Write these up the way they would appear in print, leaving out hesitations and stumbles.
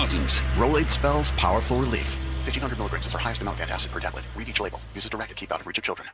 mountains. Rolade spells powerful relief. 1,500 milligrams is our highest amount of antacid per tablet. Read each label. Use as directed. Keep out of reach of children.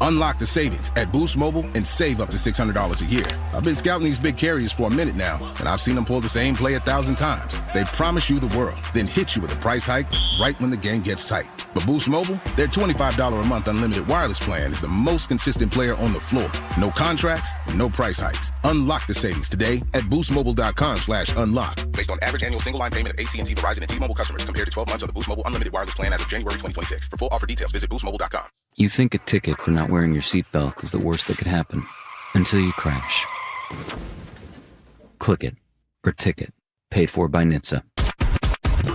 Unlock the savings at Boost Mobile and save up to $600 a year. I've been scouting these big carriers for a minute now, and I've seen them pull the same play 1,000 times. They promise you the world, then hit you with a price hike right when the game gets tight. But Boost Mobile, their $25 a month unlimited wireless plan is the most consistent player on the floor. No contracts, no price hikes. Unlock the savings today at boostmobile.com/unlock. Based on average annual single line payment of AT&T, Verizon, and T-Mobile customers compared to 12 months of the Boost Mobile unlimited wireless plan as of January 2026. For full offer details, visit boostmobile.com. You think a ticket for not wearing your seatbelt is the worst that could happen until you crash. Click it or ticket. Paid for by NHTSA.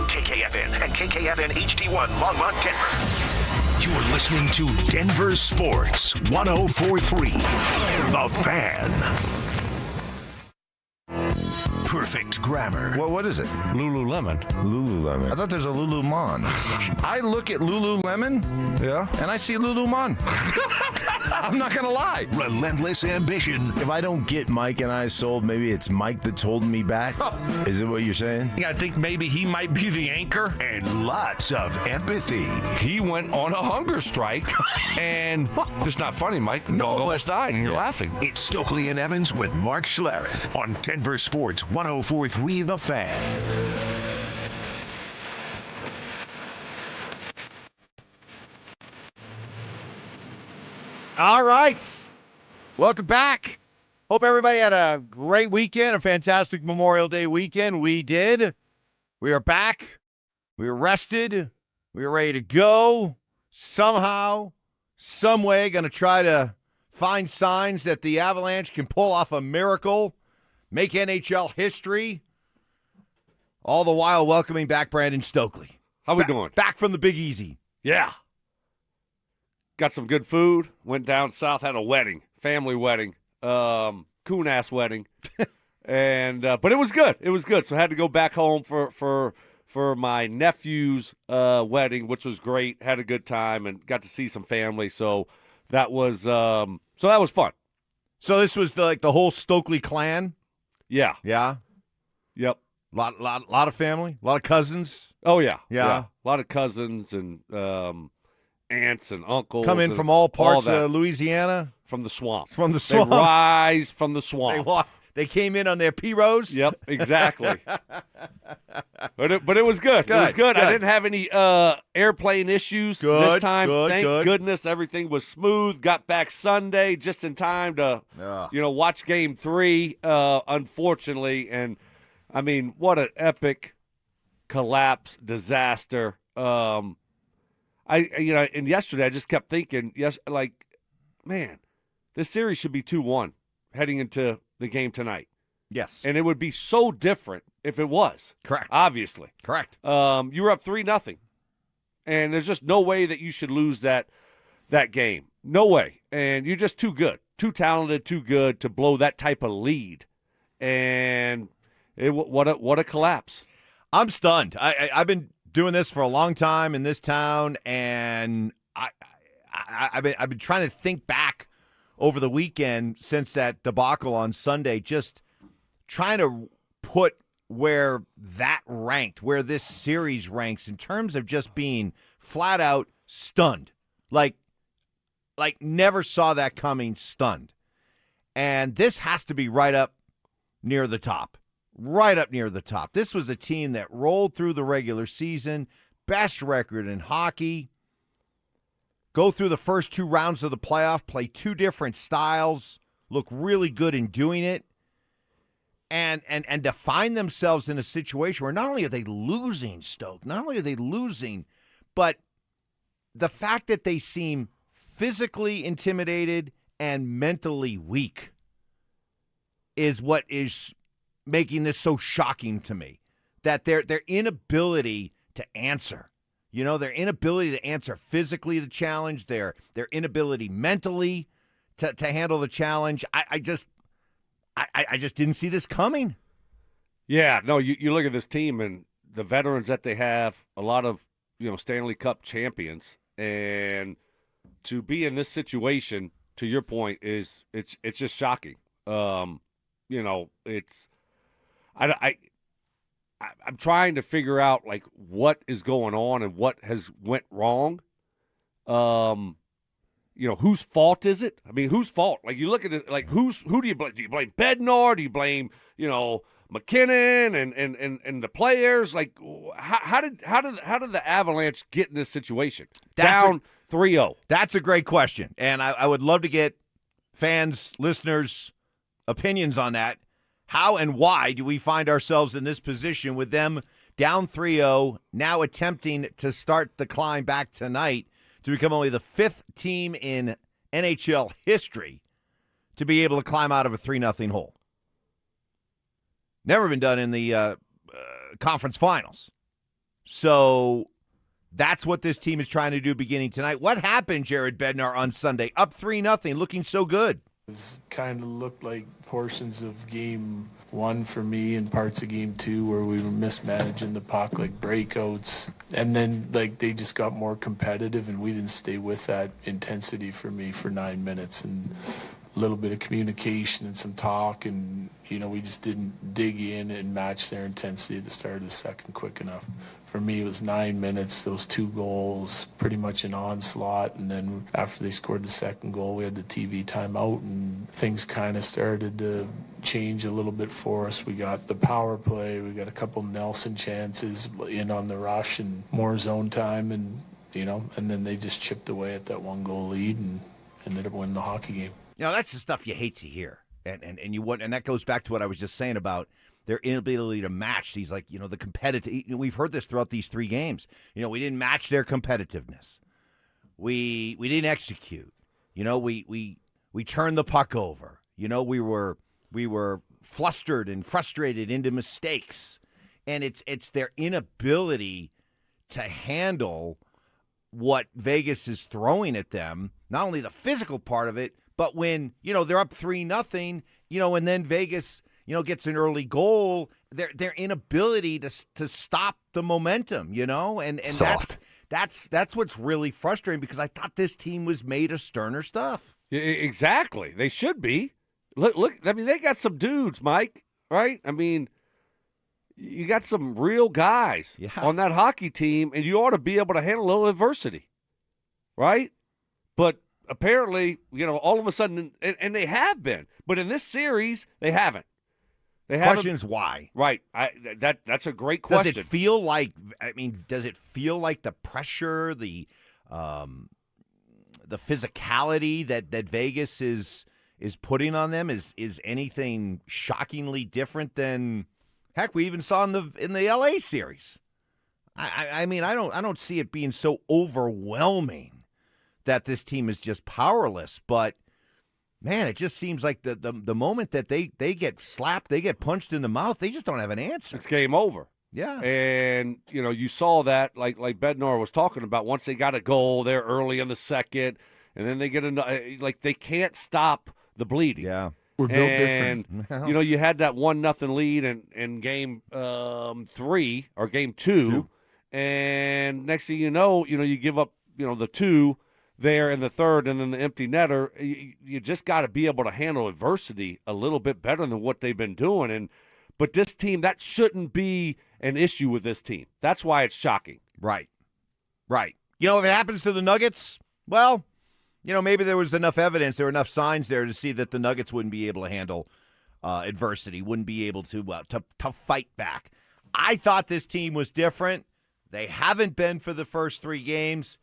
KKFN and KKFN HD1 Longmont, Denver. You're listening to Denver Sports 104.3. The Fan. Perfect grammar. What is it? Lululemon. Lululemon. I thought there's a Lulumon. I look at Lululemon, Yeah? and I see Lulumon. I'm not going to lie. Relentless ambition. If I don't get Mike and I sold, maybe it's Mike that's holding me back. Is it what you're saying? I think maybe he might be the anchor. And lots of empathy. He went on a hunger strike, and it's not funny, Mike. No, Dog almost died, and you're laughing. It's Stokley and Evans with Mark Schlereth on Denver Sports 104.3 The Fan. All right. Welcome back. Hope everybody had a great weekend, a fantastic Memorial Day weekend. We did. We are back. We are rested. We are ready to go. Somehow, some way, going to try to find signs that the Avalanche can pull off a miracle, make NHL history, all the while welcoming back Brandon Stokley. How we doing? Back from the Big Easy. Yeah. Got some good food. Went down south, had a wedding, family wedding, coon-ass wedding. And but it was good. It was good. So I had to go back home for my nephew's wedding, which was great. Had a good time and got to see some family. So that was fun. So this was the whole Stokley clan? Yeah. Yeah? Yep. Lot of family? A lot of cousins? Oh, yeah. Yeah. A lot of cousins and aunts and uncles. Come in from all parts of Louisiana? From the swamps. From the swamps. They rise from the swamps. They came in on their P-Rose? Yep, exactly. But it was good. It was good. I didn't have any airplane issues this time. Thank goodness everything was smooth. Got back Sunday just in time to watch Game 3, unfortunately. And, I mean, what an epic collapse, disaster. And yesterday I just kept thinking, man, this series should be 2-1 heading into the game tonight. Yes. And it would be so different if it was. Correct. Obviously. Correct. You were up 3-0. And there's just no way that you should lose that game. No way. And you're just too good. Too talented, too good to blow that type of lead. And what a collapse. I'm stunned. I've been doing this for a long time in this town, and I've been trying to think back over the weekend since that debacle on Sunday, just trying to put where that ranked, where this series ranks in terms of just being flat out stunned. Like never saw that coming, stunned. And this has to be right up near the top. Right up near the top. This was a team that rolled through the regular season, best record in hockey, go through the first 2 rounds of the playoff, play 2 different styles, look really good in doing it, and to find themselves in a situation where not only are they losing, Stoke, not only are they losing, but the fact that they seem physically intimidated and mentally weak is what is making this so shocking to me, that their inability to answer, their inability to answer physically the challenge, their inability mentally to handle the challenge. I just didn't see this coming. Yeah, no, you look at this team and the veterans that they have, a lot of Stanley Cup champions, and to be in this situation, to your point, it's just shocking. It's I'm trying to figure out like what is going on and what has went wrong. Whose fault is it? I mean, whose fault? Like you look at it, like who do you blame? Do you blame Bednar? Do you blame McKinnon and the players? Like how did the Avalanche get in this situation? Down 3-0. That's a great question, and I would love to get fans, listeners' opinions on that. How and why do we find ourselves in this position with them down 3-0, now attempting to start the climb back tonight to become only the 5th team in NHL history to be able to climb out of a 3-0 hole? Never been done in the conference finals. So that's what this team is trying to do beginning tonight. What happened, Jared Bednar, on Sunday? Up 3-0, looking so good. It kind of looked like portions of game 1 for me and parts of game 2 where we were mismanaging the puck, like breakouts. And then like they just got more competitive and we didn't stay with that intensity for me for 9 minutes. And a little bit of communication and some talk, and we just didn't dig in and match their intensity at the start of the second quick enough. For me, it was 9 minutes, those 2 goals, pretty much an onslaught, and then after they scored the second goal, we had the TV timeout, and things kind of started to change a little bit for us. We got the power play, we got a couple Nelson chances in on the rush, and more zone time, and and then they just chipped away at that 1-goal lead and ended up winning the hockey game. That's the stuff you hate to hear, and that goes back to what I was just saying about their inability to match these, like, the competitive. We've heard this throughout these 3 games. We didn't match their competitiveness. We didn't execute. We turned the puck over. We were flustered and frustrated into mistakes, and it's their inability to handle what Vegas is throwing at them. Not only the physical part of it, but when they're up 3-0, and then Vegas gets an early goal, their inability to stop the momentum, and that's what's really frustrating, because I thought this team was made of sterner stuff. Exactly. They should be. Look, I mean, they got some dudes, Mike, right? I mean, you got some real guys on that hockey team, and you ought to be able to handle a little adversity, right? But apparently, all of a sudden, and they have been, but in this series, they haven't. Questions why? Right. That's a great question. Does it feel like the pressure, the physicality that Vegas is putting on them is anything shockingly different than, heck, we even saw in the LA series? I mean, I don't see it being so overwhelming that this team is just powerless, but man, it just seems like the moment that they get slapped, they get punched in the mouth, they just don't have an answer. It's game over. Yeah. And, you saw that, like Bednar was talking about, once they got a goal there early in the second, and then they get like they can't stop the bleeding. Yeah. We're built different. You had that 1-0 lead in game 3 or game 2, and next thing you know, you give up, the 2 there in the third, and then the empty netter. You just got to be able to handle adversity a little bit better than what they've been doing. But this team, that shouldn't be an issue with this team. That's why it's shocking. Right. If it happens to the Nuggets, well, maybe there was enough evidence, there were enough signs there to see that the Nuggets wouldn't be able to handle adversity, wouldn't be able to fight back. I thought this team was different. They haven't been for the first 3 games.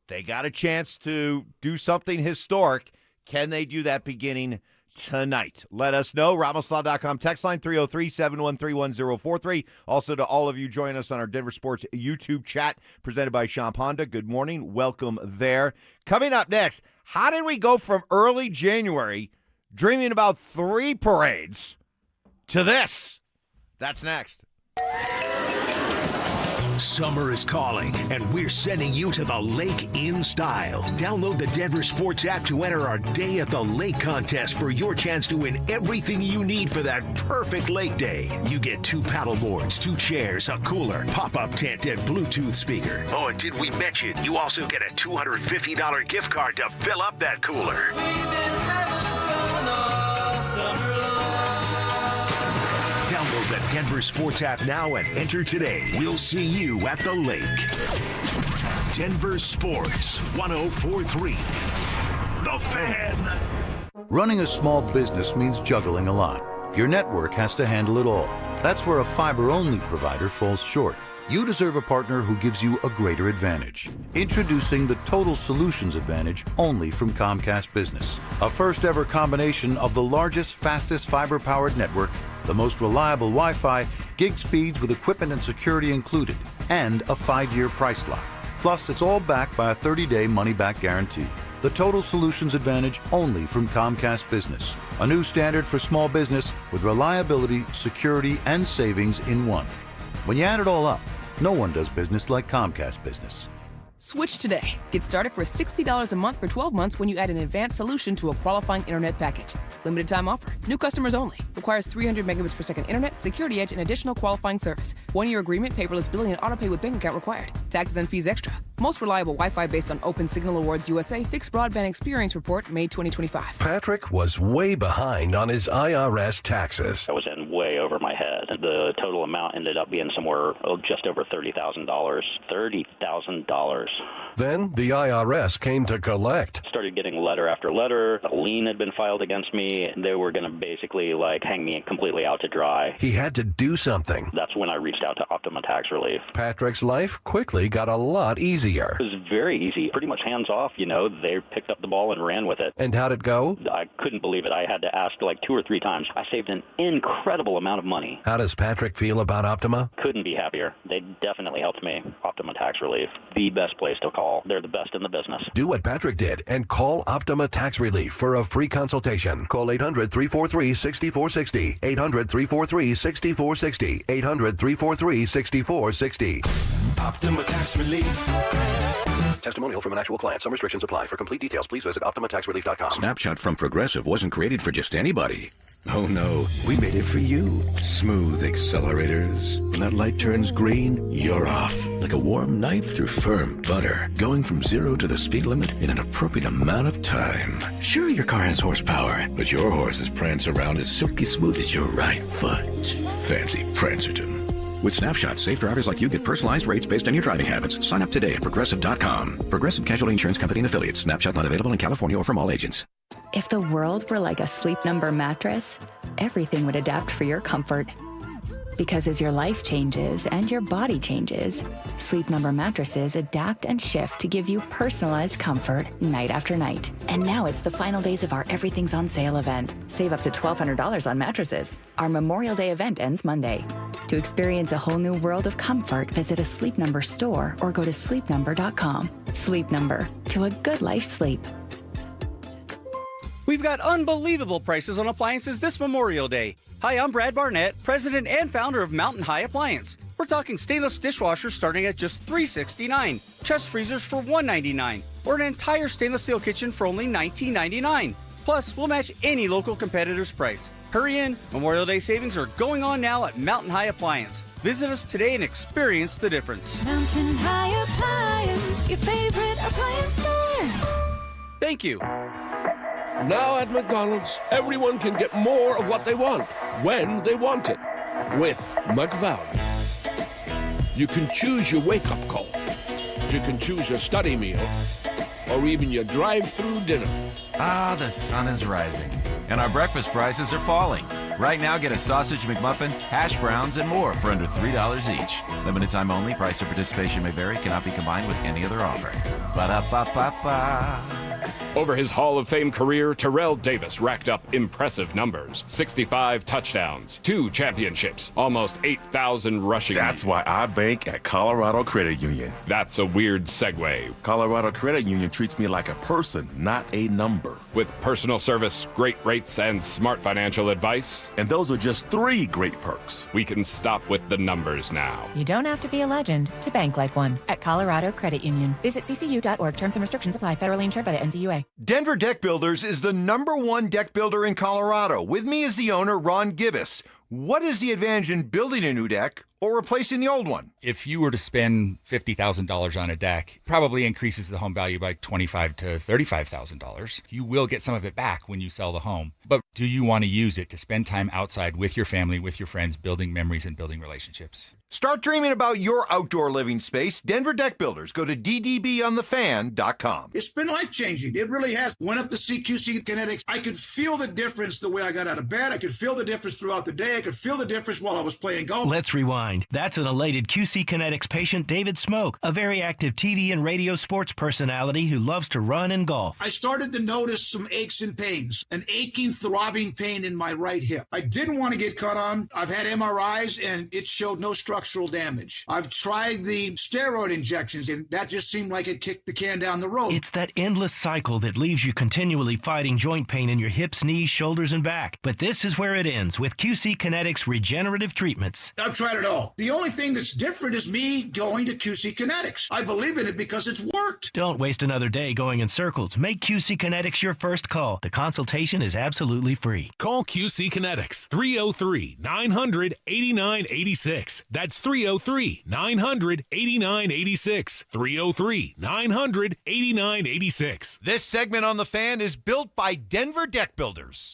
They got a chance to do something historic. Can they do that beginning tonight? Let us know. Ramoslaw.com text line 303-713-1043. Also to all of you joining us on our Denver Sports YouTube chat presented by Champ Honda. Good morning. Welcome there. Coming up next, how did we go from early January dreaming about 3 parades to this? That's next. Summer is calling, and we're sending you to the lake in style. Download the Denver Sports app to enter our Day at the Lake contest for your chance to win everything you need for that perfect lake day. You get 2 paddle boards, 2 chairs, a cooler, pop-up tent, and Bluetooth speaker. Oh, and did we mention you also get a $250 gift card to fill up that cooler? Download the Denver Sports app now and enter today. We'll see you at the lake. Denver Sports 104.3. The Fan. Running a small business means juggling a lot. Your network has to handle it all. That's where a fiber-only provider falls short. You deserve a partner who gives you a greater advantage. Introducing the Total Solutions Advantage only from Comcast Business. A first-ever combination of the largest, fastest fiber-powered network, the most reliable Wi-Fi, gig speeds with equipment and security included, and a 5-year price lock. Plus, it's all backed by a 30-day money-back guarantee. The Total Solutions Advantage only from Comcast Business. A new standard for small business with reliability, security, and savings in one. When you add it all up, no one does business like Comcast Business. Switch today. Get started for $60 a month for 12 months when you add an advanced solution to a qualifying internet package. Limited time offer. New customers only. Requires 300 megabits per second internet, security edge, and additional qualifying service. 1-year agreement, paperless billing, and autopay with bank account required. Taxes and fees extra. Most reliable Wi-Fi based on Open Signal Awards USA Fixed Broadband Experience Report, May 2025. Patrick was way behind on his IRS taxes. I was in way over my head. The total amount ended up being somewhere just over $30,000. $30,000. Then the IRS came to collect. Started getting letter after letter. A lien had been filed against me. They were going to basically hang me completely out to dry. He had to do something. That's when I reached out to Optima Tax Relief. Patrick's life quickly got a lot easier. It was very easy, pretty much hands off, They picked up the ball and ran with it. And how'd it go? I couldn't believe it. I had to ask 2 or 3 times. I saved an incredible amount of money. How does Patrick feel about Optima? Couldn't be happier. They definitely helped me. Optima Tax Relief, the best place to call. They're the best in the business. Do what Patrick did and call Optima Tax Relief for a free consultation. Call 800-343-6460. 800-343-6460. 800-343-6460. Optima Tax Relief. Testimonial from an actual client. Some restrictions apply. For complete details, please visit OptimaTaxRelief.com. Snapshot from Progressive wasn't created for just anybody. Oh no, we made it for you. Smooth accelerators. When that light turns green, you're off. Like a warm knife through firm butter. Going from 0 to the speed limit in an appropriate amount of time. Sure, your car has horsepower, but your horses prance around as silky smooth as your right foot. Fancy Prancerton. With Snapshot, safe drivers like you get personalized rates based on your driving habits. Sign up today at Progressive.com. Progressive Casualty Insurance Company and Affiliates. Snapshot not available in California or from all agents. If the world were like a Sleep Number mattress, everything would adapt for your comfort. Because as your life changes and your body changes, Sleep Number mattresses adapt and shift to give you personalized comfort night after night. And now it's the final days of our Everything's on Sale event. Save up to $1,200 on mattresses. Our Memorial Day event ends Monday. To experience a whole new world of comfort, visit a Sleep Number store or go to sleepnumber.com. Sleep Number, to a good life sleep. We've got unbelievable prices on appliances this Memorial Day. Hi, I'm Brad Barnett, president and founder of Mountain High Appliance. We're talking stainless dishwashers starting at just $369, chest freezers for $199, or an entire stainless steel kitchen for only $19.99. Plus, we'll match any local competitor's price. Hurry in, Memorial Day savings are going on now at Mountain High Appliance. Visit us today and experience the difference. Mountain High Appliance, your favorite appliance store. Thank you. Now at McDonald's, everyone can get more of what they want, when they want it, with McValue. You can choose your wake-up call. You can choose your study meal, or even your drive-through dinner. Ah, the sun is rising, and our breakfast prices are falling. Right now, get a sausage McMuffin, hash browns, and more for under $3 each. Limited time only. Price or participation may vary. Cannot be combined with any other offer. Ba-da-ba-ba-ba. Over his Hall of Fame career, Terrell Davis racked up impressive numbers. 65 touchdowns, 2 championships, almost 8,000 rushing. That's why I bank at Colorado Credit Union. That's a weird segue. Colorado Credit Union treats me like a person, not a number. With personal service, great rates, and smart financial advice. And those are just 3 great perks. We can stop with the numbers now. You don't have to be a legend to bank like one at Colorado Credit Union. Visit ccu.org. Terms and restrictions apply. Federally insured by the NCUA. Denver Deck Builders is the #1 deck builder in Colorado. With me is the owner, Ron Gibbous. What is the advantage in building a new deck or replacing the old one? If you were to spend $50,000 on a deck, probably increases the home value by $25,000 to $35,000. You will get some of it back when you sell the home. But do you want to use it to spend time outside with your family, with your friends, building memories and building relationships? Start dreaming about your outdoor living space. Denver Deck Builders. Go to ddbonthefan.com. It's been life-changing. It really has. Went up to CQC Kinetics. I could feel the difference the way I got out of bed. I could feel the difference throughout the day. I could feel the difference while I was playing golf. Let's rewind. That's an elated QC Kinetics patient, David Smoke, a very active TV and radio sports personality who loves to run and golf. I started to notice some aches and pains, an aching, throbbing pain in my right hip. I didn't want to get cut on. I've had MRIs, and it showed no structural damage. I've tried the steroid injections, and that just seemed like it kicked the can down the road. It's that endless cycle that leaves you continually fighting joint pain in your hips, knees, shoulders, and back. But this is where it ends with QC Kinetics regenerative treatments. I've tried it all. The only thing that's different is me going to QC Kinetics. I believe in it because it's worked. Don't waste another day going in circles. Make QC Kinetics your first call. The consultation is absolutely free. Call QC Kinetics, 303-900-8986. That's 303-900-8986. 303-900-8986. This segment on The Fan is built by Denver Deck Builders.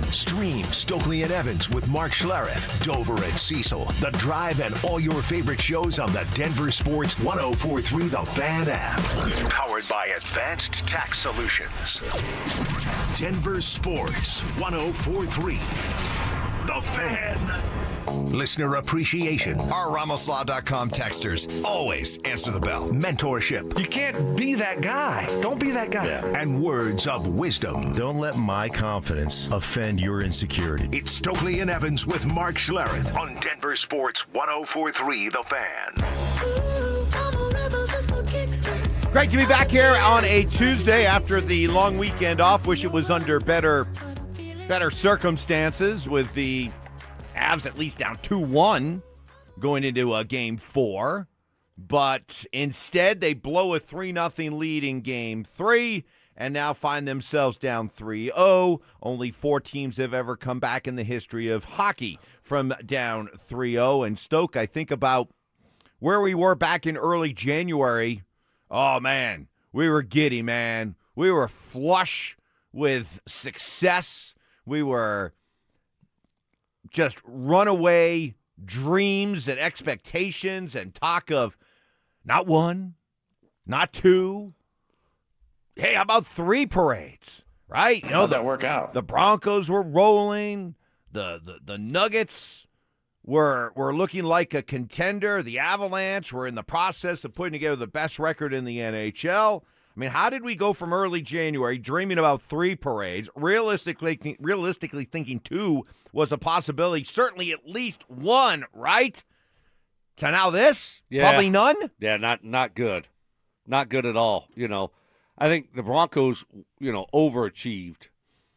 Stream Stokley and Evans with Mark Schlereth, Dover and Cecil, The Drive, and all your favorite shows on the Denver Sports 104.3 The Fan app. Powered by Advanced Tax Solutions. Denver Sports 104.3 The Fan. Listener appreciation. OurRamosLaw.com texters always answer the bell. Mentorship. You can't be that guy. Don't be that guy. Yeah. And words of wisdom. Don't let my confidence offend your insecurity. It's Stokley and Evans with Mark Schlereth on Denver Sports 104.3 The Fan. Great to be back here on a Tuesday after the long weekend off. Wish it was under better circumstances with the Avs at least down 2-1 going into Game 4. But instead, they blow a 3-0 lead in Game 3 and now find themselves down 3-0. Only 4 teams have ever come back in the history of hockey from down 3-0. And Stoke, I think about where we were back in early January. Oh, man, we were giddy, man. We were flush with success. We were just runaway dreams and expectations and talk of not 1, not 2. Hey, how about 3 parades, right? You know, how'd that work out? The Broncos were rolling. The Nuggets were looking like a contender. The Avalanche were in the process of putting together the best record in the NHL. I mean, how did we go from early January dreaming about 3 parades, realistically thinking 2 was a possibility, certainly at least 1, right? To now this? Yeah. Probably none? Yeah, not good. Not good at all. You know, I think the Broncos, overachieved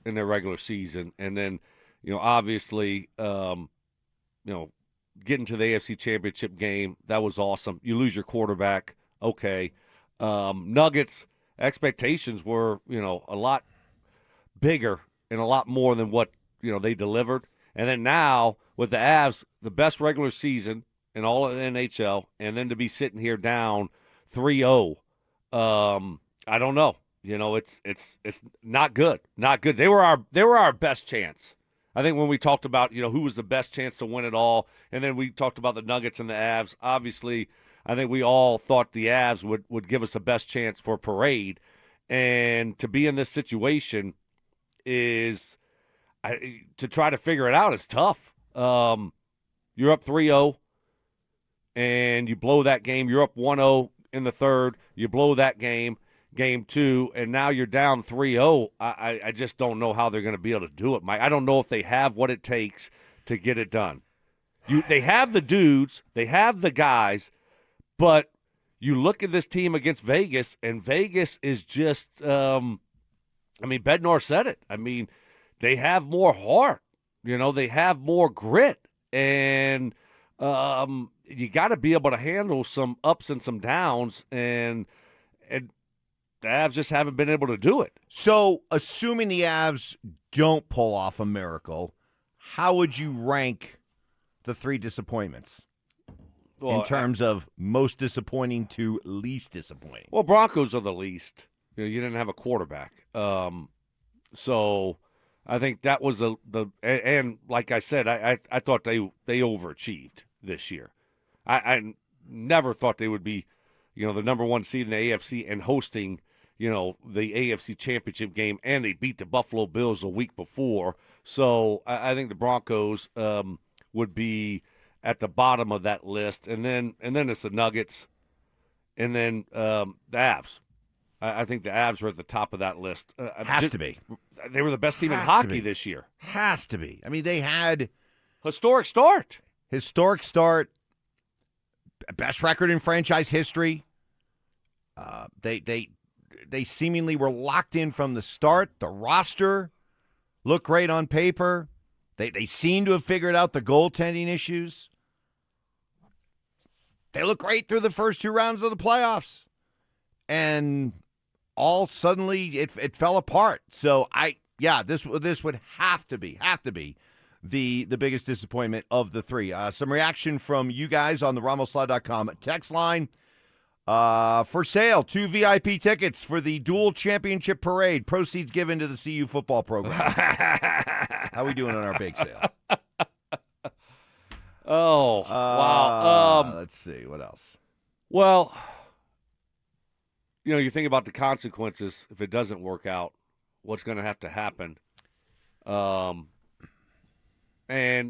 in their regular season. And then, obviously, getting to the AFC Championship game, that was awesome. You lose your quarterback, okay. Nuggets expectations were, a lot bigger and a lot more than what, they delivered. And then now with the Avs, the best regular season in all of the NHL, and then to be sitting here down 3-0, I don't know. It's not good. Not good. They were our best chance. I think when we talked about, who was the best chance to win it all, and then we talked about the Nuggets and the Avs, obviously I think we all thought the Avs would give us the best chance for a parade. And to be in this situation is to try to figure it out is tough. You're up 3-0, and you blow that game. You're up 1-0 in the third. You blow that game, Game 2, and now you're down 3-0. I just don't know how they're going to be able to do it, Mike. I don't know if they have what it takes to get it done. They have the dudes. They have the guys. But you look at this team against Vegas, and Vegas is just Bednar said it. I mean, they have more heart. They have more grit. And you got to be able to handle some ups and some downs, and the Avs just haven't been able to do it. So, assuming the Avs don't pull off a miracle, how would you rank the 3 disappointments? in terms of most disappointing to least disappointing. Well, Broncos are the least. You didn't have a quarterback. So I think that was and like I said, I thought they overachieved this year. I never thought they would be, the number one seed in the AFC and hosting, the AFC Championship game, and they beat the Buffalo Bills a week before. So I think the Broncos would be at the bottom of that list, and then it's the Nuggets, and then the Avs. I think the Avs are at the top of that list. Has to be. They were the best team in hockey this year. Has to be. I mean, they had historic start. Best record in franchise history. They seemingly were locked in from the start. The roster looked great on paper. They seem to have figured out the goaltending issues. They look great through the first 2 rounds of the playoffs. And all suddenly it fell apart. So this would have to be the biggest disappointment of the 3. Some reaction from you guys on the RamosLaw.com text line. For sale, 2 VIP tickets for the dual championship parade. Proceeds given to the CU football program. How we doing on our bake sale? Wow. Let's see. What else? Well, you think about the consequences if it doesn't work out, what's going to have to happen. And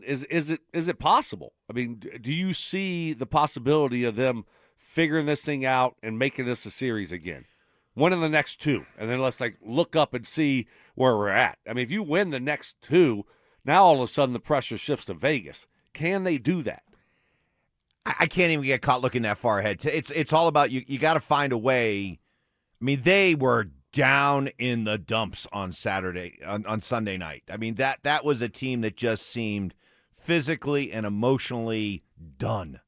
is it possible? I mean, do you see the possibility of them figuring this thing out and making this a series again? Winning the next 2, and then let's look up and see where we're at. I mean, if you win the next 2, now all of a sudden the pressure shifts to Vegas. Can they do that? I can't even get caught looking that far ahead. It's all about you got to find a way. I mean, they were down in the dumps on Sunday night. I mean, that was a team that just seemed physically and emotionally done.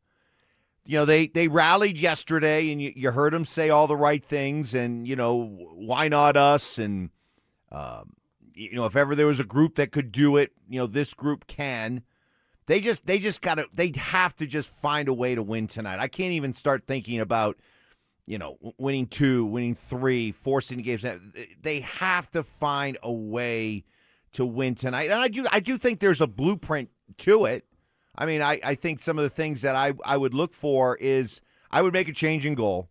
They rallied yesterday, and you heard them say all the right things, and, why not us? And, if ever there was a group that could do it, this group can. They have to just find a way to win tonight. I can't even start thinking about, winning 2, winning 3, forcing the games. They have to find a way to win tonight. And I do think there's a blueprint to it. I mean, I think some of the things that I would look for is I would make a change in goal.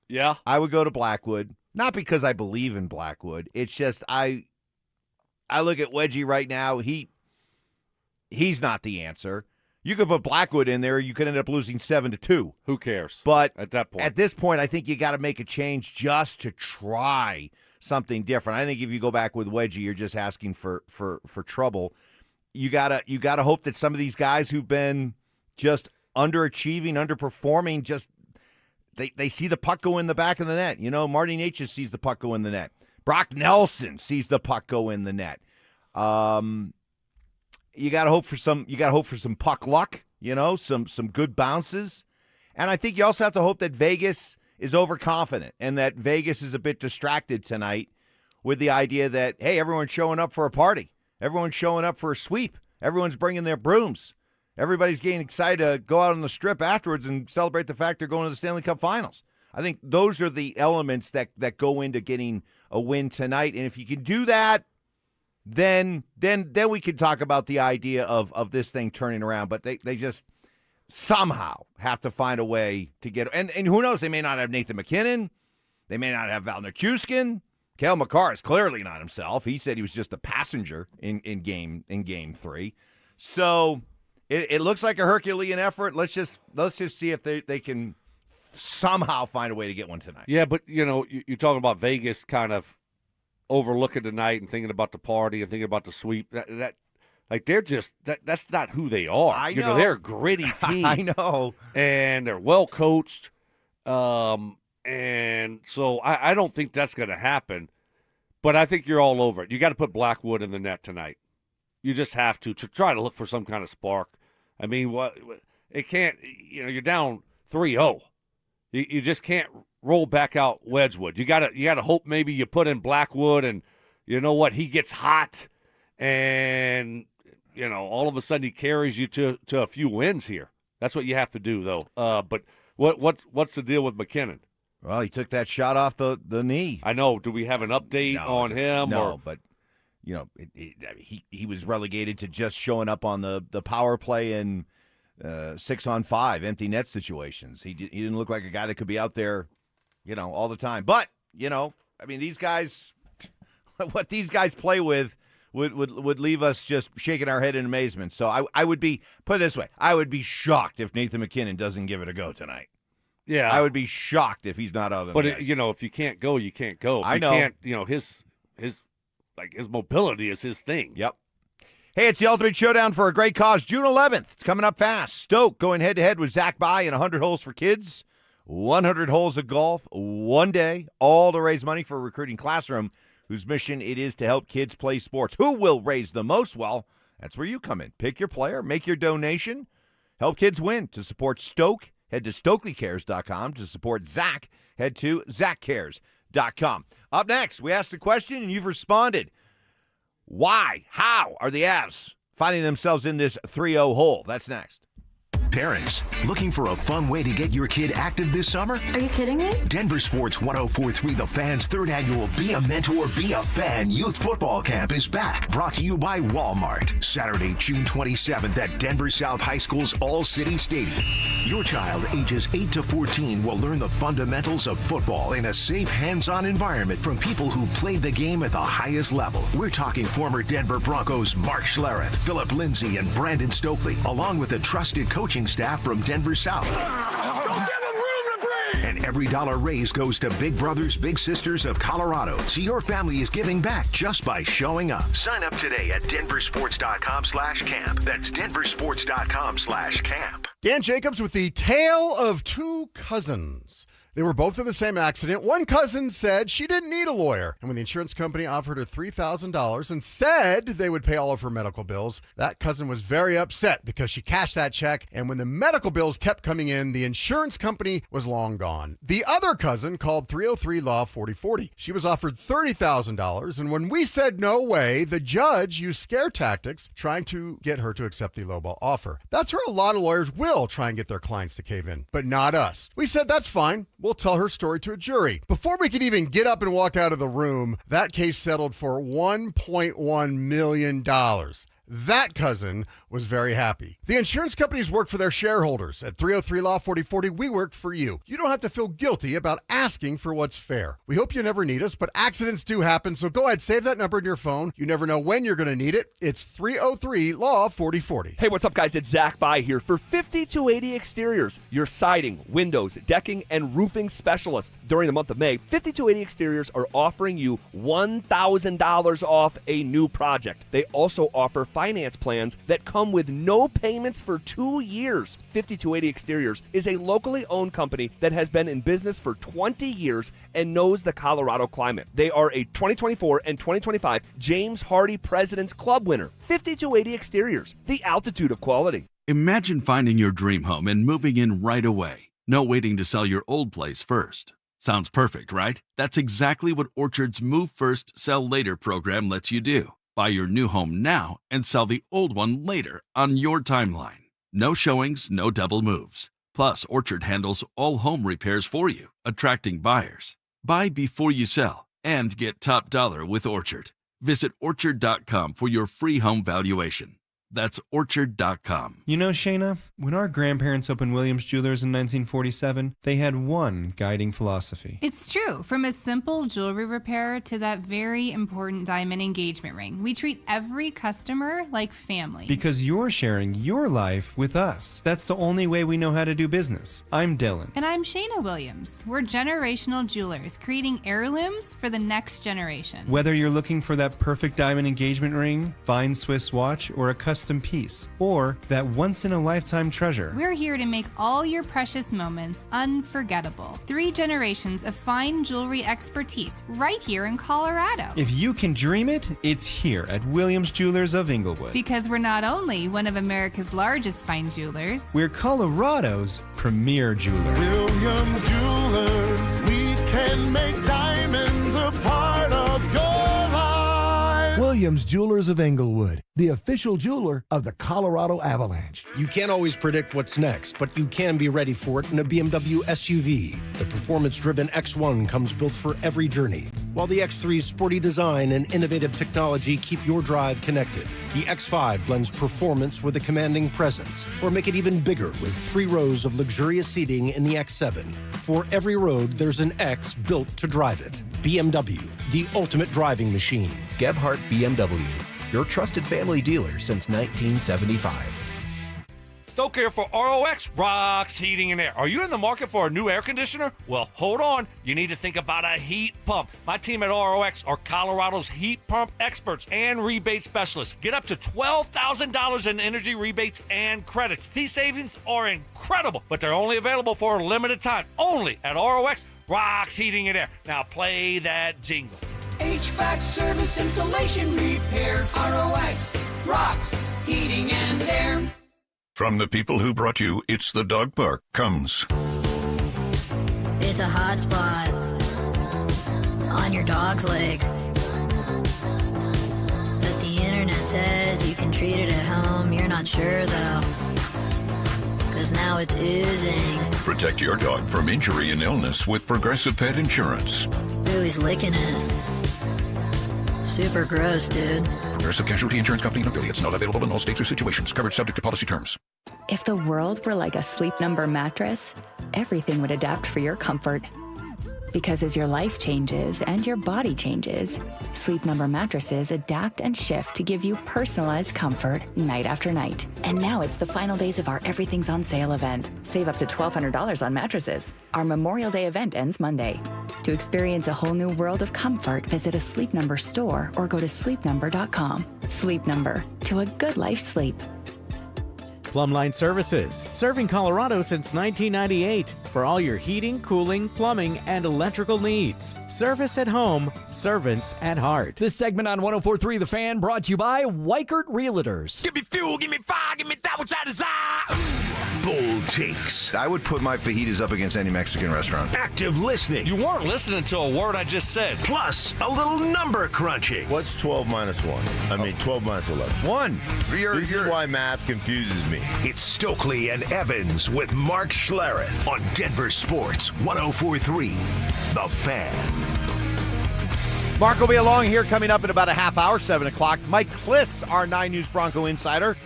Yeah. I would go to Blackwood. Not because I believe in Blackwood. It's just I look at Wedgie right now. He's not the answer. You could put Blackwood in there. You could end up losing 7-2. Who cares? But at that point, at this point, I think you got to make a change just to try something different. I think if you go back with Wedgie, you're just asking for trouble. You gotta hope that some of these guys who've been just underachieving, underperforming, just they see the puck go in the back of the net. Marty Natchez sees the puck go in the net. Brock Nelson sees the puck go in the net. You gotta hope for some puck luck. Some good bounces, and I think you also have to hope that Vegas is overconfident and that Vegas is a bit distracted tonight with the idea that, hey, everyone's showing up for a party. Everyone's showing up for a sweep. Everyone's bringing their brooms. Everybody's getting excited to go out on the strip afterwards and celebrate the fact they're going to the Stanley Cup Finals. I think those are the elements that go into getting a win tonight. And if you can do that, then we can talk about the idea of this thing turning around. But they just somehow have to find a way to get – and who knows? They may not have Nathan McKinnon. They may not have Val Nichushkin. Cale Makar is clearly not himself. He said he was just a passenger in game 3. So it looks like a Herculean effort. Let's just see if they can somehow find a way to get one tonight. Yeah, but you're talking about Vegas kind of overlooking tonight and thinking about the party and thinking about the sweep. That's not who they are. I know. They're a gritty team. I know, and they're well coached. And so I don't think that's going to happen, but I think you're all over it. You got to put Blackwood in the net tonight. You just have to try to look for some kind of spark. I mean, it can't. You're down 3-0. You just can't roll back out Wedgwood. You got to hope maybe you put in Blackwood, and he gets hot, and all of a sudden he carries you to a few wins here. That's what you have to do, though. But what's the deal with McKinnon? Well, he took that shot off the knee. I know. Do we have an update on him? No, but he was relegated to just showing up on the power play in 6-on-5 empty net situations. He didn't look like a guy that could be out there, all the time. But these guys, what these guys play with would leave us just shaking our head in amazement. So I would be, put it this way, I would be shocked if Nathan McKinnon doesn't give it a go tonight. Yeah, I would be shocked if he's not out of the ice. If you can't go, you can't go. I know. His mobility is his thing. Yep. Hey, it's the Ultimate Showdown for a great cause. June 11th. It's coming up fast. Stoke going head-to-head with Zach By in 100 holes for kids, 100 holes of golf, one day, all to raise money for a recruiting classroom whose mission it is to help kids play sports. Who will raise the most? Well, that's where you come in. Pick your player, make your donation, help kids win. To support Stoke, head to StokleyCares.com. To support Zach, head to ZachCares.com. Up next, we asked the question and you've responded. Why? How are the Avs finding themselves in this 3-0 hole? That's next. Parents, looking for a fun way to get your kid active this summer? Are you kidding me? Denver Sports 104.3 The Fan's third annual Be a Mentor, Be a Fan Youth Football Camp is back. Brought to you by Walmart. Saturday, June 27th at Denver South High School's All-City Stadium. Your child ages 8 to 14 will learn the fundamentals of football in a safe, hands-on environment from people who played the game at the highest level. We're talking former Denver Broncos Mark Schlereth, Philip Lindsay, and Brandon Stokley, along with a trusted coaching staff from Denver South. And every dollar raised goes to Big Brothers Big Sisters of Colorado. So your family is giving back just by showing up. Sign up today at DenverSports.com/camp. That's DenverSports.com/camp. Dan Jacobs with the tale of two cousins. They were both in the same accident. One cousin said she didn't need a lawyer. And when the insurance company offered her $3,000 and said they would pay all of her medical bills, that cousin was very upset because she cashed that check. And when the medical bills kept coming in, the insurance company was long gone. The other cousin called 303 Law 4040. She was offered $30,000. And when we said no way, the judge used scare tactics trying to get her to accept the lowball offer. That's where a lot of lawyers will try and get their clients to cave in, but not us. We said that's fine. We'll tell her story to a jury. Before we could even get up and walk out of the room, that case settled for $1.1 million. That cousin was very happy. The insurance companies work for their shareholders. At 303 Law 4040, we work for you. You don't have to feel guilty about asking for what's fair. We hope you never need us, but accidents do happen, so go ahead, save that number in your phone. You never know when you're going to need it. It's 303 Law 4040. Hey, what's up, guys? It's Zach By here for 5280 Exteriors, your siding, windows, decking, and roofing specialist. During the month of May, 5280 Exteriors are offering you $1,000 off a new project. They also offer finance plans that come with no payments for 2 years. 5280 Exteriors is a locally owned company that has been in business for 20 years and knows the Colorado climate. They are a 2024 and 2025 James Hardy President's Club winner. 5280 Exteriors, the altitude of quality. Imagine finding your dream home and moving in right away. No waiting to sell your old place first. Sounds perfect, right? That's exactly what Orchard's Move First, Sell Later program lets you do. Buy your new home now and sell the old one later on your timeline. No showings, no double moves. Plus, Orchard handles all home repairs for you, attracting buyers. Buy before you sell and get top dollar with Orchard. Visit Orchard.com for your free home valuation. That's Orchard.com. You know, Shayna, when our grandparents opened Williams Jewelers in 1947, they had one guiding philosophy. It's true. From a simple jewelry repair to that very important diamond engagement ring, we treat every customer like family. Because you're sharing your life with us. That's the only way we know how to do business. I'm Dylan. And I'm Shayna Williams. We're generational jewelers, creating heirlooms for the next generation. Whether you're looking for that perfect diamond engagement ring, fine Swiss watch, or a custom piece, or that once-in-a-lifetime treasure. We're here to make all your precious moments unforgettable. 3 generations of fine jewelry expertise right here in Colorado. If you can dream it, it's here at Williams Jewelers of Inglewood. Because we're not only one of America's largest fine jewelers, we're Colorado's premier jeweler. Williams Jewelers, we can make diamonds a part of your life. Williams Jewelers of Englewood, the official jeweler of the Colorado Avalanche. You can't always predict what's next, but you can be ready for it in a BMW SUV. The performance-driven X1 comes built for every journey, while the X3's sporty design and innovative technology keep your drive connected. The X5 blends performance with a commanding presence, or make it even bigger with 3 rows of luxurious seating in the X7. For every road, there's an X built to drive it. BMW, the ultimate driving machine. Gebhardt BMW, your trusted family dealer since 1975. Stoke here for ROX Rocks Heating and Air. Are you in the market for a new air conditioner? Well, hold on. You need to think about a heat pump. My team at ROX are Colorado's heat pump experts and rebate specialists. Get up to $12,000 in energy rebates and credits. These savings are incredible, but they're only available for a limited time. Only at ROX Rocks Heating and Air. Now play that jingle. HVAC service, installation, repair. ROX Rocks Heating and Air. From the people who brought you It's the Dog Park comes. It's a hot spot on your dog's leg. But the internet says you can treat it at home. You're not sure though, 'cause now it's oozing. Protect your dog from injury and illness with Progressive Pet Insurance. Ooh, he's licking it. Super gross, dude. Progressive Casualty Insurance Company and affiliates. Not available in all states or situations. Coverage subject to policy terms. If the world were like a Sleep Number mattress, everything would adapt for your comfort. Because as your life changes and your body changes, Sleep Number mattresses adapt and shift to give you personalized comfort night after night. And now it's the final days of our Everything's on Sale event. Save up to $1,200 on mattresses. Our Memorial Day event ends Monday. To experience a whole new world of comfort, visit a Sleep Number store or go to sleepnumber.com. Sleep Number, to a good life sleep. Plumline Services, serving Colorado since 1998 for all your heating, cooling, plumbing, and electrical needs. Service at home, servants at heart. This segment on 104.3 The Fan brought to you by Weichert Realtors. Give me fuel, give me fire, give me that which I desire. Bold takes. I would put my fajitas up against any Mexican restaurant. Active listening. You weren't listening to a word I just said. Plus, a little number crunching. What's 12 minus 1? I mean, 12 minus 11. 1. This is why math confuses me. It's Stokley and Evans with Mark Schlereth on Denver Sports 104.3 The Fan. Mark will be along here coming up in about a half hour, 7 o'clock. Mike Kliss, our 9 News Bronco insider,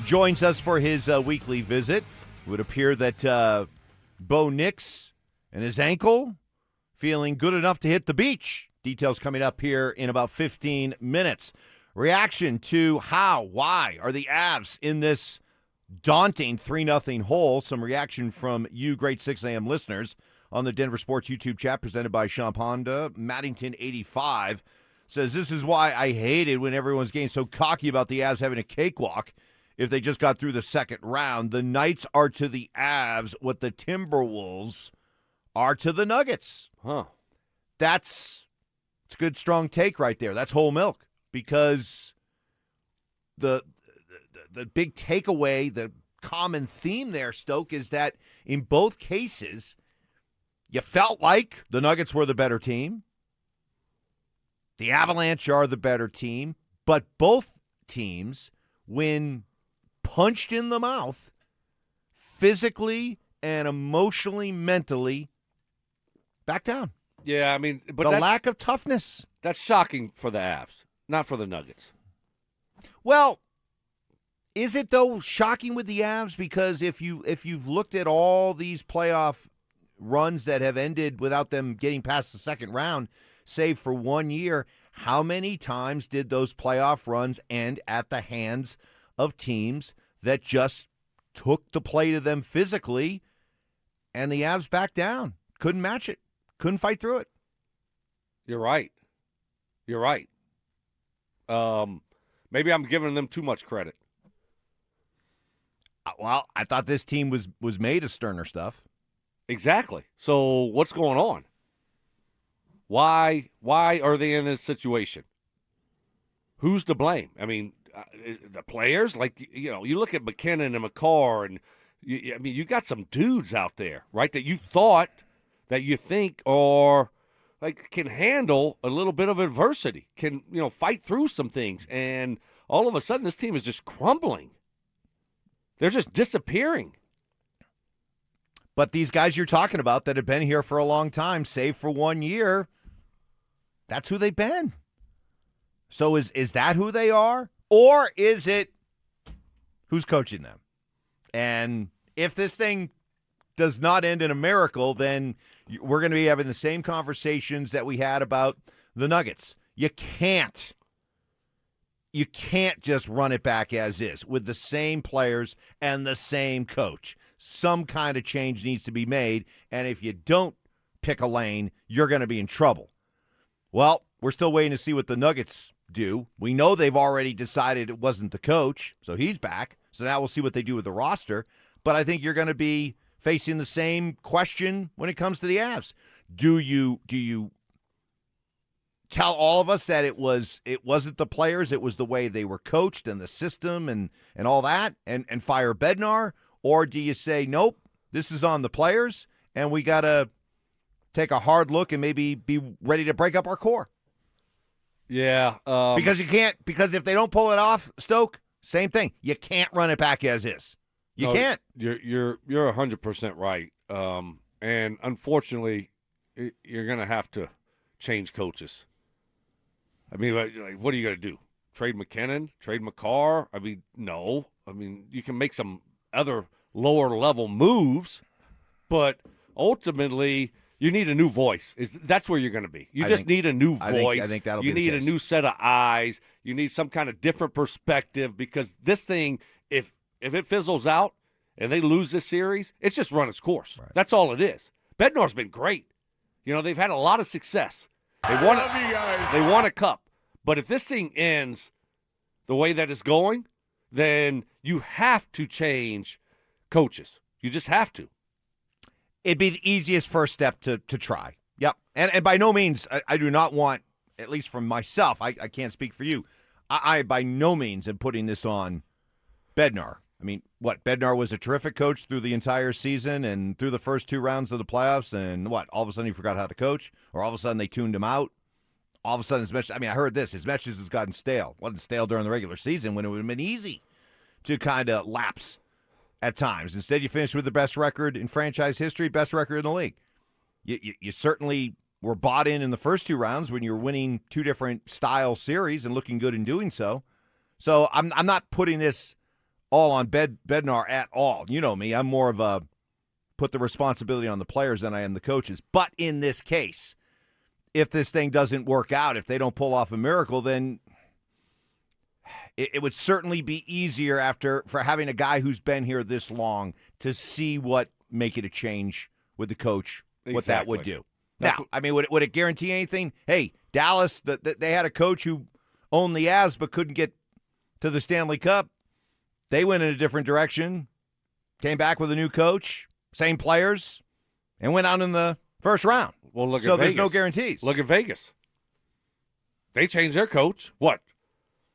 joins us for his weekly visit. It would appear that Bo Nix and his ankle feeling good enough to hit the beach. Details coming up here in about 15 minutes. Reaction to why are the Avs in this daunting 3-0 hole? Some reaction from you great 6 a.m. listeners on the Denver Sports YouTube chat presented by Champ Honda. Maddington85 says, this is why I hated when everyone's getting so cocky about the Avs having a cakewalk if they just got through the second round. The Knights are to the Avs what the Timberwolves are to the Nuggets. That's a good, strong take right there. That's whole milk, because the big takeaway, the common theme there, Stoke, is that in both cases, you felt like the Nuggets were the better team. The Avalanche are the better team, but both teams, when punched in the mouth, physically and emotionally, mentally, back down. Yeah, I mean, but the lack of toughness. That's shocking for the Avs, not for the Nuggets. Well, is it though shocking with the Avs? Because if you've looked at all these playoff runs that have ended without them getting past the second round, save for 1 year, how many times did those playoff runs end at the hands of teams that just took the play to them physically, and the Avs backed down, couldn't match it, couldn't fight through it? You're right. Maybe I'm giving them too much credit. Well, I thought this team was made of sterner stuff. Exactly. So what's going on? Why are they in this situation? Who's to blame? I mean, the players, like, you look at McKinnon and McCarr, and you got some dudes out there, right, that you think are can handle a little bit of adversity, can, fight through some things. And all of a sudden, this team is just crumbling. They're just disappearing. But these guys you're talking about that have been here for a long time, save for 1 year, that's who they've been. So is that who they are? Or is it who's coaching them? And if this thing does not end in a miracle, then we're going to be having the same conversations that we had about the Nuggets. You can't just run it back as is with the same players and the same coach. Some kind of change needs to be made, and if you don't pick a lane, you're going to be in trouble. Well, we're still waiting to see what the Nuggets do. We know they've already decided it wasn't the coach, so he's back. So now we'll see what they do with the roster. But I think you're going to be facing the same question when it comes to the Avs. Do you tell all of us that it wasn't the players, it was the way they were coached and the system and all that, and fire Bednar? Or do you say, nope, this is on the players, and we got to take a hard look and maybe be ready to break up our core? Yeah. Because if they don't pull it off, Stoke, same thing. You can't run it back as is. You can't. You're 100% right. And unfortunately, you're going to have to change coaches. I mean, what are you going to do? Trade McKinnon? Trade McCarr? I mean, no. I mean, you can make some other lower-level moves, but ultimately you need a new voice. That's where you're going to be. You just need a new voice. I think that'll you be need the a case. new set of eyes. You need some kind of different perspective, because this thing, if it fizzles out and they lose this series, it's just run its course. Right. That's all it is. Bednar's been great. They've had a lot of success. They won a cup. But if this thing ends the way that it's going, then you have to change coaches. You just have to. It'd be the easiest first step to try. Yep. And by no means, I do not want, at least from myself, I can't speak for you, I by no means am putting this on Bednar. I mean, Bednar was a terrific coach through the entire season and through the first 2 rounds of the playoffs, and all of a sudden he forgot how to coach? Or all of a sudden they tuned him out? All of a sudden his message, I heard this, his message has gotten stale. It wasn't stale during the regular season when it would have been easy to kind of lapse at times. Instead, you finished with the best record in franchise history, best record in the league. You certainly were bought in the first 2 rounds when you were winning 2 different style series and looking good in doing so. So I'm not putting this all on Bednar at all. You know me. I'm more of a put the responsibility on the players than I am the coaches. But in this case, if this thing doesn't work out, if they don't pull off a miracle, then it would certainly be easier for having a guy who's been here this long to see what making a change with the coach, what that would do. Now, would it guarantee anything? Hey, Dallas, they had a coach who owned the Avs but couldn't get to the Stanley Cup. They went in a different direction, came back with a new coach, same players, and went out in the first round. Well, look at so Vegas. There's no guarantees. Look at Vegas. They changed their coach,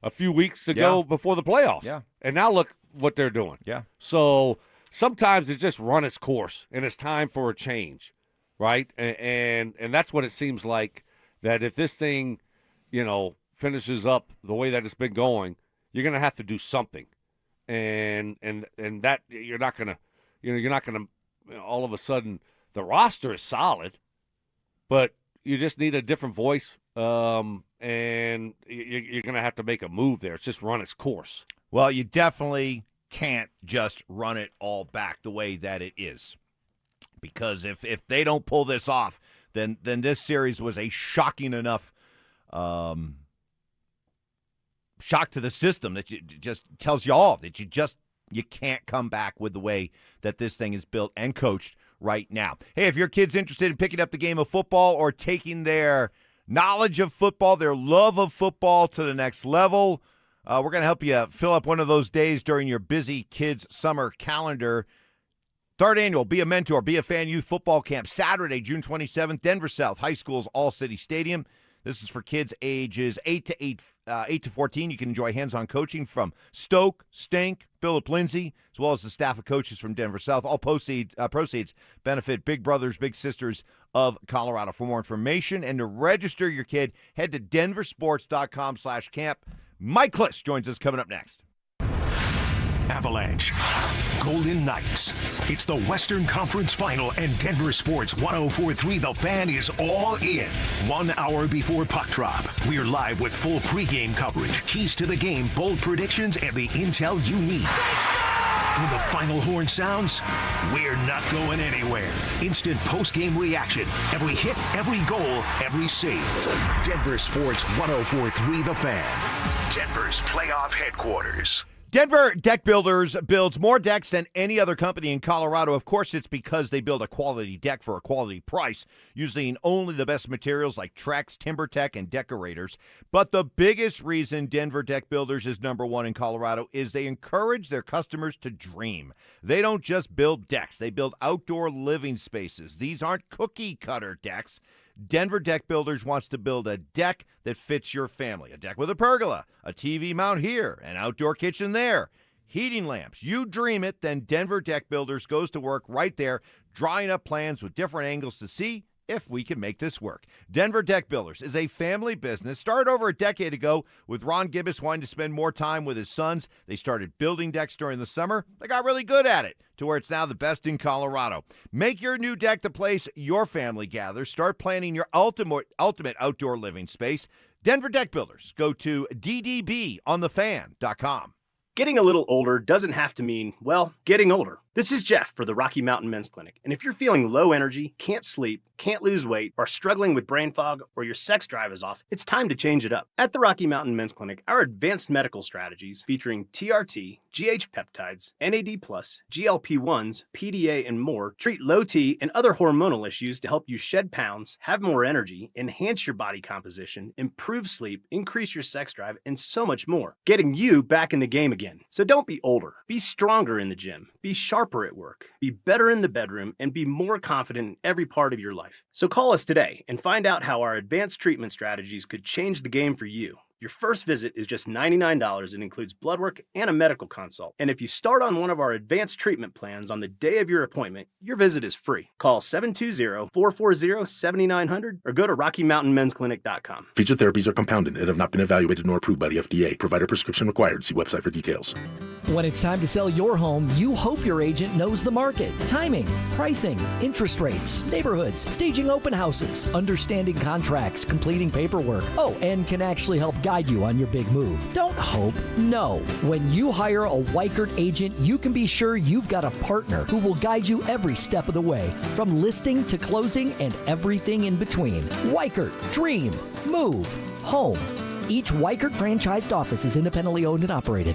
a few weeks ago before the playoffs. Yeah. And now look what they're doing. Yeah. So sometimes it's just run its course, and it's time for a change, right? And that's what it seems like, that if this thing, finishes up the way that it's been going, you're going to have to do something. And that you're not going to, all of a sudden, the roster is solid, but you just need a different voice, and you're going to have to make a move there. It's just run its course. Well, you definitely can't just run it all back the way that it is, because if they don't pull this off, then this series was a shocking enough shock to the system that just tells you all that you can't come back with the way that this thing is built and coached right now. Hey, if your kid's interested in picking up the game of football or taking their knowledge of football, their love of football to the next level, we're going to help you fill up one of those days during your busy kids' summer calendar. 3rd annual Be a Mentor, Be a Fan Youth Football Camp, Saturday, June 27th, Denver South High School's All-City Stadium. This is for kids ages 8 to 14. You can enjoy hands-on coaching from Stoke, Stink, Philip Lindsay, as well as the staff of coaches from Denver South. All proceeds benefit Big Brothers, Big Sisters of Colorado. For more information and to register your kid, head to DenverSports.com/camp. Mike Kliss joins us coming up next. Avalanche, Golden Knights. It's the Western Conference Final, and Denver Sports 104.3 The Fan is all in. 1 hour before puck drop, we're live with full pregame coverage, keys to the game, bold predictions, and the intel you need. When the final horn sounds, we're not going anywhere. Instant post-game reaction. Every hit, every goal, every save. Denver Sports 104.3 The Fan. Denver's playoff headquarters. Denver Deck Builders builds more decks than any other company in Colorado. Of course, it's because they build a quality deck for a quality price, using only the best materials like Trex, TimberTech, and Decorators. But the biggest reason Denver Deck Builders is number one in Colorado is they encourage their customers to dream. They don't just build decks. They build outdoor living spaces. These aren't cookie-cutter decks. Denver Deck Builders wants to build a deck that fits your family. A deck with a pergola, a TV mount here, an outdoor kitchen there, heating lamps. You dream it, then Denver Deck Builders goes to work right there, drawing up plans with different angles to see if we can make this work. Denver Deck Builders is a family business. Started over a decade ago with Ron Gibbous wanting to spend more time with his sons. They started building decks during the summer. They got really good at it to where it's now the best in Colorado. Make your new deck the place your family gathers. Start planning your ultimate outdoor living space. Denver Deck Builders. Go to ddbonthefan.com. Getting a little older doesn't have to mean, well, getting older. This is Jeff for the Rocky Mountain Men's Clinic. And if you're feeling low energy, can't sleep, can't lose weight, are struggling with brain fog, or your sex drive is off, it's time to change it up. At the Rocky Mountain Men's Clinic, our advanced medical strategies featuring TRT, GH peptides, NAD+, GLP-1s, PDA, and more treat low T and other hormonal issues to help you shed pounds, have more energy, enhance your body composition, improve sleep, increase your sex drive, and so much more. Getting you back in the game again. So don't be older. Be stronger in the gym. Be sharper at work. Be better in the bedroom, and be more confident in every part of your life. So call us today and find out how our advanced treatment strategies could change the game for you. Your first visit is just $99 and includes blood work and a medical consult. And if you start on one of our advanced treatment plans on the day of your appointment, your visit is free. Call 720-440-7900 or go to RockyMountainMen'sClinic.com. Featured therapies are compounded and have not been evaluated nor approved by the FDA. Provider prescription required. See website for details. When it's time to sell your home, you hope your agent knows the market, timing, pricing, interest rates, neighborhoods, staging open houses, understanding contracts, completing paperwork. Oh, and can actually help guide you on your big move. Don't hope, know. When you hire a Weichert agent, you can be sure you've got a partner who will guide you every step of the way, from listing to closing and everything in between. Weichert, dream, move, home. Each Weichert franchised office is independently owned and operated.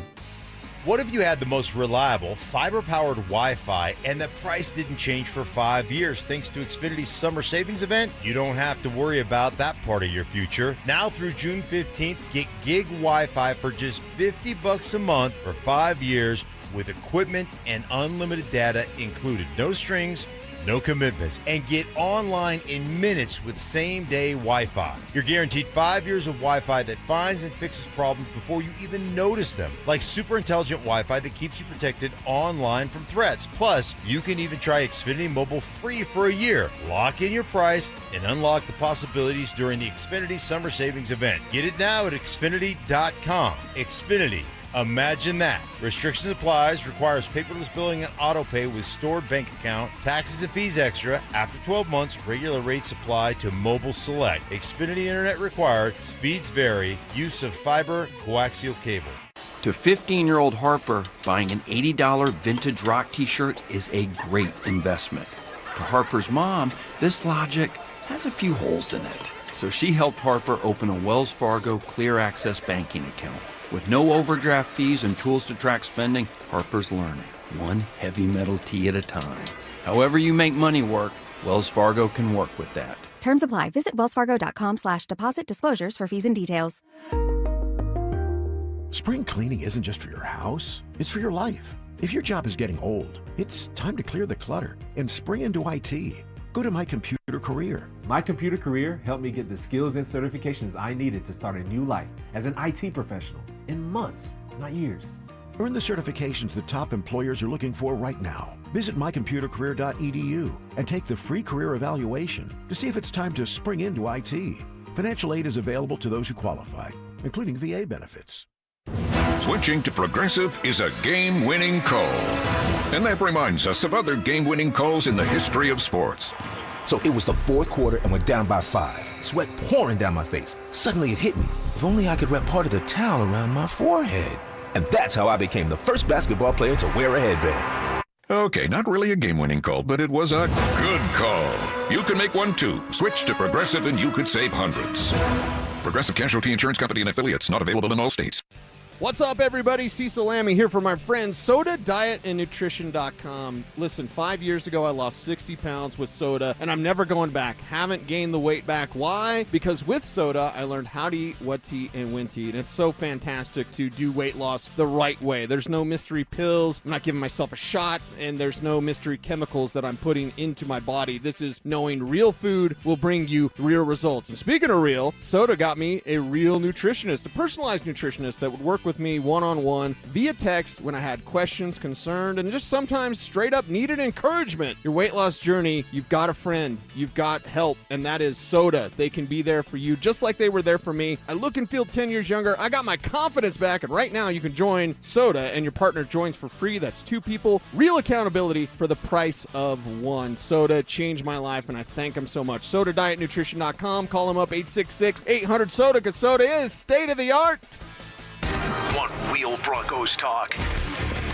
What if you had the most reliable fiber-powered Wi-Fi and the price didn't change for 5 years? Thanks to Xfinity's summer savings event, you don't have to worry about that part of your future. Now through June 15th, get gig Wi-Fi for just $50 a month for 5 years with equipment and unlimited data included. No strings, no commitments, and get online in minutes with same-day Wi-Fi. You're guaranteed 5 years of Wi-Fi that finds and fixes problems before you even notice them, like super intelligent Wi-Fi that keeps you protected online from threats. Plus, you can even try Xfinity Mobile free for a year. Lock in your price and unlock the possibilities during the Xfinity Summer Savings event. Get it now at Xfinity.com. Xfinity. Imagine that. Restrictions applies, requires paperless billing and auto pay with stored bank account, taxes and fees extra. After 12 months, regular rates apply to mobile select. Xfinity internet required, speeds vary, use of fiber, coaxial cable. To 15-year-old Harper, buying an $80 vintage rock t-shirt is a great investment. To Harper's mom, this logic has a few holes in it. So she helped Harper open a Wells Fargo Clear Access banking account. With no overdraft fees and tools to track spending, Harper's learning, one heavy metal tee at a time. However you make money work, Wells Fargo can work with that. Terms apply. Visit wellsfargo.com/deposit disclosures for fees and details. Spring cleaning isn't just for your house, it's for your life. If your job is getting old, it's time to clear the clutter and spring into IT. Go to mycomputer career. My computer career helped me get the skills and certifications I needed to start a new life as an IT professional in months, not years. Earn the certifications the top employers are looking for right now. Visit mycomputercareer.edu and take the free career evaluation to see if it's time to spring into IT. Financial aid is available to those who qualify, including VA benefits. Switching to Progressive is a game-winning call. And that reminds us of other game-winning calls in the history of sports. So it was the fourth quarter and we're down by 5. Sweat pouring down my face. Suddenly it hit me. If only I could wrap part of the towel around my forehead. And that's how I became the first basketball player to wear a headband. Okay, not really a game-winning call, but it was a good call. You can make one too. Switch to Progressive and you could save hundreds. Progressive Casualty Insurance Company and affiliates, not available in all states. What's up, everybody? Cecil Lammy here for my friends Soda Diet and Nutrition.com. Listen, 5 years ago, I lost 60 pounds with soda, and I'm never going back. Haven't gained the weight back. Why? Because with soda, I learned how to eat, what to eat, and when to eat. And it's so fantastic to do weight loss the right way. There's no mystery pills. I'm not giving myself a shot, and there's no mystery chemicals that I'm putting into my body. This is knowing real food will bring you real results. And speaking of real, soda got me a real nutritionist, a personalized nutritionist that would work with me one-on-one via text when I had questions, concerned, and just sometimes straight up needed encouragement. Your weight loss journey, you've got a friend, you've got help, and that is Soda. They can be there for you just like they were there for me. I look and feel 10 years younger. I got my confidence back, and right now you can join Soda and your partner joins for free. That's 2 people. Real accountability for the price of 1. Soda changed my life, and I thank them so much. SodaDietNutrition.com. Call them up 866-800-SODA because soda is state of the art. Want real Broncos talk?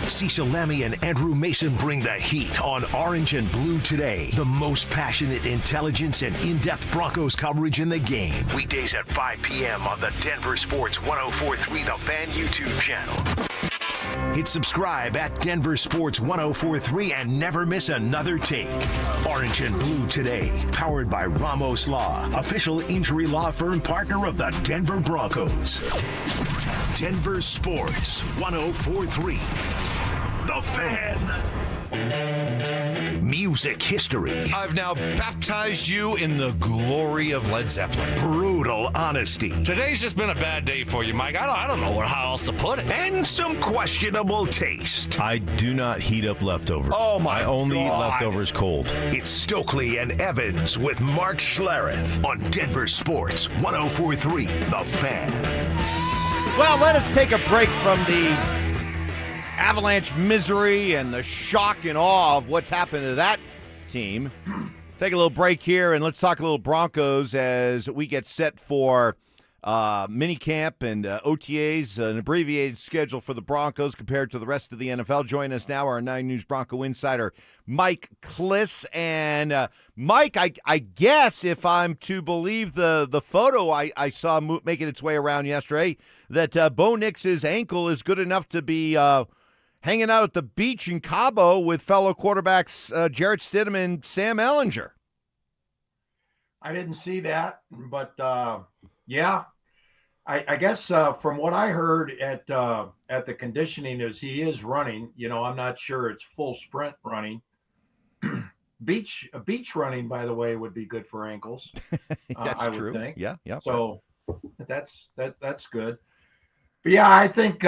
Cecil Lammy and Andrew Mason bring the heat on Orange and Blue Today. The most passionate intelligence and in-depth Broncos coverage in the game. Weekdays at 5 p.m. on the Denver Sports 104.3 The Fan YouTube channel. Hit subscribe at Denver Sports 104.3 and never miss another take. Orange and Blue Today, powered by Ramos Law, official injury law firm partner of the Denver Broncos. Denver Sports 104.3 The Fan. Music history. I've now baptized you in the glory of Led Zeppelin. Brutal honesty. Today's just been a bad day for you, Mike. I don't know how else to put it. And some questionable taste. I do not heat up leftovers. Oh, my I only eat God. leftovers cold. It's Stokley and Evans with Mark Schlereth on Denver Sports 104.3 The Fan. Well, let us take a break from the Avalanche misery and the shock and awe of what's happened to that team. Take a little break here, and let's talk a little Broncos as we get set for minicamp and OTAs, an abbreviated schedule for the Broncos compared to the rest of the NFL. Join us now, our 9 News Bronco insider, Mike Kliss. And Mike, I guess if I'm to believe the photo I saw making its way around yesterday, that Bo Nix's ankle is good enough to be hanging out at the beach in Cabo with fellow quarterbacks Jarrett Stidham and Sam Ehlinger. I didn't see that, but yeah, I guess from what I heard at the conditioning is he is running. You know, I'm not sure it's full sprint running. Beach running, by the way, would be good for ankles. That's I true. would think. Yeah. So that's good. But yeah, I think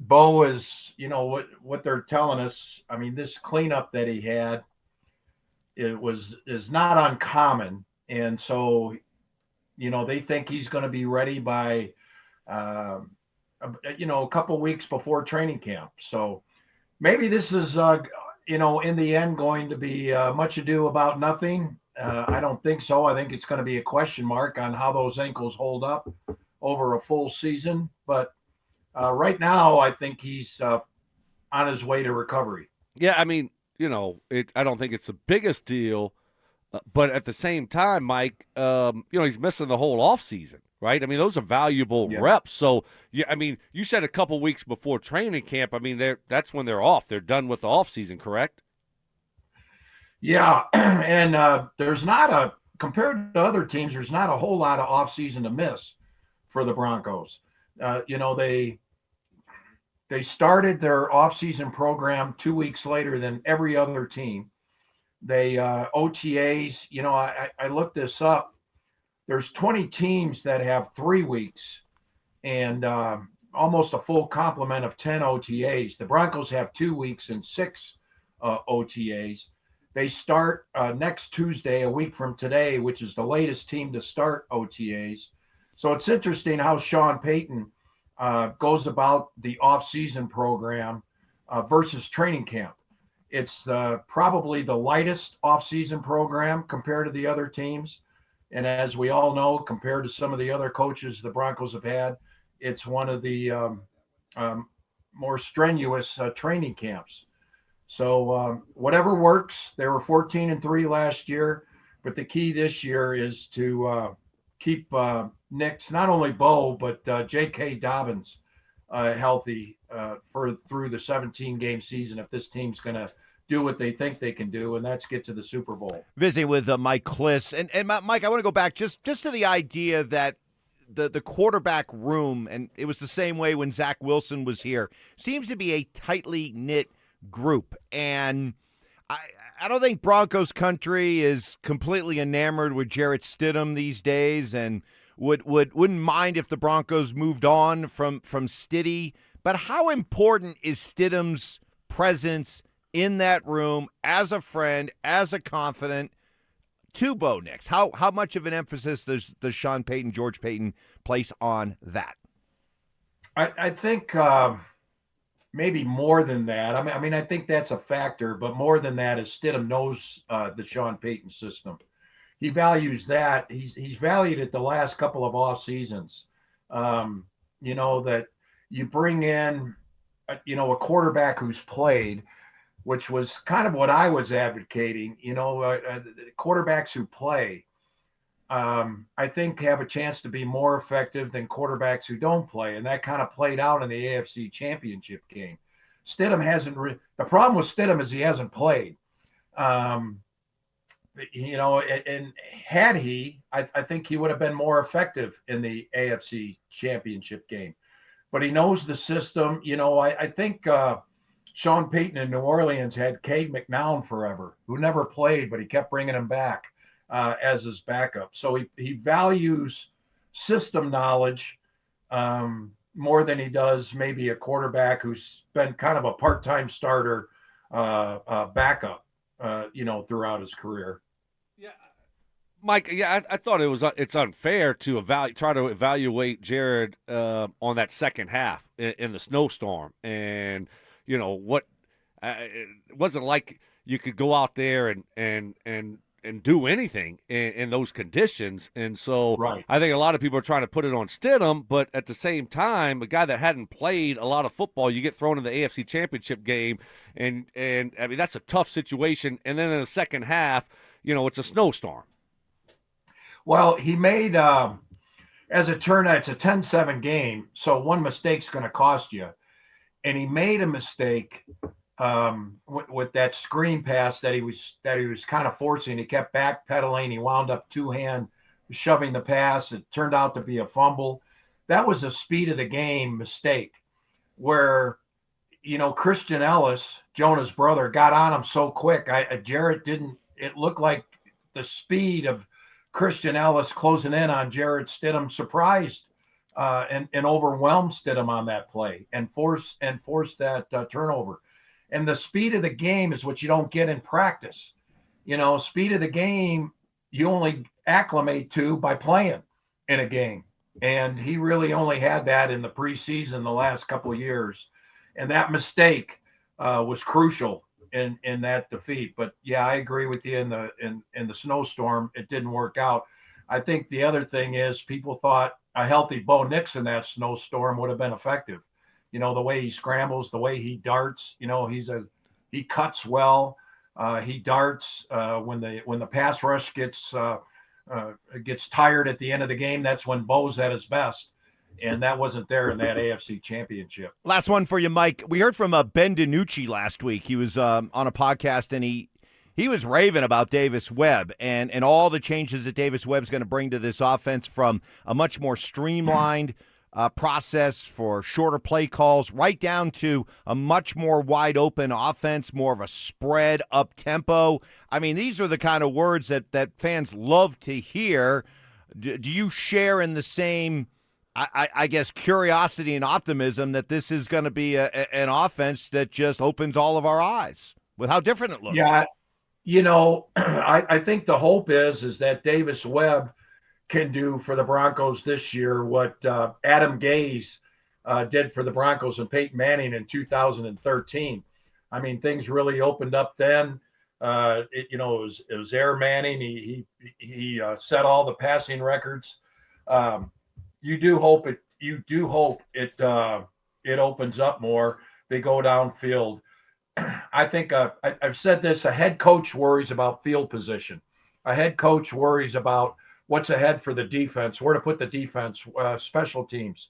Bo is, you know, what they're telling us. I mean, this cleanup that he had, is not uncommon, and so, you know, they think he's going to be ready by, you know, a couple weeks before training camp. So maybe this is, you know, in the end going to be much ado about nothing. I don't think so. I think it's going to be a question mark on how those ankles hold up over a full season. But right now, I think he's on his way to recovery. Yeah, I mean, you know, I don't think it's the biggest deal, but at the same time, Mike, you know, he's missing the whole offseason, right? I mean, those are valuable reps. So, yeah, I mean, you said a couple weeks before training camp. I mean, that's when they're off. They're done with the offseason, correct? Yeah, and there's not compared to other teams, there's not a whole lot of offseason to miss for the Broncos. You know, they started their offseason program 2 weeks later than every other team. They OTAs, I looked this up. There's 20 teams that have 3 weeks and almost a full complement of 10 OTAs. The Broncos have 2 weeks and 6 OTAs. They start next Tuesday, a week from today, which is the latest team to start OTAs. So it's interesting how Sean Payton goes about the off-season program versus training camp. It's probably the lightest off-season program compared to the other teams. And as we all know, compared to some of the other coaches the Broncos have had, it's one of the more strenuous training camps. So whatever works. They were 14-3 last year, but the key this year is to keep Nick's, not only Bo, but J.K. Dobbins healthy through the 17-game season if this team's going to do what they think they can do, and that's get to the Super Bowl. Visiting with Mike Kliss. And Mike, I want to go back just to the idea that the quarterback room, and it was the same way when Zach Wilson was here, seems to be a tightly knit group. And I don't think Broncos country is completely enamored with Jarrett Stidham these days, and wouldn't mind if the Broncos moved on from Stiddy. But how important is Stidham's presence in that room as a friend, as a confidant to Bo Nix? How much of an emphasis does Sean Payton, George Payton place on that? I think maybe more than that. I mean, I think that's a factor, but more than that is Stidham knows the Sean Payton system. He values that. He's valued it the last couple of off seasons. That you bring in, a quarterback who's played, which was kind of what I was advocating. Quarterbacks who play, I think, have a chance to be more effective than quarterbacks who don't play, and that kind of played out in the AFC Championship game. Stidham hasn't. The problem with Stidham is he hasn't played. And had he, I think he would have been more effective in the AFC Championship game. But he knows the system. I think Sean Payton in New Orleans had Cade McNown forever, who never played, but he kept bringing him back as his backup. So he values system knowledge more than he does maybe a quarterback who's been kind of a part-time starter backup, throughout his career. Mike, I thought it's unfair to try to evaluate Jared on that second half in the snowstorm, and it wasn't like you could go out there and do anything in those conditions, and so right. I think a lot of people are trying to put it on Stidham, but at the same time, a guy that hadn't played a lot of football, you get thrown in the AFC Championship game, and I mean that's a tough situation, and then in the second half, it's a snowstorm. Well, he made, as it turned out, it's a 10-7 game, so one mistake's going to cost you. And he made a mistake with that screen pass that he was kind of forcing. He kept backpedaling. He wound up two-hand shoving the pass. It turned out to be a fumble. That was a speed of the game mistake where, Christian Ellis, Jonah's brother, got on him so quick. Jarrett didn't – it looked like the speed of Christian Ellis closing in on Jarrett Stidham surprised and overwhelmed Stidham on that play and forced that turnover. And the speed of the game is what you don't get in practice. Speed of the game you only acclimate to by playing in a game. And he really only had that in the preseason the last couple of years. And that mistake was crucial in that defeat. But yeah, I agree with you in the snowstorm. It didn't work out. I think the other thing is people thought a healthy Bo Nix in that snowstorm would have been effective. The way he scrambles, the way he darts, he cuts well. He darts when the pass rush gets tired at the end of the game. That's when Bo's at his best. And that wasn't there in that AFC Championship. Last one for you, Mike. We heard from Ben DiNucci last week. He was on a podcast, and he was raving about Davis Webb and all the changes that Davis Webb's going to bring to this offense, from a much more streamlined process for shorter play calls, right down to a much more wide open offense, more of a spread up tempo. I mean, these are the kind of words that fans love to hear. Do you share in the same, I guess, curiosity and optimism that this is going to be an offense that just opens all of our eyes with how different it looks? Yeah, I think the hope is that Davis Webb can do for the Broncos this year what Adam Gase did for the Broncos and Peyton Manning in 2013. I mean, things really opened up then. It was Air Manning. He set all the passing records. You do hope it opens up more. They go downfield. I think I've said this. A head coach worries about field position. A head coach worries about what's ahead for the defense, where to put the defense, special teams.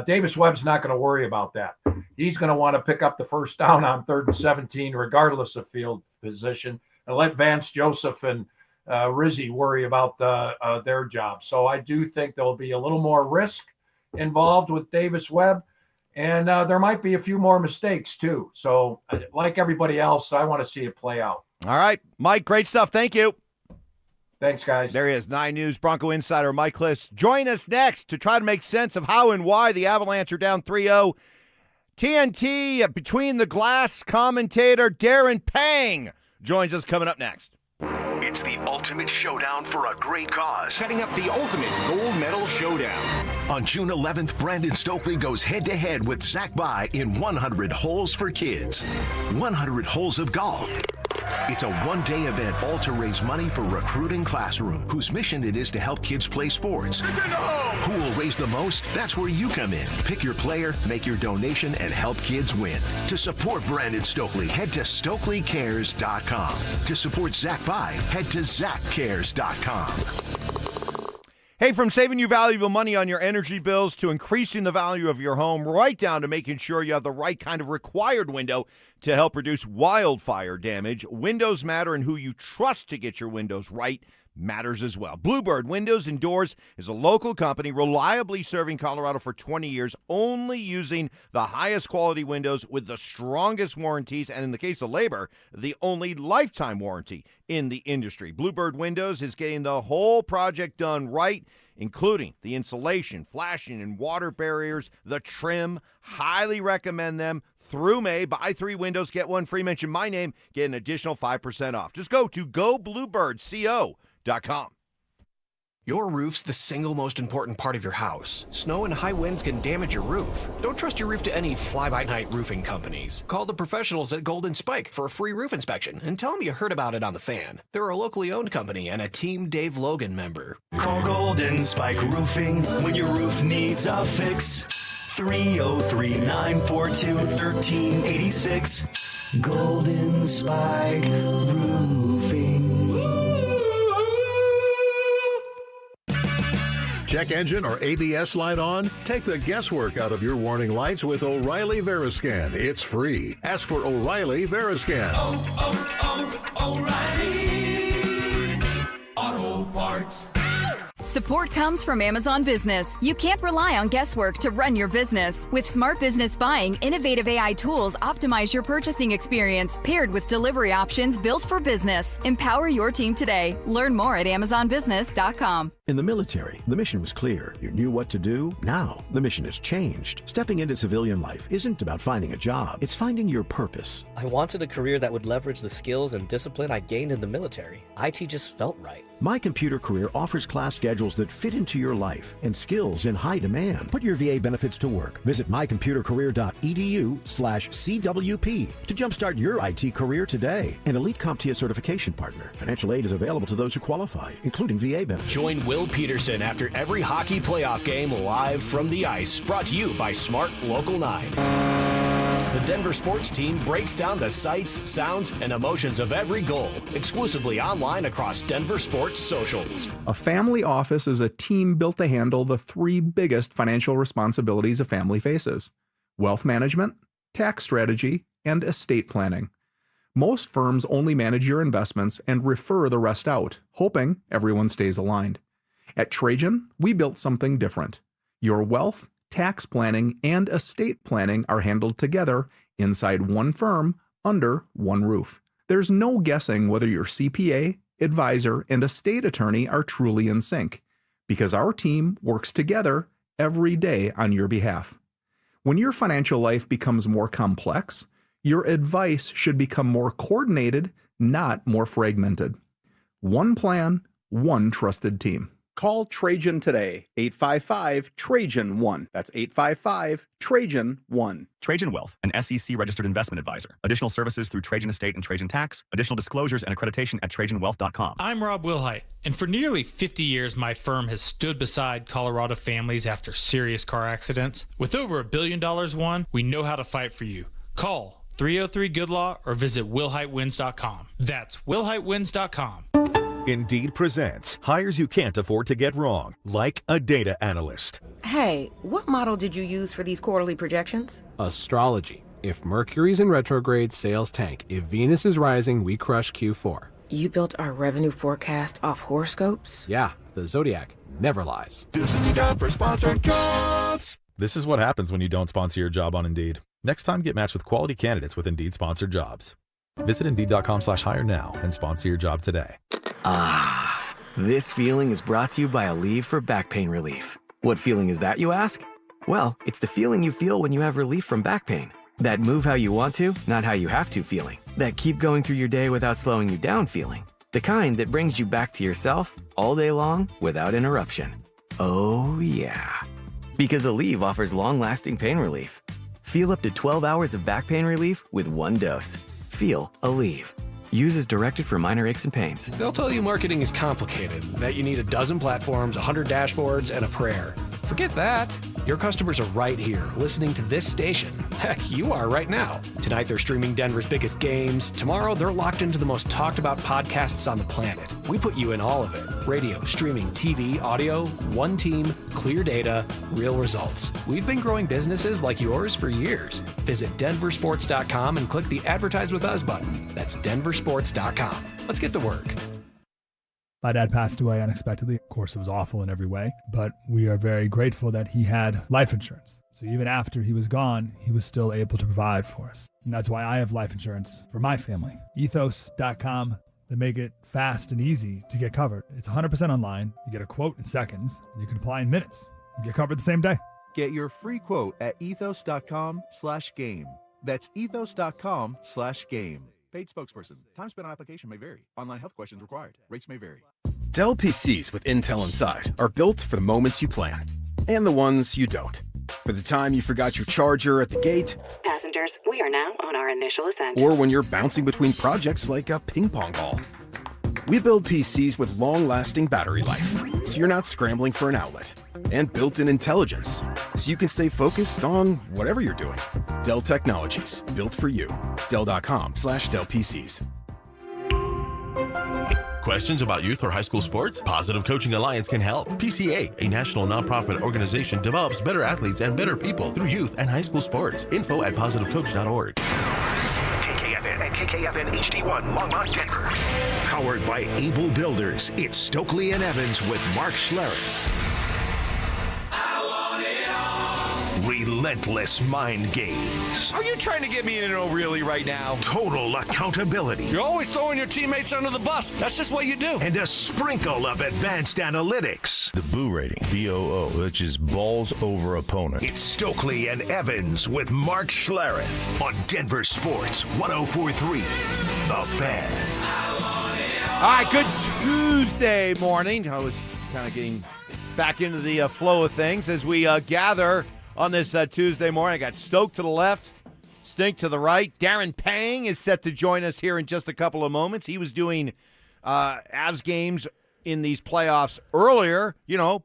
Davis Webb's not going to worry about that. He's going to want to pick up the first down on 3rd and 17, regardless of field position, and let Vance Joseph and Rizzi worry about their job. So I do think there'll be a little more risk involved with Davis Webb, and there might be a few more mistakes too. So like everybody else, I want to see it play out. All right, Mike, great stuff. Thank you. Thanks, guys. There he is, 9 News Bronco insider Mike Schlereth. Join us next to try to make sense of how and why the Avalanche are down 3-0. TNT Between the Glass commentator Darren Pang joins us coming up next. It's the ultimate showdown for a great cause. Setting up the ultimate gold medal showdown. On June 11th, Brandon Stokley goes head-to-head with Zach By in 100 Holes for Kids. 100 holes of golf. It's a one-day event all to raise money for Recruiting Classroom, whose mission it is to help kids play sports. Who will raise the most? That's where you come in. Pick your player, make your donation, and help kids win. To support Brandon Stokley, head to StokleyCares.com. To support Zach By, head to ZachCares.com. Hey, from saving you valuable money on your energy bills to increasing the value of your home, right down to making sure you have the right kind of required window to help reduce wildfire damage, windows matter, and who you trust to get your windows right matters as well. Bluebird Windows and Doors is a local company reliably serving Colorado for 20 years, only using the highest quality windows with the strongest warranties, and in the case of labor, the only lifetime warranty in the industry. Bluebird Windows is getting the whole project done right, including the insulation, flashing, and water barriers, the trim. Highly recommend them. Through May, buy 3 windows, get 1 free. Mention my name, get an additional 5% off. Just go to gobluebirdco.com. Your roof's the single most important part of your house. Snow and high winds can damage your roof. Don't trust your roof to any fly-by-night roofing companies. Call the professionals at Golden Spike for a free roof inspection and tell them you heard about it on The Fan. They're a locally owned company and a Team Dave Logan member. Call Golden Spike Roofing when your roof needs a fix. 303-942-1386. Golden Spike Roofing. Check engine or ABS light on? Take the guesswork out of your warning lights with O'Reilly Veriscan. It's free. Ask for O'Reilly Veriscan. O'Reilly Auto Parts. Support comes from Amazon Business. You can't rely on guesswork to run your business. With Smart Business Buying, innovative AI tools optimize your purchasing experience, paired with delivery options built for business. Empower your team today. Learn more at AmazonBusiness.com. In the military, the mission was clear. You knew what to do. Now, the mission has changed. Stepping into civilian life isn't about finding a job. It's finding your purpose. I wanted a career that would leverage the skills and discipline I gained in the military. IT just felt right. My Computer Career offers class schedules that fit into your life and skills in high demand. Put your VA benefits to work. Visit mycomputercareer.edu/CWP to jumpstart your IT career today. An elite CompTIA certification partner. Financial aid is available to those who qualify, including VA benefits. Join Will Peterson after every hockey playoff game live from the ice. Brought to you by Smart Local 9. The Denver Sports Team breaks down the sights, sounds, and emotions of every goal, exclusively online across Denver Sports socials. A family office is a team built to handle the 3 biggest financial responsibilities a family faces: wealth management, tax strategy, and estate planning. Most firms only manage your investments and refer the rest out, hoping everyone stays aligned. At Trajan, we built something different. Your wealth tax planning, and estate planning are handled together inside one firm under one roof. There's no guessing whether your CPA, advisor, and estate attorney are truly in sync, because our team works together every day on your behalf. When your financial life becomes more complex, your advice should become more coordinated, not more fragmented. One plan, one trusted team. Call Trajan today, 855-TRAJAN-1. That's 855-TRAJAN-1. Trajan Wealth, an SEC-registered investment advisor. Additional services through Trajan Estate and Trajan Tax. Additional disclosures and accreditation at TrajanWealth.com. I'm Rob Wilhite, and for nearly 50 years, my firm has stood beside Colorado families after serious car accidents. With over $1 billion won, we know how to fight for you. Call 303-GOOD-LAW or visit WillHiteWins.com. That's WillHiteWins.com. Indeed presents hires you can't afford to get wrong, like a data analyst. Hey, what model did you use for these quarterly projections? Astrology. If Mercury's in retrograde, sales tank. If Venus is rising, we crush Q4. You built our revenue forecast off horoscopes? Yeah, the Zodiac never lies. This is the time for sponsored jobs. This is what happens when you don't sponsor your job on Indeed. Next time, get matched with quality candidates with Indeed sponsored jobs. Visit Indeed.com/hire now and sponsor your job today. Ah, this feeling is brought to you by Aleve for back pain relief. What feeling is that, you ask? Well, it's the feeling you feel when you have relief from back pain. That move how you want to, not how you have to feeling. That keep going through your day without slowing you down feeling. The kind that brings you back to yourself all day long without interruption. Oh, yeah. Because Aleve offers long-lasting pain relief. Feel up to 12 hours of back pain relief with one dose. Feel Aleve. Use as directed for minor aches and pains. They'll tell you marketing is complicated, that you need a dozen platforms, 100 dashboards, and a prayer. Forget that. Your customers are right here, listening to this station. Heck, you are right now. Tonight they're streaming Denver's biggest games. Tomorrow they're locked into the most talked about podcasts on the planet. We put you in all of it. Radio, streaming, TV, audio, one team, clear data, real results. We've been growing businesses like yours for years. Visit DenverSports.com and click the Advertise with Us button. That's DenverSports.com. Let's get to work. My dad passed away unexpectedly. Of course, it was awful in every way, but we are very grateful that he had life insurance. So even after he was gone, he was still able to provide for us. And that's why I have life insurance for my family. Ethos.com. They make it fast and easy to get covered. It's 100% online. You get a quote in seconds, and you can apply in minutes. You get covered the same day. Get your free quote at ethos.com/game. That's ethos.com/game. Paid spokesperson. Time spent on application may vary. Online health questions required. Rates may vary. Dell PCs with Intel inside are built for the moments you plan and the ones you don't. For the time you forgot your charger at the gate. Passengers, we are now on our initial ascent. Or when you're bouncing between projects like a ping pong ball. We build PCs with long-lasting battery life, so you're not scrambling for an outlet. And built-in intelligence, so you can stay focused on whatever you're doing. Dell Technologies, built for you. Dell.com/Dell PCs. Questions about youth or high school sports? Positive Coaching Alliance can help. PCA, a national nonprofit organization, develops better athletes and better people through youth and high school sports. Info at positivecoach.org. KKFN and KKFN HD1, Longmont, Denver. Powered by Able Builders, it's Stokley and Evans with Mark Schlereth. Relentless mind games. Are you trying to get me in an oh really right now? Total accountability. You're always throwing your teammates under the bus. That's just what you do. And a sprinkle of advanced analytics. The Boo rating, BOO, which is balls over opponent. It's Stokley and Evans with Mark Schlereth on Denver Sports 104.3. The Fan. All right, good Tuesday morning. I was kind of getting back into the flow of things as we gather on this Tuesday morning. I got Stoke to the left, Stink to the right. Darren Pang is set to join us here in just a couple of moments. He was doing Avs games in these playoffs earlier, you know,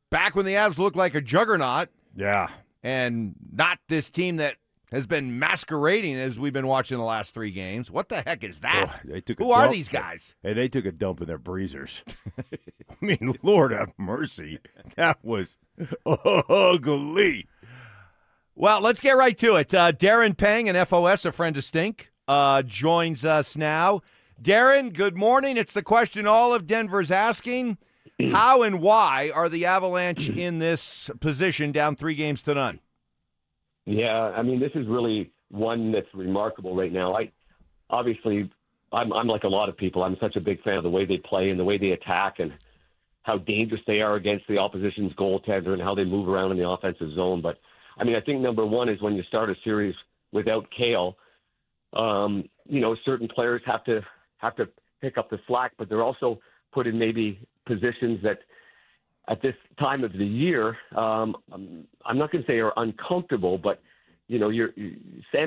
back when the Avs looked like a juggernaut. Yeah. And not this team that has been masquerading as we've been watching the last three games. What the heck is that? Who are these guys? Hey, they took a dump in their breezers. I mean, Lord have mercy. That was ugly. Well, let's get right to it. Darren Pang, an FOS, a friend of Stink, joins us now. Darren, good morning. It's the question all of Denver's asking. How and why are the Avalanche in this position down 3-0? Yeah, I mean, this is really one that's remarkable right now. I'm like a lot of people. I'm such a big fan of the way they play and the way they attack and how dangerous they are against the opposition's goaltender and how they move around in the offensive zone. But, I mean, I think number one is when you start a series without Cale, certain players have to pick up the slack, but they're also put in maybe positions that at this time of the year, I'm not going to say are uncomfortable, but Sam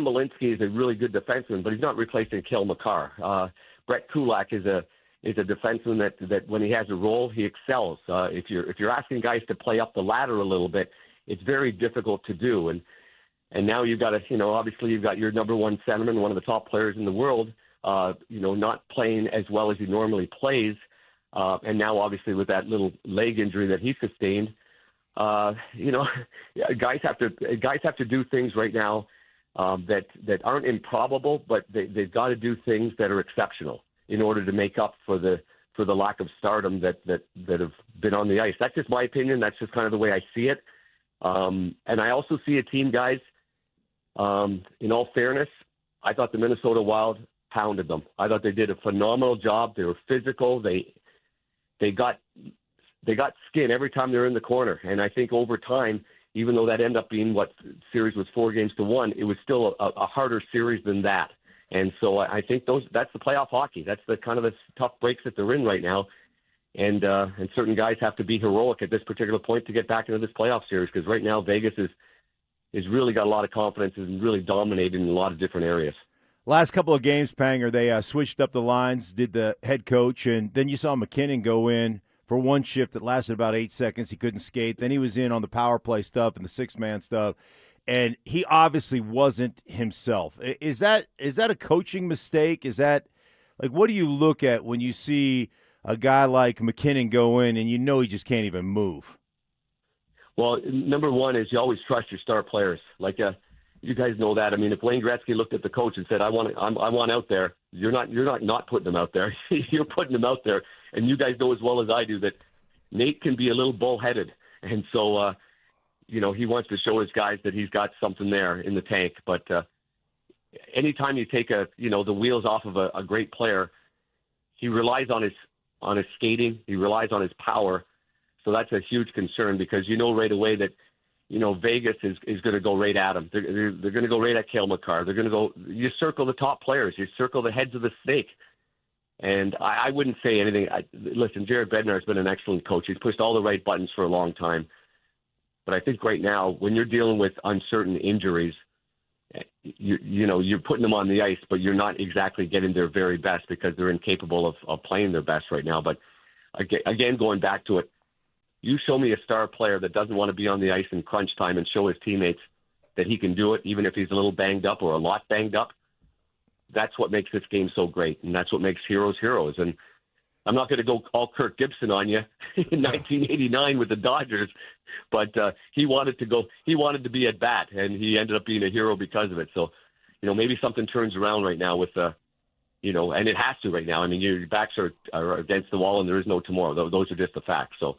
Malinsky is a really good defenseman, but he's not replacing Cale Makar. Brett Kulak is a defenseman that when he has a role, he excels. If you're asking guys to play up the ladder a little bit, it's very difficult to do. And now you've got obviously you've got your number one centerman, one of the top players in the world, not playing as well as he normally plays. And now obviously with that little leg injury that he sustained, guys have to do things right now that aren't improbable, but they've got to do things that are exceptional in order to make up for the lack of stardom that have been on the ice. That's just my opinion. That's just kind of the way I see it. And I also see a team, guys, in all fairness, I thought the Minnesota Wild pounded them. I thought they did a phenomenal job. They were physical. They got skin every time they were in the corner. And I think over time, even though that ended up being series was 4-1, it was still a harder series than that. And so I think that's the playoff hockey. That's the kind of the tough breaks that they're in right now. And certain guys have to be heroic at this particular point to get back into this playoff series, because right now Vegas is really got a lot of confidence and really dominating in a lot of different areas. Last couple of games, Panger, they switched up the lines, did the head coach, and then you saw McKinnon go in for one shift that lasted about 8 seconds. He couldn't skate. Then he was in on the power play stuff and the six-man stuff, and he obviously wasn't himself. Is that a coaching mistake? Is that what do you look at when you see a guy like McKinnon go in and he just can't even move? Well, number one is you always trust your star players. You guys know that. I mean, if Wayne Gretzky looked at the coach and said, I want out there, you're not putting them out there. You're putting them out there. And you guys know as well as I do that Nate can be a little bullheaded. And so, he wants to show his guys that he's got something there in the tank. But anytime you take the wheels off of a great player, he relies on his skating. He relies on his power. So that's a huge concern, because right away that, Vegas is going to go right at him. They're going to go right at Cale Makar. They're going to go. You circle the top players. You circle the heads of the snake. And I wouldn't say anything. Listen, Jared Bednar has been an excellent coach. He's pushed all the right buttons for a long time. But I think right now, when you're dealing with uncertain injuries, you're putting them on the ice, but you're not exactly getting their very best, because they're incapable of playing their best right now. But again, going back to it, you show me a star player that doesn't want to be on the ice in crunch time and show his teammates that he can do it, even if he's a little banged up or a lot banged up. That's what makes this game so great, and that's what makes heroes heroes. And I'm not going to go all Kirk Gibson on you in 1989 with the Dodgers, but he wanted to be at bat, and he ended up being a hero because of it. So, maybe something turns around right now with, and it has to right now. I mean, your backs are against the wall, and there is no tomorrow. Those are just the facts. So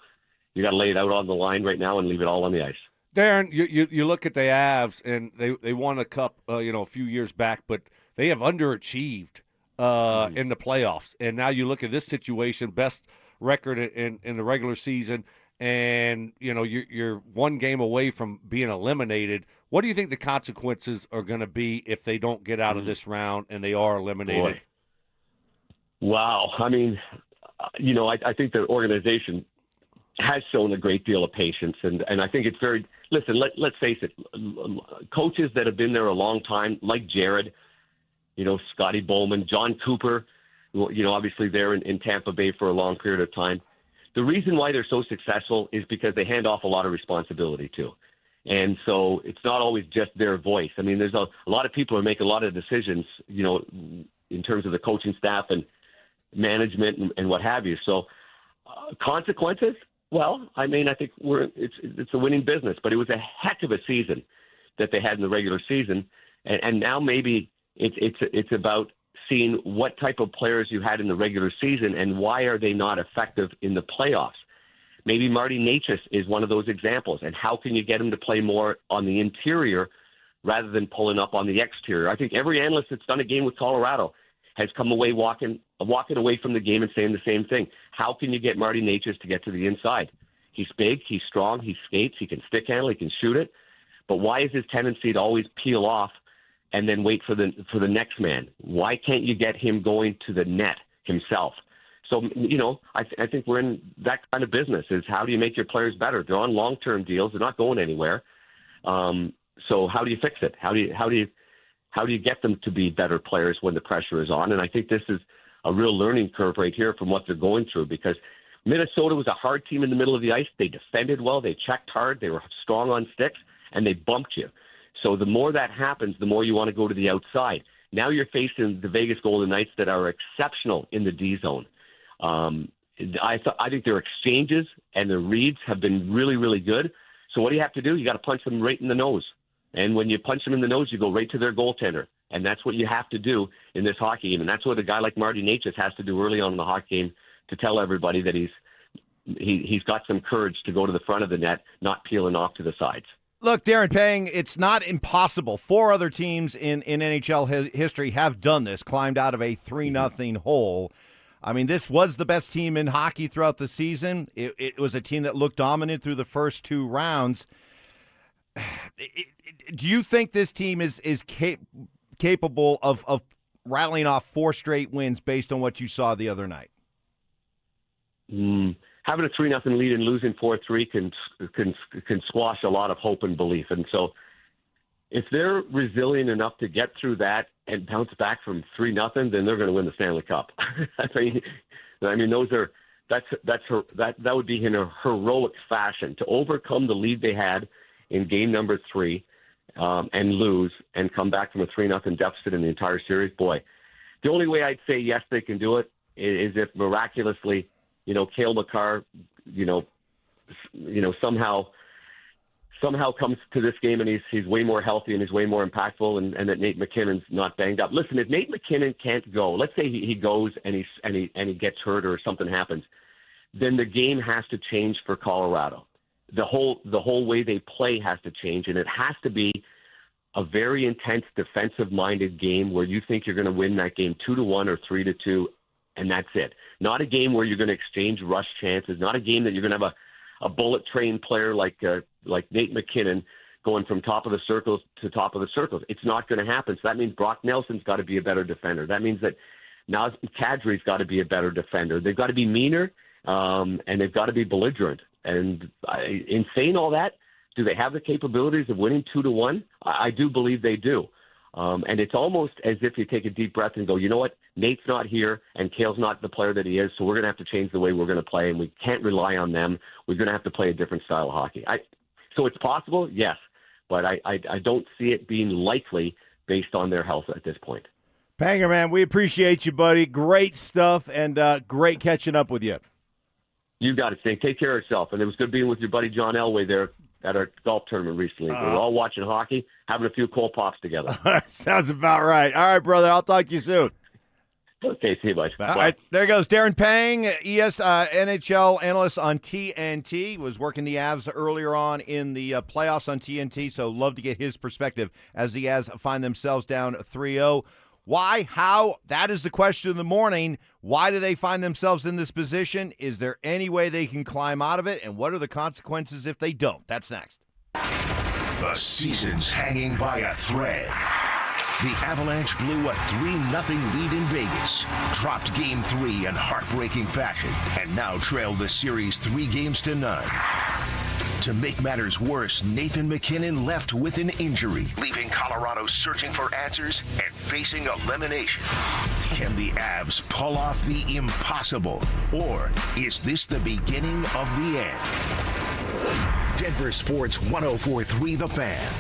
you got to lay it out on the line right now and leave it all on the ice. Darren, you look at the Avs, and they won a cup, a few years back, but they have underachieved in the playoffs. And now you look at this situation, best record in the regular season, and you're one game away from being eliminated. What do you think the consequences are going to be if they don't get out of this round and they are eliminated? Boy. Wow. I mean, I think the organization has shown a great deal of patience, and I think it's very – listen, let's face it, coaches that have been there a long time, like Jared, Scotty Bowman, John Cooper, obviously they're in Tampa Bay for a long period of time. The reason why they're so successful is because they hand off a lot of responsibility too. And so it's not always just their voice. I mean, there's a lot of people who make a lot of decisions, in terms of the coaching staff and management and what have you. So consequences – well, I mean, I think it's a winning business, but it was a heck of a season that they had in the regular season, and now maybe it's about seeing what type of players you had in the regular season and why are they not effective in the playoffs. Maybe Marty Necas is one of those examples. And how can you get him to play more on the interior rather than pulling up on the exterior? I think every analyst that's done a game with Colorado has come away walking away from the game and saying the same thing. How can you get Marty Necas to get to the inside? He's big, he's strong, he skates, he can stick handle, he can shoot it. But why is his tendency to always peel off and then wait for the next man? Why can't you get him going to the net himself? So, I think we're in that kind of business, is how do you make your players better? They're on long-term deals. They're not going anywhere. So how do you fix it? How do you get them to be better players when the pressure is on? And I think this is a real learning curve right here from what they're going through, because Minnesota was a hard team in the middle of the ice. They defended well. They checked hard. They were strong on sticks, and they bumped you. So the more that happens, the more you want to go to the outside. Now you're facing the Vegas Golden Knights that are exceptional in the D zone. I think their exchanges and their reads have been really, really good. So what do you have to do? You got to punch them right in the nose. And when you punch them in the nose, you go right to their goaltender. And that's what you have to do in this hockey game. And that's what a guy like Marty Necas has to do early on in the hockey game, to tell everybody that he's got some courage to go to the front of the net, not peeling off to the sides. Look, Darren Pang, it's not impossible. 4 other teams in NHL history have done this, climbed out of a 3-0 hole. I mean, this was the best team in hockey throughout the season. It was a team that looked dominant through the first 2 rounds. Do you think this team is capable of rattling off 4 straight wins based on what you saw the other night? Having a 3-0 lead and losing 4-3 can squash a lot of hope and belief. And so if they're resilient enough to get through that and bounce back from 3-0, then they're going to win the Stanley Cup. I mean, that would be in a heroic fashion to overcome the lead they had in game number 3 and lose and come back from a 3-0 deficit in the entire series. Boy, the only way I'd say yes, they can do it is if miraculously, Cale Makar, somehow comes to this game and he's way more healthy and he's way more impactful, and that Nate McKinnon's not banged up. Listen, if Nate McKinnon can't go, let's say he goes and he gets hurt or something happens, then the game has to change for Colorado. The whole way they play has to change, and it has to be a very intense defensive-minded game where you think you're going to win that game 2-1 or 3-2, and that's it. Not a game where you're going to exchange rush chances. Not a game that you're going to have a bullet train player like Nate McKinnon going from top of the circles to top of the circles. It's not going to happen. So that means Brock Nelson's got to be a better defender. That means that Naz Kadri's got to be a better defender. They've got to be meaner, and they've got to be belligerent. And in saying all that, do they have the capabilities of winning 2-1? I do believe they do. And it's almost as if you take a deep breath and go, you know what? Nate's not here, and Cale's not the player that he is, so we're going to have to change the way we're going to play, and we can't rely on them. We're going to have to play a different style of hockey. So it's possible, yes, but I don't see it being likely based on their health at this point. Panger, man, we appreciate you, buddy. Great stuff, and great catching up with you. You got it, Stink. Take care of yourself. And it was good being with your buddy John Elway there at our golf tournament recently. We were all watching hockey, having a few cold pops together. Sounds about right. All right, brother. I'll talk to you soon. Okay, see you, bud. All right, there goes Darren Pang, NHL analyst on TNT. Was working the Avs earlier on in the playoffs on TNT, so love to get his perspective as the Avs find themselves down 3-0. Why? How? That is the question of the morning. Why do they find themselves in this position? Is there any way they can climb out of it? And what are the consequences if they don't? That's next. The season's hanging by a thread. The Avalanche blew a 3-0 lead in Vegas, dropped Game 3 in heartbreaking fashion, and now trail the series 3-0. To make matters worse, Nathan McKinnon left with an injury, leaving Colorado searching for answers and facing elimination. Can the Avs pull off the impossible, or is this the beginning of the end? Denver Sports 104.3 The Fan,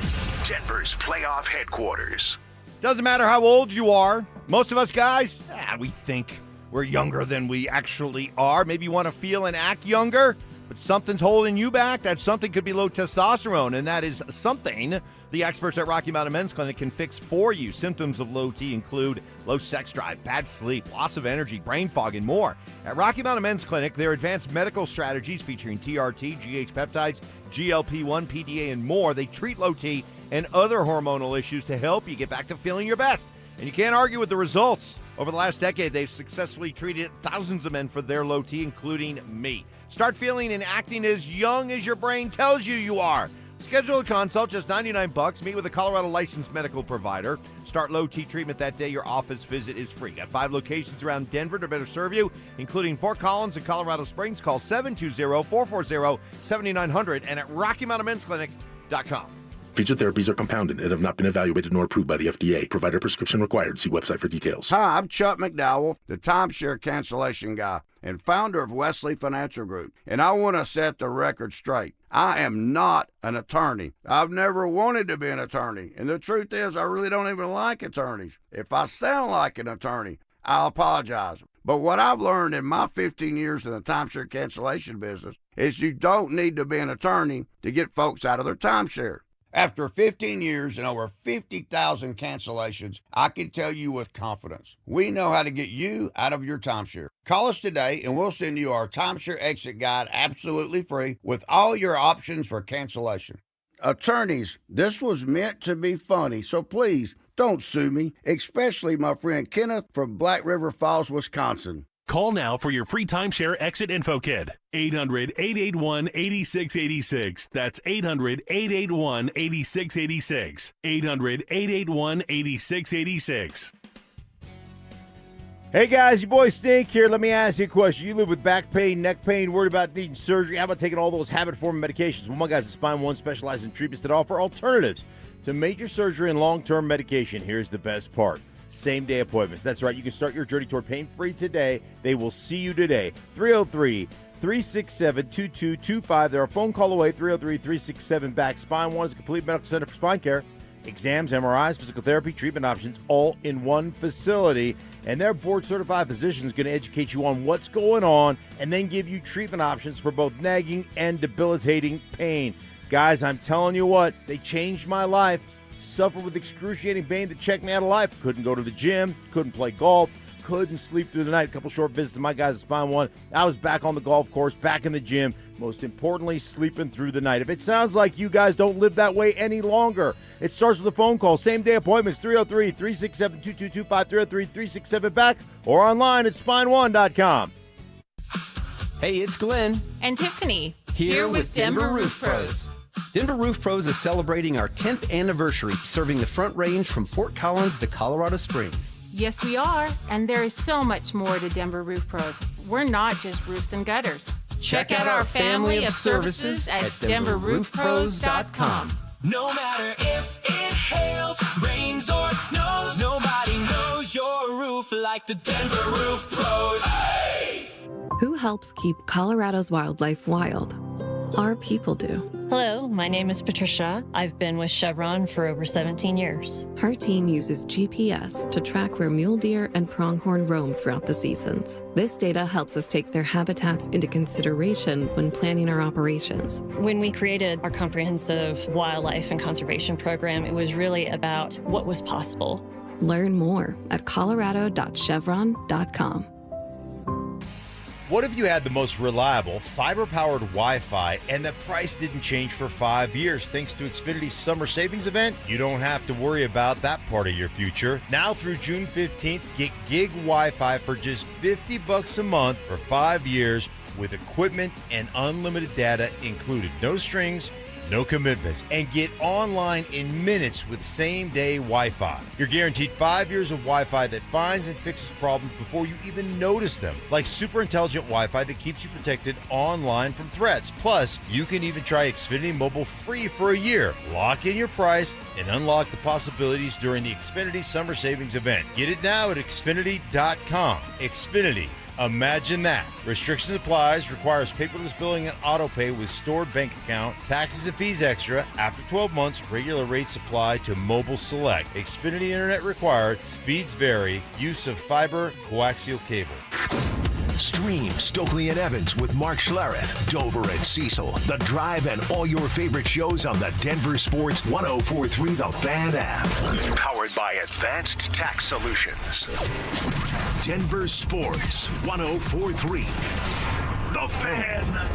Denver's playoff headquarters. Doesn't matter how old you are. Most of us guys, we think we're younger than we actually are. Maybe you want to feel and act younger, but something's holding you back. That something could be low testosterone, and that is something The experts at Rocky Mountain Men's Clinic can fix for you. Symptoms of low T include low sex drive, bad sleep, loss of energy, brain fog, and more. At Rocky Mountain Men's Clinic, their advanced medical strategies featuring TRT, GH peptides, GLP-1, PDA, and more. They treat low T and other hormonal issues to help you get back to feeling your best. And you can't argue with the results. Over the last decade, they've successfully treated thousands of men for their low T, including me. Start feeling and acting as young as your brain tells you are. Schedule a consult, just $99. Meet with a Colorado licensed medical provider. Start low T treatment that day. Your office visit is free. Got 5 locations around Denver to better serve you, including Fort Collins and Colorado Springs. Call 720-440-7900 and at RockyMountainMen'sClinic.com. Featured therapies are compounded and have not been evaluated nor approved by the FDA. Provider prescription required. See website for details. Hi, I'm Chuck McDowell, the timeshare cancellation guy and founder of Wesley Financial Group. And I want to set the record straight. I am not an attorney. I've never wanted to be an attorney. And the truth is, I really don't even like attorneys. If I sound like an attorney, I'll apologize. But what I've learned in my 15 years in the timeshare cancellation business is you don't need to be an attorney to get folks out of their timeshare. After 15 years and over 50,000 cancellations, I can tell you with confidence, we know how to get you out of your timeshare. Call us today and we'll send you our timeshare exit guide absolutely free with all your options for cancellation. Attorneys, this was meant to be funny, so please don't sue me, especially my friend Kenneth from Black River Falls, Wisconsin. Call now for your free timeshare exit info kit. 800-881-8686. That's 800-881-8686. 800-881-8686. Hey guys, your boy Stink here. Let me ask you a question. You live with back pain, neck pain, worried about needing surgery. How about taking all those habit-forming medications? Well, my guys at Spine One specialize in treatments that offer alternatives to major surgery and long-term medication. Here's the best part. Same-day appointments. That's right. You can start your journey toward pain-free today. They will see you today. 303-367-2225. They're a phone call away. 303-367-BACK. Spine One is a complete medical center for spine care. Exams, MRIs, physical therapy, treatment options, all in one facility. And their board-certified physician is going to educate you on what's going on and then give you treatment options for both nagging and debilitating pain. Guys, I'm telling you what, they changed my life. Suffered with excruciating pain that checked me out of life. Couldn't go to the gym, couldn't play golf, couldn't sleep through the night. A couple short visits to my guys at Spine One. I was back on the golf course, back in the gym. Most importantly, sleeping through the night. If it sounds like you guys don't live that way any longer, it starts with a phone call. Same-day appointments, 303-367-2225, 303-367-BACK, or online at spineone.com. Hey, it's Glenn. And Tiffany. Here with Denver Roof Pros. Denver Roof Pros is celebrating our 10th anniversary, serving the Front Range from Fort Collins to Colorado Springs. Yes, we are. And there is so much more to Denver Roof Pros. We're not just roofs and gutters. Check out our family of services at DenverRoofPros.com. No matter if it hails, rains, or snows, nobody knows your roof like the Denver Roof Pros. Hey! Who helps keep Colorado's wildlife wild? Our people do. Hello, my name is Patricia. I've been with Chevron for over 17 years. Her team uses GPS to track where mule deer and pronghorn roam throughout the seasons. This data helps us take their habitats into consideration when planning our operations. When we created our comprehensive wildlife and conservation program, it was really about what was possible. Learn more at colorado.chevron.com. What if you had the most reliable fiber-powered Wi-Fi and the price didn't change for 5 years? Thanks to Xfinity's summer savings event, you don't have to worry about that part of your future. Now through June 15th, get gig Wi-Fi for just $50 a month for 5 years with equipment and unlimited data included. No strings, no commitments, and get online in minutes with same-day Wi-Fi. You're guaranteed 5 years of Wi-Fi that finds and fixes problems before you even notice them, like super intelligent Wi-Fi that keeps you protected online from threats. Plus, you can even try Xfinity Mobile free for a year. Lock in your price and unlock the possibilities during the Xfinity Summer Savings event. Get it now at Xfinity.com. Xfinity. Imagine that. Restrictions applies, requires paperless billing and auto pay with stored bank account, taxes and fees extra. After 12 months, regular rates apply to mobile select. Xfinity internet required, speeds vary, use of fiber, coaxial cable. Stream Stokley and Evans with Mark Schlereth, Dover and Cecil, The Drive, and all your favorite shows on the Denver Sports 104.3 The Fan app. Powered by Advanced Tax Solutions. Denver Sports 104.3 The Fan.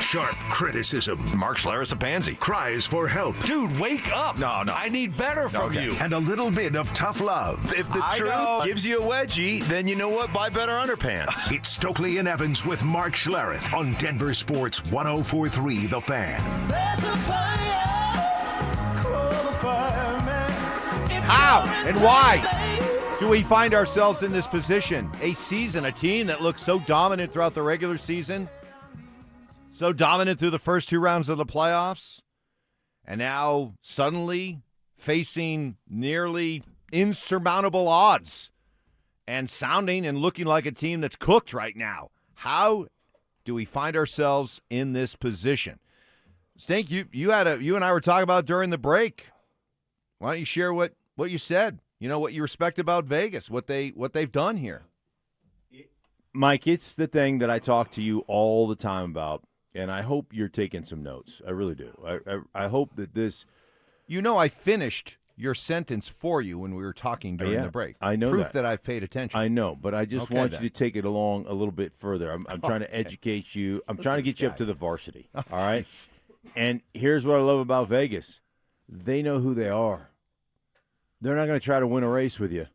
Sharp criticism. Mark Schlereth's a pansy. Cries for help. Dude, wake up. No. I need better from you. And a little bit of tough love. If the truth gives you a wedgie, then you know what? Buy better underpants. It's Stokley and Evans with Mark Schlereth on Denver Sports 104.3 The Fan. How and why do we find ourselves in this position? A team that looks so dominant throughout the regular season, so dominant through the first 2 rounds of the playoffs, and now suddenly facing nearly insurmountable odds and sounding and looking like a team that's cooked right now. How do we find ourselves in this position? Stink, you and I were talking about during the break. Why don't you share what you said? You know, what you respect about Vegas, what they've done here. Mike, it's the thing that I talk to you all the time about. And I hope you're taking some notes. I really do. I hope that this. You know, I finished your sentence for you when we were talking during the break. I know Proof that I've paid attention. I know, but I just want you to take it along a little bit further. I'm trying to educate you. I'm trying to get you up to the varsity. All right? And here's what I love about Vegas. They know who they are. They're not going to try to win a race with you.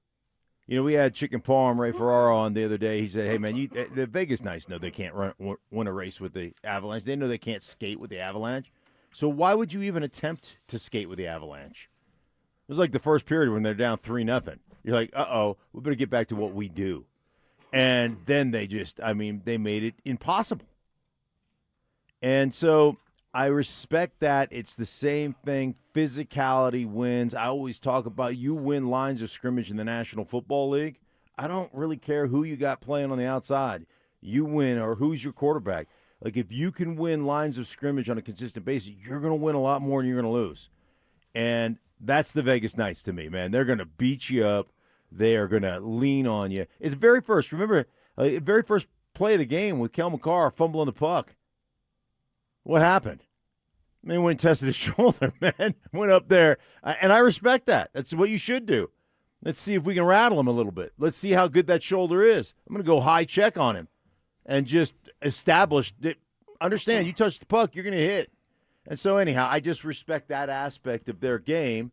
You know, we had Chicken Palm, Ray Ferraro, on the other day. He said, hey, man, the Vegas Knights know they can't win a race with the Avalanche. They know they can't skate with the Avalanche. So why would you even attempt to skate with the Avalanche? It was like the first period when they're down 3-0. You're like, uh-oh, we better get back to what we do. And then they made it impossible. And so I respect that. It's the same thing. Physicality wins. I always talk about you win lines of scrimmage in the National Football League. I don't really care who you got playing on the outside. You win, or who's your quarterback. Like, if you can win lines of scrimmage on a consistent basis, you're going to win a lot more than you're going to lose. And that's the Vegas Knights to me, man. They're going to beat you up. They are going to lean on you. It's the very first play of the game with Kel McCarr fumbling the puck. What happened? I mean, went and tested his shoulder, man. Went up there, and I respect that. That's what you should do. Let's see if we can rattle him a little bit. Let's see how good that shoulder is. I'm going to go high check on him and just establish that, understand, you touch the puck, you're going to hit. And so anyhow, I just respect that aspect of their game,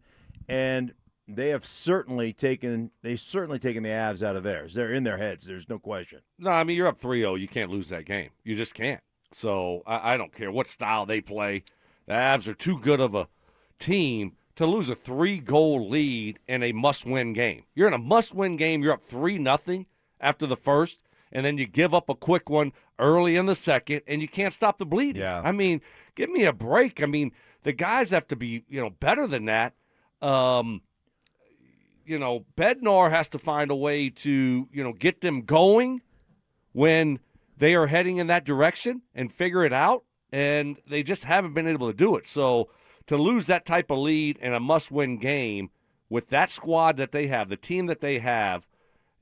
and they've certainly taken the Avs out of theirs. They're in their heads. There's no question. No, I mean, you're up 3-0. You can't lose that game. You just can't. So I don't care what style they play. The Avs are too good of a team to lose a 3-goal lead in a must-win game. You're in a must-win game. You're up 3-0 after the first, and then you give up a quick one early in the second, and you can't stop the bleeding. Yeah. I mean, give me a break. I mean, the guys have to be, better than that. Bednar has to find a way to, get them going when they are heading in that direction and figure it out. And they just haven't been able to do it. So to lose that type of lead in a must-win game with that squad that they have, the team that they have,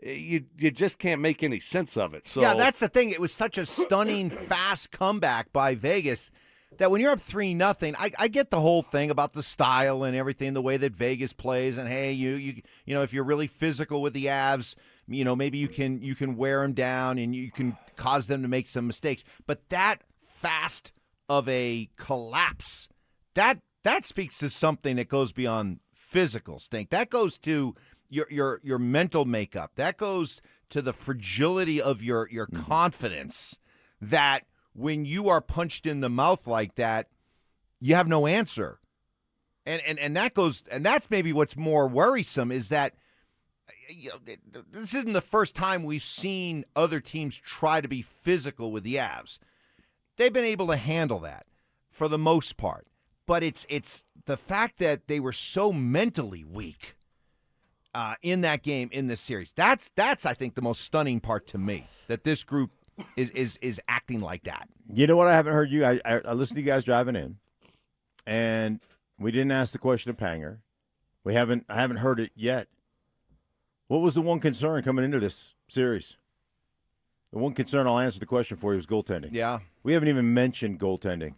you just can't make any sense of it. So yeah, that's the thing. It was such a stunning, fast comeback by Vegas that when you're up 3-0, I get the whole thing about the style and everything, the way that Vegas plays, and hey, you if you're really physical with the Avs, maybe you can wear them down and you can cause them to make some mistakes. But that fast of a collapse, that speaks to something that goes beyond physical, Stink. That goes to your mental makeup. That goes to the fragility of your confidence, that when you are punched in the mouth like that, you have no answer. And that's maybe what's more worrisome, is that this isn't the first time we've seen other teams try to be physical with the Avs. They've been able to handle that for the most part. But it's the fact that they were so mentally weak in that game, in this series. That's I think the most stunning part to me, that this group is acting like that. You know what? I haven't heard you. I listened to you guys driving in, and we didn't ask the question of Panger. I haven't heard it yet. What was the one concern coming into this series? The one concern I'll answer the question for you is goaltending. Yeah. We haven't even mentioned goaltending.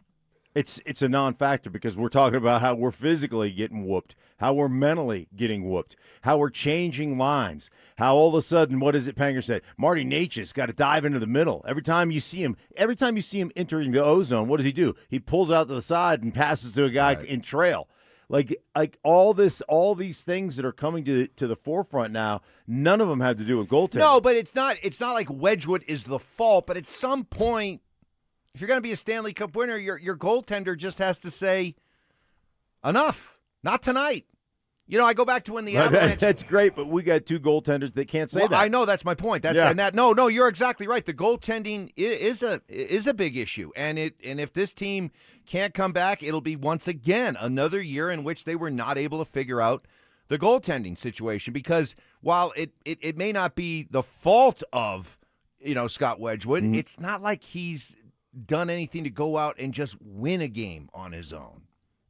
It's a non-factor because we're talking about how we're physically getting whooped, how we're mentally getting whooped, how we're changing lines, how all of a sudden, what is it Panger said? Marty Natchez got to dive into the middle. Every time you see him entering the O-zone, what does he do? He pulls out to the side and passes to a guy in trail. Like all these things that are coming to the forefront now, none of them have to do with goaltending. No, but it's not like Wedgwood is the fault, but at some point, if you're going to be a Stanley Cup winner, your goaltender just has to say, enough, not tonight. I go back to when the Avalanche. That's great, but we got two goaltenders that can't say that. I know, that's my point. No, you're exactly right. The goaltending is a big issue, and if this team can't come back, it'll be once again another year in which they were not able to figure out the goaltending situation. Because while it may not be the fault of Scott Wedgwood, it's not like he's done anything to go out and just win a game on his own,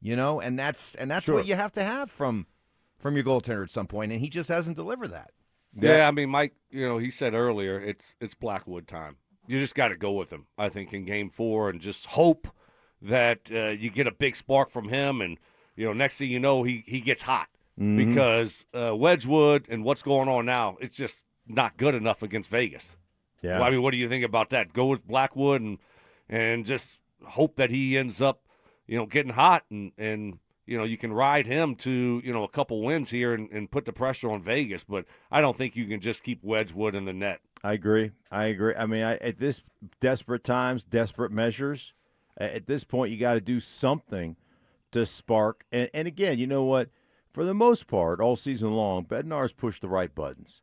and that's Sure. what you have to have from your goaltender at some point, and he just hasn't delivered that. Yeah, I mean, Mike, he said earlier it's Blackwood time. You just got to go with him, I think, in Game 4 and just hope that you get a big spark from him, and next thing you know, he gets hot because Wedgwood and what's going on now, it's just not good enough against Vegas. Yeah, well, I mean, what do you think about that? Go with Blackwood and just hope that he ends up, getting hot and you can ride him to, a couple wins here and put the pressure on Vegas. But I don't think you can just keep Wedgwood in the net. I agree. I mean, at this desperate times, desperate measures, at this point, you got to do something to spark. And again, you know what? For the most part, all season long, Bednar's pushed the right buttons.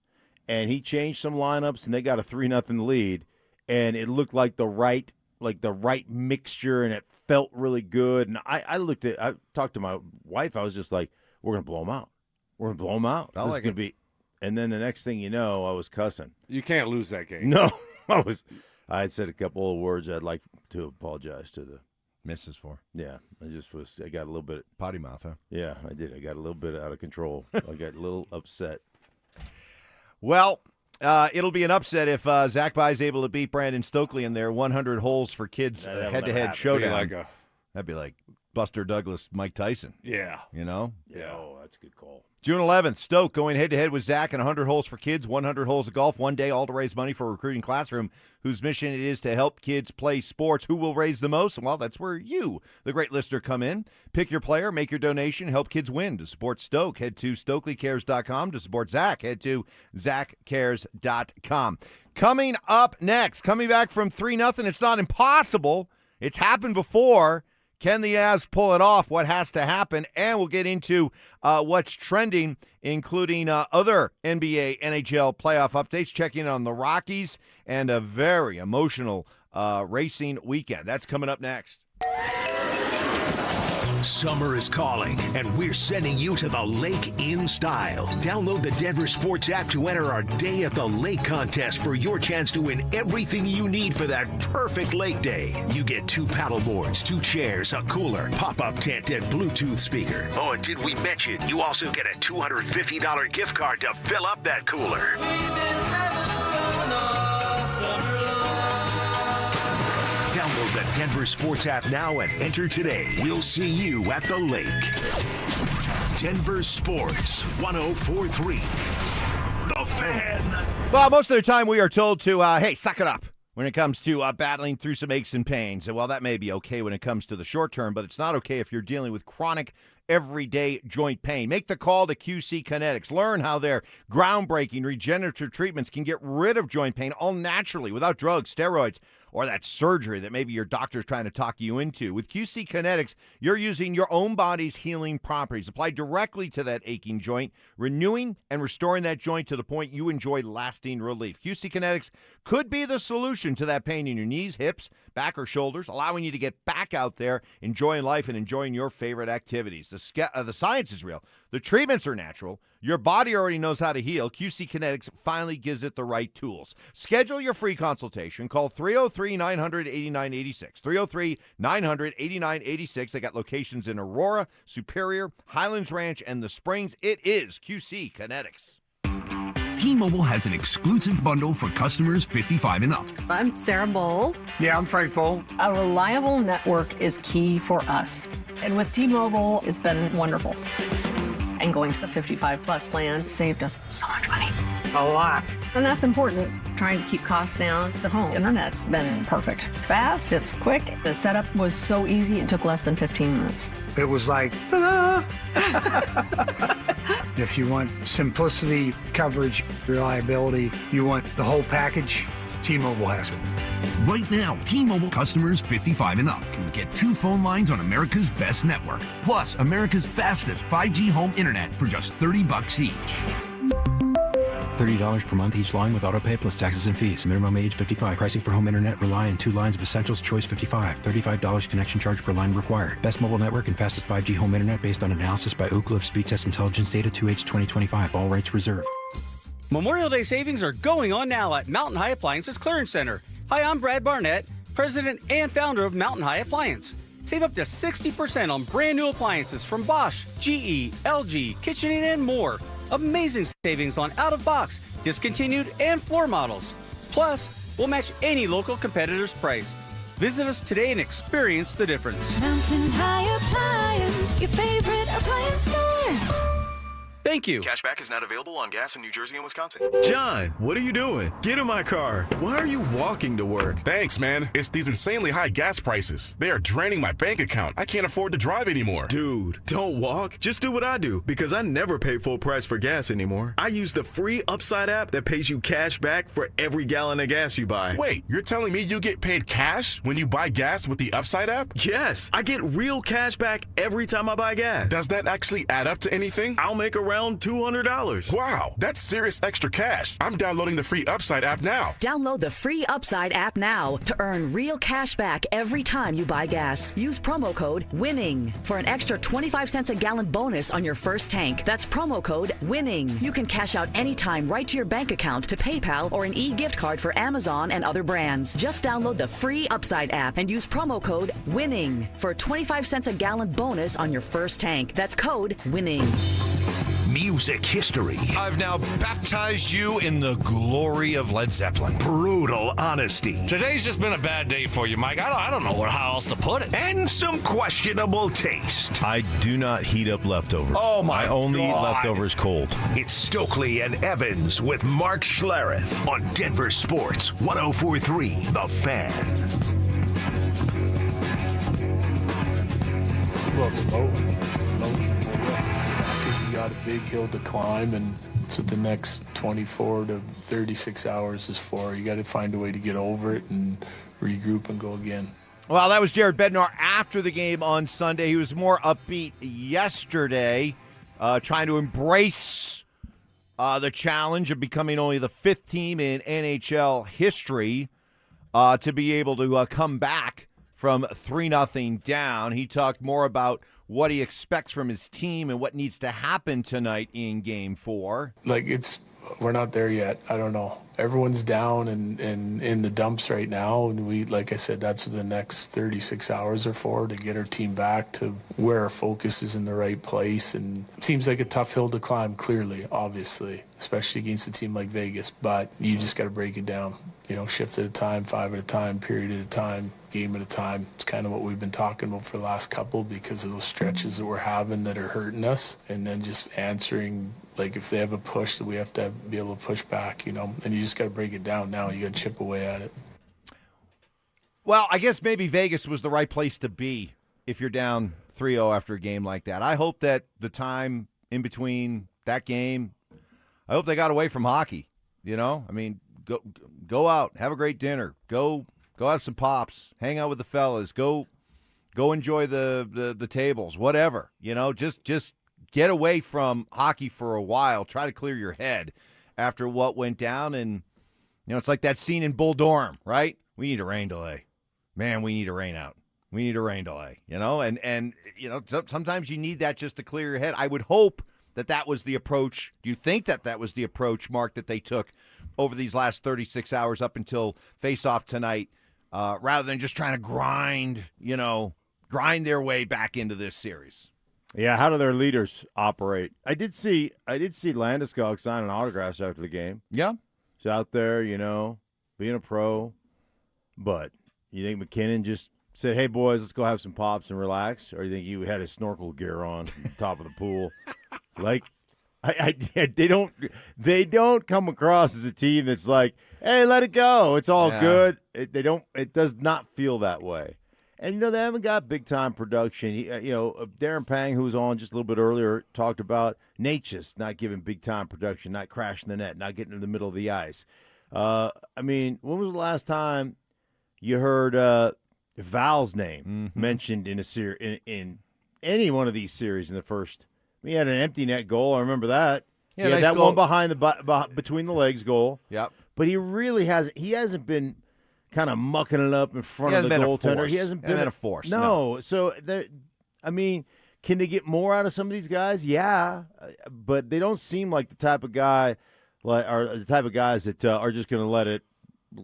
And he changed some lineups, and they got a 3-0 lead. And it looked like the right mixture, and it felt really good. And I talked to my wife. I was just like, we're going to blow them out. We're going to blow them out. I This like is going to be. And then the next thing you know, I was cussing. You can't lose that game. No, I had said a couple of words I'd like to apologize to the missus for. Yeah, I got a little bit. Potty mouth, huh? Yeah, I did. I got a little bit out of control. I got a little upset. Well, it'll be an upset if Zach Bye's able to beat Brandon Stokley in their 100 holes for kids head-to-head showdown. That'd be like Buster Douglas, Mike Tyson. Yeah. Yeah, oh, that's a good call. June 11th, Stoke going head-to-head with Zach in 100 holes for kids, 100 holes of golf, one day, all to raise money for a recruiting classroom whose mission it is to help kids play sports. Who will raise the most? Well, that's where you, the great listener, come in. Pick your player, make your donation, help kids win. To support Stoke, head to StokleyCares.com. To support Zach, head to ZachCares.com. Coming up next, coming back from 3-0, it's not impossible. It's happened before. Can the Avs pull it off? What has to happen? And we'll get into what's trending, including other NBA, NHL playoff updates, checking on the Rockies, and a very emotional racing weekend. That's coming up next. Summer is calling, and we're sending you to the lake in style. Download the Denver Sports app to enter our Day at the Lake contest for your chance to win everything you need for that perfect lake day. You get 2 paddle boards, 2 chairs, a cooler, pop-up tent, and Bluetooth speaker. Oh, and did we mention you also get a $250 gift card to fill up that cooler? Download the Denver Sports app now and enter today. We'll see you at the lake. Denver Sports 104.3. The Fan. Well, most of the time we are told to, hey, suck it up when it comes to battling through some aches and pains. And while that may be okay when it comes to the short term, but it's not okay if you're dealing with chronic everyday joint pain. Make the call to QC Kinetics. Learn how their groundbreaking regenerative treatments can get rid of joint pain all naturally without drugs, steroids, or that surgery that maybe your doctor's trying to talk you into. With QC Kinetics, you're using your own body's healing properties applied directly to that aching joint, renewing and restoring that joint to the point you enjoy lasting relief. QC Kinetics could be the solution to that pain in your knees, hips, back, or shoulders, allowing you to get back out there, enjoying life and enjoying your favorite activities. The science is real. The treatments are natural. Your body already knows how to heal. QC Kinetics finally gives it the right tools. Schedule your free consultation. Call 303-900-8986. 303-900-8986. They got locations in Aurora, Superior, Highlands Ranch, and the Springs. It is QC Kinetics. T-Mobile has an exclusive bundle for customers 55 and up. I'm Sarah Bowl. Yeah, I'm Frank Bowl. A reliable network is key for us. And with T-Mobile, it's been wonderful. And going to the 55-plus plan saved us so much money. A lot. And that's important. Trying to keep costs down. The home internet's been perfect. It's fast, it's quick. The setup was so easy, it took less than 15 minutes. It was like, ta-da! If you want simplicity, coverage, reliability, you want the whole package, T-Mobile has it. Right now, T-Mobile customers 55 and up can get 2 phone lines on America's best network, plus America's fastest 5G home internet for just $30 each. $30 per month each line with autopay plus taxes and fees. Minimum age 55. Pricing for home internet rely on 2 lines of Essentials Choice 55. $35 connection charge per line required. Best mobile network and fastest 5G home internet based on analysis by Ookla of Speed Test Intelligence data 2H 2025. All rights reserved. Memorial Day savings are going on now at Mountain High Appliances Clearance Center. Hi, I'm Brad Barnett, president and founder of Mountain High Appliance. Save up to 60% on brand new appliances from Bosch, GE, LG, KitchenAid, and more. Amazing savings on out-of-box, discontinued, and floor models. Plus, we'll match any local competitor's price. Visit us today and experience the difference. Mountain High Appliance, your favorite appliance store. Thank you. Cashback is not available on gas in New Jersey and Wisconsin. John, what are you doing? Get in my car. Why are you walking to work? Thanks, man. It's these insanely high gas prices. They are draining my bank account. I can't afford to drive anymore. Dude, don't walk. Just do what I do, because I never pay full price for gas anymore. I use the free Upside app that pays you cash back for every gallon of gas you buy. Wait, you're telling me you get paid cash when you buy gas with the Upside app? Yes, I get real cash back every time I buy gas. Does that actually add up to anything? I'll make around $200. Wow, that's serious extra cash. I'm downloading the free Upside app now. Download the free Upside app now to earn real cash back every time you buy gas. Use promo code WINNING for an extra 25 cents a gallon bonus on your first tank. That's promo code WINNING. You can cash out anytime right to your bank account, to PayPal, or an e-gift card for Amazon and other brands. Just download the free Upside app and use promo code WINNING for a 25 cents a gallon bonus on your first tank. That's code WINNING. Music history. I've now baptized you in the glory of Led Zeppelin. Brutal honesty. Today's just been a bad day for you, Mike. I don't know how else to put it. And some questionable taste. I do not heat up leftovers. Oh, my I only eat God. leftovers cold. It's Stokley and Evans with Mark Schlereth on Denver Sports 104.3 The Fan. Well, slow. You got a big hill to climb, and that's what the next 24 to 36 hours is for. You got to find a way to get over it and regroup and go again. Well, that was Jared Bednar after the game on Sunday. He was more upbeat yesterday, trying to embrace the challenge of becoming only the 5th team in NHL history to be able to come back from 3-0 down. He talked more about what he expects from his team and what needs to happen tonight in Game 4. We're not there yet. I don't know. Everyone's down and in the dumps right now, and we, like I said, that's what the next 36 hours are for, to get our team back to where our focus is in the right place. And it seems like a tough hill to climb, clearly, obviously, especially against a team like Vegas, but you just got to break it down. Shift at a time, 5 at a time, period at a time, game at a time. It's kind of what we've been talking about for the last couple, because of those stretches that we're having that are hurting us, and then just answering, like, if they have a push, that we have to be able to push back, and you just got to break it down now. You got to chip away at it. Well, I guess maybe Vegas was the right place to be if you're down 3-0 after a game like that. I hope that the time in between that game, I hope they got away from hockey. I mean, go out, have a great dinner, go have some pops, hang out with the fellas, go enjoy the tables, whatever. Just get away from hockey for a while. Try to clear your head after what went down. And it's like that scene in Bull Durham, right? We need a rain delay, man. We need a rain out. We need a rain delay. And sometimes you need that just to clear your head. I would hope that was the approach. Do you think that was the approach, Mark, that they took over these last 36 hours up until face-off tonight, rather than just trying to grind their way back into this series? Yeah, how do their leaders operate? I did see Landeskog signing autographs after the game. Yeah. He's out there, being a pro. But you think McKinnon just said, "Hey boys, let's go have some pops and relax," or you think he had his snorkel gear on at the top of the pool? Like, they don't come across as a team that's like, "Hey, let it go, it's all good." It does not feel that way. And they haven't got big time production. Darren Pang, who was on just a little bit earlier, talked about Natchez not giving big time production, not crashing the net, not getting in the middle of the ice. When was the last time you heard Val's name mentioned in in any one of these series in the first? He had an empty net goal. I remember that. Yeah, he had nice that goal. one behind between the legs goal. Yep. But he really hasn't. He hasn't been kind of mucking it up in front of the goaltender. He hasn't been a force. No. So can they get more out of some of these guys? Yeah, but they don't seem like the type of guy, or the type of guys that are just going to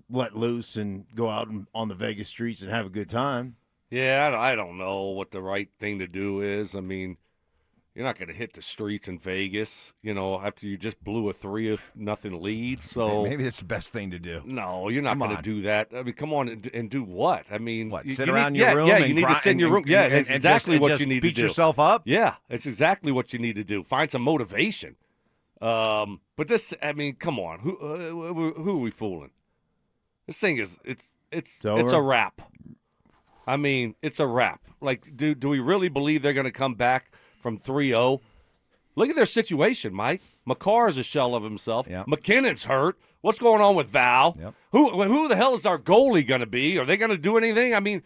let loose and go out on the Vegas streets and have a good time. Yeah, I don't know what the right thing to do is. I mean, you're not going to hit the streets in Vegas, after you just blew a 3-0 lead. So maybe that's the best thing to do. No, you're not going to do that. I mean, come on and do what? I mean, sit around your room? Yeah, you need to sit in your room. Yeah, it's exactly what you need to do. Beat yourself up? Yeah, it's exactly what you need to do. Find some motivation. But this, I mean, come on. Who are we fooling? This thing is it's a wrap. I mean, it's a wrap. Like, do we really believe they're going to come back from 3-0? Look at their situation, Mike. McCarr is a shell of himself. Yep. McKinnon's hurt. What's going on with Val? Yep. Who the hell is our goalie going to be? Are they going to do anything? I mean,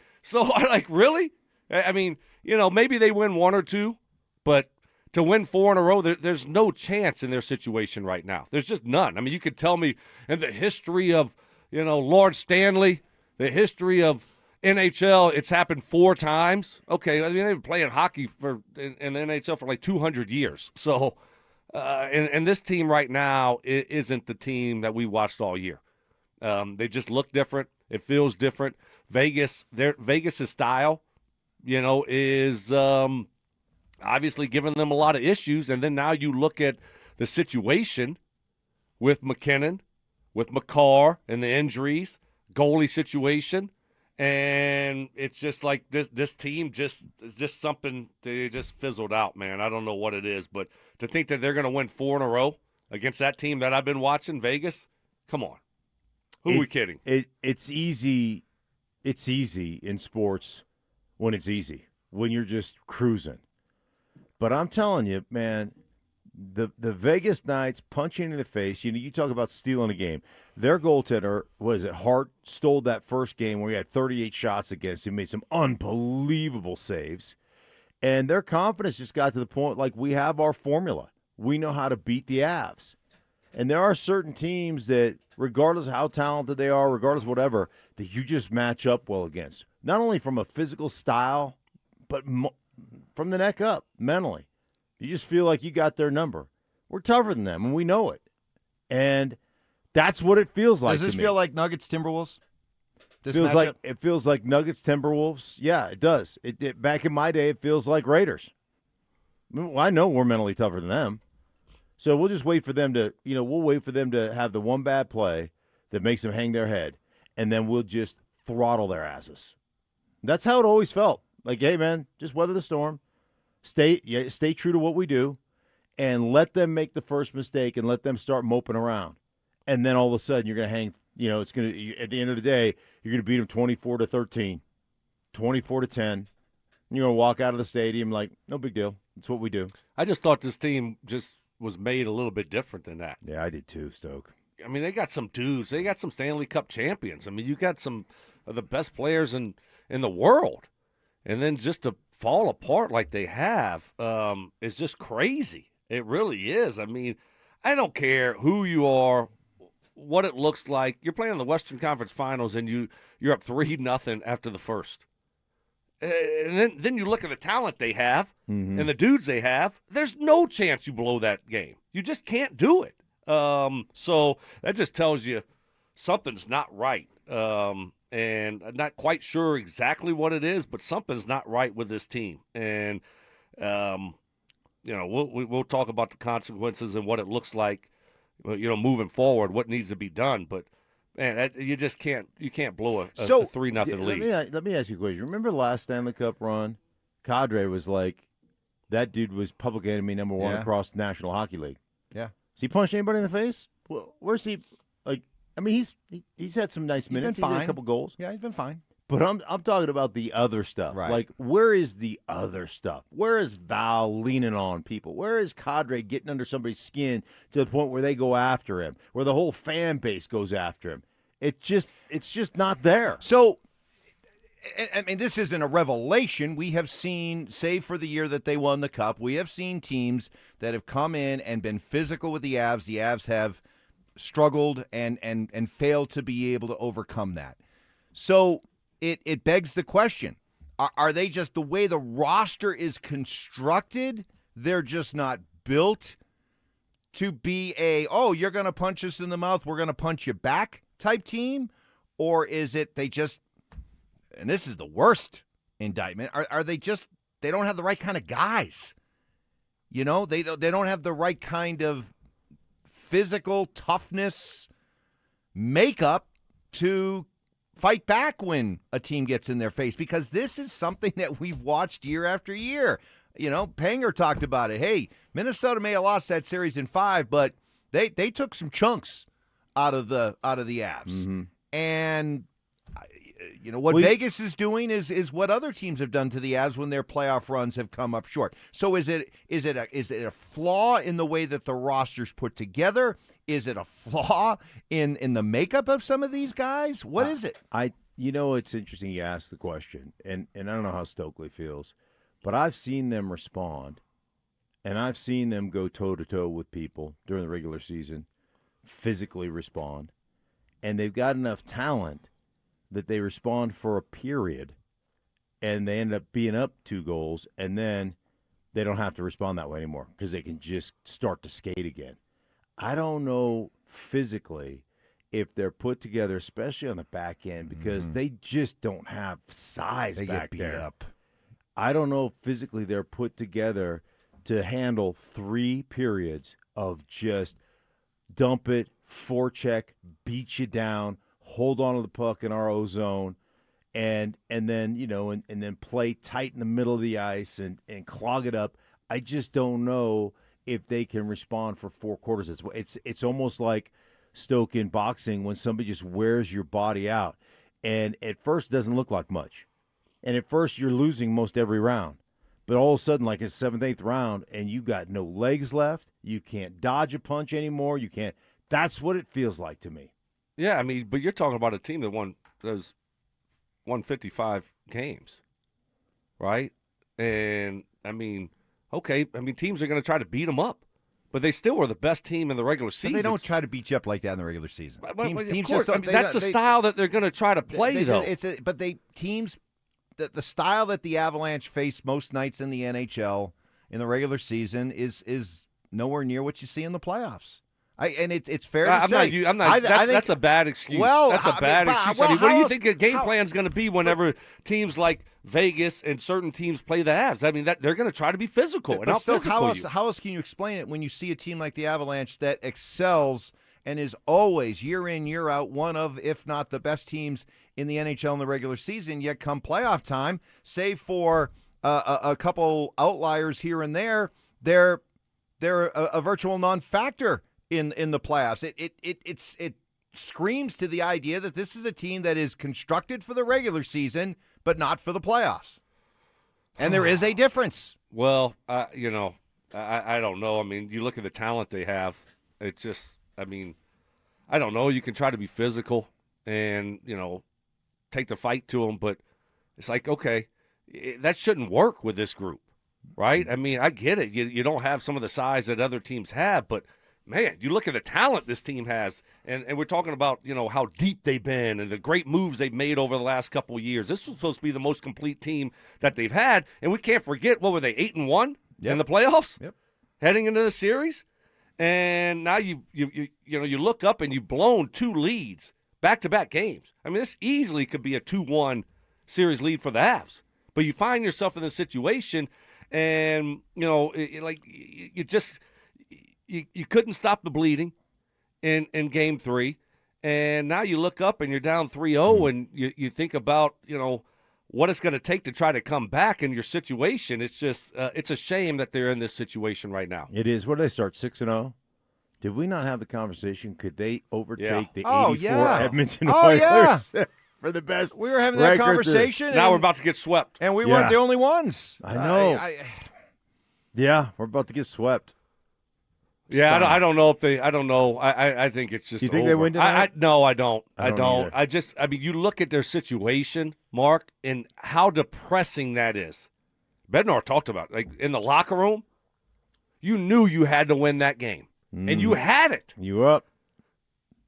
really? I mean, maybe they win 1 or 2, but to win 4 in a row, there's no chance in their situation right now. There's just none. I mean, you could tell me in the history of, Lord Stanley, the history of NHL, it's happened 4 times. Okay, I mean, they've been playing hockey in the NHL for like 200 years. So, and this team right now isn't the team that we watched all year. They just look different. It feels different. Vegas' style, is obviously giving them a lot of issues. And then now you look at the situation with McKinnon, with McCarr and the injuries, goalie situation. And it's just like this team is just something, they just fizzled out, man. I don't know what it is, but to think that they're going to win 4 in a row against that team that I've been watching, Vegas, come on. Who are we kidding? It's easy in sports when it's easy, when you're just cruising. But I'm telling you, man, the Vegas Knights punching in the face, you talk about stealing a game. Their goaltender, Hart, stole that first game where he had 38 shots against him, made some unbelievable saves. And their confidence just got to the point, like, we have our formula. We know how to beat the Avs. And there are certain teams that, regardless of how talented they are, regardless of whatever, that you just match up well against. Not only from a physical style, but from the neck up, mentally. You just feel like you got their number. We're tougher than them, and we know it. And that's what it feels like. Does this feel like Nuggets Timberwolves? It feels like Nuggets Timberwolves. Yeah, it does. It back in my day, it feels like Raiders. I know we're mentally tougher than them. So we'll just wait for them to, we'll wait for them to have the one bad play that makes them hang their head, and then we'll just throttle their asses. That's how it always felt. Like, hey, man, just weather the storm. Stay true to what we do, and let them make the first mistake and let them start moping around. And then all of a sudden you're going to hang, it's going to, at the end of the day, you're going to beat them 24-13, 24-10. And you're going to walk out of the stadium like, no big deal. It's what we do. I just thought this team just was made a little bit different than that. Yeah, I did too, Stoke. I mean, they got some dudes. They got some Stanley Cup champions. I mean, you got some of the best players in the world. And then just to fall apart like they have is just crazy. It really is. I mean, I don't care who you are, what it looks like. You're playing in the Western Conference Finals, and you're up 3-0 after the first. And then you look at the talent they have and the dudes they have. There's no chance you blow that game. You just can't do it. So that just tells you something's not right. And I'm not quite sure exactly what it is, but something's not right with this team. And We'll talk about the consequences and what it looks like, moving forward, what needs to be done. But man, you just can't blow a 3-0 lead. Let me ask you a question. Remember the last Stanley Cup run? Kadri was like, that dude was public enemy number one across the National Hockey League. Yeah. Has he punched anybody in the face? Well, where's he? Like, I mean, he's had some nice minutes. He's had a couple goals. Yeah, he's been fine. But I'm talking about the other stuff. Right. Like, where is the other stuff? Where is Val leaning on people? Where is Kadri getting under somebody's skin to the point where they go after him, where the whole fan base goes after him? It's just not there. So, I mean, this isn't a revelation. We have seen, save for the year that they won the Cup, we have seen teams that have come in and been physical with the Avs. The Avs have struggled and failed to be able to overcome that. So it begs the question, are they just, the way the roster is constructed, they're just not built to be you're going to punch us in the mouth, we're going to punch you back type team? Or is it they just, and this is the worst indictment, are they just, they don't have the right kind of guys? They don't have the right kind of physical toughness makeup to fight back when a team gets in their face, because this is something that we've watched year after year. Panger talked about it. Hey, Minnesota may have lost that series in 5, but they took some chunks out of the Avs. Mm-hmm. And what Vegas is doing is what other teams have done to the Avs when their playoff runs have come up short. So is it a flaw in the way that the roster's put together? Is it a flaw in the makeup of some of these guys? What is it? It's interesting you asked the question, and I don't know how Stokley feels, but I've seen them respond, and I've seen them go toe-to-toe with people during the regular season, physically respond, and they've got enough talent that they respond for a period, and they end up being up 2 goals, and then they don't have to respond that way anymore because they can just start to skate again. I don't know physically if they're put together, especially on the back end, because they just don't have size back get beat there. Up. I don't know if physically they're put together to handle 3 periods of just dump it, forecheck, beat you down, hold on to the puck in our O-zone, and then and then play tight in the middle of the ice and clog it up. I just don't know if they can respond for 4 quarters. It's almost like Stoke in boxing when somebody just wears your body out, and at first it doesn't look like much, and at first you're losing most every round, but all of a sudden, like it's 7th, 8th round, and you got no legs left. You can't dodge a punch anymore. You can't. That's what it feels like to me. Yeah, I mean, but you're talking about a team that won those 155 games, right? And, I mean, okay, teams are going to try to beat them up, but they still were the best team in the regular season. But they don't try to beat you up like that in the regular season. Teams just don't. That's the style that they're going to try to play, though. The style that the Avalanche face most nights in the NHL in the regular season is nowhere near what you see in the playoffs. It's fair to say. That's a bad excuse. Well, that's a bad excuse. What do you think the game plan is going to be whenever teams like Vegas and certain teams play the Avs? I mean, they're going to try to be physical. But still, how else can you explain it when you see a team like the Avalanche that excels and is always, year in, year out, one of, if not the best teams in the NHL in the regular season, yet come playoff time, save for a couple outliers here and there, they're a virtual non-factor in the playoffs. It screams to the idea that this is a team that is constructed for the regular season, but not for the playoffs. And there is a difference. Well, I don't know. I mean, you look at the talent they have. It's just, I don't know. You can try to be physical and, take the fight to them, but it's like, okay, that shouldn't work with this group, right? I mean, I get it. You don't have some of the size that other teams have, but man, you look at the talent this team has, and we're talking about, how deep they've been and the great moves they've made over the last couple of years. This was supposed to be the most complete team that they've had, and we can't forget, what were they, 8-1 in the playoffs? Yep. Heading into the series? And now you look up and you've blown 2 leads, back-to-back games. I mean, this easily could be a 2-1 series lead for the Avs. But you find yourself in this situation, and you couldn't stop the bleeding in Game 3, and now you look up and you're down 3-0, and you think about what it's going to take to try to come back in your situation. It's just it's a shame that they're in this situation right now. It is. What did they start 6-0? Did we not have the conversation? Could they overtake the 84 Edmonton Oilers for the best? We were having that conversation. Now we're about to get swept, and we weren't the only ones. I know. Yeah, we're about to get swept. Yeah, I don't know if they. I don't know. I think it's just. You think over. they win tonight? No, I don't. I don't. I mean, you look at their situation, Mark, and how depressing that is. Bednar talked about it. In the locker room, you knew you had to win that game, and you had it. You were up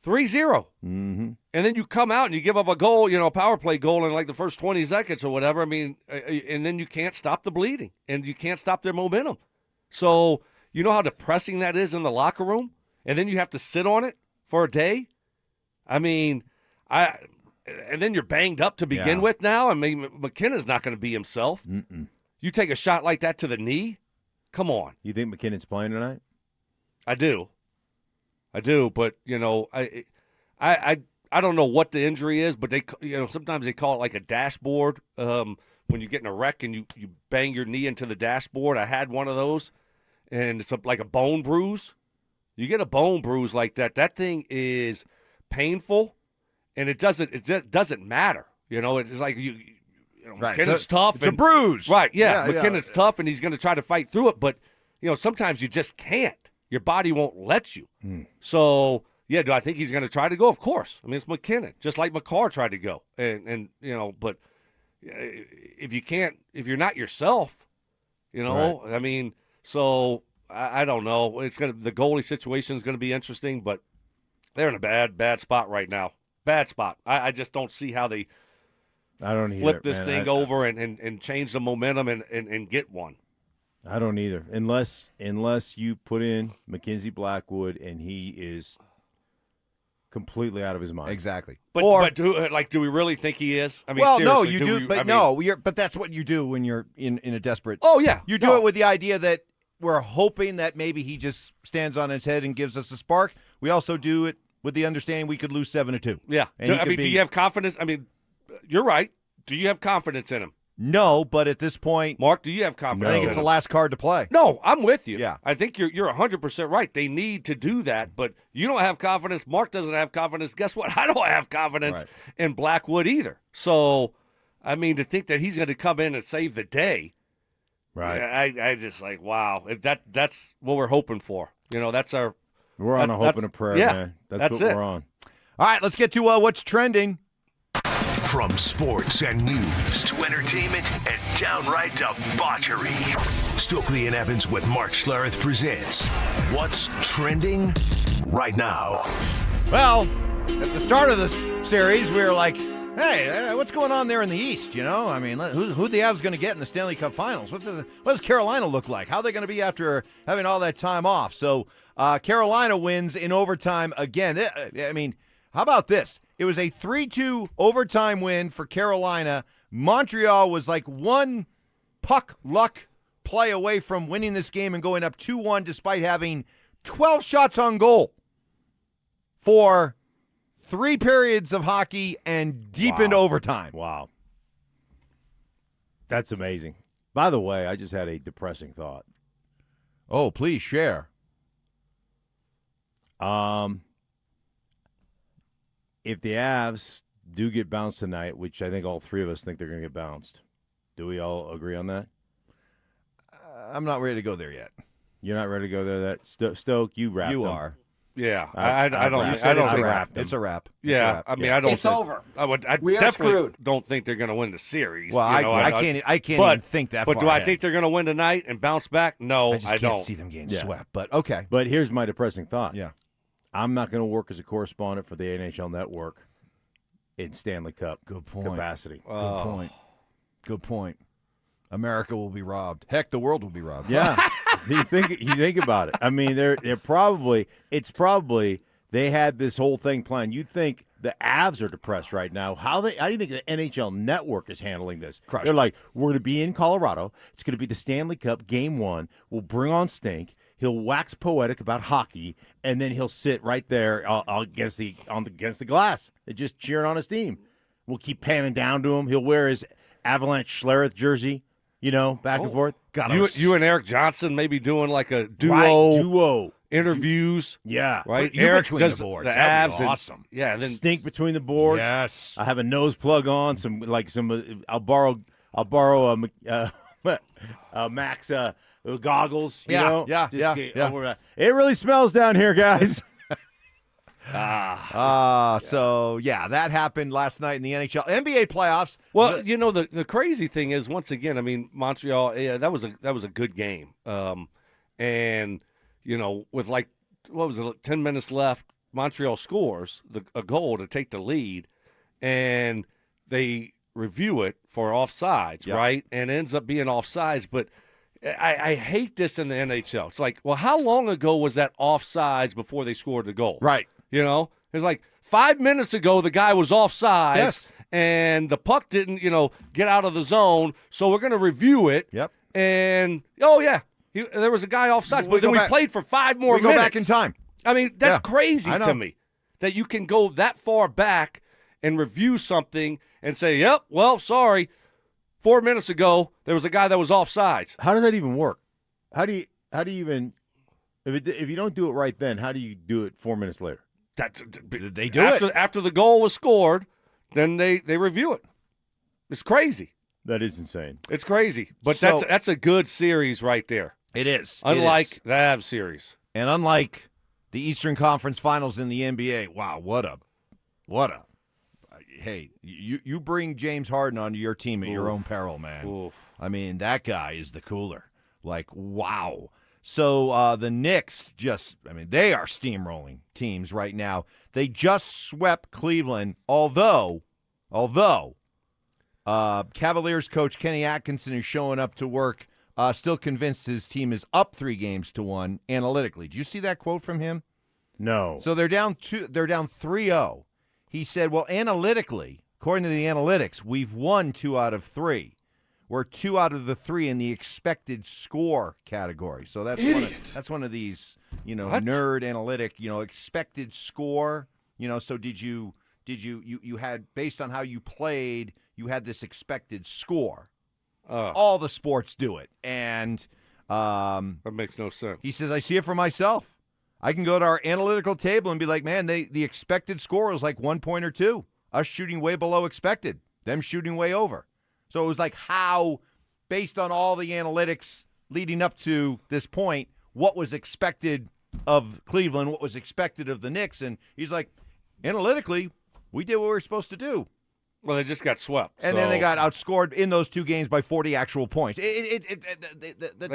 3-0. Mm-hmm. And then you come out and you give up a goal, a power play goal in the first 20 seconds or whatever. I mean, and then you can't stop the bleeding, and you can't stop their momentum. So. You know how depressing that is in the locker room? And then you have to sit on it for a day? I mean, and then you're banged up to begin with now? I mean, McKinnon's not going to be himself. Mm-mm. You take a shot like that to the knee? Come on. You think McKinnon's playing tonight? I do, but, I don't know what the injury is, but they sometimes they call it like a dashboard when you get in a wreck and you bang your knee into the dashboard. I had one of those. And it's like a bone bruise. You get a bone bruise like that. That thing is painful, and it just doesn't matter. It's like right. McKinnon's tough. It's a bruise. Right, yeah. McKinnon's tough, and he's going to try to fight through it. But, sometimes you just can't. Your body won't let you. So, yeah, do I think he's going to try to go? Of course. I mean, it's McKinnon, just like McCarr tried to go. And but if you're not yourself, Right. I mean – so I don't know. The goalie situation is going to be interesting, but they're in a bad spot right now. Bad spot. I just don't see how they flip this thing over and change the momentum and get one. I don't either. Unless you put in Mackenzie Blackwood and he is completely out of his mind. Exactly. But do we really think he is? I mean, well, seriously, no, you do. But that's what you do when you're in a desperate. Oh yeah, you do it with the idea that we're hoping that maybe he just stands on his head and gives us a spark. We also do it with the understanding we could lose 7-2. Yeah. Do you have confidence? I mean, you're right. Do you have confidence in him? No, but at this point, Mark, do you have confidence? I think it's the last card to play. No, I'm with you. Yeah. I think you're 100% right. They need to do that, but you don't have confidence. Mark doesn't have confidence. Guess what? I don't have confidence in Blackwood either. So, I mean, to think that he's going to come in and save the day. Right. I just wow. That's what we're hoping for. That's our. We're on a hope and a prayer, man. That's what we're on. All right, let's get to what's trending. From sports and news to entertainment and downright debauchery, Stokley and Evans with Mark Schlereth presents What's Trending Right Now. Well, at the start of this series, we were like, hey, what's going on there in the East, I mean, who the Avs going to get in the Stanley Cup Finals? What does Carolina look like? How are they going to be after having all that time off? So Carolina wins in overtime again. I mean, how about this? It was a 3-2 overtime win for Carolina. Montreal was like one puck luck play away from winning this game and going up 2-1 despite having 12 shots on goal for 3 periods of hockey and deep into overtime. Wow. That's amazing. By the way, I just had a depressing thought. Oh, please share. If the Avs do get bounced tonight, which I think all three of us think they're going to get bounced, do we all agree on that? I'm not ready to go there yet. You're not ready to go there? Stoke, you wrapped them. You are. Yeah, I don't It's a wrap. Yeah, I mean, I don't. It's over. I We are definitely screwed. don't think they're going to win the series. Well, I can't even think that far But do I ahead. think they're going to win tonight and bounce back? No, I just can't don't. see them getting swept. But okay. But here's my depressing thought. Yeah. I'm not going to work as a correspondent for the NHL Network in Stanley Cup Good point. capacity. Good point. America will be robbed. Heck, the world will be robbed. Yeah. you think about it. I mean, they're probably they had this whole thing planned. You'd think The Avs are depressed right now. How do you think the NHL Network is handling this? Crushed. They're like, we're going to be in Colorado. It's going to be the Stanley Cup Game 1. We'll bring on Stink. He'll wax poetic about hockey, and then he'll sit right there against the glass, just cheering on his team. We'll keep panning down to him. He'll wear his Avalanche Schlereth jersey, back and forth. You and Eric Johnson maybe doing like a duo interviews. Yeah. Right? Eric between the boards. That'd be awesome. And then Stink between the boards. Yes. I have a nose plug on. I'll borrow Max goggles. Yeah. It really smells down here, guys. So that happened last night in the NHL. NBA playoffs. Well, the crazy thing is, once again, I mean, Montreal, that was a good game. And with 10 minutes left, Montreal scores a goal to take the lead, and they review it for offsides, right? And it ends up being offsides, but I hate this in the NHL. It's like, well, how long ago was that offsides before they scored the goal? Right. It's like 5 minutes ago the guy was offsides, and the puck didn't, get out of the zone, so we're going to review it. Yep. And, there was a guy offsides, but then we played for 5 more minutes. We go back in time. I mean, that's crazy to me that you can go that far back and review something and say, yep, well, sorry, 4 minutes ago, there was a guy that was offsides. How does that even work? How do you even if you don't do it right then? How do you do it 4 minutes later? They do it after the goal was scored. Then they review it. It's crazy. That is insane. It's crazy, but that's a good series right there. It is. Unlike the Avs series, and unlike the Eastern Conference Finals in the NBA. Wow, what a. Hey, you bring James Harden onto your team at your own peril, man. Oof. I mean, that guy is the cooler. Like, wow. So the Knicks they are steamrolling teams right now. They just swept Cleveland, although Cavaliers coach Kenny Atkinson is showing up to work, still convinced his team is up 3-1 analytically. Do you see that quote from him? No. So they're down 3-0. He said, well, analytically, according to the analytics, we've won 2 out of 3. We're 2 out of the 3 in the expected score category. So that's one of these, nerd analytic, expected score. So did you had, based on how you played, you had this expected score. All the sports do it. And that makes no sense. He says, I see it for myself. I can go to our analytical table and be like, man, the expected score was like 1 point or 2. Us shooting way below expected. Them shooting way over. So it was like how, based on all the analytics leading up to this point, what was expected of Cleveland, what was expected of the Knicks. And he's like, analytically, we did what we were supposed to do. Well, they just got swept. And then they got outscored in those 2 games by 40 actual points. They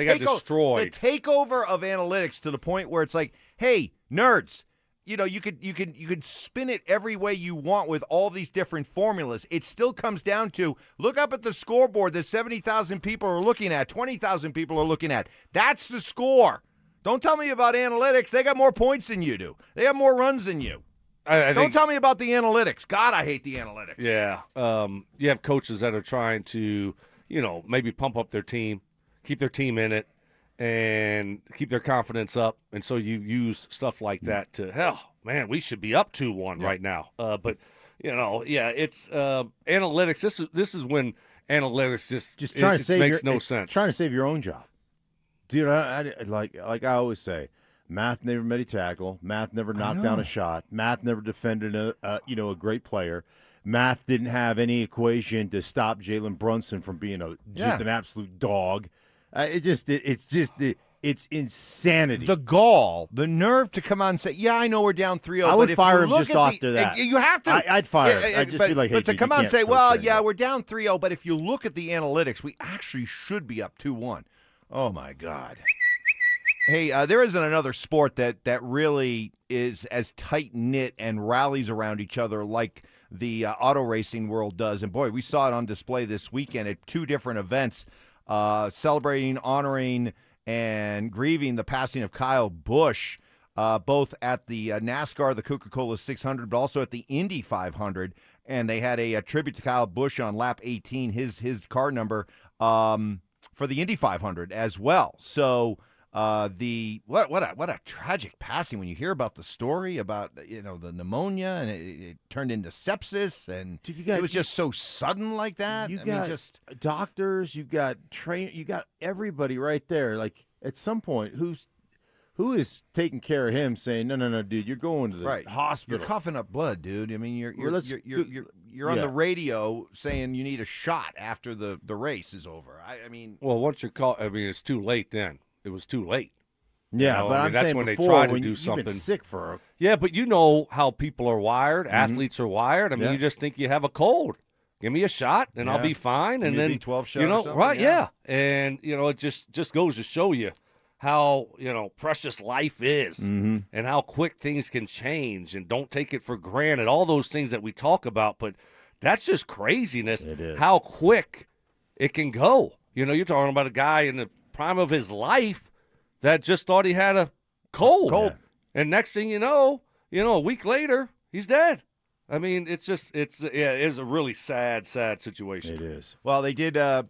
got destroyed. The takeover of analytics to the point where it's like, hey, nerds, you could spin it every way you want with all these different formulas. It still comes down to look up at the scoreboard that 70,000 people are looking at, 20,000 people are looking at. That's the score. Don't tell me about analytics. They got more points than you do. They have more runs than you. Don't tell me about the analytics. God, I hate the analytics. Yeah. You have coaches that are trying to, maybe pump up their team, keep their team in it, and keep their confidence up. And so you use stuff like that to, man, we should be up 2-1 right now. But, it's analytics. This is when analytics just trying to save makes no sense. Trying to save your own job. Dude, like I always say, math never made a tackle. Math never knocked down a shot. Math never defended a great player. Math didn't have any equation to stop Jalen Brunson from being just an absolute dog. It's insanity. The gall, the nerve to come out and say, yeah, I know we're down 3-0. I would but fire if him just after that. You have to. I'd fire him. I'd just be like, hey, but to dude, come you out and can't say, coach well, anymore. yeah, we're down 3-0, but if you look at the analytics, we actually should be up 2-1. Oh, my God. Hey, there isn't another sport that really is as tight-knit and rallies around each other like the auto racing world does. And, boy, we saw it on display this weekend at 2 different events, celebrating, honoring, and grieving the passing of Kyle Busch. both at the NASCAR, the Coca-Cola 600, but also at the Indy 500. And they had a tribute to Kyle Busch on lap 18, his car number, for the Indy 500 as well. So what a tragic passing when you hear about the story about the pneumonia, and it turned into sepsis, and it was just so sudden like that. You got doctors, you got you got everybody right there. Like at some point, who is taking care of him, saying, no, dude, you're going to the hospital. You're coughing up blood, dude. I mean, you're on the radio saying you need a shot after the race is over. I mean, well, once you're called, I mean, it's too late. Then it was too late. Yeah, but I'm that's saying when before, they try to when do you've something. been sick for. Yeah, but you know how people are wired. Athletes are wired. I mean, you just think you have a cold. Give me a shot, and I'll be fine. And then B12 shot, or something, right? Yeah, and it just goes to show you how precious life is, and how quick things can change, and don't take it for granted. All those things that we talk about, but that's just craziness. It is how quick it can go. You're talking about a guy in the prime of his life that just thought he had a cold. And next thing you know, a week later, he's dead. I mean, it's a really sad situation. It is. Well, they did a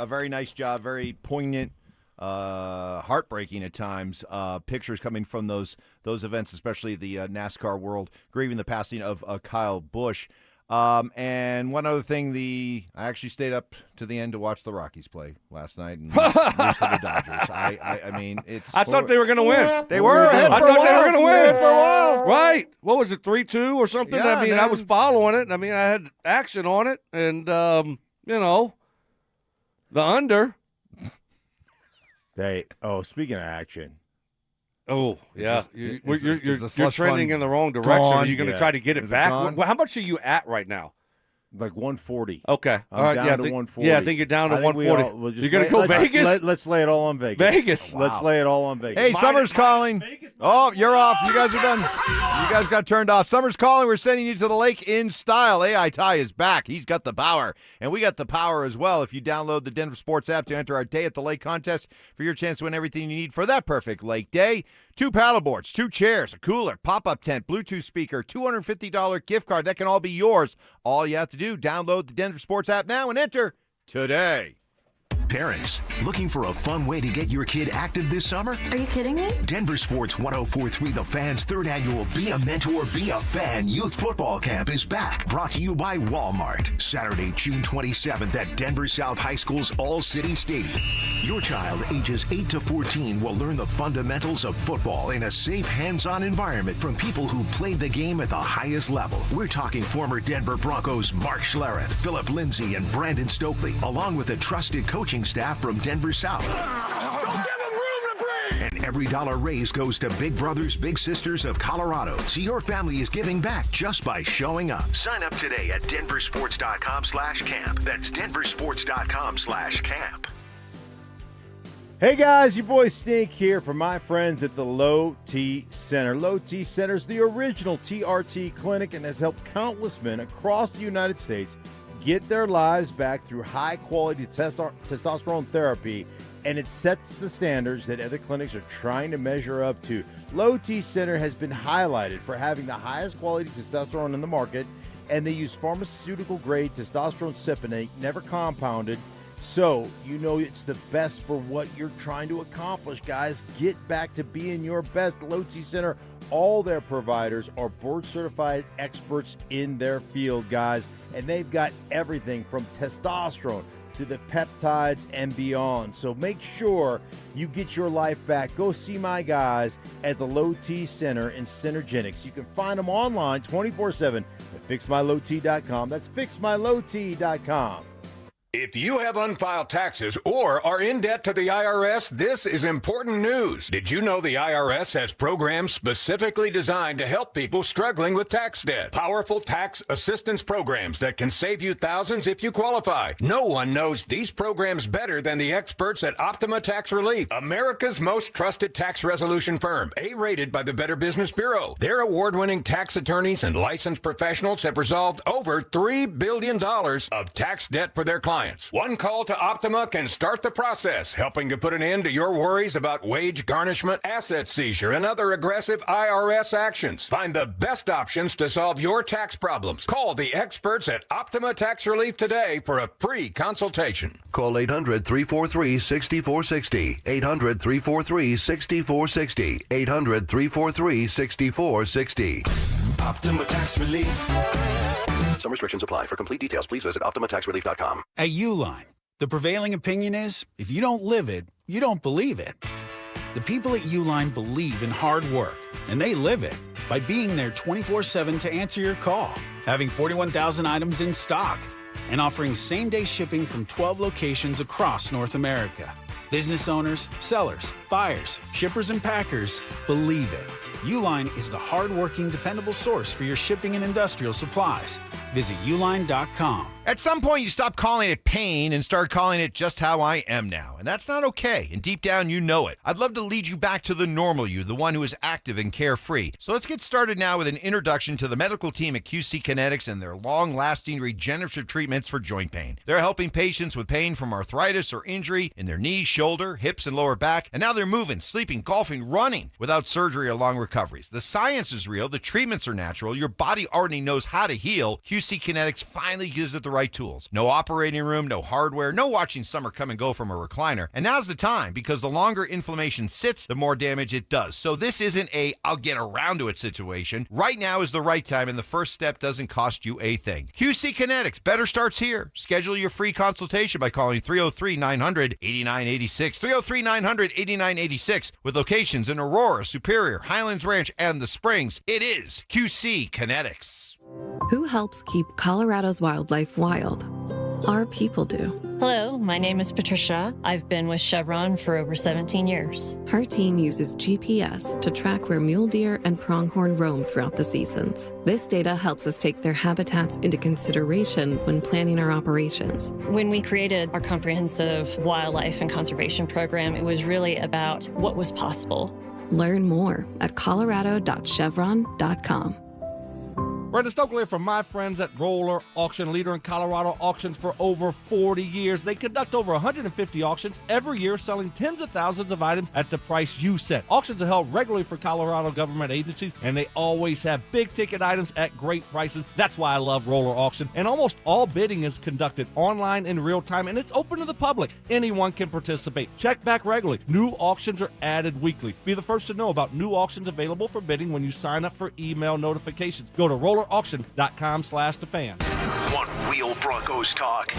very nice job, very poignant, heartbreaking at times. Pictures coming from those events, especially the NASCAR world, grieving the passing of Kyle Busch. And one other thing, I actually stayed up to the end to watch the Rockies play last night and lose to the Dodgers. I mean, I thought they were going to win. They were ahead for a while. I thought they were going to win for a while. Right. What was it, 3-2 or something? Yeah, I mean, man. I was following it. I mean, I had action on it, and the under. Speaking of action. Oh, yeah. You're trending in the wrong direction. Gone? Are you going to try to get it back? Gone? How much are you at right now? Like 140. Okay. I'm all right. down Yeah, to 140. Yeah, I think you're down to 140. You're going to go let's, Vegas? Let's lay it all on Vegas. Vegas. Let's lay it all on Vegas. Hey, Summer's calling. Oh, you're off. You guys are done. You guys got turned off. Summer's calling. We're sending you to the lake in style. AI Ty is back. He's got the power. And we got the power as well. If you download the Denver Sports app to enter our Day at the Lake contest for your chance to win everything you need for that perfect lake day. 2 paddleboards, 2 chairs, a cooler, pop-up tent, Bluetooth speaker, $250 gift card. That can all be yours. All you have to do, download the Denver Sports app now and enter today. Parents, looking for a fun way to get your kid active this summer? Are you kidding me? Denver Sports 104.3 The Fan's third annual Be a Mentor, Be a Fan Youth Football Camp is back. Brought to you by Walmart. Saturday, June 27th at Denver South High School's All-City Stadium. Your child, ages 8 to 14, will learn the fundamentals of football in a safe, hands-on environment from people who played the game at the highest level. We're talking former Denver Broncos Mark Schlereth, Philip Lindsay, and Brandon Stokley, along with a trusted coaching staff from Denver South. And every dollar raised goes to Big Brothers Big Sisters of Colorado. So your family is giving back just by showing up. Sign up today at denversports.com/camp. That's denversports.com/camp. Hey guys, your boy Stink here for my friends at the Low T Center. Low T Center is the original TRT clinic and has helped countless men across the United States get their lives back through high-quality testosterone therapy, and it sets the standards that other clinics are trying to measure up to. Low T Center has been highlighted for having the highest quality testosterone in the market, and they use pharmaceutical-grade testosterone cypionate, never compounded, so you know it's the best for what you're trying to accomplish, guys. Get back to being your best. Low T Center, all their providers are board-certified experts in their field, guys, and they've got everything from testosterone to the peptides and beyond. So make sure you get your life back. Go see my guys at the Low T Center in Synergenics. You can find them online 24/7 at fixmylowt.com. That's fixmylowt.com. If you have unfiled taxes or are in debt to the IRS, this is important news. Did you know the IRS has programs specifically designed to help people struggling with tax debt? Powerful tax assistance programs that can save you thousands if you qualify. No one knows these programs better than the experts at Optima Tax Relief, America's most trusted tax resolution firm, A-rated by the Better Business Bureau. Their award-winning tax attorneys and licensed professionals have resolved over $3 billion of tax debt for their clients. compliance. One call to Optima can start the process, helping to put an end to your worries about wage garnishment, asset seizure, and other aggressive IRS actions. Find the best options to solve your tax problems. Call the experts at Optima Tax Relief today for a free consultation. Call 800-343-6460. 800-343-6460. 800-343-6460. Optima Tax Relief. Some restrictions apply. For complete details, please visit OptimaTaxRelief.com. At Uline, the prevailing opinion is, if you don't live it, you don't believe it. The people at Uline believe in hard work, and they live it by being there 24/7 to answer your call, having 41,000 items in stock, and offering same-day shipping from 12 locations across North America. Business owners, sellers, buyers, shippers, and packers believe it. Uline is the hard-working, dependable source for your shipping and industrial supplies. Visit uline.com. At some point, you stop calling it pain and start calling it just how I am now. And that's not okay. And deep down, you know it. I'd love to lead you back to the normal you, the one who is active and carefree. So let's get started now with an introduction to the medical team at QC Kinetics and their long-lasting regenerative treatments for joint pain. They're helping patients with pain from arthritis or injury in their knees, shoulder, hips, and lower back. And now they're moving, sleeping, golfing, running without surgery or long recoveries. The science is real. The treatments are natural. Your body already knows how to heal. QC Kinetics finally gives it the right tools. No operating room, no hardware, no watching summer come and go from a recliner. And now's the time, because the longer inflammation sits, the more damage it does. So this isn't a I'll get around to it situation. Right now is the right time, and the first step doesn't cost you a thing. QC Kinetics, better starts here. Schedule your free consultation by calling 303-900-8986. 303-900-8986 with locations in Aurora, Superior, Highlands Ranch, and the Springs. It is QC Kinetics. Who helps keep Colorado's wildlife wild? Our people do. Hello, my name is Patricia. I've been with Chevron for over 17 years. Her team uses GPS to track where mule deer and pronghorn roam throughout the seasons. This data helps us take their habitats into consideration when planning our operations. When we created our comprehensive wildlife and conservation program, it was really about what was possible. Learn more at colorado.chevron.com. Brandon Stokley from my friends at Roller Auction, leader in Colorado auctions for over 40 years. They conduct over 150 auctions every year, selling tens of thousands of items at the price you set. Auctions are held regularly for Colorado government agencies, and they always have big-ticket items at great prices. That's why I love Roller Auction. And almost all bidding is conducted online in real time, and it's open to the public. Anyone can participate. Check back regularly. New auctions are added weekly. Be the first to know about new auctions available for bidding when you sign up for email notifications. Go to rollerauction.com/thefan. Want real Broncos talk?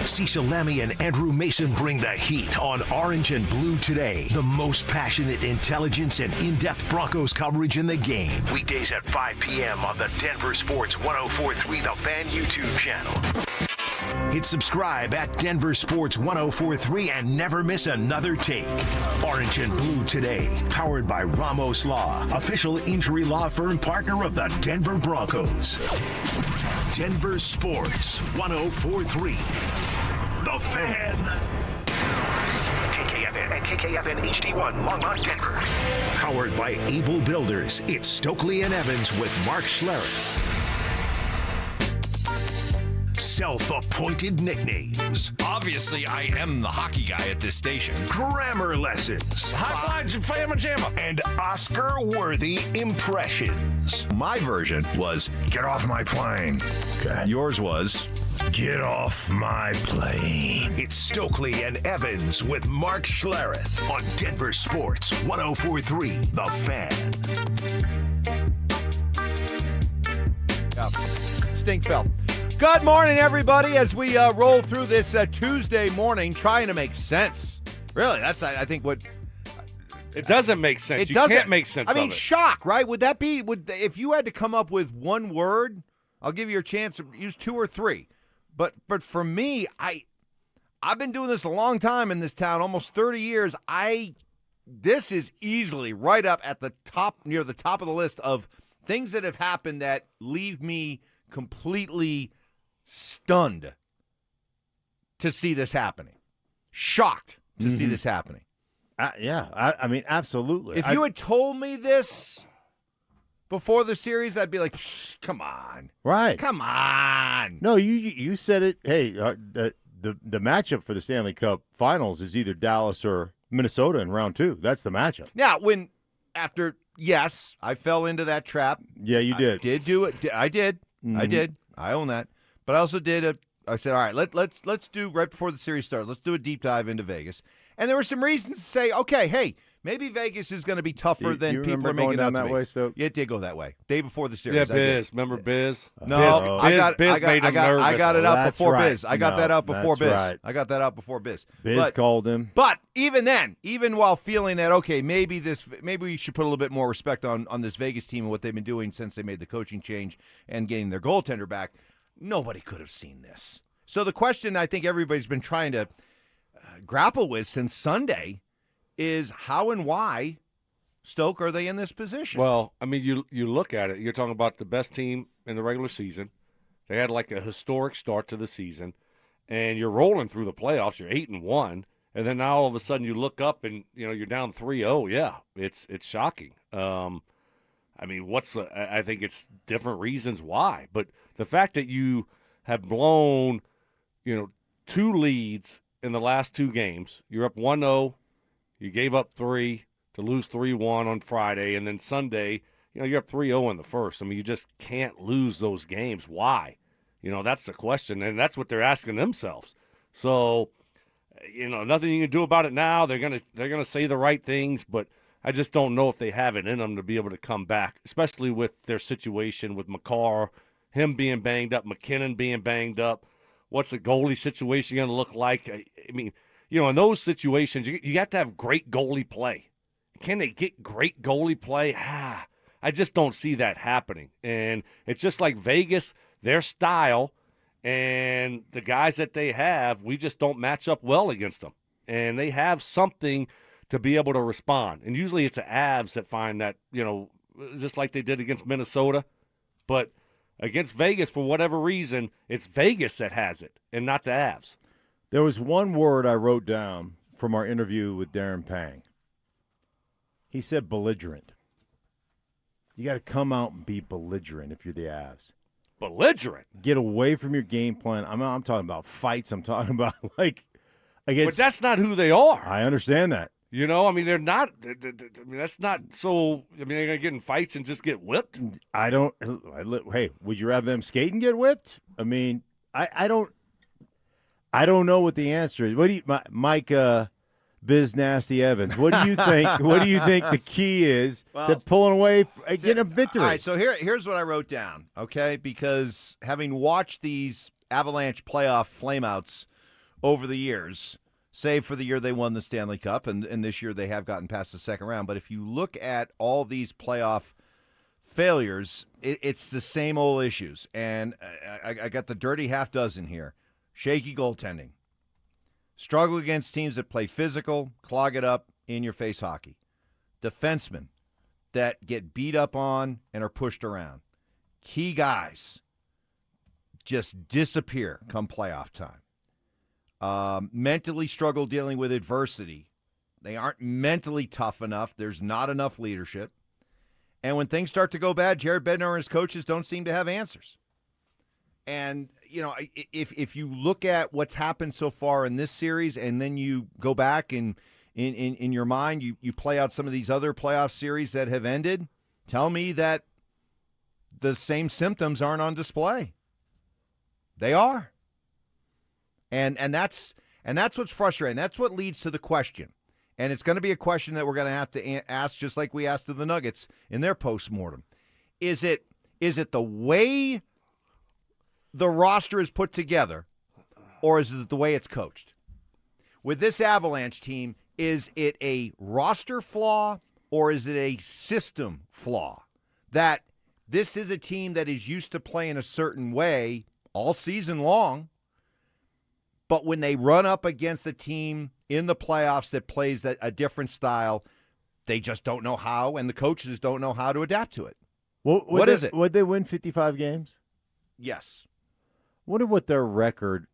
Cecil Lammy and Andrew Mason bring the heat on Orange and Blue today. The most passionate intelligence and in-depth Broncos coverage in the game. Weekdays at 5 p.m. on the Denver Sports 104.3 The Fan YouTube channel. Hit subscribe at Denver Sports 104.3 and never miss another take. Orange and Blue today, powered by Ramos Law, official injury law firm partner of the Denver Broncos. Denver Sports 104.3 The Fan. KKFN and KKFN HD1 Longmont, Denver. Powered by Able Builders, it's Stokley and Evans with Mark Schlereth. Self-appointed nicknames. Obviously, I am the hockey guy at this station. Grammar lessons. High fives and flamma jamma. And Oscar-worthy impressions. My version was, get off my plane. Okay. Yours was, get off my plane. It's Stokley and Evans with Mark Schlereth on Denver Sports 104.3 The Fan. Stinkfeld. Good morning, everybody, as we roll through this Tuesday morning, trying to make sense. Really, that's, I think, what... It doesn't make sense. You can't make sense of it. Shock, right? Would that be... if you had to come up with one word, I'll give you a chance to use two or three. But for me, I've been doing this a long time in this town, almost 30 years. This is easily right up at the top, near the top of the list of things that have happened that leave me completely stunned to see this happening. Shocked to see this happening. I mean, absolutely. If you had told me this before the series, I'd be like, come on. Right. Come on. No, you said it. Hey, the matchup for the Stanley Cup Finals is either Dallas or Minnesota in round 2. That's the matchup. Now, yes, I fell into that trap. Yeah, you did. I did do it. I did. Mm-hmm. I did. I own that. But I also did I said, all right, let's do right before the series starts. Let's do a deep dive into Vegas. And there were some reasons to say, okay, hey, maybe Vegas is going to be tougher than people are making it out that to be. way, Stoke? Yeah, it did go that way. Day before the series. Yeah, Biz. Remember Biz? No, Biz made him nervous. I got it out That's before right. Biz. I got that out before that's Biz. right. I got that out before Biz. Biz called him. But even then, even while feeling that, okay, maybe we should put a little bit more respect on this Vegas team and what they've been doing since they made the coaching change and getting their goaltender back, nobody could have seen this. So the question I think everybody's been trying to grapple with since Sunday is how and why, Stoke, are they in this position? Well, I mean, you look at it. You're talking about the best team in the regular season. They had like a historic start to the season, and you're rolling through the playoffs. You're 8-1, and then now all of a sudden you look up and you're down 3-0. Yeah, it's shocking. I mean, I think it's different reasons why, but the fact that you have blown 2 leads in the last 2 games. You're up 1-0. You gave up 3 to lose 3-1 on Friday, and then Sunday, you're up 3-0 in the first. I mean, you just can't lose those games. Why? That's the question, and that's what they're asking themselves. So, nothing you can do about it now. They're gonna say the right things, but I just don't know if they have it in them to be able to come back, especially with their situation with McCarr, him being banged up, McKinnon being banged up. What's the goalie situation going to look like? I mean, in those situations, you have to have great goalie play. Can they get great goalie play? I just don't see that happening. And it's just like Vegas, their style and the guys that they have, we just don't match up well against them. And they have something to be able to respond. And usually it's the Avs that find that, just like they did against Minnesota. But against Vegas, for whatever reason, it's Vegas that has it and not the Avs. There was one word I wrote down from our interview with Darren Pang. He said belligerent. You got to come out and be belligerent if you're the Avs. Belligerent? Get away from your game plan. I'm talking about fights. I'm talking about But that's not who they are. I understand that. I mean, they're not. That's not so. I mean, they're gonna get in fights and just get whipped. Hey, would you rather them skate and get whipped? I mean, I don't know what the answer is. What do you, Mike? Biz Nasty Evans. What do you think? What do you think the key is to pulling away, getting a victory? All right, so here's what I wrote down. Okay, because having watched these Avalanche playoff flameouts over the years. Save for the year they won the Stanley Cup, and this year they have gotten past the second round. But if you look at all these playoff failures, it's the same old issues. And I got the dirty half dozen here. Shaky goaltending. Struggle against teams that play physical, clog it up, in-your-face hockey. Defensemen that get beat up on and are pushed around. Key guys just disappear come playoff time. Mentally struggle dealing with adversity. They aren't mentally tough enough. There's not enough leadership. And when things start to go bad, Jared Bednar and his coaches don't seem to have answers. And, if you look at what's happened so far in this series and then you go back and in your mind, you play out some of these other playoff series that have ended, tell me that the same symptoms aren't on display. They are. And that's what's frustrating. That's what leads to the question. And it's going to be a question that we're going to have to ask, just like we asked of the Nuggets in their postmortem. Is it the way the roster is put together, or is it the way it's coached? With this Avalanche team, is it a roster flaw, or is it a system flaw? That this is a team that is used to playing a certain way all season long, but when they run up against a team in the playoffs that plays a different style, they just don't know how, and the coaches don't know how to adapt to it. What is it? Would they win 55 games? Yes. Wonder what their record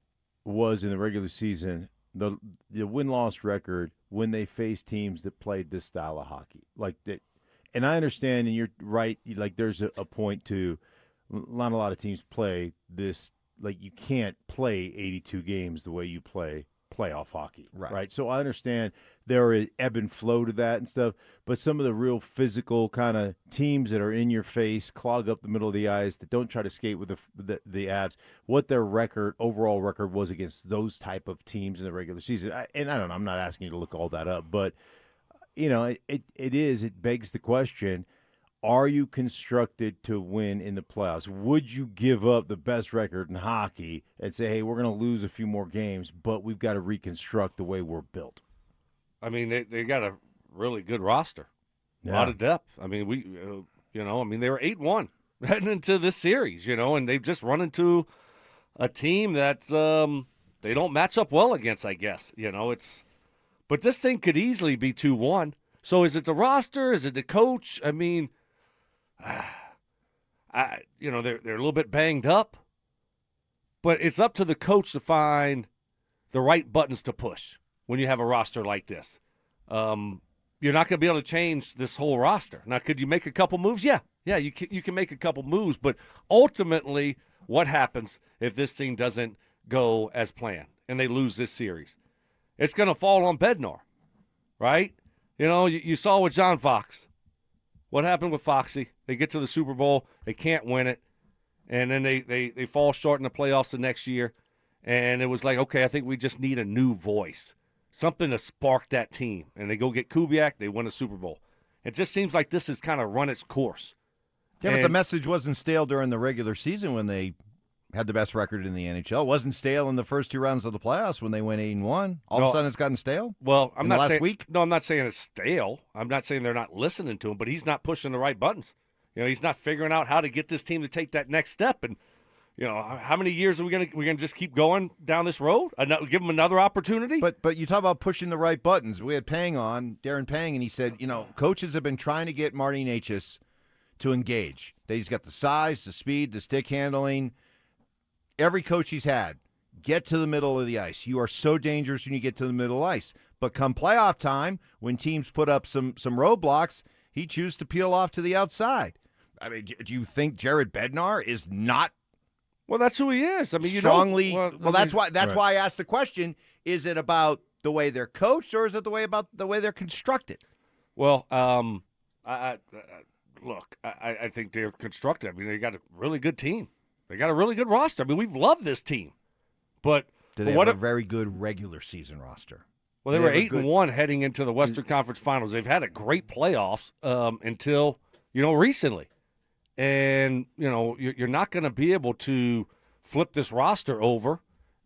was in the regular season, the win-loss record, when they faced teams that played this style of hockey. Like that, and I understand, and you're right, like there's a point to not a lot of teams play this like you can't play 82 games the way you play playoff hockey, right? So I understand there is ebb and flow to that and stuff, but some of the real physical kind of teams that are in your face, clog up the middle of the ice, that don't try to skate with the Avs, what their overall record was against those type of teams in the regular season. I don't know, I'm not asking you to look all that up, but it begs the question, are you constructed to win in the playoffs? Would you give up the best record in hockey and say, hey, we're going to lose a few more games, but we've got to reconstruct the way we're built? I mean, they got a really good roster, a lot of depth. I mean, they were 8-1 heading into this series, and they've just run into a team that they don't match up well against, I guess. But this thing could easily be 2-1. So is it the roster? Is it the coach? I mean, they're a little bit banged up, but it's up to the coach to find the right buttons to push when you have a roster like this. You're not going to be able to change this whole roster. Now, could you make a couple moves? Yeah, you can make a couple moves, but ultimately, what happens if this thing doesn't go as planned and they lose this series? It's going to fall on Bednar, right? You saw with John Fox. What happened with Foxy? They get to the Super Bowl, they can't win it, and then they fall short in the playoffs the next year, and it was like, okay, I think we just need a new voice, something to spark that team, and they go get Kubiak, they win a Super Bowl. It just seems like this has kind of run its course. Yeah, but the message wasn't stale during the regular season when they had the best record in the NHL. It wasn't stale in the first two rounds of the playoffs when they went 8-1. All of a sudden, it's gotten stale. Well, I'm not last saying week. No, I'm not saying it's stale. I'm not saying they're not listening to him, but he's not pushing the right buttons. He's not figuring out how to get this team to take that next step. And how many years are we gonna just keep going down this road? Give them another opportunity. But you talk about pushing the right buttons. We had Darren Pang, and he said, coaches have been trying to get Marty Necas to engage. He's got the size, the speed, the stick handling. Every coach he's had, get to the middle of the ice. You are so dangerous when you get to the middle of the ice. But come playoff time, when teams put up some roadblocks, he chooses to peel off to the outside. I mean, do you think Jared Bednar is not? Well, that's who he is. I mean, strongly. That's why I asked the question: is it about the way they're coached, or is it about the way they're constructed? Well, I think they're constructed. I mean, they got a really good team. They got a really good roster. I mean, we've loved this team. But they have a very good regular season roster? Well, they were 8-1 heading into the Western Conference Finals. They've had a great playoffs until, recently. And, you're not going to be able to flip this roster over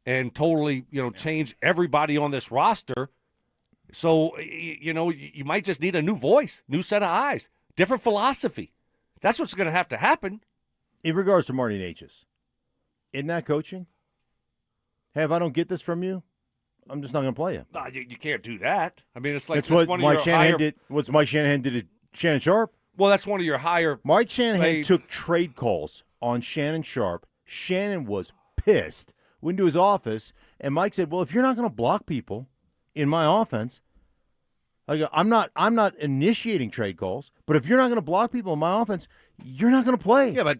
and totally, change everybody on this roster. So, you might just need a new voice, new set of eyes, different philosophy. That's what's going to have to happen. In regards to Marty Necas, isn't that coaching? Hey, if I don't get this from you, I'm just not going to play you. No, you can't do that. I mean, it's like that's what Mike Shanahan did. What's Mike Shanahan did to Shannon Sharp? Well, that's one of your higher. Mike Shanahan took trade calls on Shannon Sharp. Shannon was pissed. Went to his office, and Mike said, "Well, if you're not going to block people in my offense, I'm not initiating trade calls. But if you're not going to block people in my offense, you're not going to play." Yeah, but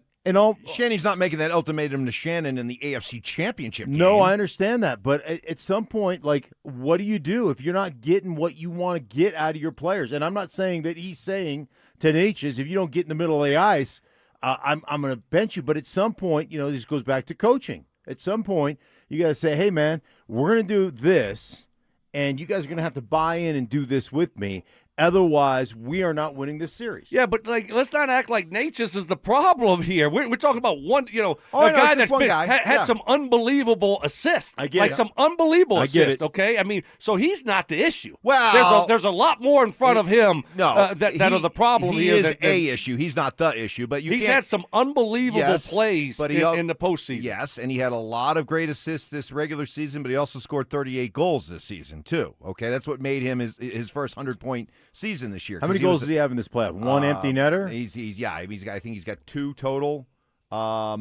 Shannon's not making that ultimatum to Shannon in the AFC Championship game. No, I understand that. But at some point, what do you do if you're not getting what you want to get out of your players? And I'm not saying that he's saying to Necas, if you don't get in the middle of the ice, I'm going to bench you. But at some point, this goes back to coaching. At some point, you got to say, hey, man, we're going to do this, and you guys are going to have to buy in and do this with me. Otherwise, we are not winning this series. Yeah, but let's not act like Necas is the problem here. We're talking about one, a guy that's had some unbelievable assists. I get it. Some unbelievable assists. Okay, I mean, so he's not the issue. Well, there's a lot more in front of him. That are the problem he here. He is a issue. He's not the issue. But he's had some unbelievable plays in the postseason. Yes, and he had a lot of great assists this regular season. But he also scored 38 goals this season too. Okay, that's what made him his first 100-point season this year. How many goals does he have in this playoff? One empty netter? I think he's got 2 total. But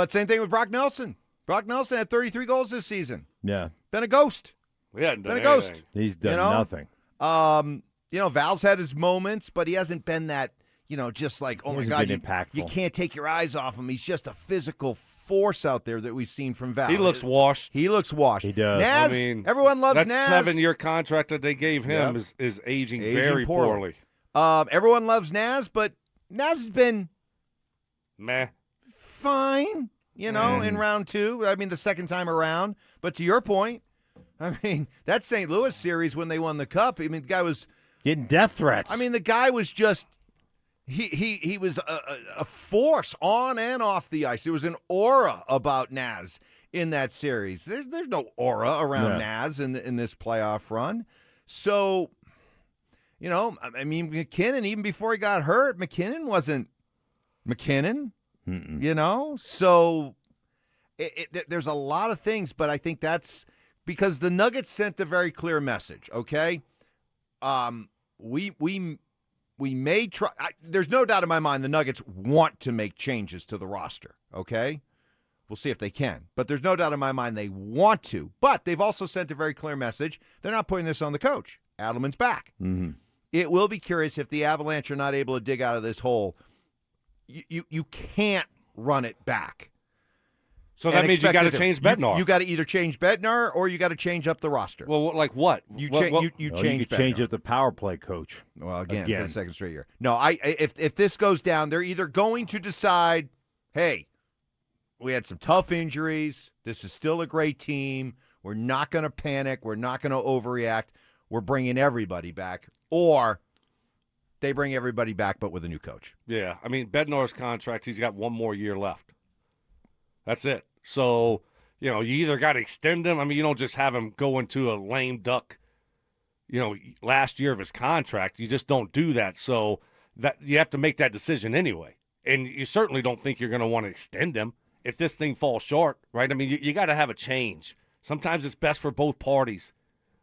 same thing with Brock Nelson. Brock Nelson had 33 goals this season. Yeah. Been a ghost. We hadn't done a ghost. He's done nothing. Val's had his moments, but he hasn't been that, just like, oh my God, impactful. You can't take your eyes off him. He's just a physical force out there that we've seen from Val. He looks washed. He looks washed. He does. Naz, everyone loves that Naz. That 7-year contract that they gave him is aging very poorly. Everyone loves Naz, but Naz has been meh, fine, in round 2. I mean, the second time around. But to your point, I mean, that St. Louis series when they won the Cup, I mean, the guy was getting death threats. I mean, the guy was just he was a force on and off the ice. There was an aura about Naz in that series. There's no aura around Naz in this playoff run. So, I mean, McKinnon, even before he got hurt, McKinnon wasn't McKinnon, So there's a lot of things, but I think that's because the Nuggets sent a very clear message, okay? We may try. There's no doubt in my mind the Nuggets want to make changes to the roster, okay? We'll see if they can. But there's no doubt in my mind they want to. But they've also sent a very clear message. They're not putting this on the coach. Adelman's back. Mm-hmm. It will be curious if the Avalanche are not able to dig out of this hole. You can't run it back. So that means you got to change Bednar. You got to either change Bednar or you got to change up the roster. Well, like what? You You change could change up the power play coach. Well, again, for the second straight year. No, if this goes down, they're either going to decide, hey, we had some tough injuries. This is still a great team. We're not going to panic. We're not going to overreact. We're bringing everybody back. Or they bring everybody back but with a new coach. Yeah. I mean, Bednar's contract, he's got 1 more year left. That's it. So, you either got to extend him. I mean, you don't just have him go into a lame duck, last year of his contract. You just don't do that. So that you have to make that decision anyway. And you certainly don't think you're going to want to extend him if this thing falls short, right? I mean, you got to have a change. Sometimes it's best for both parties.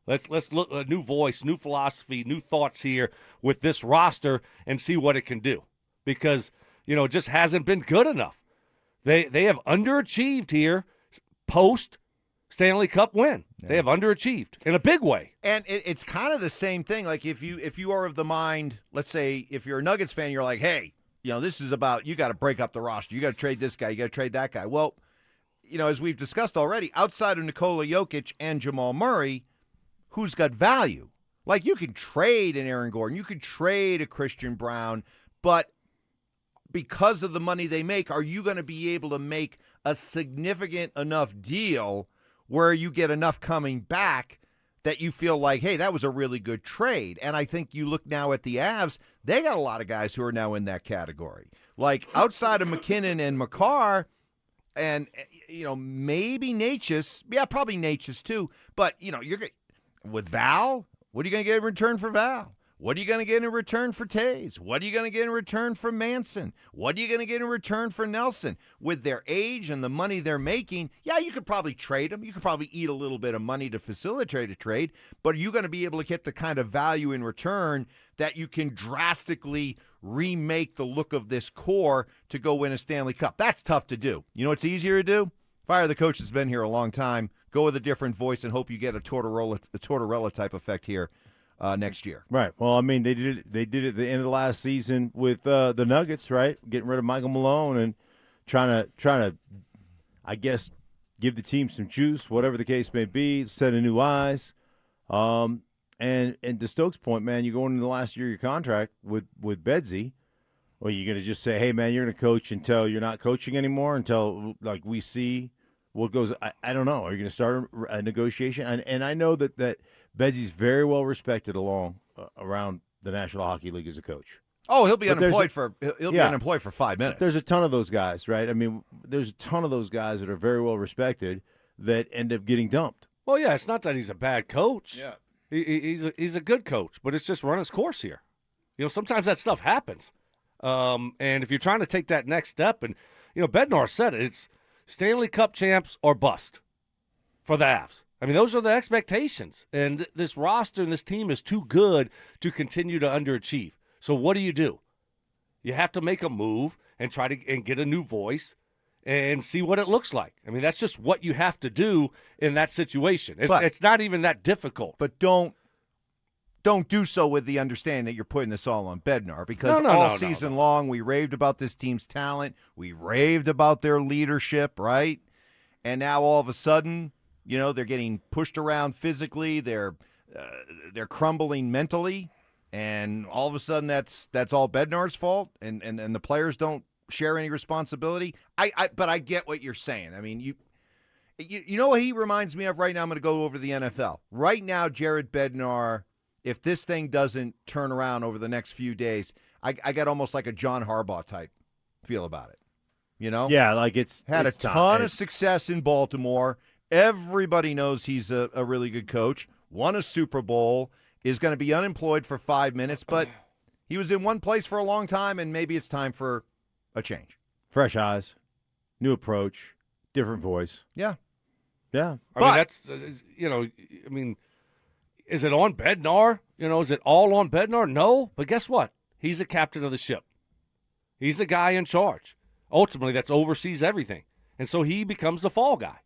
Let's look a new voice, new philosophy, new thoughts here with this roster and see what it can do. Because, it just hasn't been good enough. They have underachieved here post Stanley Cup win. Yeah. They have underachieved in a big way. And it's kind of the same thing. Like if you are of the mind, let's say if you're a Nuggets fan, you're like, hey, this is about you got to break up the roster. You got to trade this guy. You got to trade that guy. Well, as we've discussed already, outside of Nikola Jokic and Jamal Murray, who's got value? Like you can trade an Aaron Gordon, you could trade a Christian Brown, but because of the money they make, are you going to be able to make a significant enough deal where you get enough coming back that you feel like, hey, that was a really good trade? And I think you look now at the Avs, they got a lot of guys who are now in that category. Like outside of McKinnon and Makar, and maybe Natchez, probably Natchez too. But you're with Val. What are you going to get in return for Val? What are you going to get in return for Taves? What are you going to get in return for Manson? What are you going to get in return for Nelson? With their age and the money they're making, you could probably trade them. You could probably eat a little bit of money to facilitate a trade, but are you going to be able to get the kind of value in return that you can drastically remake the look of this core to go win a Stanley Cup? That's tough to do. You know what's easier to do? Fire the coach that's been here a long time. Go with a different voice and hope you get a Tortorella type effect here next year. Right. Well, I mean, they did it at the end of the last season with the Nuggets, right? Getting rid of Michael Malone and trying to, I guess, give the team some juice, whatever the case may be, set a new eyes. And to Stokes' point, man, you're going into the last year of your contract with Bedsy. Or you're going to just say, hey, man, you're going to coach until you're not coaching anymore, until, like, we see what goes – I don't know. Are you going to start a negotiation? And I know that Bedsy's very well respected around the National Hockey League as a coach. Oh, he'll be unemployed for 5 minutes. There's a ton of those guys, right? I mean, there's a ton of those guys that are very well respected that end up getting dumped. Well, yeah, it's not that he's a bad coach. Yeah. He's a good coach, but it's just run his course here. Sometimes that stuff happens. And if you're trying to take that next step, and, Bednar said it, it's Stanley Cup champs or bust for the Avs. I mean, those are the expectations. And this roster and this team is too good to continue to underachieve. So what do? You have to make a move and try to and get a new voice and see what it looks like. I mean, that's just what you have to do in that situation. It's not even that difficult. But don't don't do so with the understanding that you're putting this all on Bednar, because all season long we raved about this team's talent. We raved about their leadership, right? And now all of a sudden, they're getting pushed around physically. They're crumbling mentally. And all of a sudden that's all Bednar's fault, and the players don't share any responsibility. But I get what you're saying. I mean, you know what he reminds me of right now? I'm going to go over the NFL. Right now, Jared Bednar, if this thing doesn't turn around over the next few days, I got almost like a John Harbaugh type feel about it. Yeah, like it's a ton of success in Baltimore. Everybody knows he's a really good coach. Won a Super Bowl. Is going to be unemployed for 5 minutes, but he was in one place for a long time, and maybe it's time for a change. Fresh eyes, new approach, different voice. Yeah. Yeah. I mean, is it on Bednar? Is it all on Bednar? No, but guess what? He's the captain of the ship. He's the guy in charge. Ultimately, that's oversees everything. And so he becomes the fall guy.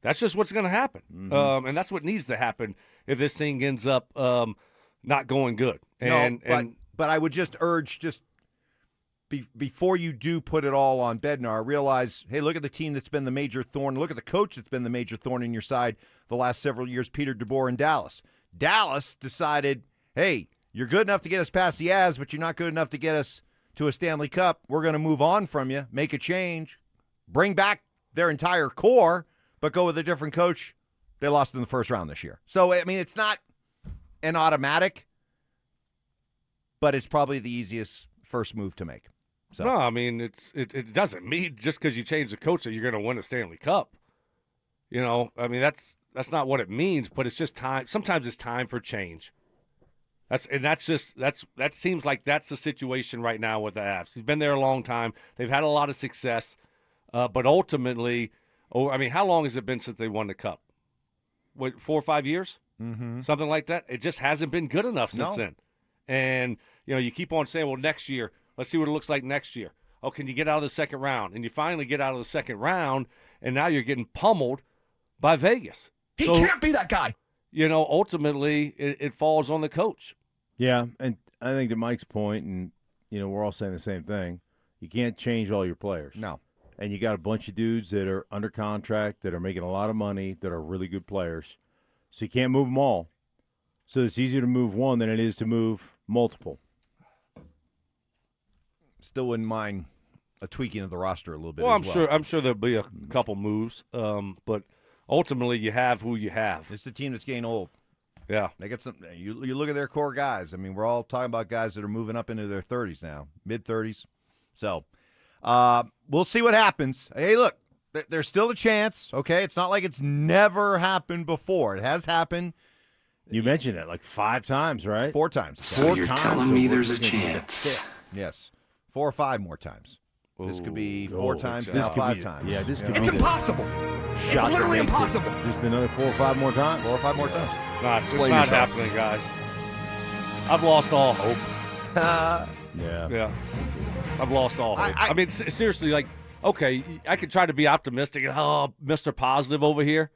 That's just what's going to happen. Mm-hmm. And that's what needs to happen if this thing ends up not going good. But I would just urge, before you do put it all on Bednar, realize, hey, look at the team that's been the major thorn. Look at the coach that's been the major thorn in your side the last several years, Peter DeBoer in Dallas. Dallas decided, hey, you're good enough to get us past the Avs, but you're not good enough to get us to a Stanley Cup. We're going to move on from you, make a change, bring back their entire core, but go with a different coach. They lost in the first round this year. So, I mean, it's not an automatic, but it's probably the easiest first move to make. So. No, I mean, it doesn't mean just because you change the coach that you're going to win a Stanley Cup. I mean, that's not what it means, but it's just time. Sometimes it's time for change. That seems like that's the situation right now with the Avs. He's been there a long time. They've had a lot of success, but ultimately, how long has it been since they won the Cup? What, 4 or 5 years? Mm-hmm. Something like that. It just hasn't been good enough since then. And you keep on saying, well, next year, let's see what it looks like next year. Oh, can you get out of the second round? And you finally get out of the second round, and now you're getting pummeled by Vegas. He can't be that guy. Ultimately, it falls on the coach. Yeah, and I think to Mike's point, and we're all saying the same thing, you can't change all your players. No. And you got a bunch of dudes that are under contract, that are making a lot of money, that are really good players. So you can't move them all. So it's easier to move one than it is to move multiple. Still wouldn't mind a tweaking of the roster a little bit. Well, I'm sure there'll be a couple moves, but ultimately you have who you have. It's the team that's getting old. Yeah, they got some. You look at their core guys. I mean, we're all talking about guys that are moving up into their 30s now, mid-30s. So we'll see what happens. Hey, look, there's still a chance. Okay, it's not like it's never happened before. It has happened. You mentioned it like 5 times, right? 4 times. So you're telling me there's a chance? Yes, 4 or 5 more times. This could be 4 times, this now could 5 be, times. Yeah, this could It's be impossible. It's literally impossible. Just another 4 or 5 more times. 4 or 5 more times. It's not happening, guys. I've lost all hope. Yeah. I've lost all hope. I mean, seriously, like, okay, I could try to be optimistic and, Mr. Positive over here.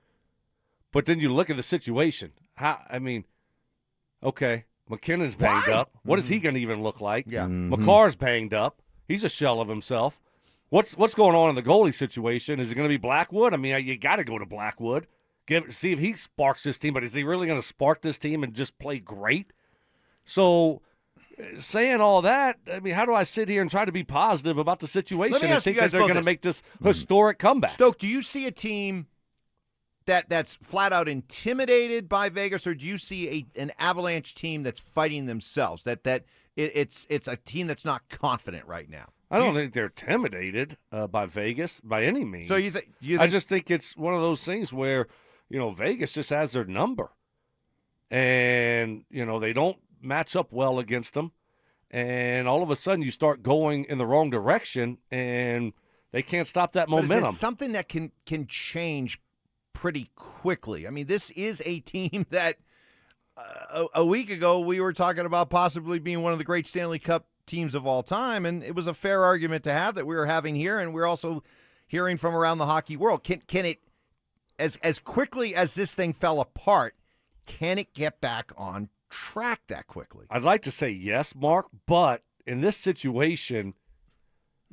But then you look at the situation. Okay, McKinnon's banged up. What is he going to even look like? Yeah. McCarr's banged up. He's a shell of himself. What's going on in the goalie situation? Is it going to be Blackwood? I mean, you got to go to Blackwood. See if he sparks this team. But is he really going to spark this team and just play great? So, saying all that, I mean, how do I sit here and try to be positive about the situation and think that they're going to make this historic comeback? Stoke, do you see a team that's flat out intimidated by Vegas, or do you see an Avalanche team that's fighting themselves? That it's a team that's not confident right now. I don't think they're intimidated by Vegas by any means. So you think? I just think it's one of those things where Vegas just has their number, and they don't match up well against them, and all of a sudden you start going in the wrong direction, and they can't stop that momentum. But is it something that can change pretty quickly? I mean, this is a team that a week ago we were talking about possibly being one of the great Stanley Cup teams of all time, and it was a fair argument to have that we were having here, and we're also hearing from around the hockey world. Can it, as quickly as this thing fell apart, Can it get back on track that quickly? I'd like to say yes, Mark, but in this situation,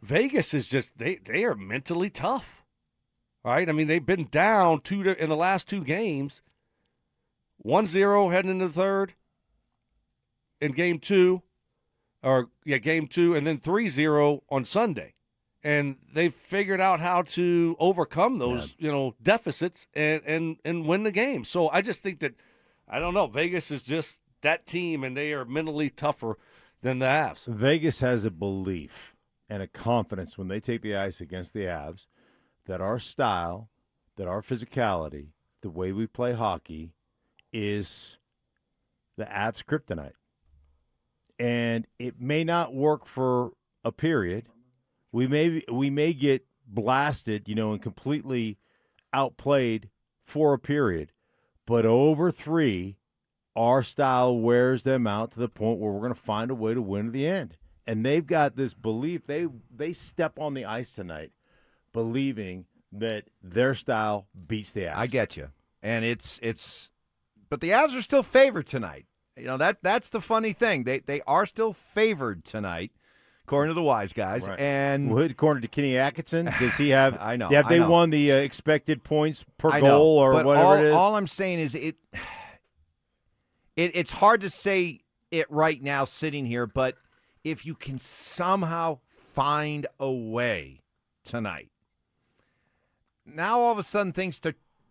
Vegas is just they are mentally tough. Right? I mean, they've been down in the last 2 games. 1-0 heading into the third in game 2, and then 3-0 on Sunday. And they've figured out how to overcome those, deficits and win the game. So I just think that, I don't know, Vegas is just that team, and they are mentally tougher than the Avs. Vegas has a belief and a confidence when they take the ice against the Avs that our style, that our physicality, the way we play hockey is the Avs' kryptonite. And it may not work for a period. We may get blasted, and completely outplayed for a period. But over 3, our style wears them out to the point where we're going to find a way to win at the end. And they've got this belief. They step on the ice tonight believing that their style beats the Avs. I get you. And it's but the Avs are still favored tonight. That's the funny thing. They are still favored tonight, according to the wise guys. Right. And according to Kenny Atkinson, does he have? I know. Have they won the expected points per goal or whatever it is? All I'm saying is it's hard to say it right now sitting here, but if you can somehow find a way tonight, now all of a sudden things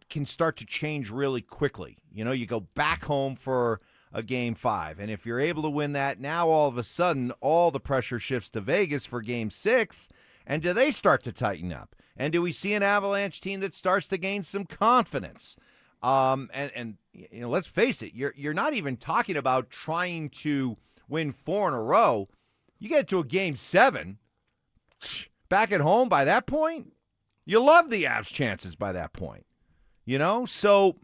can start to change really quickly. You go back home for a Game 5, and if you're able to win that, now all of a sudden all the pressure shifts to Vegas for Game 6, and do they start to tighten up? And do we see an Avalanche team that starts to gain some confidence? And let's face it, you're not even talking about trying to win 4 in a row. You get to a Game 7, back at home by that point, you love the Avs' chances by that point. So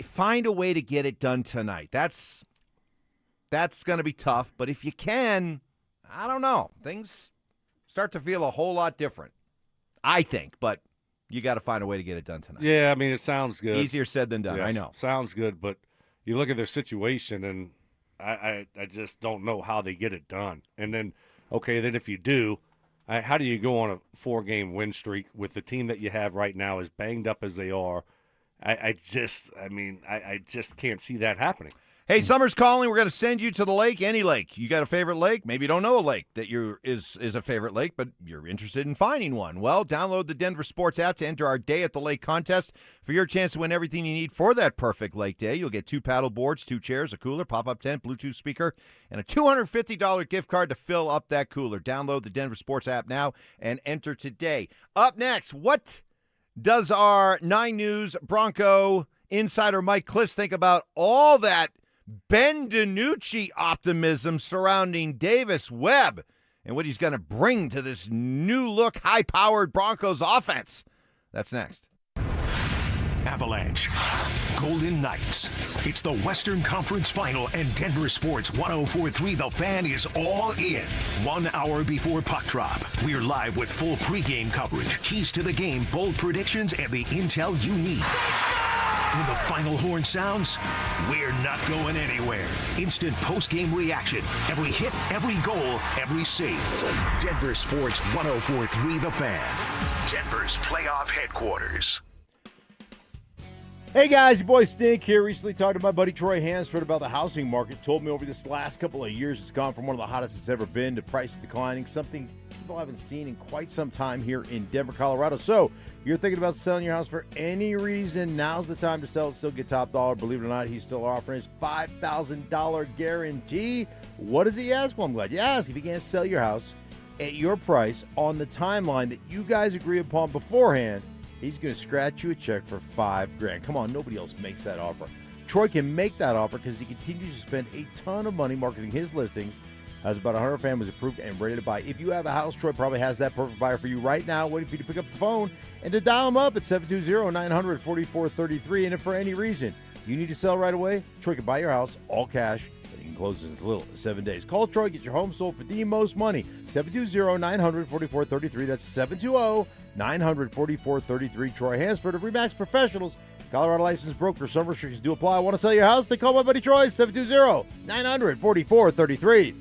find a way to get it done tonight. That's going to be tough, but if you can, I don't know, things start to feel a whole lot different, I think, but you got to find a way to get it done tonight. Yeah, I mean, it sounds good. Easier said than done, yes, I know. Sounds good, but you look at their situation, and I just don't know how they get it done. And then, then if you do, how do you go on a 4-game win streak with the team that you have right now, as banged up as they are? I just can't see that happening. Hey, summer's calling. We're going to send you to the lake, any lake. You got a favorite lake? Maybe you don't know a lake that is a favorite lake, but you're interested in finding one. Well, download the Denver Sports app to enter our Day at the Lake contest for your chance to win everything you need for that perfect lake day. You'll get 2 paddle boards, 2 chairs, a cooler, pop-up tent, Bluetooth speaker, and a $250 gift card to fill up that cooler. Download the Denver Sports app now and enter today. Up next, what does our 9 News Bronco insider Mike Kliss think about all that Ben DiNucci optimism surrounding Davis Webb and what he's going to bring to this new-look, high-powered Broncos offense? That's next. Avalanche, Golden Knights. It's the Western Conference Final, and Denver Sports 104.3 The Fan is all in. 1 hour before puck drop, we're live with full pregame coverage, keys to the game, bold predictions, and the intel you need. When the final horn sounds, we're not going anywhere. Instant post-game reaction. Every hit, every goal, every save. Denver Sports 104.3 The Fan. Denver's playoff headquarters. Hey guys, your boy Stink here. Recently talked to my buddy Troy Hansford about the housing market. Told me over this last couple of years it's gone from one of the hottest it's ever been to prices declining, something people haven't seen in quite some time here in Denver, Colorado. So you're thinking about selling your house for any reason, now's the time to sell it. Still get top dollar. Believe it or not, he's still offering his $5,000 guarantee. What does he ask? Well, I'm glad you asked. If you can't sell your house at your price on the timeline that you guys agree upon beforehand, he's going to scratch you a check for $5,000. Come on, nobody else makes that offer. Troy can make that offer because he continues to spend a ton of money marketing his listings. Has about 100 families approved and ready to buy. If you have a house, Troy probably has that perfect buyer for you right now, waiting for you to pick up the phone and to dial him up at 720-900-4433. And if for any reason you need to sell right away, Troy can buy your house all cash, and you can close in as little as 7 days. Call Troy, get your home sold for the most money. 720-900-4433. That's 720-900-4433. Troy Hansford of RE/MAX Professionals Colorado licensed broker. Some restrictions do apply. Want to sell your house? Then call my buddy Troy, 720-900-4433.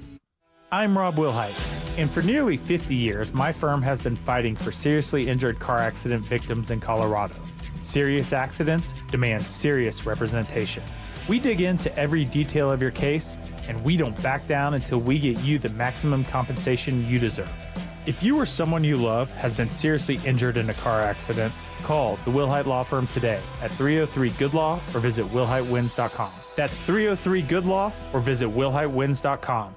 I'm Rob Wilhite, and for nearly 50 years, my firm has been fighting for seriously injured car accident victims in Colorado. Serious accidents demand serious representation. We dig into every detail of your case, and we don't back down until we get you the maximum compensation you deserve. If you or someone you love has been seriously injured in a car accident, call the Wilhite Law Firm today at 303-GOOD-LAW or visit WilhiteWins.com. That's 303-GOOD-LAW or visit WilhiteWins.com.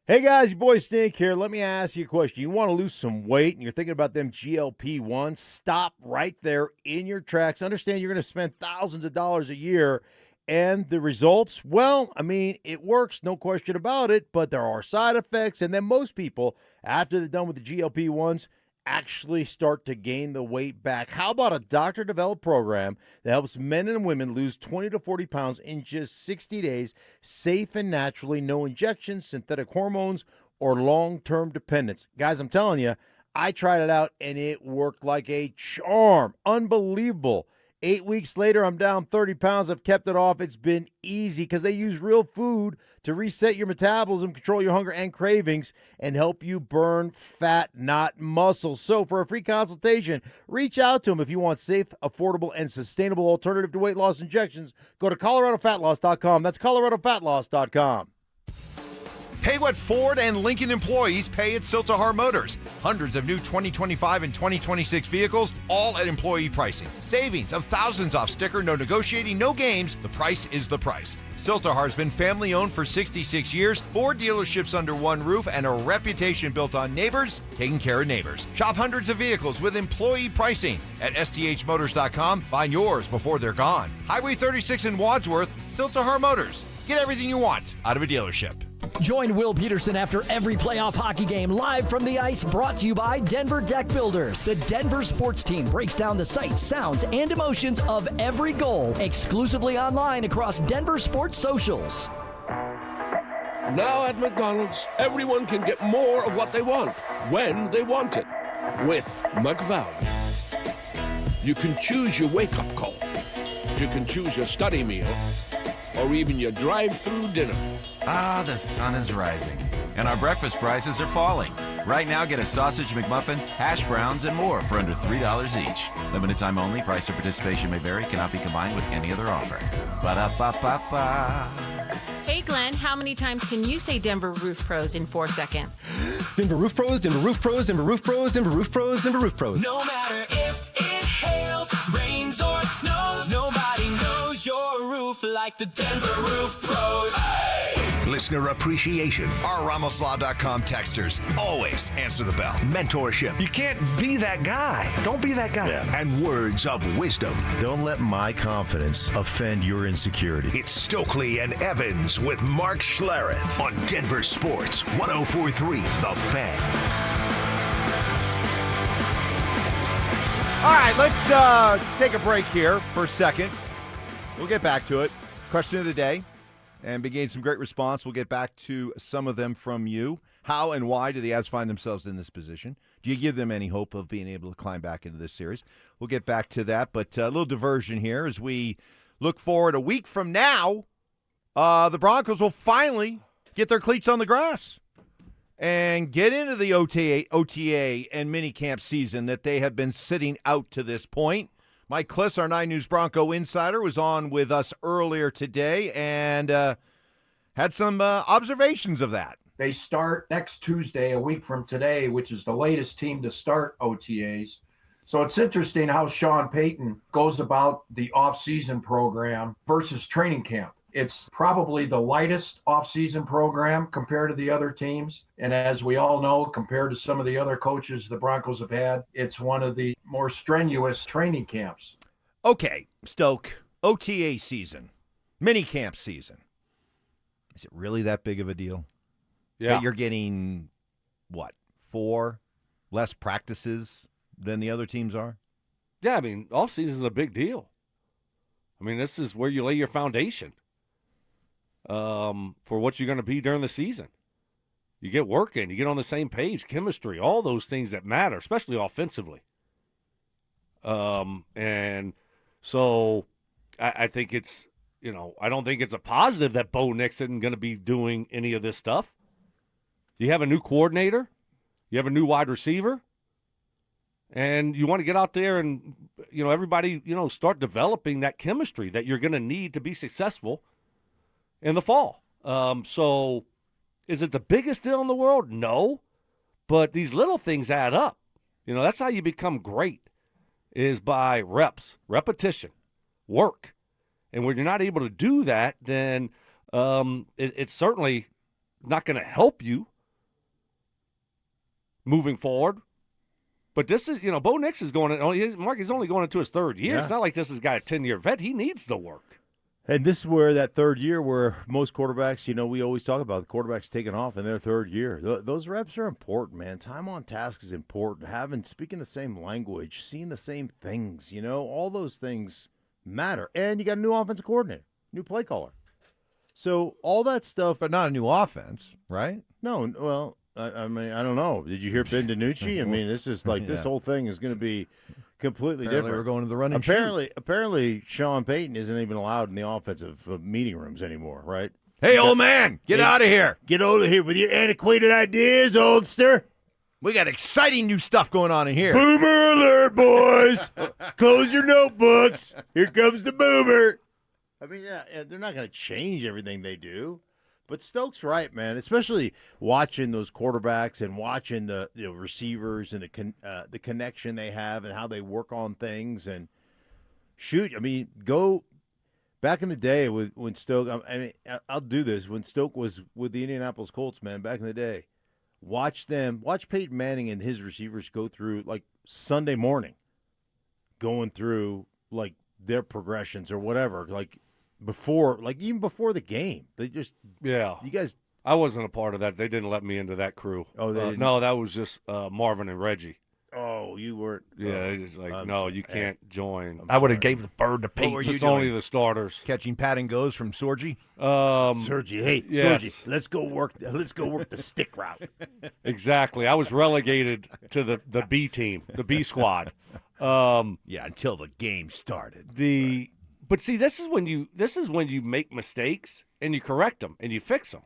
Hey guys, your boy Stink here. Let me ask you a question. You want to lose some weight and you're thinking about them GLP-1s? Stop right there in your tracks. Understand you're going to spend thousands of dollars a year. And the results, well, I mean, it works, no question about it, but there are side effects. And then most people, after they're done with the GLP-1s, actually start to gain the weight back. How about a doctor-developed program that helps men and women lose 20 to 40 pounds in just 60 days, safe and naturally, no injections, synthetic hormones, or long-term dependence? Guys, I'm telling you, I tried it out, and it worked like a charm. Unbelievable. 8 weeks later, I'm down 30 pounds. I've kept it off. It's been easy because they use real food to reset your metabolism, control your hunger and cravings, and help you burn fat, not muscle. So for a free consultation, reach out to them if you want safe, affordable, and sustainable alternative to weight loss injections. Go to ColoradoFatLoss.com. That's ColoradoFatLoss.com. Pay what Ford and Lincoln employees pay at Siltahar Motors. Hundreds of new 2025 and 2026 vehicles, all at employee pricing. Savings of thousands off sticker, no negotiating, no games. The price is the price. Siltahar has been family-owned for 66 years, 4 dealerships under one roof, and a reputation built on neighbors taking care of neighbors. Shop hundreds of vehicles with employee pricing at sthmotors.com. Find yours before they're gone. Highway 36 in Wadsworth, Siltahar Motors. Get everything you want out of a dealership. Join Will Peterson after every playoff hockey game live from the ice, brought to you by Denver Deck Builders. The Denver sports team breaks down the sights, sounds, and emotions of every goal exclusively online across Denver Sports socials. Now at McDonald's, everyone can get more of what they want, when they want it, with McValue. You can choose your wake-up call. You can choose your study meal, or even your drive-through dinner. Ah, the sun is rising, and our breakfast prices are falling. Right now, get a sausage McMuffin, hash browns, and more for under $3 each. Limited time only. Price or participation may vary. Cannot be combined with any other offer. Ba-da-ba-ba-ba. Hey, Glenn, how many times can you say Denver Roof Pros in 4 seconds? Denver Roof Pros, Denver Roof Pros, Denver Roof Pros, Denver Roof Pros, Denver Roof Pros. No matter if it hails, rains, or snows, nobody knows your roof like the Denver Roof Pros. Hey! Listener appreciation. Our RamosLaw.com texters always answer the bell. Mentorship. You can't be that guy. Don't be that guy. Yeah. And words of wisdom. Don't let my confidence offend your insecurity. It's Stokley and Evans with Mark Schlereth on Denver Sports 104.3 The Fan. All right, let's take a break here for a second. We'll get back to it. Question of the day. And we gained some great response. We'll get back to some of them from you. How and why do the Avs find themselves in this position? Do you give them any hope of being able to climb back into this series? We'll get back to that, but a little diversion here as we look forward. A week from now, the Broncos will finally get their cleats on the grass and get into the OTA and minicamp season that they have been sitting out to this point. Mike Kliss, our 9 News Bronco insider, was on with us earlier today and had some observations of that. They start next Tuesday, a week from today, which is the latest team to start OTAs. So it's interesting how Sean Payton goes about the off-season program versus training camp. It's probably the lightest off-season program compared to the other teams. And as we all know, compared to some of the other coaches the Broncos have had, it's one of the more strenuous training camps. Okay, Stoke, OTA season, minicamp season. Is it really that big of a deal? Yeah. That you're getting, 4 less practices than the other teams are? Yeah, I mean, off-season is a big deal. I mean, this is where you lay your foundation. For what you're going to be during the season. You get working, you get on the same page, chemistry, all those things that matter, especially offensively. And so I think it's, I don't think it's a positive that Bo Nix isn't going to be doing any of this stuff. You have a new coordinator. You have a new wide receiver. And you want to get out there and, everybody, start developing that chemistry that you're going to need to be successful in the fall. So is it the biggest deal in the world? No. But these little things add up. That's how you become great, is by reps, repetition, work. And when you're not able to do that, then it's certainly not going to help you moving forward. But this is, Bo Nix is Mark is only going into his third year. Yeah. It's not like this has got a 10-year vet. He needs the work. And this is where that third year where most quarterbacks, we always talk about the quarterbacks taking off in their third year. Those reps are important, man. Time on task is important. Speaking the same language, seeing the same things, all those things matter. And you got a new offensive coordinator, new play caller. So all that stuff. But not a new offense, right? No, well, I mean, I don't know. Did you hear Ben DiNucci? I mean, this is like this whole thing is going to be completely different. We're going to the running. Apparently, Sean Payton isn't even allowed in the offensive meeting rooms anymore, right? Hey, old man, get out of here! Get out of here with your antiquated ideas, oldster. We got exciting new stuff going on in here. Boomer alert, boys! Close your notebooks. Here comes the boomer. I mean, they're not going to change everything they do. But Stokes right, man, especially watching those quarterbacks and watching the receivers and the connection they have and how they work on things. And shoot, I mean, go back in the day when Stoke, I mean, I'll do this. When Stoke was with the Indianapolis Colts, man, back in the day, watch Peyton Manning and his receivers go through, like, Sunday morning, going through, like, their progressions or whatever, like, even before the game. They just you guys. I wasn't a part of that. They didn't let me into that crew. Oh, they didn't? No, that was just Marvin and Reggie. Oh, you weren't. Yeah, it's like you can't join. I would have gave the bird to Peyton. Just only the starters. Catching pat and goes from Sorgi. Sorgi, hey, yes. Sorgi, let's go work the stick route. Exactly. I was relegated to the B team, the B squad. Until the game started. But see, this is when you make mistakes and you correct them and you fix them,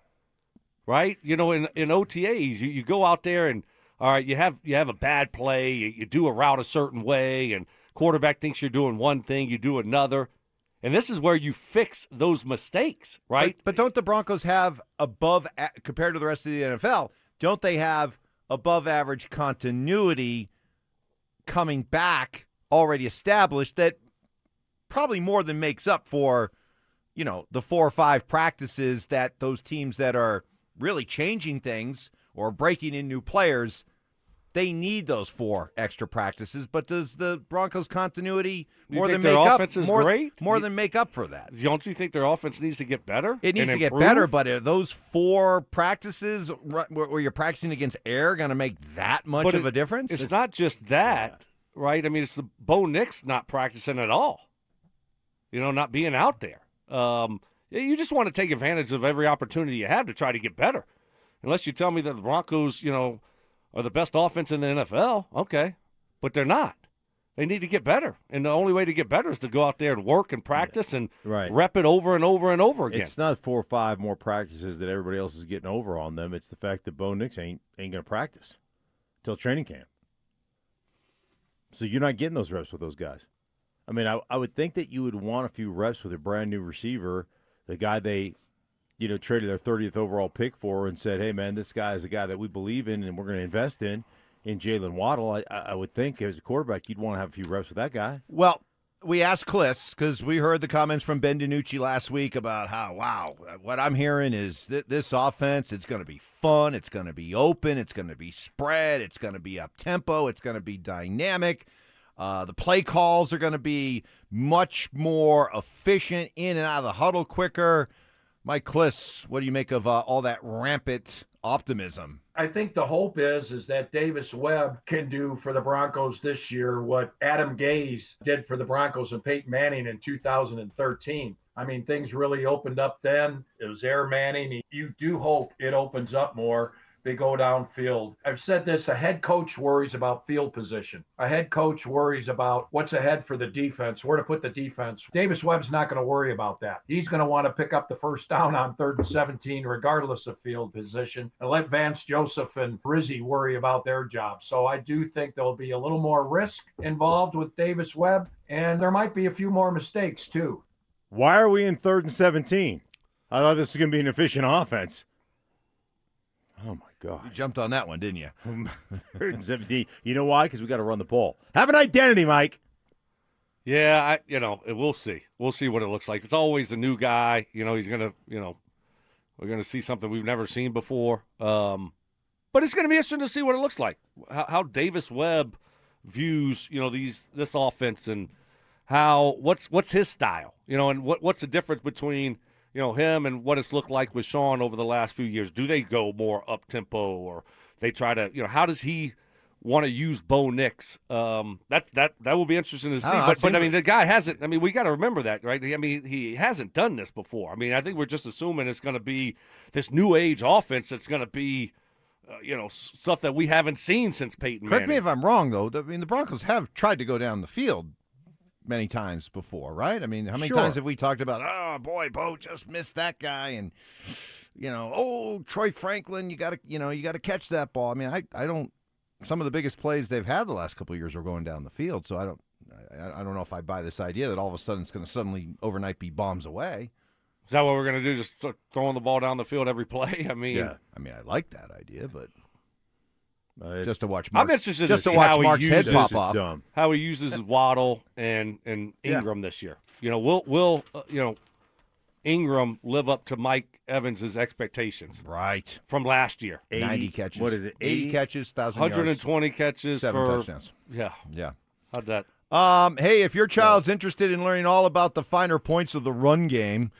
right? In OTAs, you go out there and all right, you have a bad play, you do a route a certain way, and quarterback thinks you're doing one thing, you do another, and this is where you fix those mistakes, right? But don't the Broncos have compared to the rest of the NFL? Don't they have above average continuity coming back already established that probably more than makes up for, the 4 or 5 practices that those teams that are really changing things or breaking in new players, they need those 4 extra practices. But does the Broncos' continuity more than make up for that? Don't you think their offense needs to get better? It needs to get better, but are those 4 practices where you're practicing against air going to make that much of a difference? It's not just that, right? I mean, it's the Bo Nix not practicing at all. Not being out there. You just want to take advantage of every opportunity you have to try to get better. Unless you tell me that the Broncos, are the best offense in the NFL, okay. But they're not. They need to get better. And the only way to get better is to go out there and work and practice and rep it over and over and over again. It's not 4 or 5 more practices that everybody else is getting over on them. It's the fact that Bo Nix ain't going to practice till training camp. So you're not getting those reps with those guys. I mean, I would think that you would want a few reps with a brand new receiver, the guy they, traded their 30th overall pick for and said, hey, man, this guy is a guy that we believe in and we're going to invest in Jalen Waddle. I would think as a quarterback you'd want to have a few reps with that guy. Well, we asked Kliss because we heard the comments from Ben DiNucci last week about how, wow, what I'm hearing is this offense, it's going to be fun, it's going to be open, it's going to be spread, it's going to be up-tempo, it's going to be dynamic. The play calls are going to be much more efficient, in and out of the huddle quicker. Mike Kliss, what do you make of all that rampant optimism? I think the hope is that Davis Webb can do for the Broncos this year what Adam Gase did for the Broncos and Peyton Manning in 2013. I mean, things really opened up then. It was Air Manning. You do hope it opens up more, they go downfield. I've said this, a head coach worries about field position. A head coach worries about what's ahead for the defense, where to put the defense. Davis Webb's not going to worry about that. He's going to want to pick up the first down on 3rd and 17, regardless of field position, and let Vance Joseph and Rizzi worry about their job. So I do think there'll be a little more risk involved with Davis Webb, and there might be a few more mistakes too. Why are we in 3rd and 17? I thought this was going to be an efficient offense. Oh, my God. You jumped on that one, didn't you? 3rd and 17. You know why? Because we got to run the ball. Have an identity, Mike. Yeah, we'll see. We'll see what it looks like. It's always a new guy. He's going to, we're going to see something we've never seen before. But it's going to be interesting to see what it looks like, how Davis Webb views, this offense and what's his style, and what's the difference between him and what it's looked like with Sean over the last few years. Do they go more up-tempo or they try to, how does he want to use Bo Nix? That will be interesting to see. But the guy hasn't, we got to remember that, right? He hasn't done this before. I think we're just assuming it's going to be this new age offense that's going to be, stuff that we haven't seen since Payton Correct Manning. me if I'm wrong, though. The Broncos have tried to go down the field many times before, right? How many times have we talked about, oh, boy, Bo just missed that guy, and, Troy Franklin, you got to catch that ball. I don't – some of the biggest plays they've had the last couple of years were going down the field, so I don't know if I buy this idea that all of a sudden it's going to suddenly overnight be bombs away. Is that what we're going to do, just throwing the ball down the field every play? I like that idea, but just to watch I'm Mark's, interested just to to see watch how Mark's he head uses, pop off. How he uses Waddle and Ingram this year. Will Ingram live up to Mike Evans' expectations? Right. From last year. 90 catches. What is it? 80 catches, 1,000 yards. 120 catches 7 for touchdowns. Yeah. How'd that? Hey, if your child's interested in learning all about the finer points of the run game,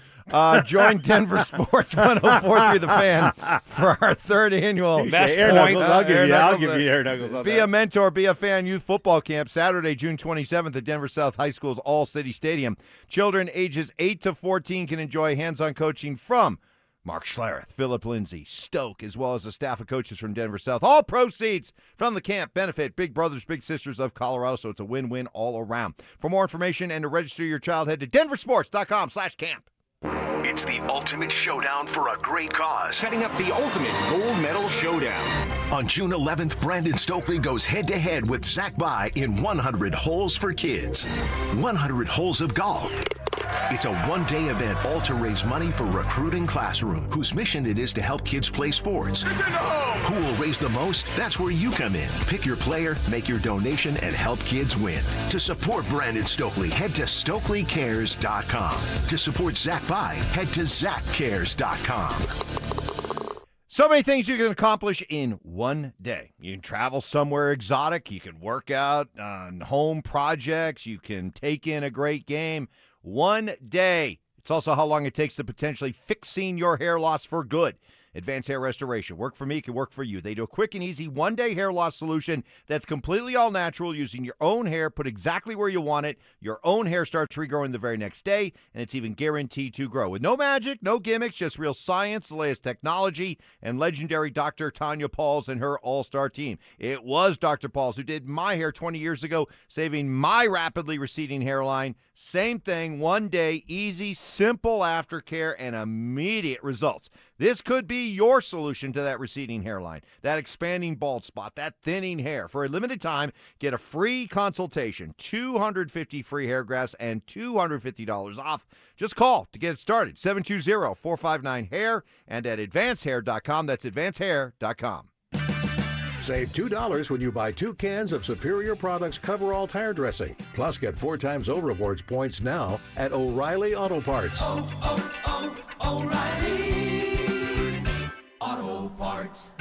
join Denver Sports 104.3 The Fan for our 3rd annual Air Knuckles. I'll give you Air Knuckles on Be that. a Mentor, Be a Fan Youth Football Camp, Saturday, June 27th at Denver South High School's All-City Stadium. Children ages 8 to 14 can enjoy hands-on coaching from Mark Schlereth, Philip Lindsay, Stoke, as well as a staff of coaches from Denver South. All proceeds from the camp benefit Big Brothers Big Sisters of Colorado, so it's a win-win all around. For more information and to register your child, head to DenverSports.com/camp. It's the ultimate showdown for a great cause. Setting up the ultimate gold medal showdown. On June 11th, Brandon Stokley goes head-to-head with Zach By in 100 Holes for Kids. 100 holes of golf. It's a one-day event all to raise money for Recruiting Classroom, whose mission it is to help kids play sports. Who will raise the most? That's where you come in. Pick your player, make your donation, and help kids win. To support Brandon Stokley, head to StokleyCares.com. To support Zach By, head to ZachCares.com. So many things you can accomplish in one day. You can travel somewhere exotic. You can work out on home projects. You can take in a great game. One day. It's also how long it takes to potentially fixing your hair loss for good. Advanced Hair Restoration. Work for me, can work for you. They do a quick and easy one-day hair loss solution that's completely all natural, using your own hair, put exactly where you want it. Your own hair starts regrowing the very next day, and it's even guaranteed to grow. With no magic, no gimmicks, just real science, the latest technology, and legendary Dr. Tanya Pauls and her all-star team. It was Dr. Pauls who did my hair 20 years ago, saving my rapidly receding hairline. Same thing, one day, easy, simple aftercare, and immediate results. This could be your solution to that receding hairline, that expanding bald spot, that thinning hair. For a limited time, get a free consultation, 250 free hair grafts, and $250 off. Just call to get it started, 720-459-HAIR, and at advancehair.com. That's advancehair.com. Save $2 when you buy 2 cans of Superior Products Coverall Tire Dressing. Plus, get 4 times O-Rewards points now at O'Reilly Auto Parts. O'Reilly Auto Parts.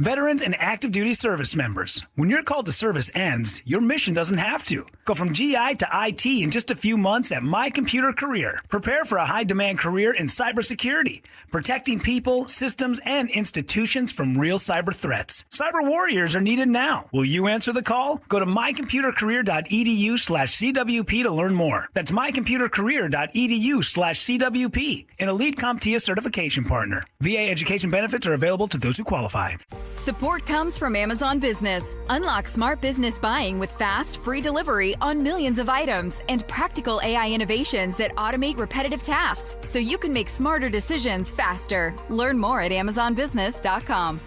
Veterans and active duty service members, when your call to service ends, your mission doesn't have to. Go from GI to IT in just a few months at My Computer Career. Prepare for a high-demand career in cybersecurity, protecting people, systems, and institutions from real cyber threats. Cyber warriors are needed now. Will you answer the call? Go to mycomputercareer.edu/CWP to learn more. That's mycomputercareer.edu/CWP, an elite CompTIA certification partner. VA education benefits are available to those who qualify. Support comes from Amazon Business. Unlock smart business buying with fast, free delivery on millions of items and practical AI innovations that automate repetitive tasks so you can make smarter decisions faster. Learn more at amazonbusiness.com.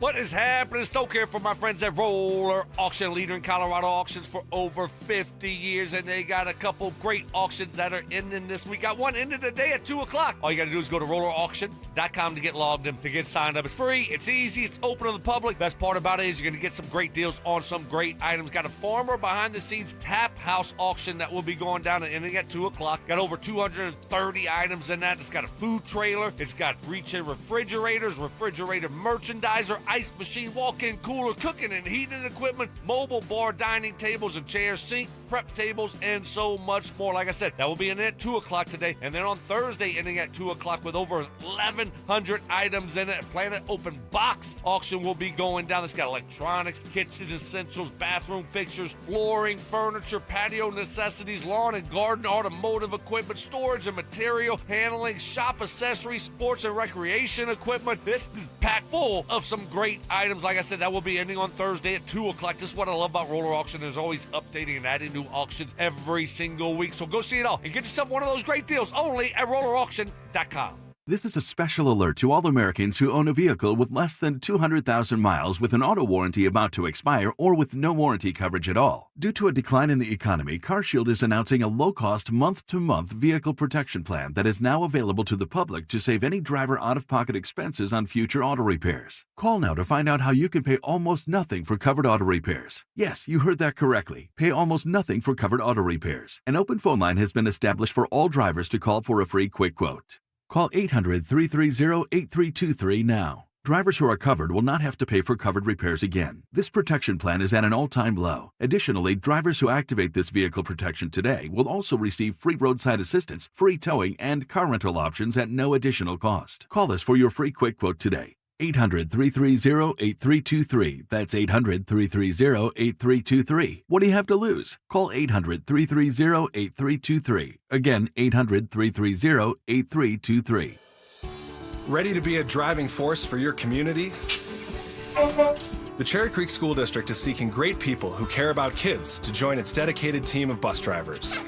What is happening? Stoke here for my friends at Roller Auction, leader in Colorado auctions for over 50 years, and they got a couple great auctions that are ending this week. Got one ending today at 2 o'clock. All you got to do is go to rollerauction.com to get logged in, to get signed up. It's free, it's easy, it's open to the public. Best part about it is you're going to get some great deals on some great items. Got a farmer behind-the-scenes tap house auction that will be going down and ending at 2 o'clock. Got over 230 items in that. It's got a food trailer. It's got reach-in refrigerators, refrigerator merchandiser, ice machine, walk-in cooler, cooking and heating equipment, mobile bar, dining tables and chairs, sink, prep tables, and so much more. Like I said, that will be in at 2 o'clock today. And then on Thursday, ending at 2 o'clock with over 1,100 items in it. Planet Open Box auction will be going down. It's got electronics, kitchen essentials, bathroom fixtures, flooring, furniture, patio necessities, lawn and garden, automotive equipment, storage and material handling, shop accessories, sports and recreation equipment. This is packed full of some great items. Like I said, that will be ending on Thursday at 2 o'clock. This is what I love about Roller Auction. There's always updating and adding new auctions every single week. So go see it all and get yourself one of those great deals only at rollerauction.com. This is a special alert to all Americans who own a vehicle with less than 200,000 miles with an auto warranty about to expire or with no warranty coverage at all. Due to a decline in the economy, CarShield is announcing a low-cost month-to-month vehicle protection plan that is now available to the public to save any driver out-of-pocket expenses on future auto repairs. Call now to find out how you can pay almost nothing for covered auto repairs. Yes, you heard that correctly. Pay almost nothing for covered auto repairs. An open phone line has been established for all drivers to call for a free quick quote. Call 800-330-8323 now. Drivers who are covered will not have to pay for covered repairs again. This protection plan is at an all-time low. Additionally, drivers who activate this vehicle protection today will also receive free roadside assistance, free towing, and car rental options at no additional cost. Call us for your free quick quote today. 800-330-8323. That's 800-330-8323. What do you have to lose? Call 800-330-8323. Again, 800-330-8323. Ready to be a driving force for your community? The Cherry Creek School District is seeking great people who care about kids to join its dedicated team of bus drivers.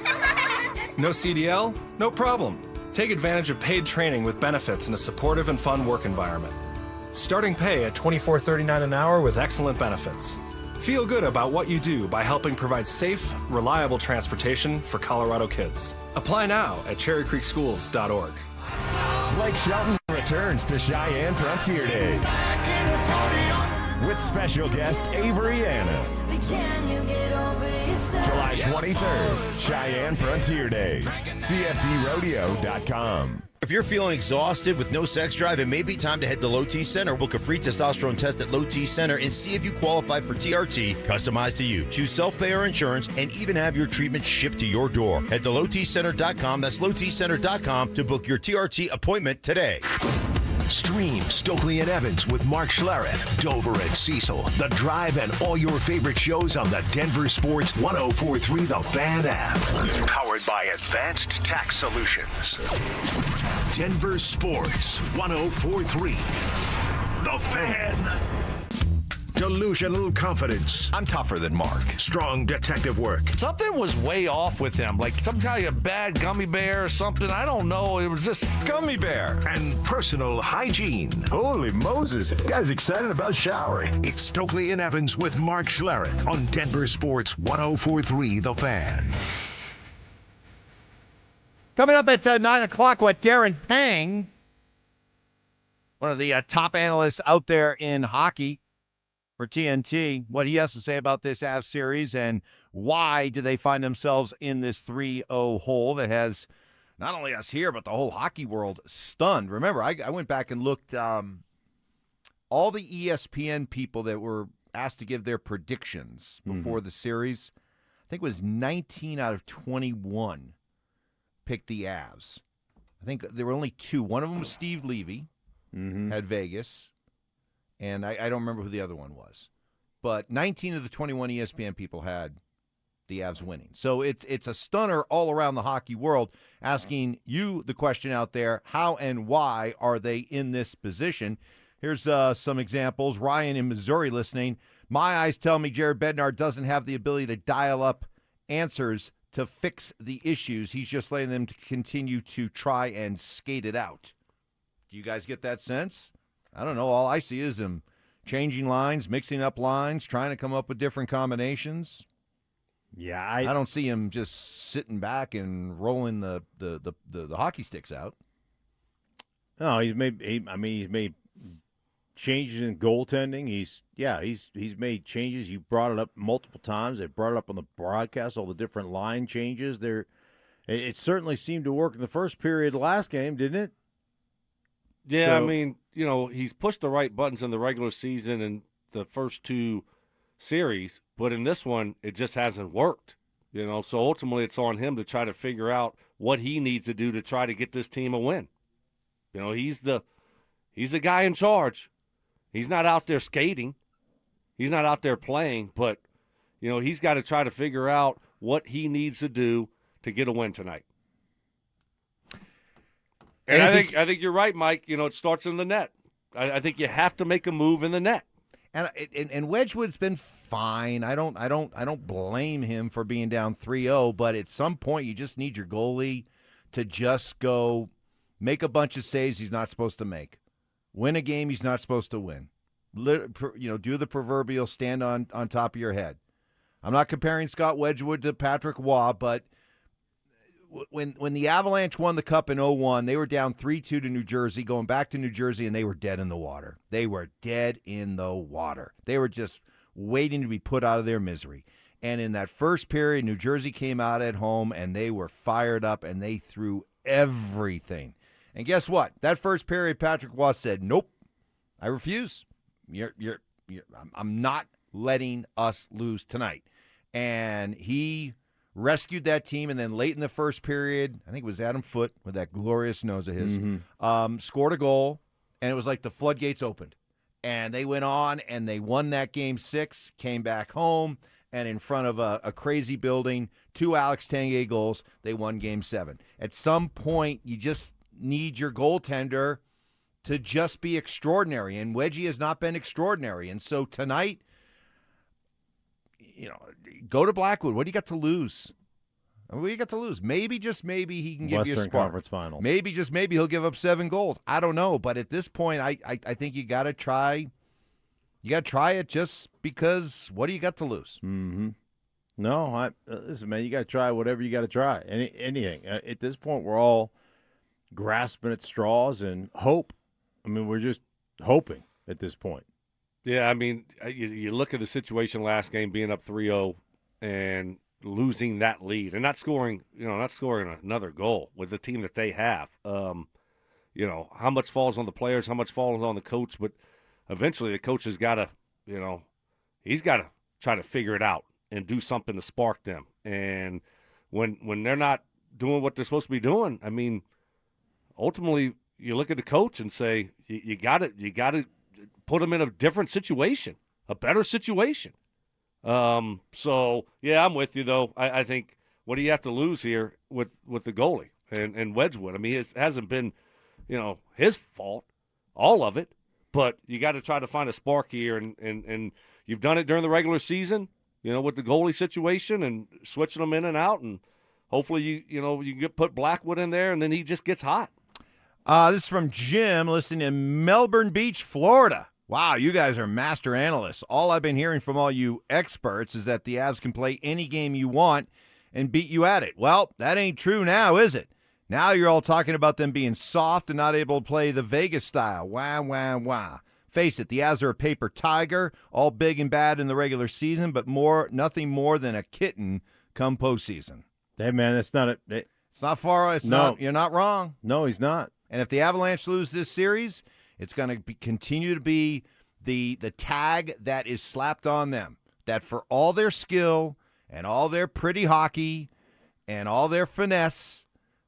No CDL? No problem. Take advantage of paid training with benefits in a supportive and fun work environment. Starting pay at $24.39 an hour with excellent benefits. Feel good about what you do by helping provide safe, reliable transportation for Colorado kids. Apply now at cherrycreekschools.org. Blake Shelton returns to Cheyenne Frontier Days with special guest Avery Anna. July 23rd, Cheyenne Frontier Days, CFDrodeo.com. If you're feeling exhausted with no sex drive, it may be time to head to Low T Center. Book a free testosterone test at Low T Center and see if you qualify for TRT, customized to you. Choose self-pay or insurance, and even have your treatment shipped to your door. Head to lowtcenter.com. That's lowtcenter.com to book your TRT appointment today. Stream Stokley and Evans with Mark Schlereth, Dover and Cecil, The Drive, and all your favorite shows on the Denver Sports 104.3 The Fan app. Powered by Advanced Tax Solutions. Denver Sports 104.3 The Fan. Delusional confidence. I'm tougher than Mark. Strong detective work. Something was way off with him, like some kind of bad gummy bear or something. I don't know. It was just gummy bear. And personal hygiene. Holy Moses. Guy's excited about showering. It's Stokley and Evans with Mark Schlereth on Denver Sports 104.3 The Fan. Coming up at 9 o'clock with Darren Pang, one of the top analysts out there in hockey for TNT, what he has to say about this Avs series and why do they find themselves in this 3-0 hole that has not only us here, but the whole hockey world stunned. Remember, I went back and looked all the ESPN people that were asked to give their predictions before the series, I think it was 19 out of 21 picked the Avs. I think there were only 2. One of them was Steve Levy, had Vegas, and I don't remember who the other one was. But 19 of the 21 ESPN people had the Avs winning. So it's a stunner all around the hockey world, asking you the question out there, how and why are they in this position? Here's some examples. Ryan in Missouri listening. My eyes tell me Jared Bednar doesn't have the ability to dial up answers to fix the issues. He's just letting them to continue to try and skate it out. Do you guys get that sense? I don't know. All I see is him changing lines, mixing up lines, trying to come up with different combinations. Yeah, I don't see him just sitting back and rolling the hockey sticks out. No, he's made changes in goaltending. He's made changes. You brought it up multiple times. They brought it up on the broadcast, all the different line changes. It certainly seemed to work in the first period last game, didn't it? Yeah, So, I mean, he's pushed the right buttons in the regular season and the first 2 series, but in this one, it just hasn't worked. So ultimately, it's on him to try to figure out what he needs to do to try to get this team a win. He's the guy in charge. He's not out there skating. He's not out there playing, but he's got to try to figure out what he needs to do to get a win tonight. And I think you're right, Mike. It starts in the net. I think you have to make a move in the net. And Wedgwood's been fine. I don't blame him for being down 3-0, but at some point you just need your goalie to just go make a bunch of saves he's not supposed to make. Win a game he's not supposed to win. Do the proverbial stand on top of your head. I'm not comparing Scott Wedgwood to Patrick Waugh, but when the Avalanche won the Cup in 2001, they were down 3-2 to New Jersey, going back to New Jersey, and they were dead in the water. They were dead in the water. They were just waiting to be put out of their misery. And in that first period, New Jersey came out at home, and they were fired up, and they threw everything. And guess what? That first period, Patrick Waugh said, nope, I refuse. I'm not letting us lose tonight. And he rescued that team, and then late in the first period, I think it was Adam Foote with that glorious nose of his, scored a goal, and it was like the floodgates opened. And they went on, and they won that Game 6, came back home, and in front of a crazy building, 2 Alex Tanguay goals, they won Game 7. At some point, you just need your goaltender to just be extraordinary, and Wedgie has not been extraordinary. And so tonight, go to Blackwood. What do you got to lose? What do you got to lose? Maybe, just maybe, he can give you a Western spark. Conference Finals. Maybe, just maybe, he'll give up 7 goals. I don't know. But at this point, I think you got to try. You got to try it just because what do you got to lose? Mm-hmm. No, listen, man, you got to try whatever you got to try. Anything. At this point, we're all grasping at straws and hope. I mean, we're just hoping at this point. Yeah, I mean, you look at the situation last game being up 3-0 and losing that lead and not scoring another goal with the team that they have. How much falls on the players, how much falls on the coach, but eventually the coach has got to, he's got to try to figure it out and do something to spark them. And when they're not doing what they're supposed to be doing, I mean, ultimately you look at the coach and say you got to put them in a different situation, a better situation. So yeah, I'm with you though. I think what do you have to lose here with the goalie and Wedgwood? I mean, it hasn't been, his fault, all of it, but you got to try to find a spark here, and you've done it during the regular season, with the goalie situation and switching them in and out, and hopefully you can put Blackwood in there, and then he just gets hot. This is from Jim listening in Melbourne Beach, Florida. Wow, you guys are master analysts. All I've been hearing from all you experts is that the Avs can play any game you want and beat you at it. Well, that ain't true now, is it? Now you're all talking about them being soft and not able to play the Vegas style. Wah, wah, wah. Face it, the Avs are a paper tiger, all big and bad in the regular season, but nothing more than a kitten come postseason. Hey, man, that's not it. It's not far. You're not wrong. No, he's not. And if the Avalanche lose this series, it's going to continue to be the tag that is slapped on them, that for all their skill and all their pretty hockey and all their finesse,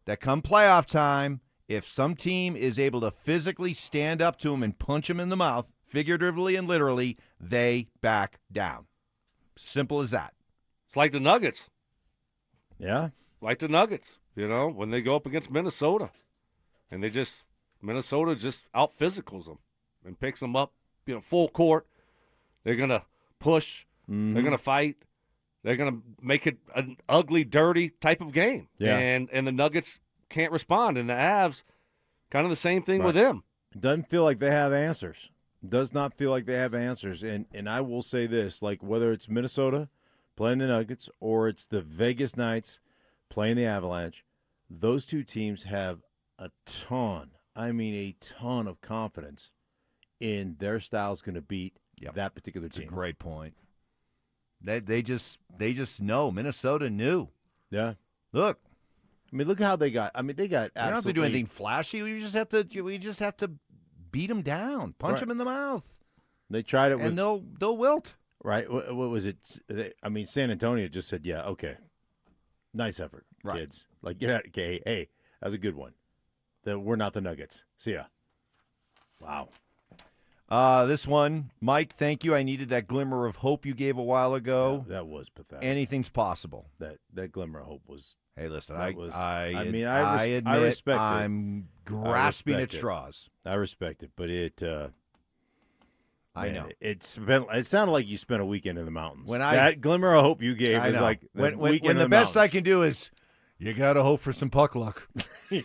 that come playoff time, if some team is able to physically stand up to them and punch them in the mouth, figuratively and literally, they back down. Simple as that. It's like the Nuggets. Yeah. Like the Nuggets, when they go up against Minnesota. And Minnesota just out-physicals them and picks them up, full court. They're going to push. Mm-hmm. They're going to fight. They're going to make it an ugly, dirty type of game. Yeah. And the Nuggets can't respond. And the Avs, kind of the same thing with them. It doesn't feel like they have answers. Does not feel like they have answers. And I will say this, like whether it's Minnesota playing the Nuggets or it's the Vegas Knights playing the Avalanche, those two teams have a ton of confidence in their style's going to beat that particular team. That's a great point. They just know. Minnesota knew. Yeah. Look. Look how they got. They got absolutely. You don't have to do anything flashy. We just have to beat them down, punch them in the mouth. They tried it, and they'll wilt. Right. What was it? San Antonio just said, "Yeah, okay, nice effort, kids. Like, get out. Okay, hey, that was a good one. We're not the Nuggets. See ya." Wow. This one, Mike, thank you. I needed that glimmer of hope you gave a while ago. Yeah, that was pathetic. Anything's possible. That glimmer of hope was. Hey, listen, I admit respect I'm grasping at straws. I respect it, but I know. It sounded like you spent a weekend in the mountains. When that glimmer of hope you gave was like when the best I can do is you got to hope for some puck luck. You're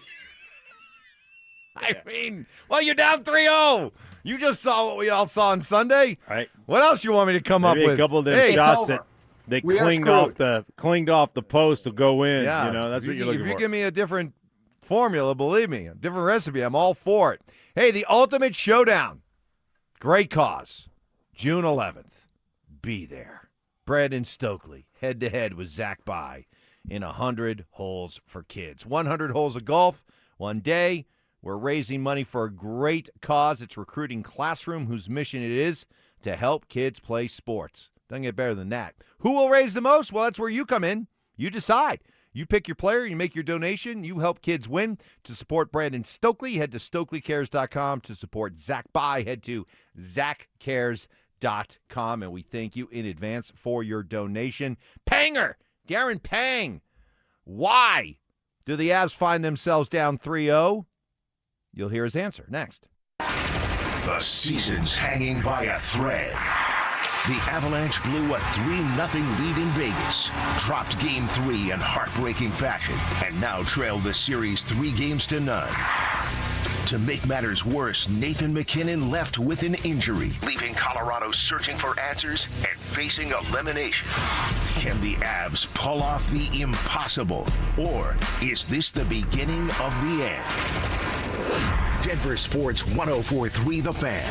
down 3-0. You just saw what we all saw on Sunday. Right. What else you want me to come up with? A couple of them shots that they clinged off the post to go in. Yeah. That's what you're looking for. If you give me a different formula, believe me, a different recipe, I'm all for it. Hey, the Ultimate Showdown. Great cause. June 11th. Be there. Brandon Stokley, head-to-head with Zach By in 100 holes for kids. 100 holes of golf, one day. We're raising money for a great cause. It's Recruiting Classroom, whose mission it is to help kids play sports. Doesn't get better than that. Who will raise the most? Well, that's where you come in. You decide. You pick your player, you make your donation, you help kids win. To support Brandon Stokley, head to StokleyCares.com. To support Zach By, head to ZachCares.com. And we thank you in advance for your donation. Panger! Darren Pang! Why do the Avs find themselves down 3-0? You'll hear his answer next. The season's hanging by a thread. The Avalanche blew a 3-0 lead in Vegas, dropped Game 3 in heartbreaking fashion, and now trailed the series 3-0. To make matters worse, Nathan MacKinnon left with an injury, leaving Colorado searching for answers and facing elimination. Can the Avs pull off the impossible, or is this the beginning of the end? Denver Sports 104.3 The Fan,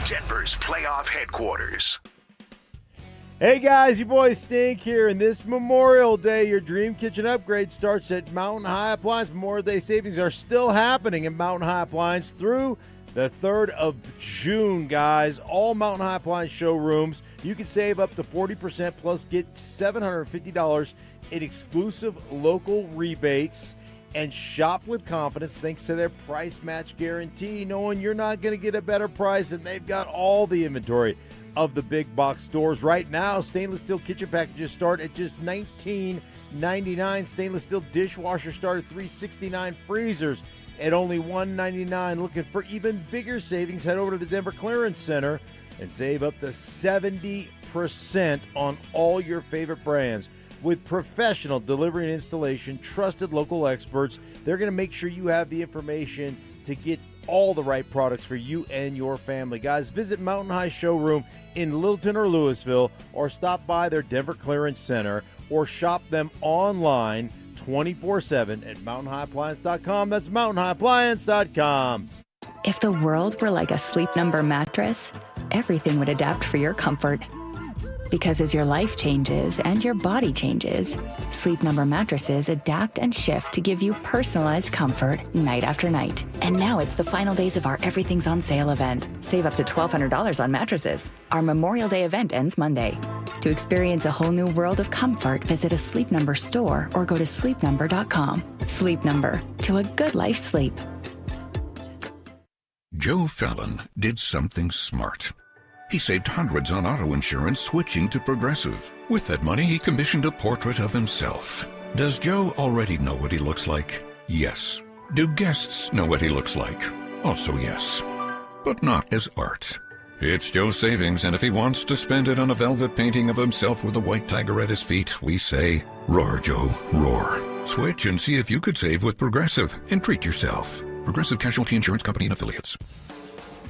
Denver's playoff headquarters. Hey guys, your boy Stink here, and this Memorial Day, your dream kitchen upgrade starts at Mountain High Appliance. Memorial Day savings are still happening in Mountain High Appliance through the 3rd of June, guys. All Mountain High Appliance showrooms, you can save up to 40% plus get $750 in exclusive local rebates and shop with confidence thanks to their price match guarantee, knowing you're not going to get a better price, and they've got all the inventory of the big box stores. Right now, stainless steel kitchen packages start at just $19.99. Stainless steel dishwashers start at $369. Freezers at only $199. Looking for even bigger savings, head over to the Denver Clearance Center and save up to 70% on all your favorite brands. With professional delivery and installation, trusted local experts, they're going to make sure you have the information to get all the right products for you and your family. Guys, visit Mountain High Showroom in Littleton or Louisville, or stop by their Denver Clearance Center, or shop them online 24/7 at mountainhighappliance.com. That's mountainhighappliance.com. If the world were like a Sleep Number mattress, everything would adapt for your comfort. Because as your life changes and your body changes, Sleep Number mattresses adapt and shift to give you personalized comfort night after night. And now it's the final days of our Everything's on Sale event. Save up to $1,200 on mattresses. Our Memorial Day event ends Monday. To experience a whole new world of comfort, visit a Sleep Number store or go to sleepnumber.com. Sleep Number, to a good life sleep. Joe Fallon did something smart. He saved hundreds on auto insurance switching to Progressive. With that money, he commissioned a portrait of himself. Does Joe already know what he looks like? Yes. Do guests know what he looks like? Also yes. But not as art. It's Joe's savings, and if he wants to spend it on a velvet painting of himself with a white tiger at his feet, we say, roar, Joe, roar. Switch and see if you could save with Progressive and treat yourself. Progressive Casualty Insurance Company and Affiliates.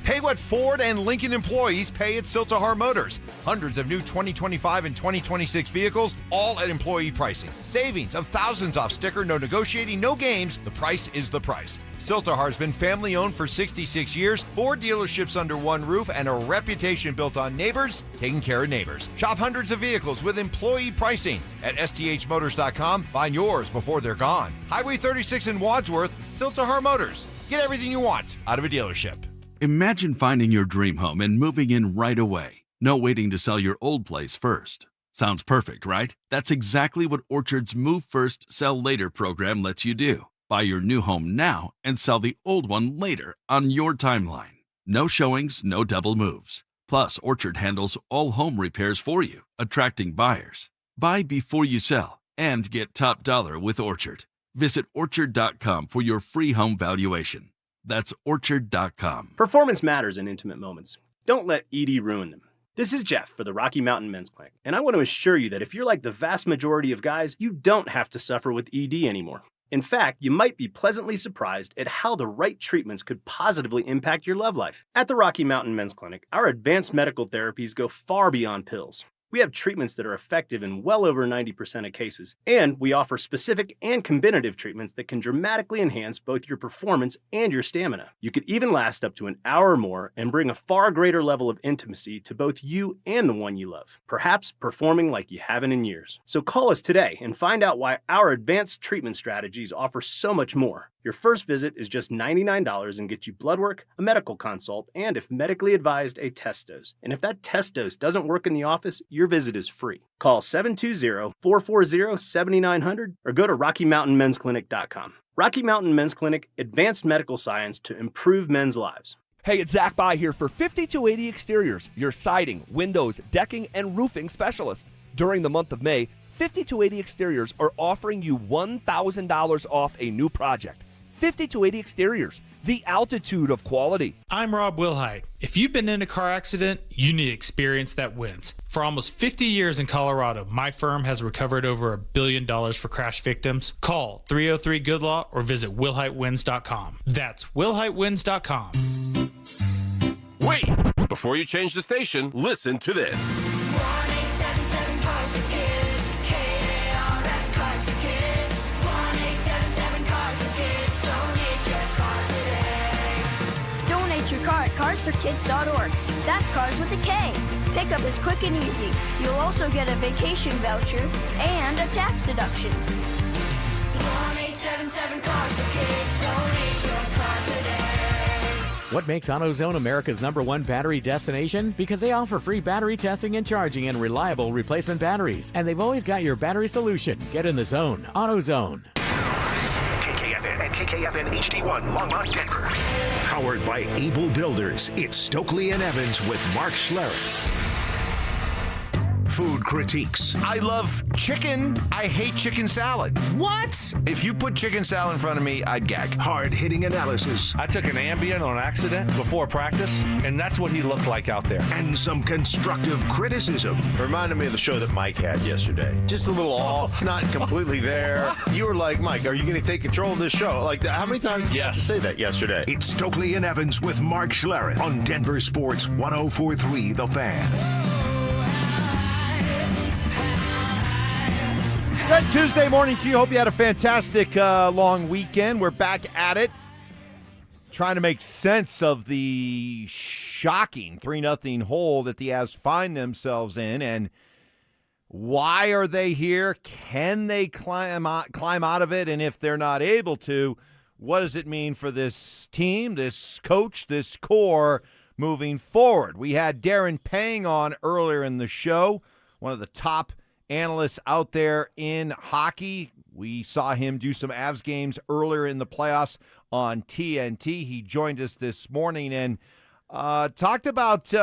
Pay what Ford and Lincoln employees pay at Siltahar Motors. Hundreds of new 2025 and 2026 vehicles, all at employee pricing. Savings of thousands off sticker, no negotiating, no games. The price is the price. Siltahar's been family-owned for 66 years, 4 dealerships under one roof, and a reputation built on neighbors taking care of neighbors. Shop hundreds of vehicles with employee pricing at sthmotors.com. Find yours before they're gone. Highway 36 in Wadsworth, Siltahar Motors. Get everything you want out of a dealership. Imagine finding your dream home and moving in right away. No waiting to sell your old place first. Sounds perfect, right? That's exactly what Orchard's Move First, Sell Later program lets you do. Buy your new home now and sell the old one later on your timeline. No showings, no double moves. Plus, Orchard handles all home repairs for you, attracting buyers. Buy before you sell and get top dollar with Orchard. Visit Orchard.com for your free home valuation. That's Orchard.com. Performance matters in intimate moments. Don't let ED ruin them. This is Jeff for the Rocky Mountain Men's Clinic, and I want to assure you that if you're like the vast majority of guys, you don't have to suffer with ED anymore. In fact, you might be pleasantly surprised at how the right treatments could positively impact your love life. At the Rocky Mountain Men's Clinic, our advanced medical therapies go far beyond pills. We have treatments that are effective in well over 90% of cases, and we offer specific and combinative treatments that can dramatically enhance both your performance and your stamina. You could even last up to an hour or more and bring a far greater level of intimacy to both you and the one you love, perhaps performing like you haven't in years. So call us today and find out why our advanced treatment strategies offer so much more. Your first visit is just $99 and gets you blood work, a medical consult, and if medically advised, a test dose. And if that test dose doesn't work in the office, your visit is free. Call 720-440-7900 or go to RockyMountainMen'sClinic.com. Rocky Mountain Men's Clinic, advanced medical science to improve men's lives. Hey, it's Zach By here for 5280 Exteriors, your siding, windows, decking, and roofing specialist. During the month of May, 5280 Exteriors are offering you $1,000 off a new project. 5280 Exteriors, the altitude of quality. I'm Rob Wilhite. If you've been in a car accident, you need experience that wins. For almost 50 years in Colorado, my firm has recovered over $1 billion for crash victims. Call 303-GOOD-LAW or visit WilhiteWins.com. That's WilhiteWins.com. Wait! Before you change the station, listen to this. 1877 Cars for Kids. KARS Cars for Kids. 1877 Cars for Kids. Donate your car today. Donate your car at carsforkids.org. That's cars with a K. Pickup is quick and easy. You'll also get a vacation voucher and a tax deduction. 1877 Cars for Kids. Donate your car today. What makes AutoZone America's #1 battery destination? Because they offer free battery testing and charging and reliable replacement batteries. And they've always got your battery solution. Get in the zone. AutoZone. KKFN and KKFN HD1 Longmont, Denver. Powered by Able Builders, it's Stokley and Evans with Mark Schlereth. Food critiques. I love chicken. I hate chicken salad. What? If you put chicken salad in front of me, I'd gag. Hard-hitting analysis. I took an Ambien on accident before practice, and that's what he looked like out there. And some constructive criticism. Reminded me of the show that Mike had yesterday. Just a little off, not completely there. You were like, Mike, are you going to take control of this show? Like, how many times did you say that yesterday? It's Stokley and Evans with Mark Schlereth on Denver Sports 104.3 The Fan. Good Tuesday morning to you. Hope you had a fantastic long weekend. We're back at it. trying to make sense of the shocking 3-0 hole that the Avs find themselves in, and why are they here? Can they climb out of it? And if they're not able to, what does it mean for this team, this coach, this core moving forward? We had Darren Pang on earlier in the show, one of the top analysts out there in hockey. We saw him do some Avs games earlier in the playoffs on TNT. He joined us this morning and talked about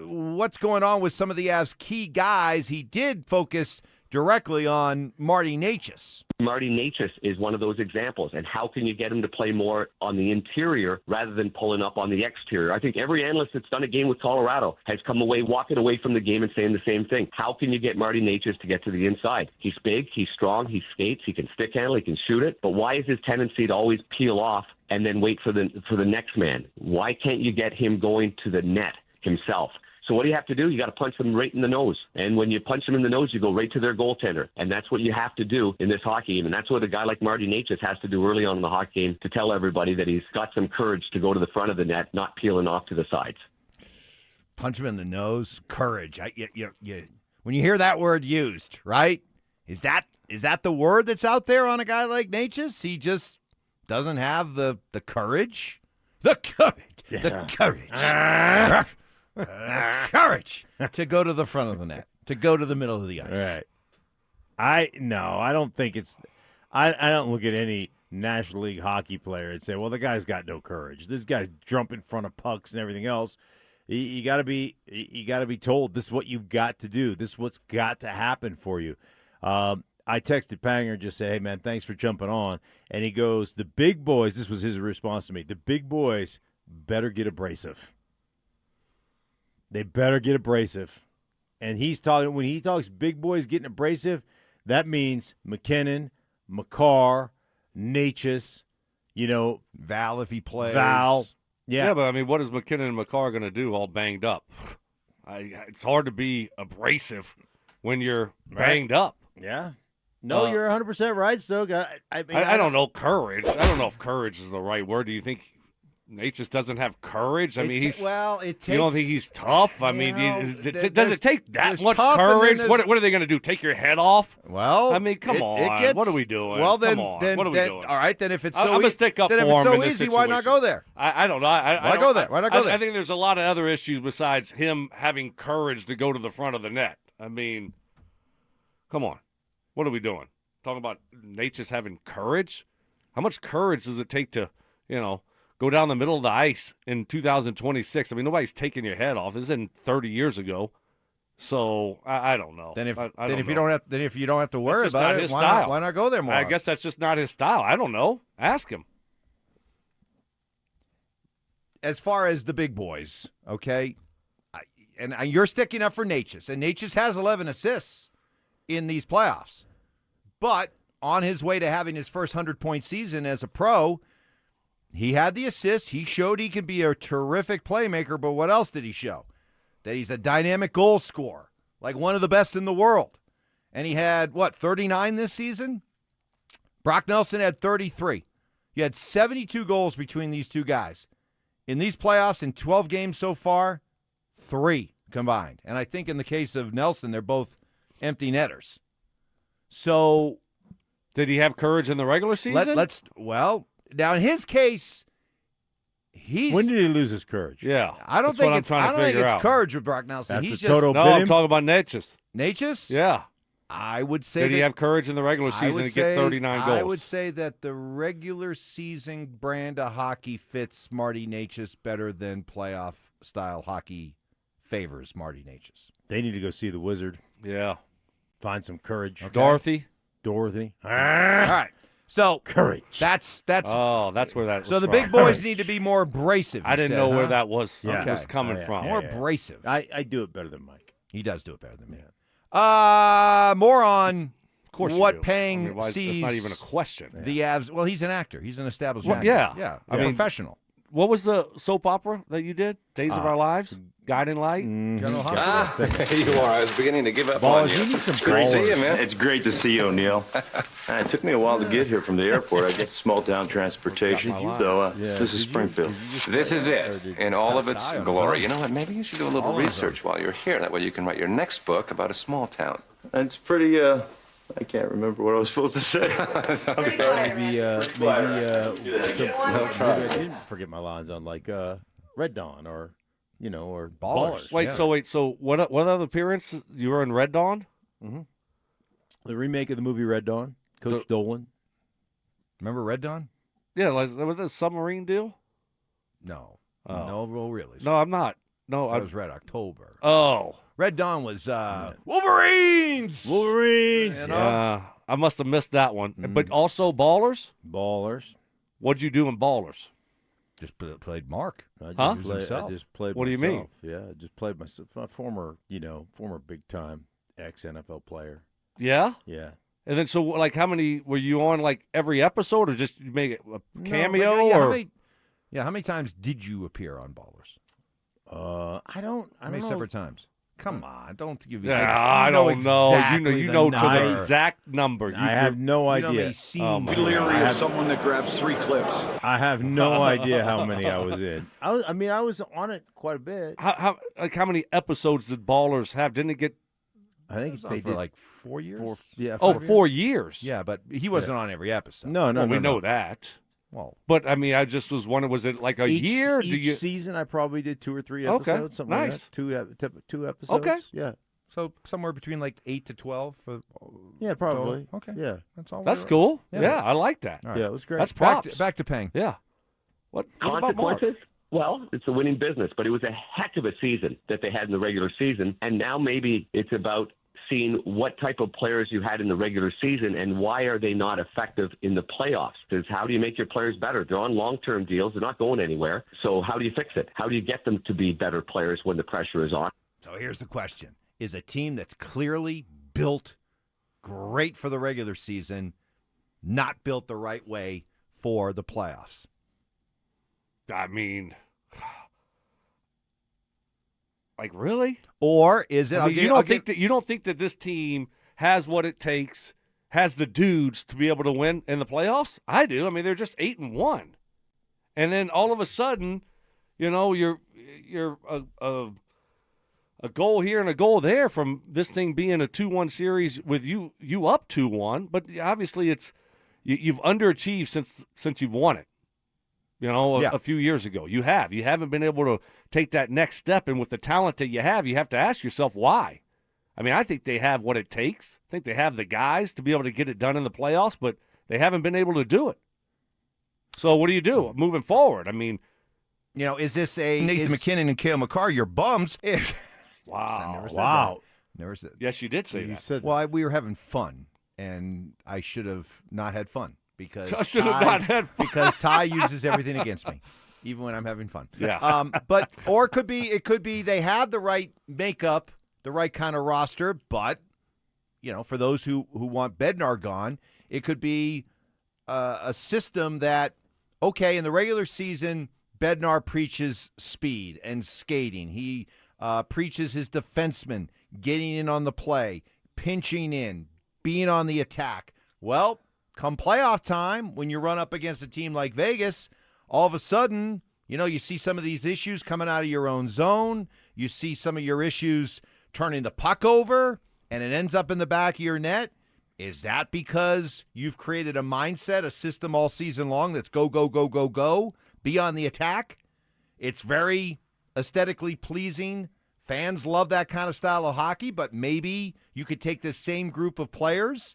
what's going on with some of the Avs' key guys. He did focus directly on Marty Necas. Marty Necas is one of those examples. And how can you get him to play more on the interior rather than pulling up on the exterior? I think every analyst that's done a game with Colorado has come away, walking away from the game and saying the same thing. How can you get Marty Necas to get to the inside? He's big, he's strong, he skates, he can stick handle, he can shoot it. But why is his tendency to always peel off and then wait for the next man? Why can't you get him going to the net himself? So what do you have to do? You got to punch them right in the nose. And when you punch them in the nose, you go right to their goaltender. And that's what you have to do in this hockey game. And that's what a guy like Marty Necas has to do early on in the hockey game to tell everybody that he's got some courage to go to the front of the net, not peeling off to the sides. Punch him in the nose, courage. When you hear that word used, right? Is that the word that's out there on a guy like Necas? He just doesn't have the courage? The courage. Yeah. The courage. Courage to go to the front of the net, to go to the middle of the ice. Right. I don't think it's – I don't look at any National League hockey player and say, well, the guy's got no courage. This guy's jump in front of pucks and everything else. You got to be told this is what you've got to do. This is what's got to happen for you. I texted Panger and just said, hey, man, thanks for jumping on. And he goes, the big boys – this was his response to me – the big boys better get abrasive. They better get abrasive. And he's talking, when he talks big boys getting abrasive, that means McKinnon, Makar, Necas, Val if he plays. Val. Yeah, but I mean, what is McKinnon and Makar going to do all banged up? It's hard to be abrasive when you're banged up. Yeah. No, you're 100% right, Stoke. I don't know courage. I don't know if courage is the right word. Do you think Necas doesn't have courage? I mean, you don't think he's tough? I mean, does it take that much courage? What are they going to do? Take your head off? Well, I mean, come on. What are we doing? Well, then, what are we doing? All right, then if it's I'm gonna stick up for him easy, why not go there? I don't know. Why go there? Why not go there? I think there's a lot of other issues besides him having courage to go to the front of the net. I mean, come on. What are we doing? Talking about Necas having courage? How much courage does it take to, go down the middle of the ice in 2026? I mean, nobody's taking your head off. This isn't 30 years ago. So I don't know. Then if you don't have to worry about it, why not go there more? I guess that's just not his style. I don't know. Ask him. As far as the big boys, okay, and you're sticking up for Necas, and Necas has 11 assists in these playoffs, but on his way to having his first 100-point season as a pro. He had the assists. He showed he could be a terrific playmaker, but what else did he show? That he's a dynamic goal scorer, like one of the best in the world. And he had, 39 this season? Brock Nelson had 33. He had 72 goals between these two guys. In these playoffs, in 12 games so far, 3 combined. And I think in the case of Nelson, they're both empty netters. So, did he have courage in the regular season? Now, in his case, when did he lose his courage? Yeah, I don't think it's courage with Brock Nelson. I'm talking about Necas. Necas? Yeah. I would say did he have courage in the regular season to get 39 goals? I would say that the regular season brand of hockey fits Marty Necas better than playoff-style hockey favors Marty Necas. They need to go see the Wizard. Yeah. Find some courage. Okay. Dorothy. All right. So courage. That's where that was. So the big boys need to be more abrasive. I didn't know where that was coming from. More abrasive. I do it better than Mike. He does do it better than me. More on what Pang sees. That's not even a question. The Avs. Well, he's an actor. He's an established actor. Yeah. Yeah. I mean, professional. what was the soap opera that you did? Days of Our Lives? Guiding Light? General Hospital. There you are. I was beginning to give up on you. It's great to see you, man. It's great to see you, O'Neill. It took me a while to get here from the airport. I get small town transportation. So this is Springfield. This is it in all of its glory. You know what? Maybe you should do a little research while you're here. That way you can write your next book about a small town. It's pretty, I can't remember what I was supposed to say. Maybe I didn't forget my lines on like Red Dawn or or Ballers. So what other appearance? You were in Red Dawn? Mm-hmm. The remake of the movie Red Dawn. Coach Dolan. Remember Red Dawn? Yeah, was that a submarine deal? No. No, well, really. No, I'm not. No, it was Red October. Oh. Red Dawn was Wolverines! Wolverines! Yeah, I must have missed that one. But also Ballers? Ballers. What'd you do in Ballers? Just played Mark. Huh? I just played what myself. Do you mean? Yeah, I just played myself. Former big-time ex-NFL player. Yeah? Yeah. And then, so, like, how many were you on, like, every episode, or just you make it a cameo? How many times did you appear on Ballers? I don't How many know. separate times? Come on, don't give me. I don't know. Exactly you know to the exact number. I have no idea. Be leery of someone that grabs 3 clips. I have no idea how many I was in. I was on it quite a bit. How many episodes did Ballers have? Didn't it get? I think they for did like 4 years. 4 years. Yeah, but he wasn't on every episode. No, we know that. Well, but I mean, I just was wondering, was it like a year? Each season, I probably did 2 or 3 episodes. Something nice. like that. Two episodes. Okay. Yeah. So somewhere between like 8 to 12 for. Yeah, probably. Total. Okay. Yeah. That's all. That's cool. Yeah, I like that. Right. Yeah, it was great. That's props. Back to Peng. Yeah. What about Mark? Consequences? Well, it's a winning business, but it was a heck of a season that they had in the regular season, and now maybe it's about seeing what type of players you had in the regular season and why are they not effective in the playoffs. Because how do you make your players better? They're on long-term deals. They're not going anywhere. So how do you fix it? How do you get them to be better players when the pressure is on? So here's the question. Is a team that's clearly built great for the regular season not built the right way for the playoffs? I mean, like, really? Or is it? You don't think that this team has what it takes, has the dudes to be able to win in the playoffs? I do. I mean, they're just 8-1, and then all of a sudden, you're a goal here and a goal there from this thing being a 2-1 series with you up 2-1. But obviously, it's you've underachieved since you've won it. A few years ago. You haven't been able to take that next step, and with the talent that you have to ask yourself why. I mean, I think they have what it takes. I think they have the guys to be able to get it done in the playoffs, but they haven't been able to do it. So what do you do moving forward? I mean, is this a Nathan McKinnon and Cale Makar, your bums? Wow. Never said. Yes, you did say that. Well, we were having fun, and I should have not had fun. Because Ty uses everything against me, even when I'm having fun. Yeah. Or it could be they had the right makeup, the right kind of roster, but for those who want Bednar gone, it could be a system that in the regular season Bednar preaches speed and skating. He preaches his defensemen getting in on the play, pinching in, being on the attack. Well, come playoff time, when you run up against a team like Vegas, all of a sudden, you see some of these issues coming out of your own zone. You see some of your issues turning the puck over, and it ends up in the back of your net. Is that because you've created a mindset, a system all season long that's go, go, go, go, go, be on the attack? It's very aesthetically pleasing. Fans love that kind of style of hockey, but maybe you could take this same group of players,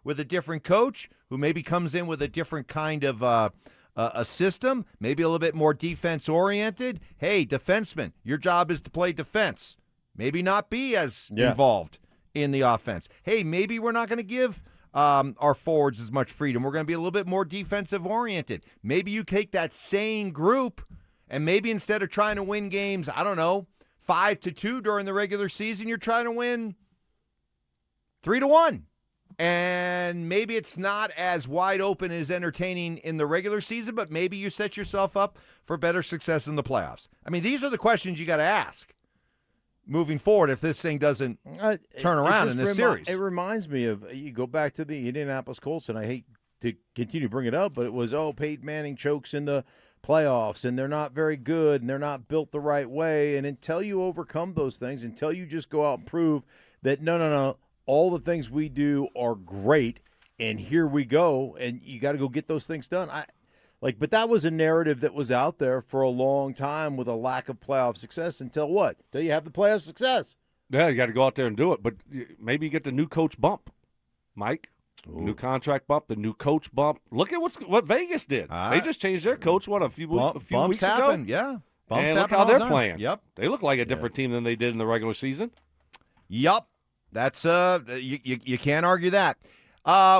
with a different coach who maybe comes in with a different kind of a system, maybe a little bit more defense-oriented. Hey, defenseman, your job is to play defense. Maybe not be as involved in the offense. Hey, maybe we're not going to give our forwards as much freedom. We're going to be a little bit more defensive-oriented. Maybe you take that same group, and maybe instead of trying to win games, 5-2 during the regular season, you're trying to win 3-1. And maybe it's not as wide open as entertaining in the regular season, but maybe you set yourself up for better success in the playoffs. I mean, these are the questions you got to ask moving forward if this thing doesn't turn around in this series. It reminds me of, you go back to the Indianapolis Colts, and I hate to continue to bring it up, but it was, Peyton Manning chokes in the playoffs, and they're not very good, and they're not built the right way. And until you overcome those things, until you just go out and prove that, no, all the things we do are great, and here we go, and you got to go get those things done. But that was a narrative that was out there for a long time with a lack of playoff success until what? Until you have the playoff success. Yeah, you got to go out there and do it. But maybe you get the new coach bump, Mike. New contract bump, the new coach bump. Look at what Vegas did. They just changed their coach, a few weeks happen. ago? Yeah. Bumps and look how they're playing. Yep. They look like a different team than they did in the regular season. Yep. That's you can't argue that.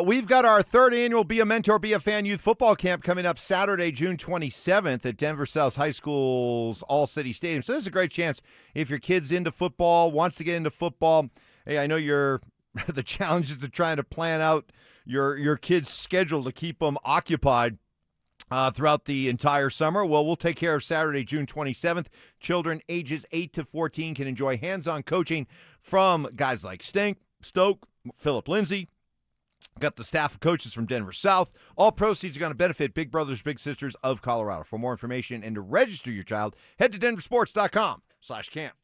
We've got our third annual Be a Mentor, Be a Fan Youth Football Camp coming up Saturday, June 27th at Denver South High School's All-City Stadium. So there's a great chance if your kid's into football, wants to get into football. Hey, I know the challenge is to trying to plan out your kid's schedule to keep them occupied throughout the entire summer. Well, we'll take care of Saturday, June 27th. Children ages 8 to 14 can enjoy hands-on coaching from guys like Stoke, Philip Lindsay. Got the staff of coaches from Denver South. All proceeds are going to benefit Big Brothers Big Sisters of Colorado. For more information and to register your child, head to DenverSports.com/camp.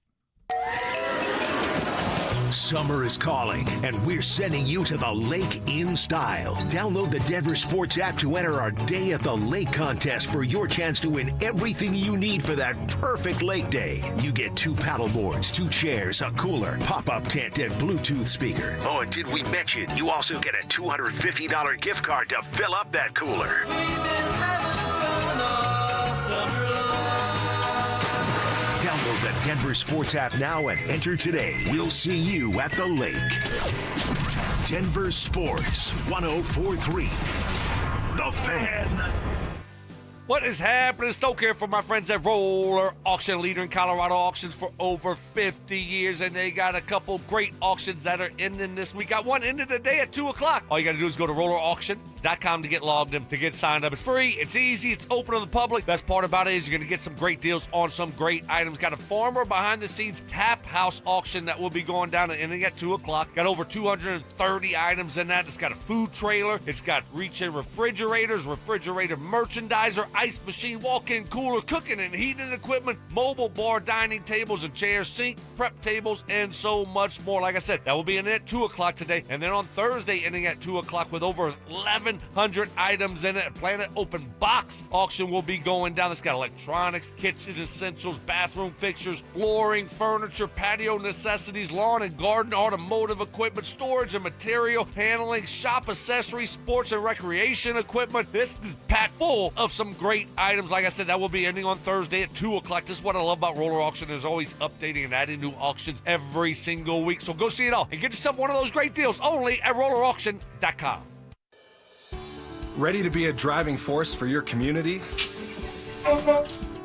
Summer is calling, and we're sending you to the lake in style. Download the Denver Sports app to enter our Day at the Lake contest for your chance to win everything you need for that perfect lake day. You get 2 paddle boards, 2 chairs, a cooler, pop-up tent, and Bluetooth speaker. Oh, and did we mention you also get a $250 gift card to fill up that cooler? Download the Denver Sports app now and enter today. We'll see you at the lake. Denver Sports 104.3. The Fan. What is happening? Stoke here for my friends at Roller Auction, leader in Colorado auctions for over 50 years, and they got a couple great auctions that are ending this week. Got one ending today at 2 o'clock. All you got to do is go to rollerauction.com to get logged in, to get signed up. It's free, it's easy, it's open to the public. Best part about it is you're going to get some great deals on some great items. Got a farmer behind-the-scenes tap house auction that will be going down and ending at 2 o'clock. Got over 230 items in that. It's got a food trailer. It's got reach-in refrigerators, refrigerator merchandiser, ice machine, walk-in cooler, cooking and heating equipment, mobile bar, dining tables and chairs, sink, prep tables, and so much more. Like I said, that will be ending at 2 o'clock today. And then on Thursday, ending at 2 o'clock with over 1,100 items in it. A Planet Open Box auction will be going down. It's got electronics, kitchen essentials, bathroom fixtures, flooring, furniture, patio necessities, lawn and garden, automotive equipment, storage and material handling, shop accessories, sports and recreation equipment. This is packed full of some great items. Like I said, that will be ending on Thursday at 2 o'clock. This is what I love about Roller Auction. Is always updating and adding new auctions every single week. So go see it all and get yourself one of those great deals only at rollerauction.com. Ready to be a driving force for your community?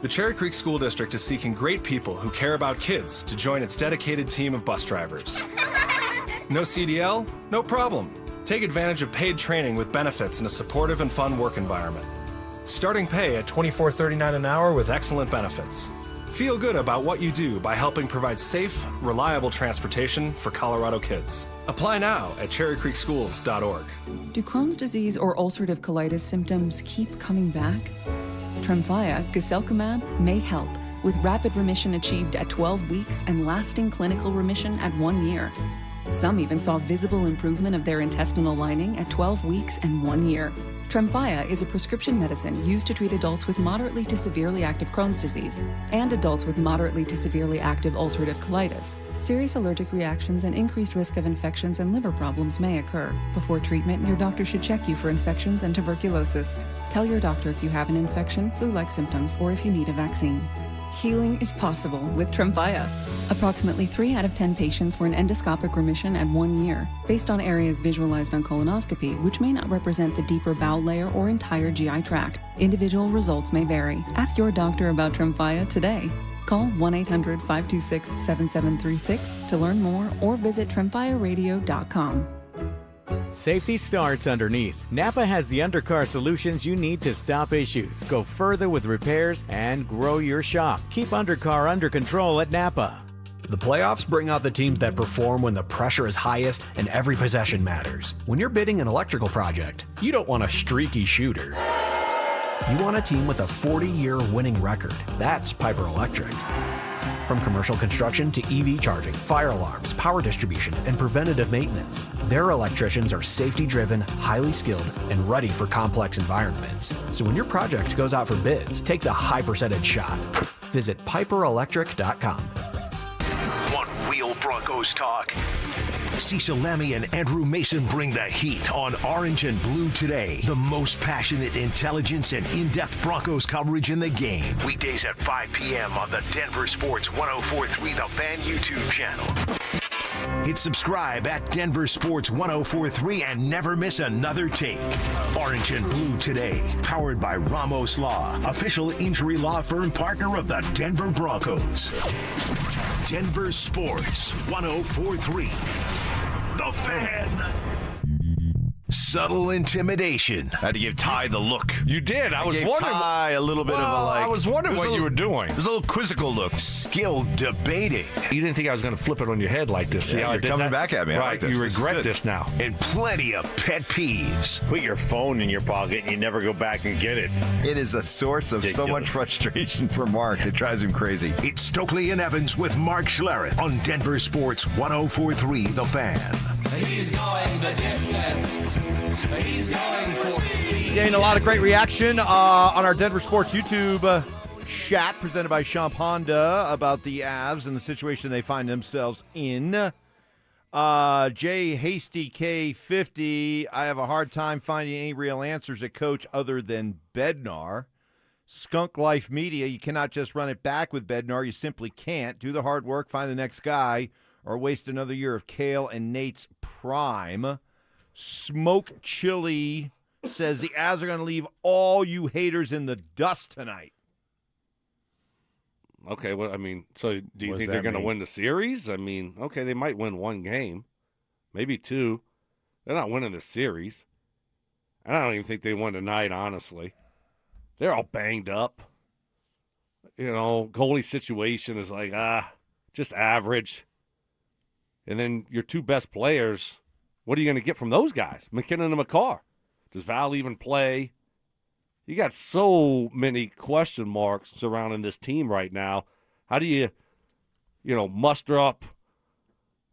The Cherry Creek School District is seeking great people who care about kids to join its dedicated team of bus drivers. No CDL? No problem. Take advantage of paid training with benefits in a supportive and fun work environment. Starting pay at $24.39 an hour with excellent benefits. Feel good about what you do by helping provide safe, reliable transportation for Colorado kids. Apply now at cherrycreekschools.org. Do Crohn's disease or ulcerative colitis symptoms keep coming back? Tremfya, guselkumab, may help, with rapid remission achieved at 12 weeks and lasting clinical remission at 1 year. Some even saw visible improvement of their intestinal lining at 12 weeks and 1 year. Tremfya is a prescription medicine used to treat adults with moderately to severely active Crohn's disease and adults with moderately to severely active ulcerative colitis. Serious allergic reactions and increased risk of infections and liver problems may occur. Before treatment, your doctor should check you for infections and tuberculosis. Tell your doctor if you have an infection, flu-like symptoms, or if you need a vaccine. Healing is possible with Tremfya. Approximately 3 out of 10 patients were in endoscopic remission at 1 year, based on areas visualized on colonoscopy, which may not represent the deeper bowel layer or entire GI tract. Individual results may vary. Ask your doctor about Tremfya today. Call 1-800-526-7736 to learn more or visit tremfyaradio.com. Safety starts underneath. Napa has the undercar solutions you need to stop issues, go further with repairs, and grow your shop. Keep undercar under control at Napa. The playoffs bring out the teams that perform when the pressure is highest and every possession matters. When you're bidding an electrical project, you don't want a streaky shooter. You want a team with a 40-year winning record. That's Piper Electric. From commercial construction to EV charging, fire alarms, power distribution, and preventative maintenance, their electricians are safety-driven, highly skilled, and ready for complex environments. So when your project goes out for bids, take the high percentage shot. Visit piperelectric.com. One Wheel Broncos talk. Cecil Lammy and Andrew Mason bring the heat on Orange and Blue Today. The most passionate intelligence and in-depth Broncos coverage in the game. Weekdays at 5 p.m. on the Denver Sports 104.3 The Fan YouTube channel. Hit subscribe at Denver Sports 104.3 and never miss another take. Orange and Blue Today, powered by Ramos Law, official injury law firm partner of the Denver Broncos. Denver Sports 104.3 The Fan. Subtle intimidation. Had to give Ty the look. You did. I was gave wondering. Ty a little bit of a like. I was wondering what you were doing. There's a little quizzical look. Skilled debating. You didn't think I was going to flip it on your head like this. See Yeah, how I you're did coming that? back at me. I Right. like this. You This is regret good. this now. And plenty of pet peeves. Put your phone in your pocket and you never go back and get it. It is a source of so much frustration for Mark. It drives him crazy. It's Stokley and Evans with Mark Schlereth on Denver Sports 104.3 The Fan. He's going the distance. He's going for speed. Getting a lot of great reaction on our Denver Sports YouTube chat presented by Champ Honda about the Avs and the situation they find themselves in. Jay Hasty K50, I have a hard time finding any real answers at coach other than Bednar. Skunk Life Media, you cannot just run it back with Bednar. You simply can't. Do the hard work, find the next guy, or waste another year of Kale and Nate's prime. Smoke Chili says the Avs are going to leave all you haters in the dust tonight. Okay, well, I mean, so do you What think does they're that going to mean? win the series? I mean, okay, they might win one game, maybe two. They're not winning the series. And I don't even think they won tonight, honestly. They're all banged up. You know, goalie situation is like, just average. And then your two best players, what are you going to get from those guys? McKinnon and McCarr. Does Val even play? You got so many question marks surrounding this team right now. How do you muster up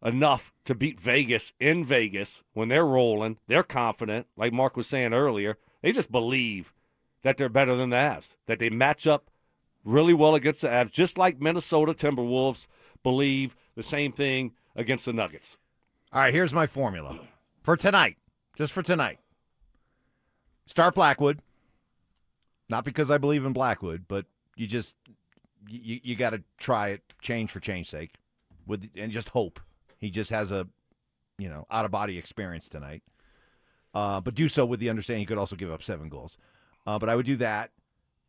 enough to beat Vegas in Vegas when they're rolling? They're confident, like Mark was saying earlier. They just believe that they're better than the Avs, that they match up really well against the Avs, just like Minnesota Timberwolves believe the same thing against the Nuggets. All right, here's my formula for tonight, just for tonight. Start Blackwood. Not because I believe in Blackwood, but you got to try it, change for change's sake, and just hope he just has a, out of body experience tonight. But do so with the understanding he could also give up 7 goals. But I would do that.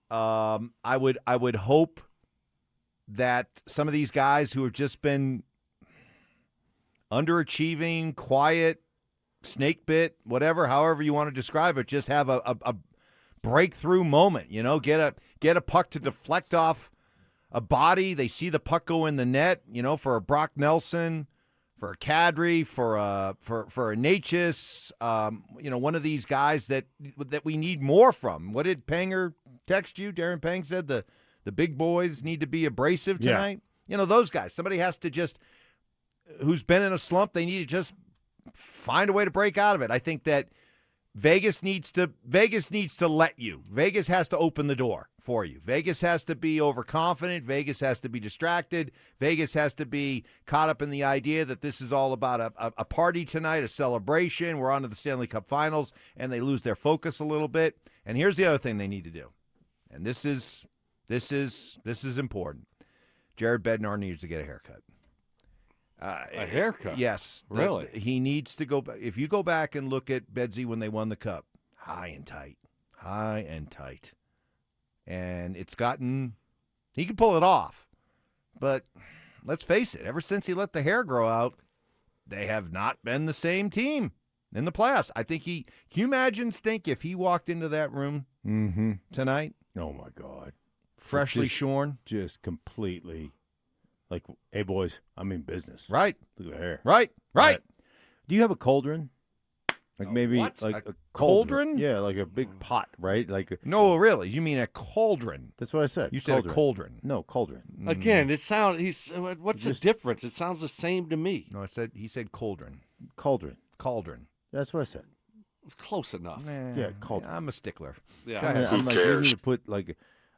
I would hope that some of these guys who have just been underachieving, quiet, snake bit, whatever, however you want to describe it, just have a breakthrough moment, get a puck to deflect off a body. They see the puck go in the net, for a Brock Nelson, for a Kadri, for a Natchez, one of these guys that we need more from. What did Panger text you? Darren Pang said the big boys need to be abrasive tonight. Yeah. Those guys. Somebody has to just, who's been in a slump, they need to just find a way to break out of it. I think that Vegas needs to let you. Vegas has to open the door for you. Vegas has to be overconfident. Vegas has to be distracted. Vegas has to be caught up in the idea that this is all about a party tonight, a celebration. We're on to the Stanley Cup Finals, and they lose their focus a little bit. And here's the other thing they need to do, and this is important. Jared Bednar needs to get a haircut. A haircut? Yes. Really? He needs to go back. If you go back and look at Bedsy when they won the Cup, high and tight. And it's gotten, he can pull it off. But let's face it, ever since he let the hair grow out, they have not been the same team. in the playoffs. I think can you imagine, Stink, if he walked into that room tonight? Oh, my God. Freshly shorn? Just completely like, hey, boys, I'm in business. Right. Look at the hair. Right. Do you have a cauldron? Like maybe what? like a cauldron? Yeah, like a big pot, right? No, really. You mean a cauldron. That's what I said. You said a cauldron. No, cauldron. Again, it sounds. What's the difference? It sounds the same to me. No, he said cauldron. Cauldron. That's what I said. It's close enough. Yeah, cauldron. I'm a stickler. Yeah. I'm like, you need to put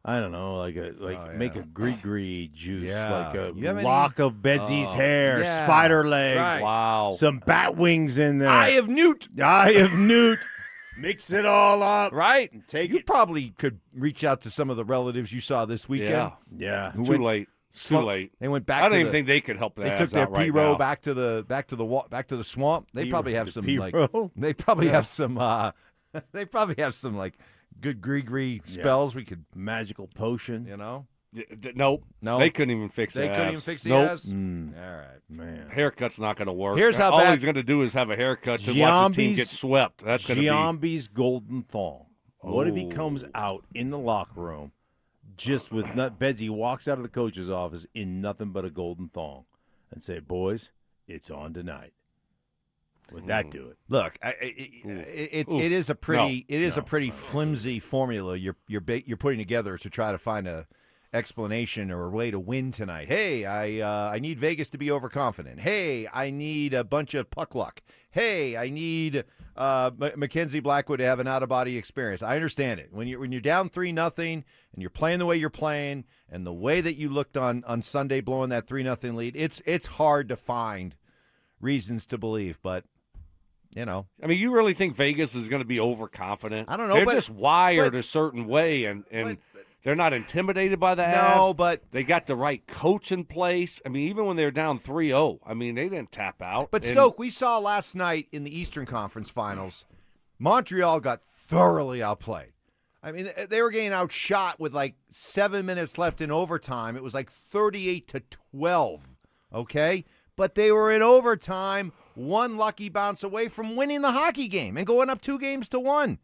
I don't know, make a gree juice, like a lock of Betsy's hair, spider legs, right. Wow, some bat wings in there, Eye of Newt, mix it all up, right? And take you it. probably could reach out to some of the relatives you saw this weekend. Yeah. Too late. They went back. I don't even think they could help. They took their P-row back to the swamp. They probably have some They probably have some. They probably have some good gree spells. We could magical potion. Nope. No. They couldn't even fix They the couldn't abs. even fix the nope. abs? All right, man. Haircut's not going to work. Here's how all bad- he's going to do is have a haircut to watch his team get swept. That's going to be Giambi's golden thong. What if he comes out in the locker room just with Bedsy walks out of the coach's office in nothing but a golden thong and say, boys, it's on tonight. Would that do it? Look, it is a pretty flimsy formula you're putting together to try to find a explanation or a way to win tonight. Hey, I need Vegas to be overconfident. Hey, I need a bunch of puck luck. Hey, I need Mackenzie Blackwood to have an out of body experience. I understand it. When you're down 3-0 and you're playing the way you're playing and the way that you looked on Sunday blowing that 3-0 lead, it's hard to find reasons to believe, but. I mean, you really think Vegas is going to be overconfident? I don't know. They're just wired a certain way, and they're not intimidated by the Avs. No, but they got the right coach in place. I mean, even when they were down 3-0, I mean, they didn't tap out. But Stoke, we saw last night in the Eastern Conference Finals, Montreal got thoroughly outplayed. I mean, they were getting outshot with 7 minutes left in overtime. It was 38-12. Okay, but they were in overtime. One lucky bounce away from winning the hockey game and going up 2-1,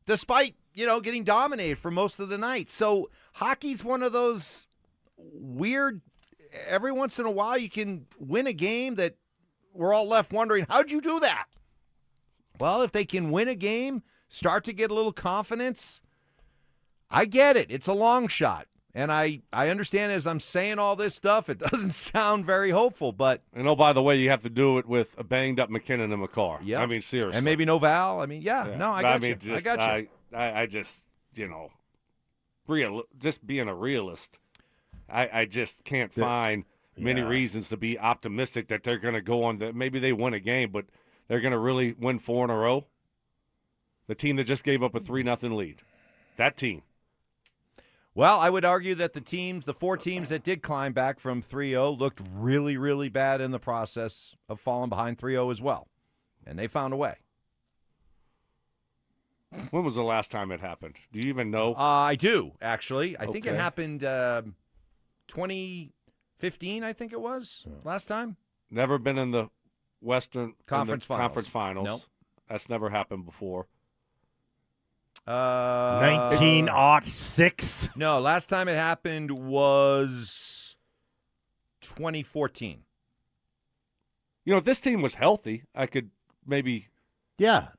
despite, getting dominated for most of the night. So hockey's one of those weird, every once in a while you can win a game that we're all left wondering, how'd you do that? Well, if they can win a game, start to get a little confidence, I get it. It's a long shot. And I understand as I'm saying all this stuff, it doesn't sound very hopeful, but... And, by the way, you have to do it with a banged-up McKinnon and McCarr. Yeah. I mean, seriously. And maybe no Val. I mean, no, I got you. Just, I got you. I just, just being a realist, I just can't find many reasons to be optimistic that they're going to go on. Maybe they win a game, but they're going to really win 4 in a row. The team that just gave up a 3-0 lead. That team. Well, I would argue that the 4 teams that did climb back from 3-0 looked really, really bad in the process of falling behind 3-0 as well. And they found a way. When was the last time it happened? Do you even know? I do, actually. I think it happened 2015, I think it was, last time. Never been in the Western Conference Finals. Nope. That's never happened before. 1906. No, last time it happened was 2014. If this team was healthy, I could maybe have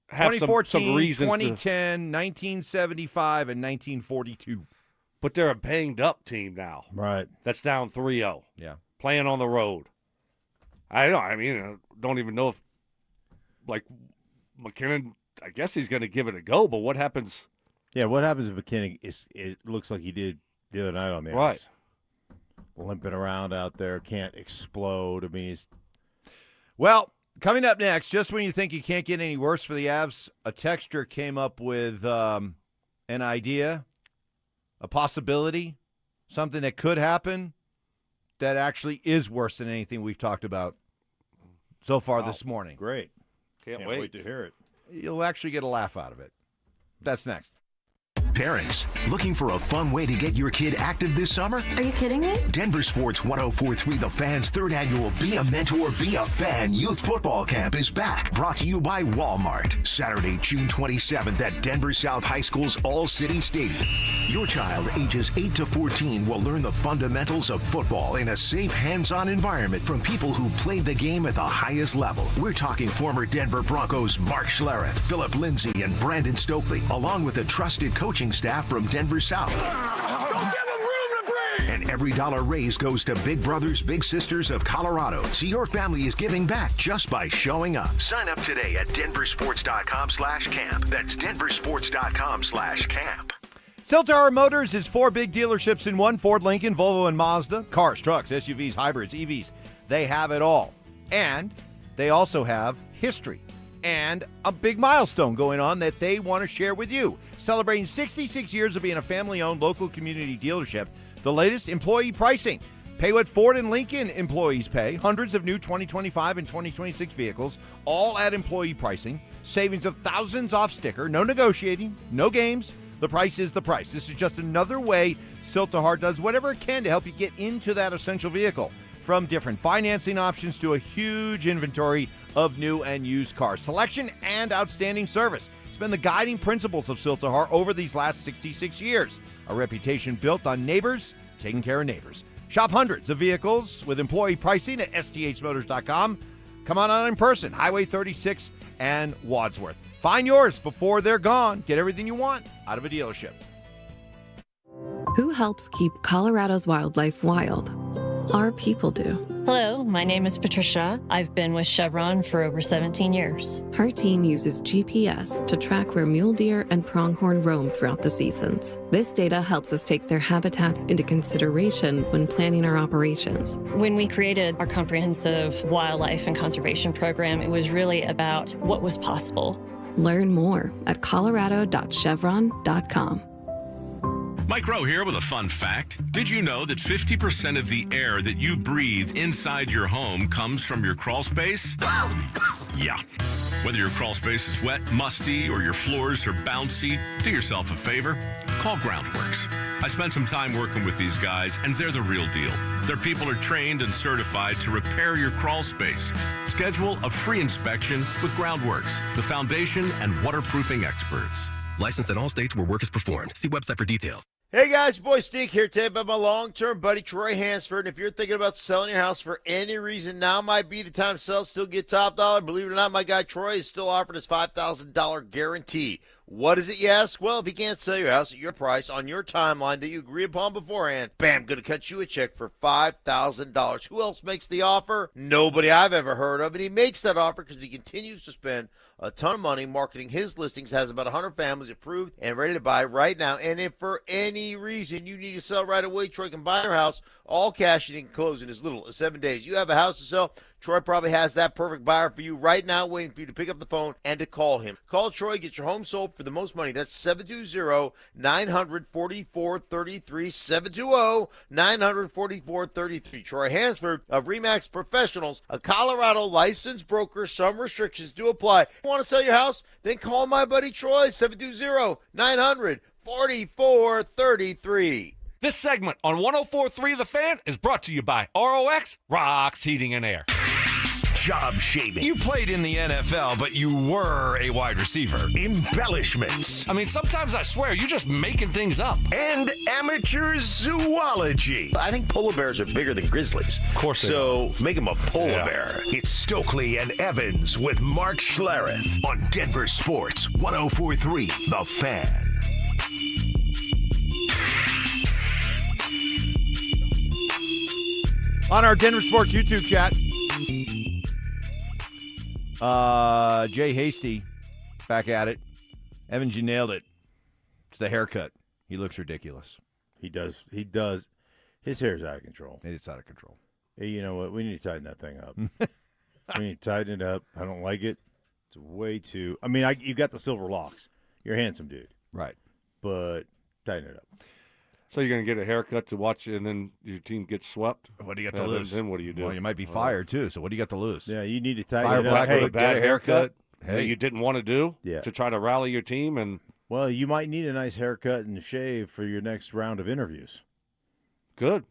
2014, some reasons 2010, 1975, and 1942. But they're a banged-up team now. Right. That's down 3-0. Yeah. Playing on the road. I don't know. I mean, don't even know if, McKinnon, I guess he's going to give it a go, but what happens? Yeah, what happens if McKinnon it looks like he did the other night on the ice? Limping around out there, can't explode. I mean, he's... Well, coming up next, just when you think it can't get any worse for the Avs, a texter came up with an idea, a possibility, something that could happen that actually is worse than anything we've talked about so far this morning. Great. Can't wait to hear it. You'll actually get a laugh out of it. That's next. Parents, looking for a fun way to get your kid active this summer? Are you kidding me? Denver Sports 104.3 The Fan's third annual Be a Mentor, Be a Fan Youth Football Camp is back. Brought to you by Walmart. Saturday, June 27th at Denver South High School's All-City Stadium. Your child, ages 8 to 14, will learn the fundamentals of football in a safe, hands-on environment from people who played the game at the highest level. We're talking former Denver Broncos Mark Schlereth, Philip Lindsay, and Brandon Stokley, along with a trusted coaching staff from Denver South. And every dollar raised goes to Big Brothers Big Sisters of Colorado. So your family is giving back just by showing up. Sign up today at denversports.com/camp. That's denversports.com/camp. Siltar Motors is 4 big dealerships in one: Ford, Lincoln, Volvo, and Mazda. Cars, trucks, SUVs, hybrids, EVs. They have it all. And they also have history and a big milestone going on that they want to share with you. Celebrating 66 years of being a family-owned local community dealership, the latest employee pricing. Pay what Ford and Lincoln employees pay. Hundreds of new 2025 and 2026 vehicles, all at employee pricing. Savings of thousands off sticker. No negotiating, no games. The price is the price. This is just another way Siltahar does whatever it can to help you get into that essential vehicle. From different financing options to a huge inventory of new and used cars. Selection and outstanding service. It's been the guiding principles of Siltahar over these last 66 years. A reputation built on neighbors taking care of neighbors. Shop hundreds of vehicles with employee pricing at sthmotors.com. Come on out in person, Highway 36 and Wadsworth. Find yours before they're gone. Get everything you want out of a dealership. Who helps keep Colorado's wildlife wild? Our people do. Hello, my name is Patricia. I've been with Chevron for over 17 years. Her team uses GPS to track where mule deer and pronghorn roam throughout the seasons. This data helps us take their habitats into consideration when planning our operations. When we created our comprehensive wildlife and conservation program, it was really about what was possible. Learn more at colorado.chevron.com. Mike Rowe here with a fun fact. Did you know that 50% of the air that you breathe inside your home comes from your crawl space? Yeah. Whether your crawl space is wet, musty, or your floors are bouncy, do yourself a favor. Call Groundworks. I spent some time working with these guys, and they're the real deal. Their people are trained and certified to repair your crawl space. Schedule a free inspection with Groundworks, the foundation and waterproofing experts. Licensed in all states where work is performed. See website for details. Hey guys, your boy Stink here today about my long-term buddy Troy Hansford. And if you're thinking about selling your house for any reason, now might be the time to sell, still get top dollar. Believe it or not, my guy Troy is still offering his $5,000 guarantee. What is it, you ask? Well, if he can't sell your house at your price on your timeline that you agree upon beforehand, bam, going to cut you a check for $5,000. Who else makes the offer? Nobody I've ever heard of. And he makes that offer because he continues to spend a ton of money marketing his listings, has about 100 families approved and ready to buy right now. And if for any reason you need to sell right away, Troy can buy your house all cash and he can close in as little as 7 days. You have a house to sell, Troy probably has that perfect buyer for you right now, waiting for you to pick up the phone and to call him. Call Troy, get your home sold for the most money. That's 720-900-4433, 720-900-4433. Troy Hansford of RE/MAX Professionals, a Colorado licensed broker. Some restrictions do apply. You want to sell your house? Then call my buddy Troy, 720-900-4433. This segment on 104.3 The Fan is brought to you by ROX Rocks Heating and Air. Job shaving. You played in the NFL, but you were a wide receiver. Embellishments. I mean, sometimes I swear you're just making things up. And amateur zoology. I think polar bears are bigger than grizzlies. Of course they So make them a polar bear. It's Stokley and Evans with Mark Schlereth on Denver Sports 104.3 The Fan. On our Denver Sports YouTube chat, Jay Hasty back at it. Evans, you nailed it. It's the haircut. He looks ridiculous. He does. He does. His hair's out of control. It's out of control. Hey, you know what? We need to tighten that thing up. We need to tighten it up. I don't like it. It's way too. I mean, you got the silver locks. You're a handsome dude. Right. But tighten it up. So you're going to get a haircut to watch it, and then your team gets swept? What do you got to lose? Then what do you do? Well, you might be fired, too, so what do you got to lose? Yeah, you need to tighten Fire it up. Blackwood, Hey, get a haircut. That you didn't want to do Yeah. to try to rally your team, and Well, you might need a nice haircut and shave for your next round of interviews. Good.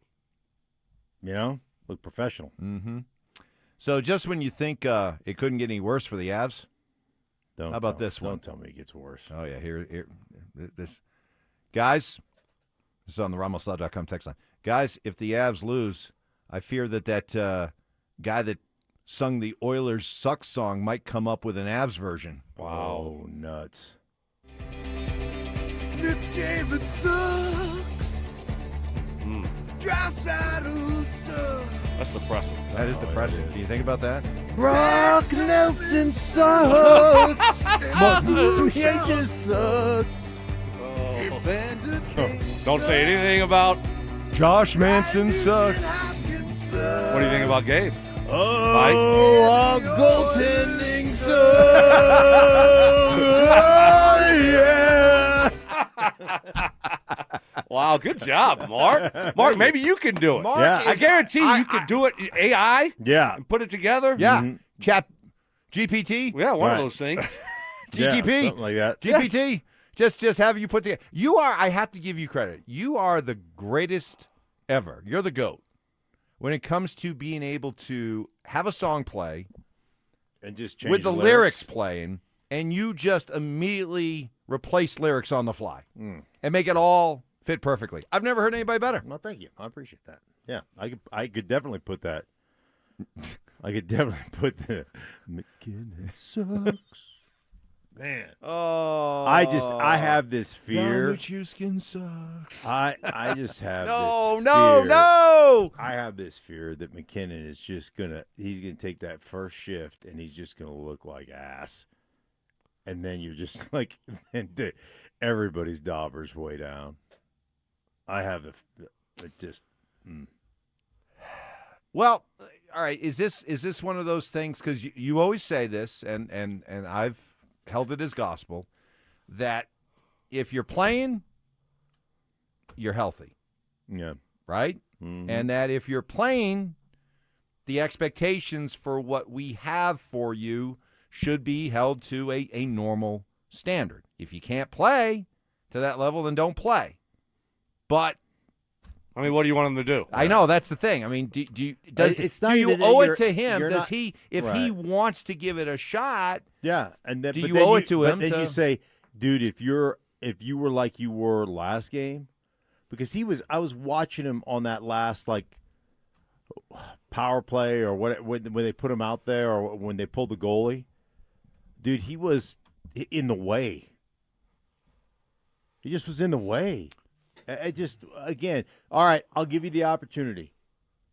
You know, look professional. Mm-hmm. So just when you think it couldn't get any worse for the Avs, how about this one? Don't tell me it gets worse. Oh, yeah. Here, this. Guys, this is on the RamosLaw.com text line. Guys, if the Avs lose, I fear that guy that sung the Oilers Suck song might come up with an Avs version. Wow. Oh, nuts. Nick David sucks. Draisaitl sucks. That's depressing. That is depressing. Do you think about that? Brock Nelson sucks. Martin just sucks. Don't say anything about Josh Manson sucks. What do you think about Gabe? Oh, our goaltending sucks. Oh, yeah. Wow, good job, Mark. Mark, maybe you can do it. Mark I guarantee you can do it. AI? Yeah. And put it together? Yeah. Mm-hmm. Chat GPT? Yeah, one of those things. GTP? Yeah, something like that. GPT? Yes. Just have you put together. You are, I have to give you credit. You are the greatest ever. You're the GOAT when it comes to being able to have a song play and just change with the lyrics playing, and you just immediately replace lyrics on the fly and make it all fit perfectly. I've never heard anybody better. Well, thank you. I appreciate that. Yeah, I could definitely put that. I could definitely put the McKinnon sucks. Man. Oh. I have this fear. Chuskin sucks. I just have No. I have this fear that McKinnon is just he's gonna take that first shift and he's just gonna look like ass. And then you're just like, everybody's dauber's way down. I have it just. Well, all right. Is this one of those things? Because you always say this, and I've held it as gospel, that if you're playing, you're healthy. Yeah. Right? Mm-hmm. And that if you're playing, the expectations for what we have for you should be held to a normal standard. If you can't play to that level, then don't play. But I mean, what do you want him to do? I know that's the thing. I mean, do you owe it to him? Does he, if he wants to give it a shot? Yeah, and then do you owe it to him? But then you say, dude, if you were like you were last game, because I was watching him on that last like power play or what when they put him out there or when they pulled the goalie, dude, he was in the way. He just was in the way. Again, all right, I'll give you the opportunity.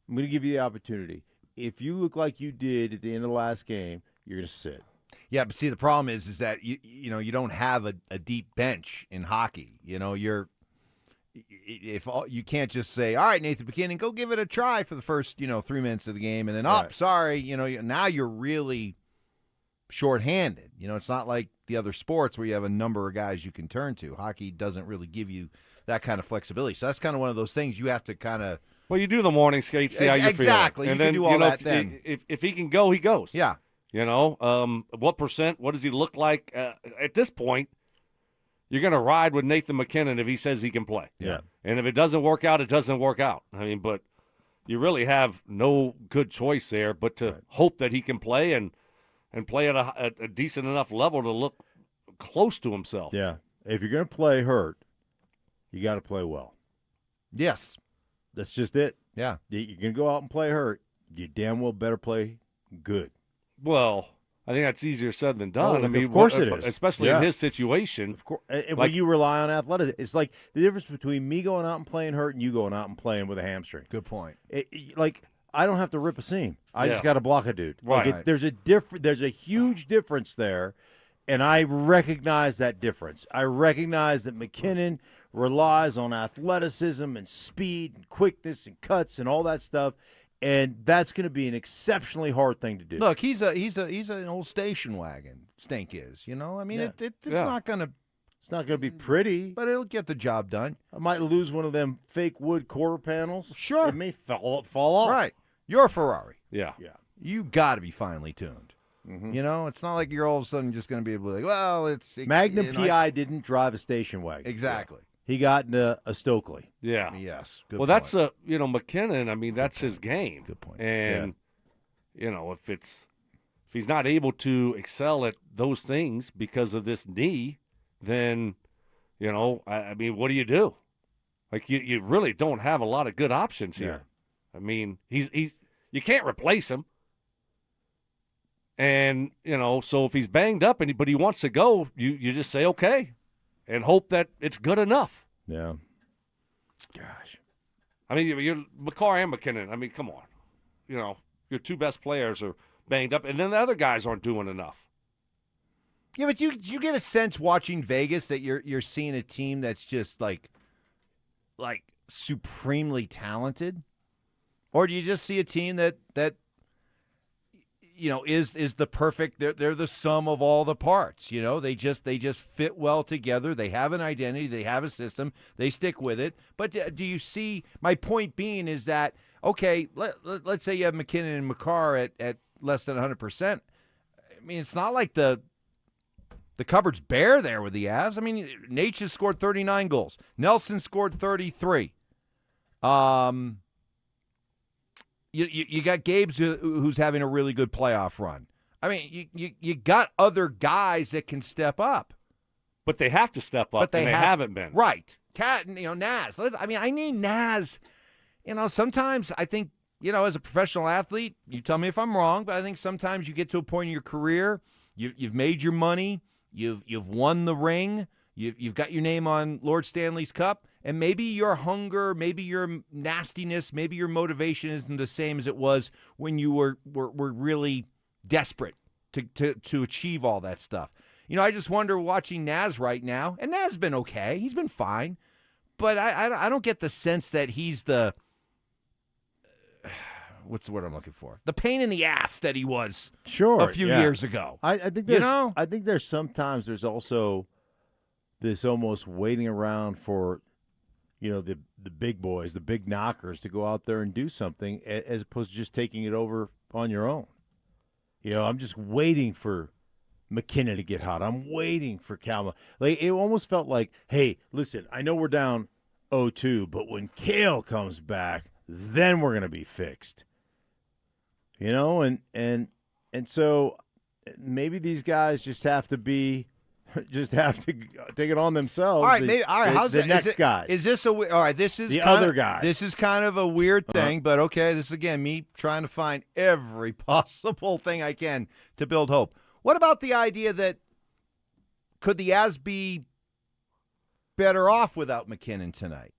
I'm going to give you the opportunity. If you look like you did at the end of the last game, you're going to sit. Yeah, but see, the problem is that you don't have a deep bench in hockey. You can't just say, all right, Nathan McKinnon, go give it a try for the first 3 minutes of the game, and then sorry, now you're really shorthanded. It's not like the other sports where you have a number of guys you can turn to. Hockey doesn't really give you that kind of flexibility. So that's kind of one of those things you have to kind of. Well, you do the morning skate, see how you feel. Exactly. And you can do all that then. If he can go, he goes. Yeah. What percent? What does he look like? At this point, you're going to ride with Nathan McKinnon if he says he can play. Yeah. And if it doesn't work out, it doesn't work out. I mean, but you really have no good choice there but to hope that he can play and play at a decent enough level to look close to himself. Yeah. If you're going to play hurt, you got to play well. Yes. That's just it. Yeah. You're going to go out and play hurt. You damn well better play good. Well, I think that's easier said than done. Oh, I mean, of course it is. Especially in his situation. Of course. When you rely on athleticism, it's like the difference between me going out and playing hurt and you going out and playing with a hamstring. Good point. I don't have to rip a seam. I just got to block a dude. Right. There's a huge difference there, and I recognize that difference. I recognize that McKinnon relies on athleticism and speed and quickness and cuts and all that stuff, and that's going to be an exceptionally hard thing to do. Look, he's an old station wagon. Stink is, I mean, it's not going to. It's not going to be pretty, but it'll get the job done. I might lose one of them fake wood quarter panels. Sure, it may fall off. Right, you're a Ferrari. Yeah. You got to be finely tuned. Mm-hmm. You know, it's not like you're all of a sudden just going to be able to like, well, Magnum PI didn't drive a station wagon. Exactly. He got into a Stokley. Yeah. Yes. Good point. That's McKinnon. I mean, that's his game. Good point. And if he's not able to excel at those things because of this knee, then I mean, what do you do? Like you really don't have a lot of good options here. Yeah. I mean, you can't replace him. And, so if he's banged up but he wants to go, you just say okay and hope that it's good enough. Yeah. Gosh. I mean, you're McCarr and McKinnon. I mean, come on. Your two best players are banged up, and then the other guys aren't doing enough. Yeah, but you get a sense watching Vegas that you're seeing a team that's just like supremely talented? Or do you just see a team that is the perfect, they're the sum of all the parts, they just fit well together. They have an identity, they have a system, they stick with it. But do you see, my point being is that, okay, let's say you have McKinnon and McCarr at less than 100%. I mean, it's not like the cupboard's bare there with the Avs. I mean, Nate has scored 39 goals. Nelson scored 33. You got Gabe's who's having a really good playoff run. I mean, you got other guys that can step up. But they have to step up, and they haven't been. Right. Naz. I mean, I need Naz. Sometimes I think, as a professional athlete, you tell me if I'm wrong, but I think sometimes you get to a point in your career, you've made your money, you've won the ring, you've got your name on Lord Stanley's Cup, and maybe your hunger, maybe your nastiness, maybe your motivation isn't the same as it was when you were really desperate to achieve all that stuff. I just wonder watching Naz right now, and Naz's been okay. He's been fine. But I don't get the sense that he's the what's the word I'm looking for? The pain in the ass that he was a few years ago. I think there's sometimes there's also this almost waiting around for the big boys, the big knockers to go out there and do something as opposed to just taking it over on your own. I'm just waiting for McKinnon to get hot. I'm waiting for Kalma. Like, it almost felt like, hey, listen, I know we're down 0-2, but when Kale comes back, then we're going to be fixed. And so maybe these guys just have to take it on themselves. All right, how's the next guys? Is this all right? This is the other guys. This is kind of a weird thing, but okay. This is again me trying to find every possible thing I can to build hope. What about the idea that could the Avs be better off without McKinnon tonight?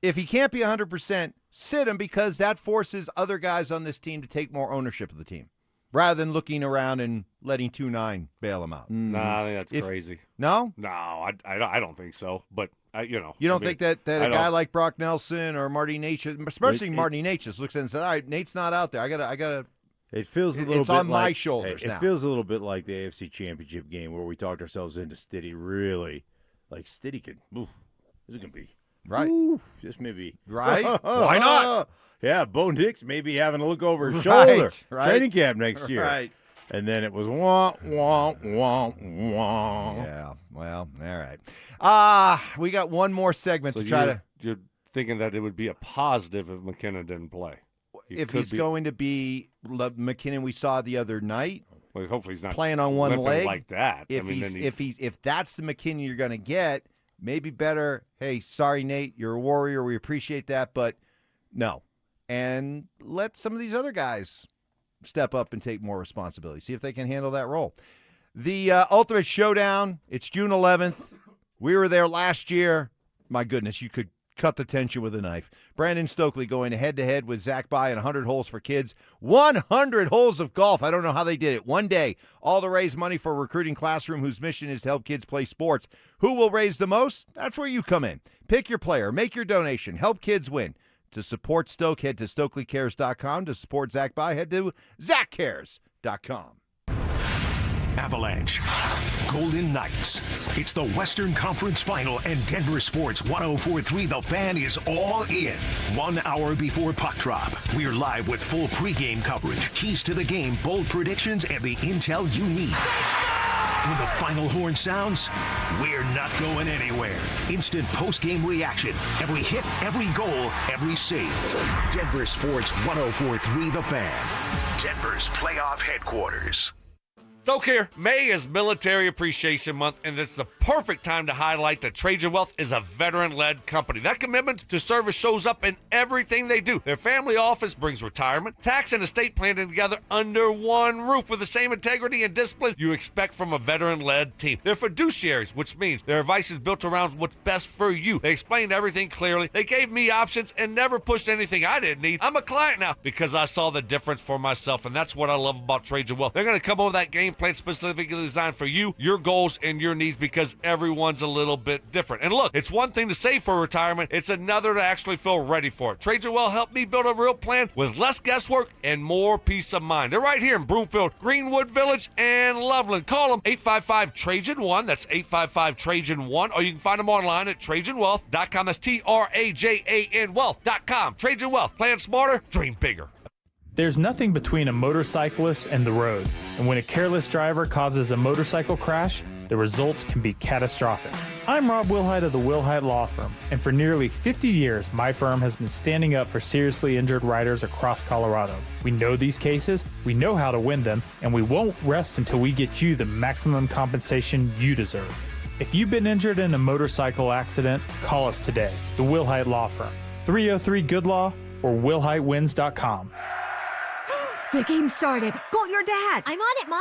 If he can't be 100%, sit him because that forces other guys on this team to take more ownership of the team rather than looking around and letting 2-9 bail him out. Nah, I think that's crazy. No? No, I don't think so. But, You don't think that a guy like Brock Nelson or Marty Natchez, especially Marty Natchez, looks and says, all right, Nate's not out there. I gotta. It feels a little it's bit on like, my shoulders now. It feels a little bit like the AFC Championship game where we talked ourselves into Stiddy. Really, like Stiddy could. Oof, this is gonna be right. Oof, this may be right. Why not? Yeah, Bo Nix may be having to look over his shoulder. Right. Training camp next year. Right. And then it was wah wah wah wah. Yeah. Well, all right. We got one more segment to try to. You're thinking that it would be a positive if McKinnon didn't play. If he's going to be McKinnon we saw the other night, well, hopefully he's not playing on one leg like that. If that's the McKinnon you're going to get, maybe better. Hey, sorry Nate, you're a warrior. We appreciate that, but no. And let some of these other guys step up and take more responsibility. See if they can handle that role. The Ultimate Showdown. It's June 11th. We were there last year. My goodness, you could cut the tension with a knife. Brandon Stokley going head-to-head with Zach By in 100 holes for kids. 100 holes of golf. I don't know how they did it. One day, all to raise money for a recruiting classroom whose mission is to help kids play sports. Who will raise the most? That's where you come in. Pick your player. Make your donation. Help kids win. To support Stoke, head to StokleyCares.com. To support Zach By, head to ZachCares.com. Avalanche, Golden Knights. It's the Western Conference Final, and Denver Sports 104.3 The Fan is all in. 1 hour before puck drop, we're live with full pregame coverage, keys to the game, bold predictions, and the intel you need. When the final horn sounds, we're not going anywhere. Instant post-game reaction. Every hit, every goal, every save. Denver Sports 104.3 The Fan. Denver's playoff headquarters. Stoke here. May is Military Appreciation Month, and this is the perfect time to highlight that Trajan Wealth is a veteran-led company. That commitment to service shows up in everything they do. Their family office brings retirement, tax, and estate planning together under one roof with the same integrity and discipline you expect from a veteran-led team. They're fiduciaries, which means their advice is built around what's best for you. They explained everything clearly. They gave me options and never pushed anything I didn't need. I'm a client now because I saw the difference for myself, and that's what I love about Trajan Wealth. They're going to come up with that game plan specifically designed for you, your goals, and your needs because everyone's a little bit different. And look, it's one thing to save for retirement. It's another to actually feel ready for it. Trajan Wealth helped me build a real plan with less guesswork and more peace of mind. They're right here in Broomfield, Greenwood Village, and Loveland. Call them 855-TRAJAN-1. That's 855-TRAJAN-1. Or you can find them online at TrajanWealth.com. That's TRAJAN Wealth.com. Trajan Wealth. Plan smarter, dream bigger. There's nothing between a motorcyclist and the road, and when a careless driver causes a motorcycle crash, the results can be catastrophic. I'm Rob Wilhite of the Wilhite Law Firm, and for nearly 50 years, my firm has been standing up for seriously injured riders across Colorado. We know these cases, we know how to win them, and we won't rest until we get you the maximum compensation you deserve. If you've been injured in a motorcycle accident, call us today, the Wilhite Law Firm, 303-GOOD-LAW or WilhiteWins.com. The game started. Call your dad. I'm on it, Ma.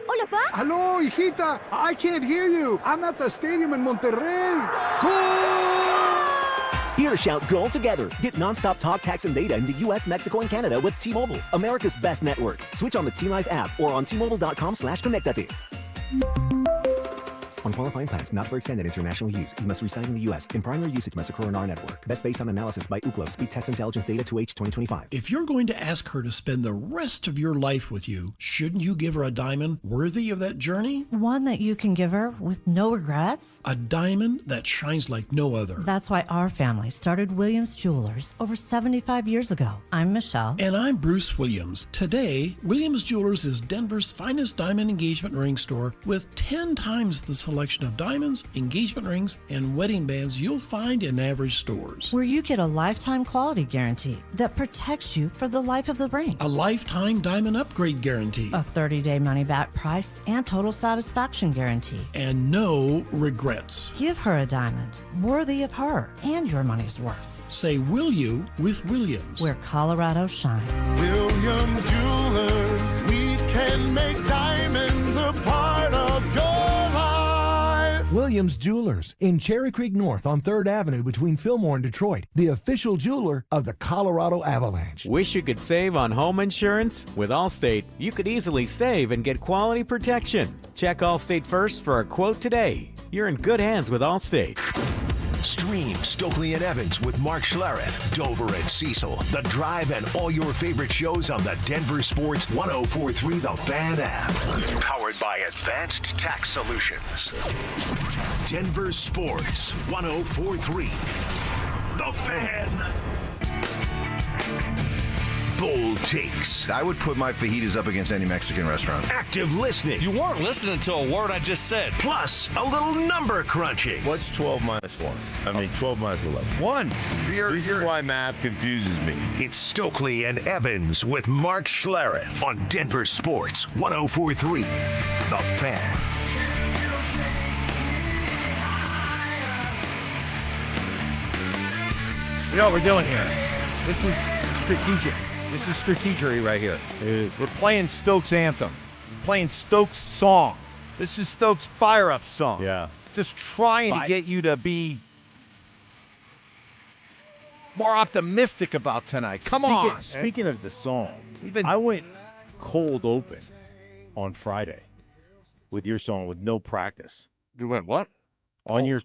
Hola, Pa. Hello, hijita. I can't hear you. I'm at the stadium in Monterrey. Goal! Here, shout goal together. Get nonstop talk, text, and data in the U.S., Mexico, and Canada with T-Mobile, America's best network. Switch on the T-Life app or on T-Mobile.com/connectate. On qualifying plans, not for extended international use. You must reside in the U.S. In primary usage must occur on our network. Best based on analysis by Ookla. Speed Test Intelligence Data 2H 2025. If you're going to ask her to spend the rest of your life with you, shouldn't you give her a diamond worthy of that journey? One that you can give her with no regrets? A diamond that shines like no other. That's why our family started Williams Jewelers over 75 years ago. I'm Michelle. And I'm Bruce Williams. Today, Williams Jewelers is Denver's finest diamond engagement ring store with 10 times the selection of diamonds, engagement rings, and wedding bands you'll find in average stores. Where you get a lifetime quality guarantee that protects you for the life of the ring. A lifetime diamond upgrade guarantee. A 30-day money-back price and total satisfaction guarantee. And no regrets. Give her a diamond worthy of her and your money's worth. Say will you with Williams. Where Colorado shines. Williams Jewelers, we can make diamonds a part of your life. Williams Jewelers in Cherry Creek North on 3rd Avenue between Fillmore and Detroit, the official jeweler of the Colorado Avalanche. Wish you could save on home insurance? With Allstate, you could easily save and get quality protection. Check Allstate first for a quote today. You're in good hands with Allstate. Stream Stokley and Evans with Mark Schlereth, Dover and Cecil, The Drive, and all your favorite shows on the Denver Sports 104.3 The Fan app. Powered by Advanced Tax Solutions. Denver Sports 104.3 The Fan. Bold takes. I would put my fajitas up against any Mexican restaurant. Active listening. You weren't listening to a word I just said. Plus, a little number crunching. What's 12 minus 1? 12 minus 11. 1. This is why math confuses me. It's Stokley and Evans with Mark Schlereth on Denver Sports 104.3 The Fan. You know what we're doing here? This is strategic. This is strategery right here. We're playing Stokes' anthem. Playing Stokes' song. This is Stokes' fire-up song. Yeah. Just trying to get you to be more optimistic about tonight. Come on. Speaking of the song, I went cold open on Friday with your song with no practice. You went what? On your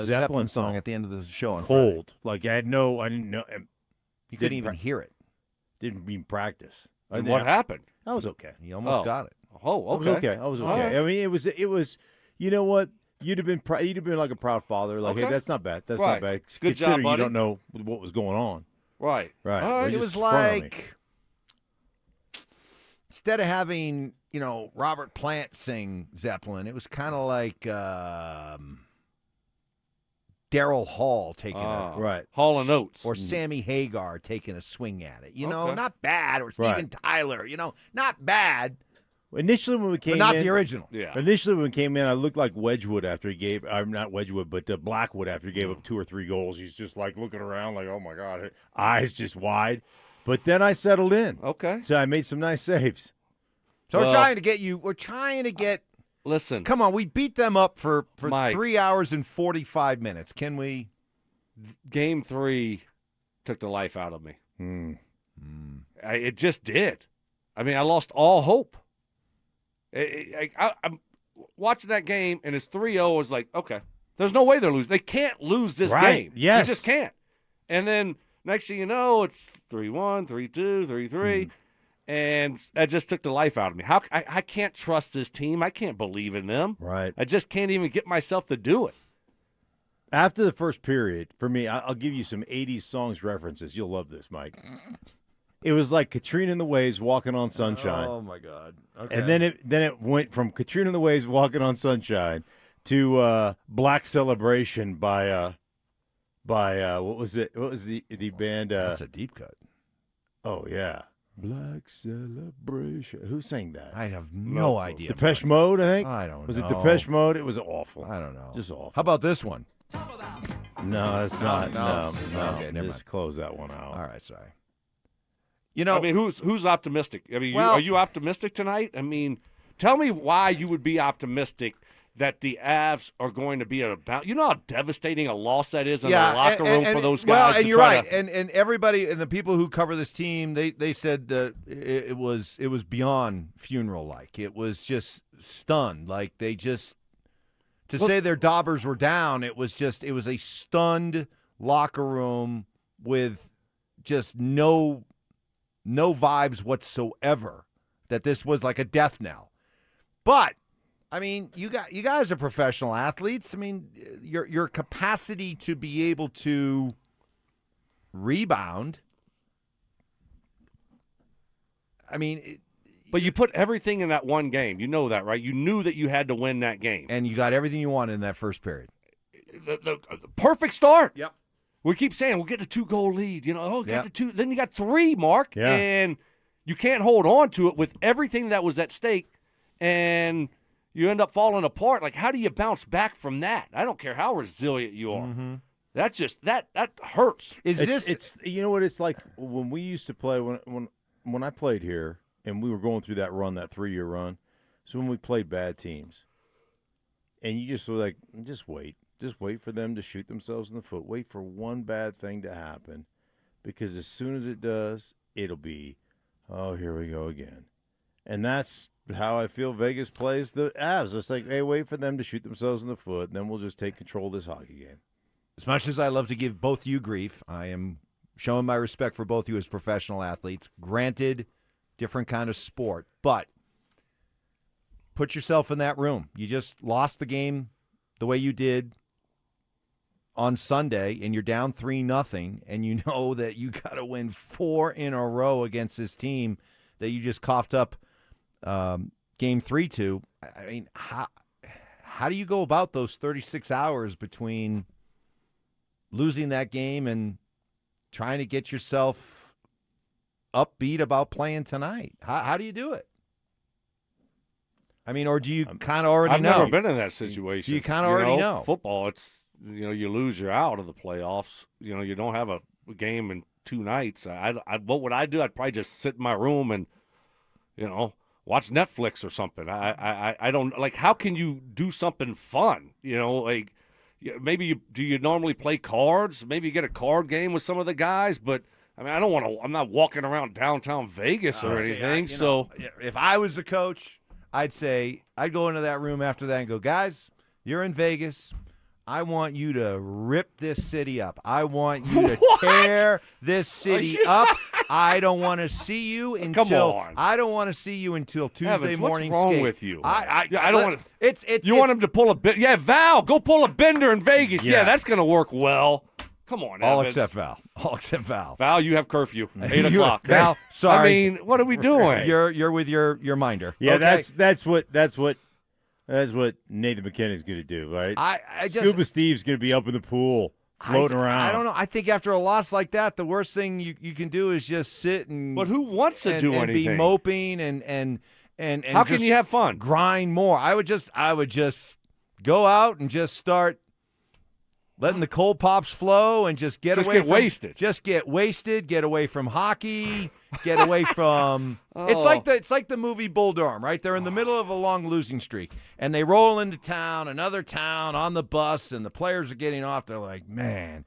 Zeppelin song at the end of the show on cold. Friday. Like I didn't know. You couldn't even hear it. Didn't even practice. And what happened? That was okay. He almost got it. Oh, okay. I was okay. I mean, it was. You know what? You'd have been like a proud father. Like, hey, that's not bad. That's not bad. Good job, buddy. You don't know what was going on. Right. Right. It was like, instead of having, Robert Plant sing Zeppelin, it was kind of like Daryl Hall taking Hall and Oates. Or Sammy Hagar taking a swing at it. Not bad. Or Steven Tyler, not bad. Initially when we came in. But not the original. Yeah. Initially when we came in, I looked like Wedgwood after he gave, not Wedgwood, but Blackwood after he gave up 2 or 3 goals. He's just like looking around like, oh my God, eyes just wide. But then I settled in. Okay. So I made some nice saves. So we're trying to get. Listen. Come on, we beat them up for Mike, 3 hours and 45 minutes. Can we? Game 3 took the life out of me. It just did. I mean, I lost all hope. I'm watching that game, and it's 3-0. I was like, okay, there's no way they're losing. They can't lose this game. Yes. They just can't. And then next thing you know, it's 3-1, 3-2, 3-3. And that just took the life out of me. I can't trust this team. I can't believe in them. Right. I just can't even get myself to do it. After the first period, for me, I'll give you some 80s songs references. You'll love this, Mike. It was like Katrina and the Waves, Walking on Sunshine. Oh my God! Okay. And then it went from Katrina and the Waves, Walking on Sunshine, to Black Celebration by what was it? What was the band? That's a deep cut. Oh yeah, Black Celebration. Who sang that? I have no idea. Depeche Mode, I think. I don't know. Was it Depeche Mode? It was awful. I don't know. Just awful. How about this one? No, it's not. No. Okay, never Just close that one out. All right, sorry. I mean, who's optimistic? I mean, are you optimistic tonight? I mean, tell me why you would be optimistic that the Avs are going to be at a bounce. You know how devastating a loss that is in the locker room for those guys. Well, and you're right. And everybody and the people who cover this team, they said that it was beyond funeral like. It was just stunned. Like they just say their daubers were down. It was a stunned locker room with just no vibes whatsoever that this was like a death knell. But I mean, you guys are professional athletes. I mean, your capacity to be able to rebound. I mean, but you put everything in that one game. You know that, right? You knew that you had to win that game, and you got everything you wanted in that first period. The perfect start. Yep. We keep saying we'll get the 2-goal lead. Got the 2. Then you got 3, Mark, and you can't hold on to it with everything that was at stake, and you end up falling apart. Like, how do you bounce back from that? I don't care how resilient you are. Mm-hmm. That just that hurts. It's you know what it's like when we used to play when I played here and we were going through that run, that 3-year run. So when we played bad teams, and you just were like, just wait. Just wait for them to shoot themselves in the foot. Wait for one bad thing to happen, because as soon as it does, it'll be, oh, here we go again. And that's how I feel Vegas plays the Avs. It's like, hey, wait for them to shoot themselves in the foot, and then we'll just take control of this hockey game. As much as I love to give both you grief, I am showing my respect for both you as professional athletes. Granted, different kind of sport, but put yourself in that room. You just lost the game the way you did on Sunday, and you're down 3-0, and you know that you got to win 4 in a row against this team that you just coughed up game 3 to. I mean, how do you go about those 36 hours between losing that game and trying to get yourself upbeat about playing tonight? How do you do it? I mean, or do you kind of already know? I've never been in that situation. Do you kind of already know? Football, it's, you lose, you're out of the playoffs. You don't have a game in 2 nights. What would I do? I'd probably just sit in my room and, watch Netflix or something. I don't, like, how can you do something fun? Like, maybe do you normally play cards? Maybe you get a card game with some of the guys, but I mean, I'm not walking around downtown Vegas or anything. If I was the coach, I'd go into that room after that and go, guys, you're in Vegas. I want you to rip this city up. I want you to tear this city up. I don't want to see you until. Come on. I don't want to see you until Tuesday Evans, morning. What's wrong skate. with you? I don't want to. It's. You want him to pull a bit? Yeah, Val, go pull a bender in Vegas. Yeah, that's going to work well. Come on, all Evans. except Val. All except Val. Val, you have curfew. 8 o'clock. Val, sorry. I mean, what are we doing? You're with your minder. Yeah, okay? that's what Nathan McKinnon's going to do, right? I just Scuba Steve's going to be up in the pool, floating around. I don't know. I think after a loss like that, the worst thing you can do is just sit and. But who wants to do and anything? be moping and how can you have fun? Grind more. I would just go out and just start letting the cold pops flow and just get wasted. Just get wasted. Get away from hockey. Get away from. It's like the movie Bull Durham, right? They're in the middle of a long losing streak, and they roll into another town on the bus, and the players are getting off. They're like, man,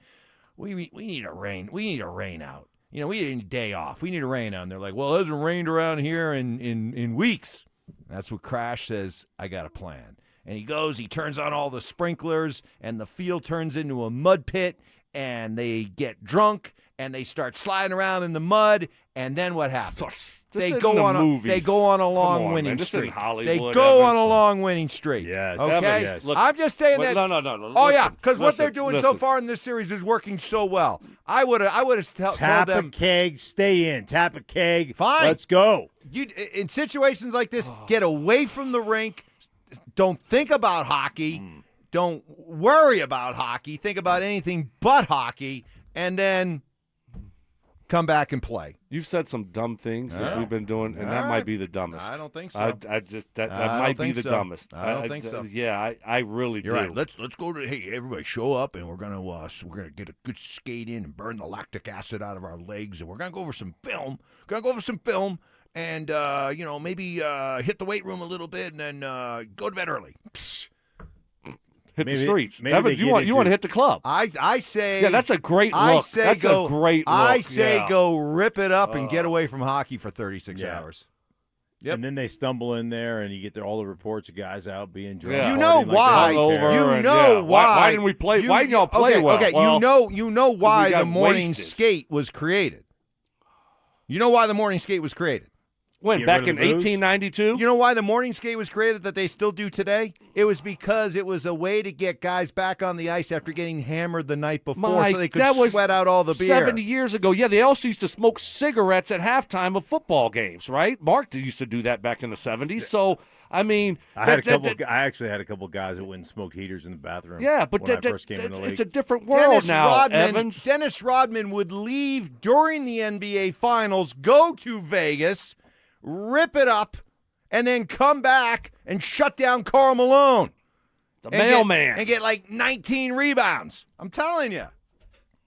we need a rain. We need a rain out. You know, we need a day off. We need a rain out. And they're like, well, it hasn't rained around here in weeks. That's what Crash says. I got a plan. And he turns on all the sprinklers, and the field turns into a mud pit, and they get drunk, and they start sliding around in the mud, and then what happens? They go on a long winning streak. They go on a long winning streak. Yes. Okay? Yes. Look, I'm just saying that. No. Oh, yeah, because what they're doing so far in this series is working so well. I would have told Tap them. a keg, stay in. Tap a keg. Fine. Let's go. In situations like this, get away from the rink. Don't think about hockey. Don't worry about hockey. Think about anything but hockey, and then come back and play. You've said some dumb things that we've been doing, and that might be the dumbest. I don't think so. That might be the dumbest. I don't think so. Yeah, I really do. You're right. Let's go to. Hey, everybody, show up, and we're gonna get a good skate in and burn the lactic acid out of our legs, and we're gonna go over some film. And, maybe hit the weight room a little bit and then go to bed early. Hit the streets. Evans, you want to hit the club. I say. Yeah, that's a great look. A great look. I say go rip it up and get away from hockey for 36 hours. Yep. And then they stumble in there, and you get all the reports of guys out being drunk. Yeah. You know why? Why? Why didn't we play? Why didn't y'all play well? Okay, well, you know why the morning wasted. skate was created. You know why the morning skate was created? When? Back in 1892? You know why the morning skate was created that they still do today? It was because it was a way to get guys back on the ice after getting hammered the night before so they could sweat out all the beer. 70 years ago. Yeah, they also used to smoke cigarettes at halftime of football games, right? Mark used to do that back in the 70s. So, I mean. I actually had a couple guys that went and smoked heaters in the bathroom. Yeah, but when I first came in the league. It's a different world now, Evans. Dennis Rodman would leave during the NBA Finals, go to Vegas, rip it up, and then come back and shut down Karl Malone. The mailman. And get like 19 rebounds. I'm telling you.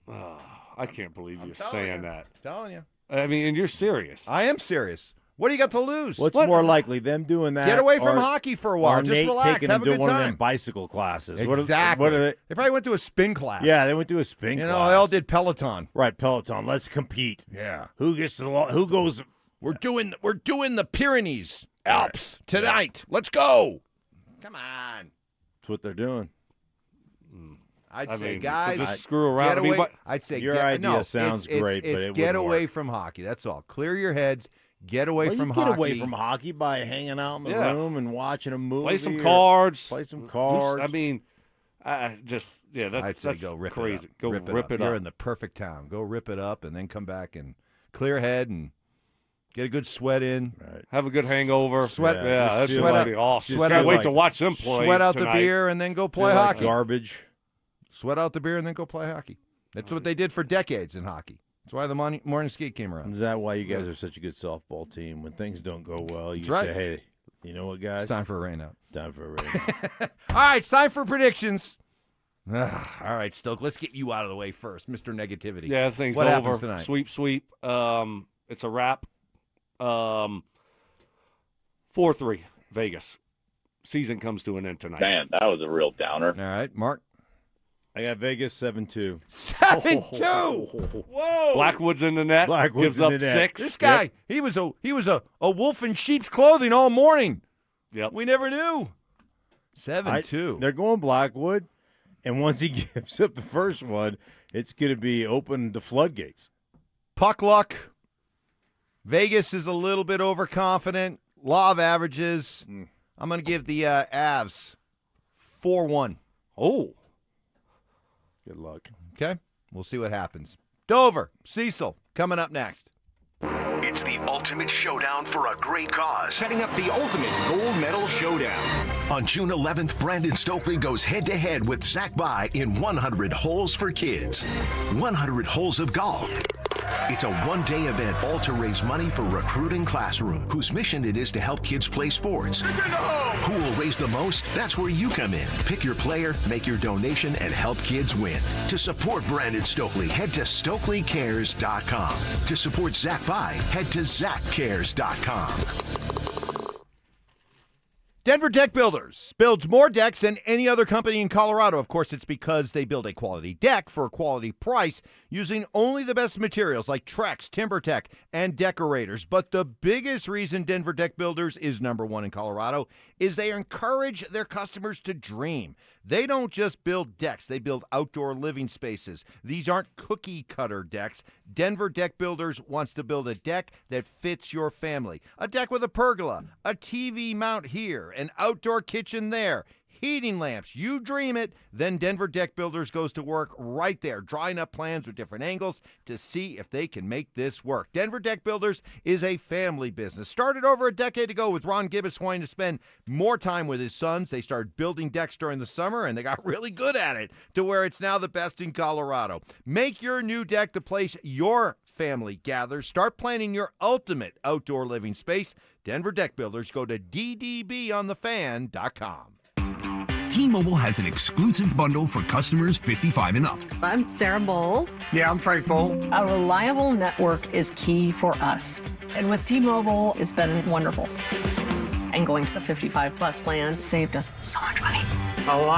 I can't believe you're saying that. I'm telling you. I mean, and you're serious. I am serious. What do you got to lose? What's more likely, them doing that? Get away from hockey for a while. Just Nate relax. Taking have them a good to one time. of them bicycle classes. Exactly. What are they probably went to a spin class. Yeah, they went to a spin class. They all did Peloton. Right, Peloton. Let's compete. Yeah. Who goes? We're doing the Pyrenees Alps tonight. Let's go. Come on. That's what they're doing. I'd say, guys, just screw around. Get away. I'd say your idea sounds great, but it get wouldn't away work. from hockey. That's all. Clear your heads. Get away from you hockey. Get away from hockey by hanging out in the room and watching a movie. Play some cards. Play some cards. I mean, that's I'd say go rip crazy. It up. Go rip it up. You're in the perfect town. Go rip it up and then come back and clear your head and get a good sweat in. Right. Have a good hangover. Sweat. That's sweat going out, to be awesome. Sweat Can't out, wait to watch them play. Sweat out tonight. the beer and then go play Feel hockey. Like garbage. Sweat out the beer and then go play hockey. That's what they did for decades in hockey. That's why the morning skate came around. Is that why you guys are such a good softball team? When things don't go well, you That's say, right. hey, you know what, guys? It's time for a rain out. Time for a rain out. All right, it's time for predictions. All right, Stoke, let's get you out of the way first, Mr. Negativity. Yeah, this thing's what over. Happens tonight? Sweep. It's a wrap. 4-3, Vegas. Season comes to an end tonight. Man, that was a real downer. All right, Mark. I got Vegas 7-2. 7-2. Whoa! Blackwood's in the net. Blackwood's gives in up the net. 6. This guy, he was a wolf in sheep's clothing all morning. Yep. We never knew. 7-2. They're going Blackwood, and once he gives up the first one, it's going to be open the floodgates. Puck luck. Vegas is a little bit overconfident. Law of averages. I'm going to give the Avs 4-1. Oh. Good luck. Okay. We'll see what happens. Dover, Cecil, coming up next. It's the ultimate showdown for a great cause. Setting up the ultimate gold medal showdown. On June 11th, Brandon Stokley goes head-to-head with Zach By in 100 Holes for Kids. 100 holes of golf. It's a one-day event all to raise money for Recruiting Classroom, whose mission it is to help kids play sports. Who will raise the most? That's where you come in. Pick your player, make your donation, and help kids win. To support Brandon Stokley, head to StokleyCares.com. To support Zach By, head to ZachCares.com. Denver Deck Builders builds more decks than any other company in Colorado. Of course, it's because they build a quality deck for a quality price using only the best materials like Trex, TimberTech, and Decorators. But the biggest reason Denver Deck Builders is number one in Colorado is they encourage their customers to dream. They don't just build decks, they build outdoor living spaces. These aren't cookie cutter decks. Denver Deck Builders wants to build a deck that fits your family. A deck with a pergola, a TV mount here, an outdoor kitchen there, heating lamps. You dream it, then Denver Deck Builders goes to work right there, drawing up plans with different angles to see if they can make this work. Denver Deck Builders is a family business. Started over a decade ago with Ron Gibbs wanting to spend more time with his sons. They started building decks during the summer, and they got really good at it to where it's now the best in Colorado. Make your new deck the place your family gathers. Start planning your ultimate outdoor living space. Denver Deck Builders. Go to ddbonthefan.com. T-Mobile has an exclusive bundle for customers 55 and up. I'm Sarah Bowl. Yeah, I'm Frank Bowl. A reliable network is key for us. And with T-Mobile, it's been wonderful. And going to the 55 plus plan saved us so much money. A lot.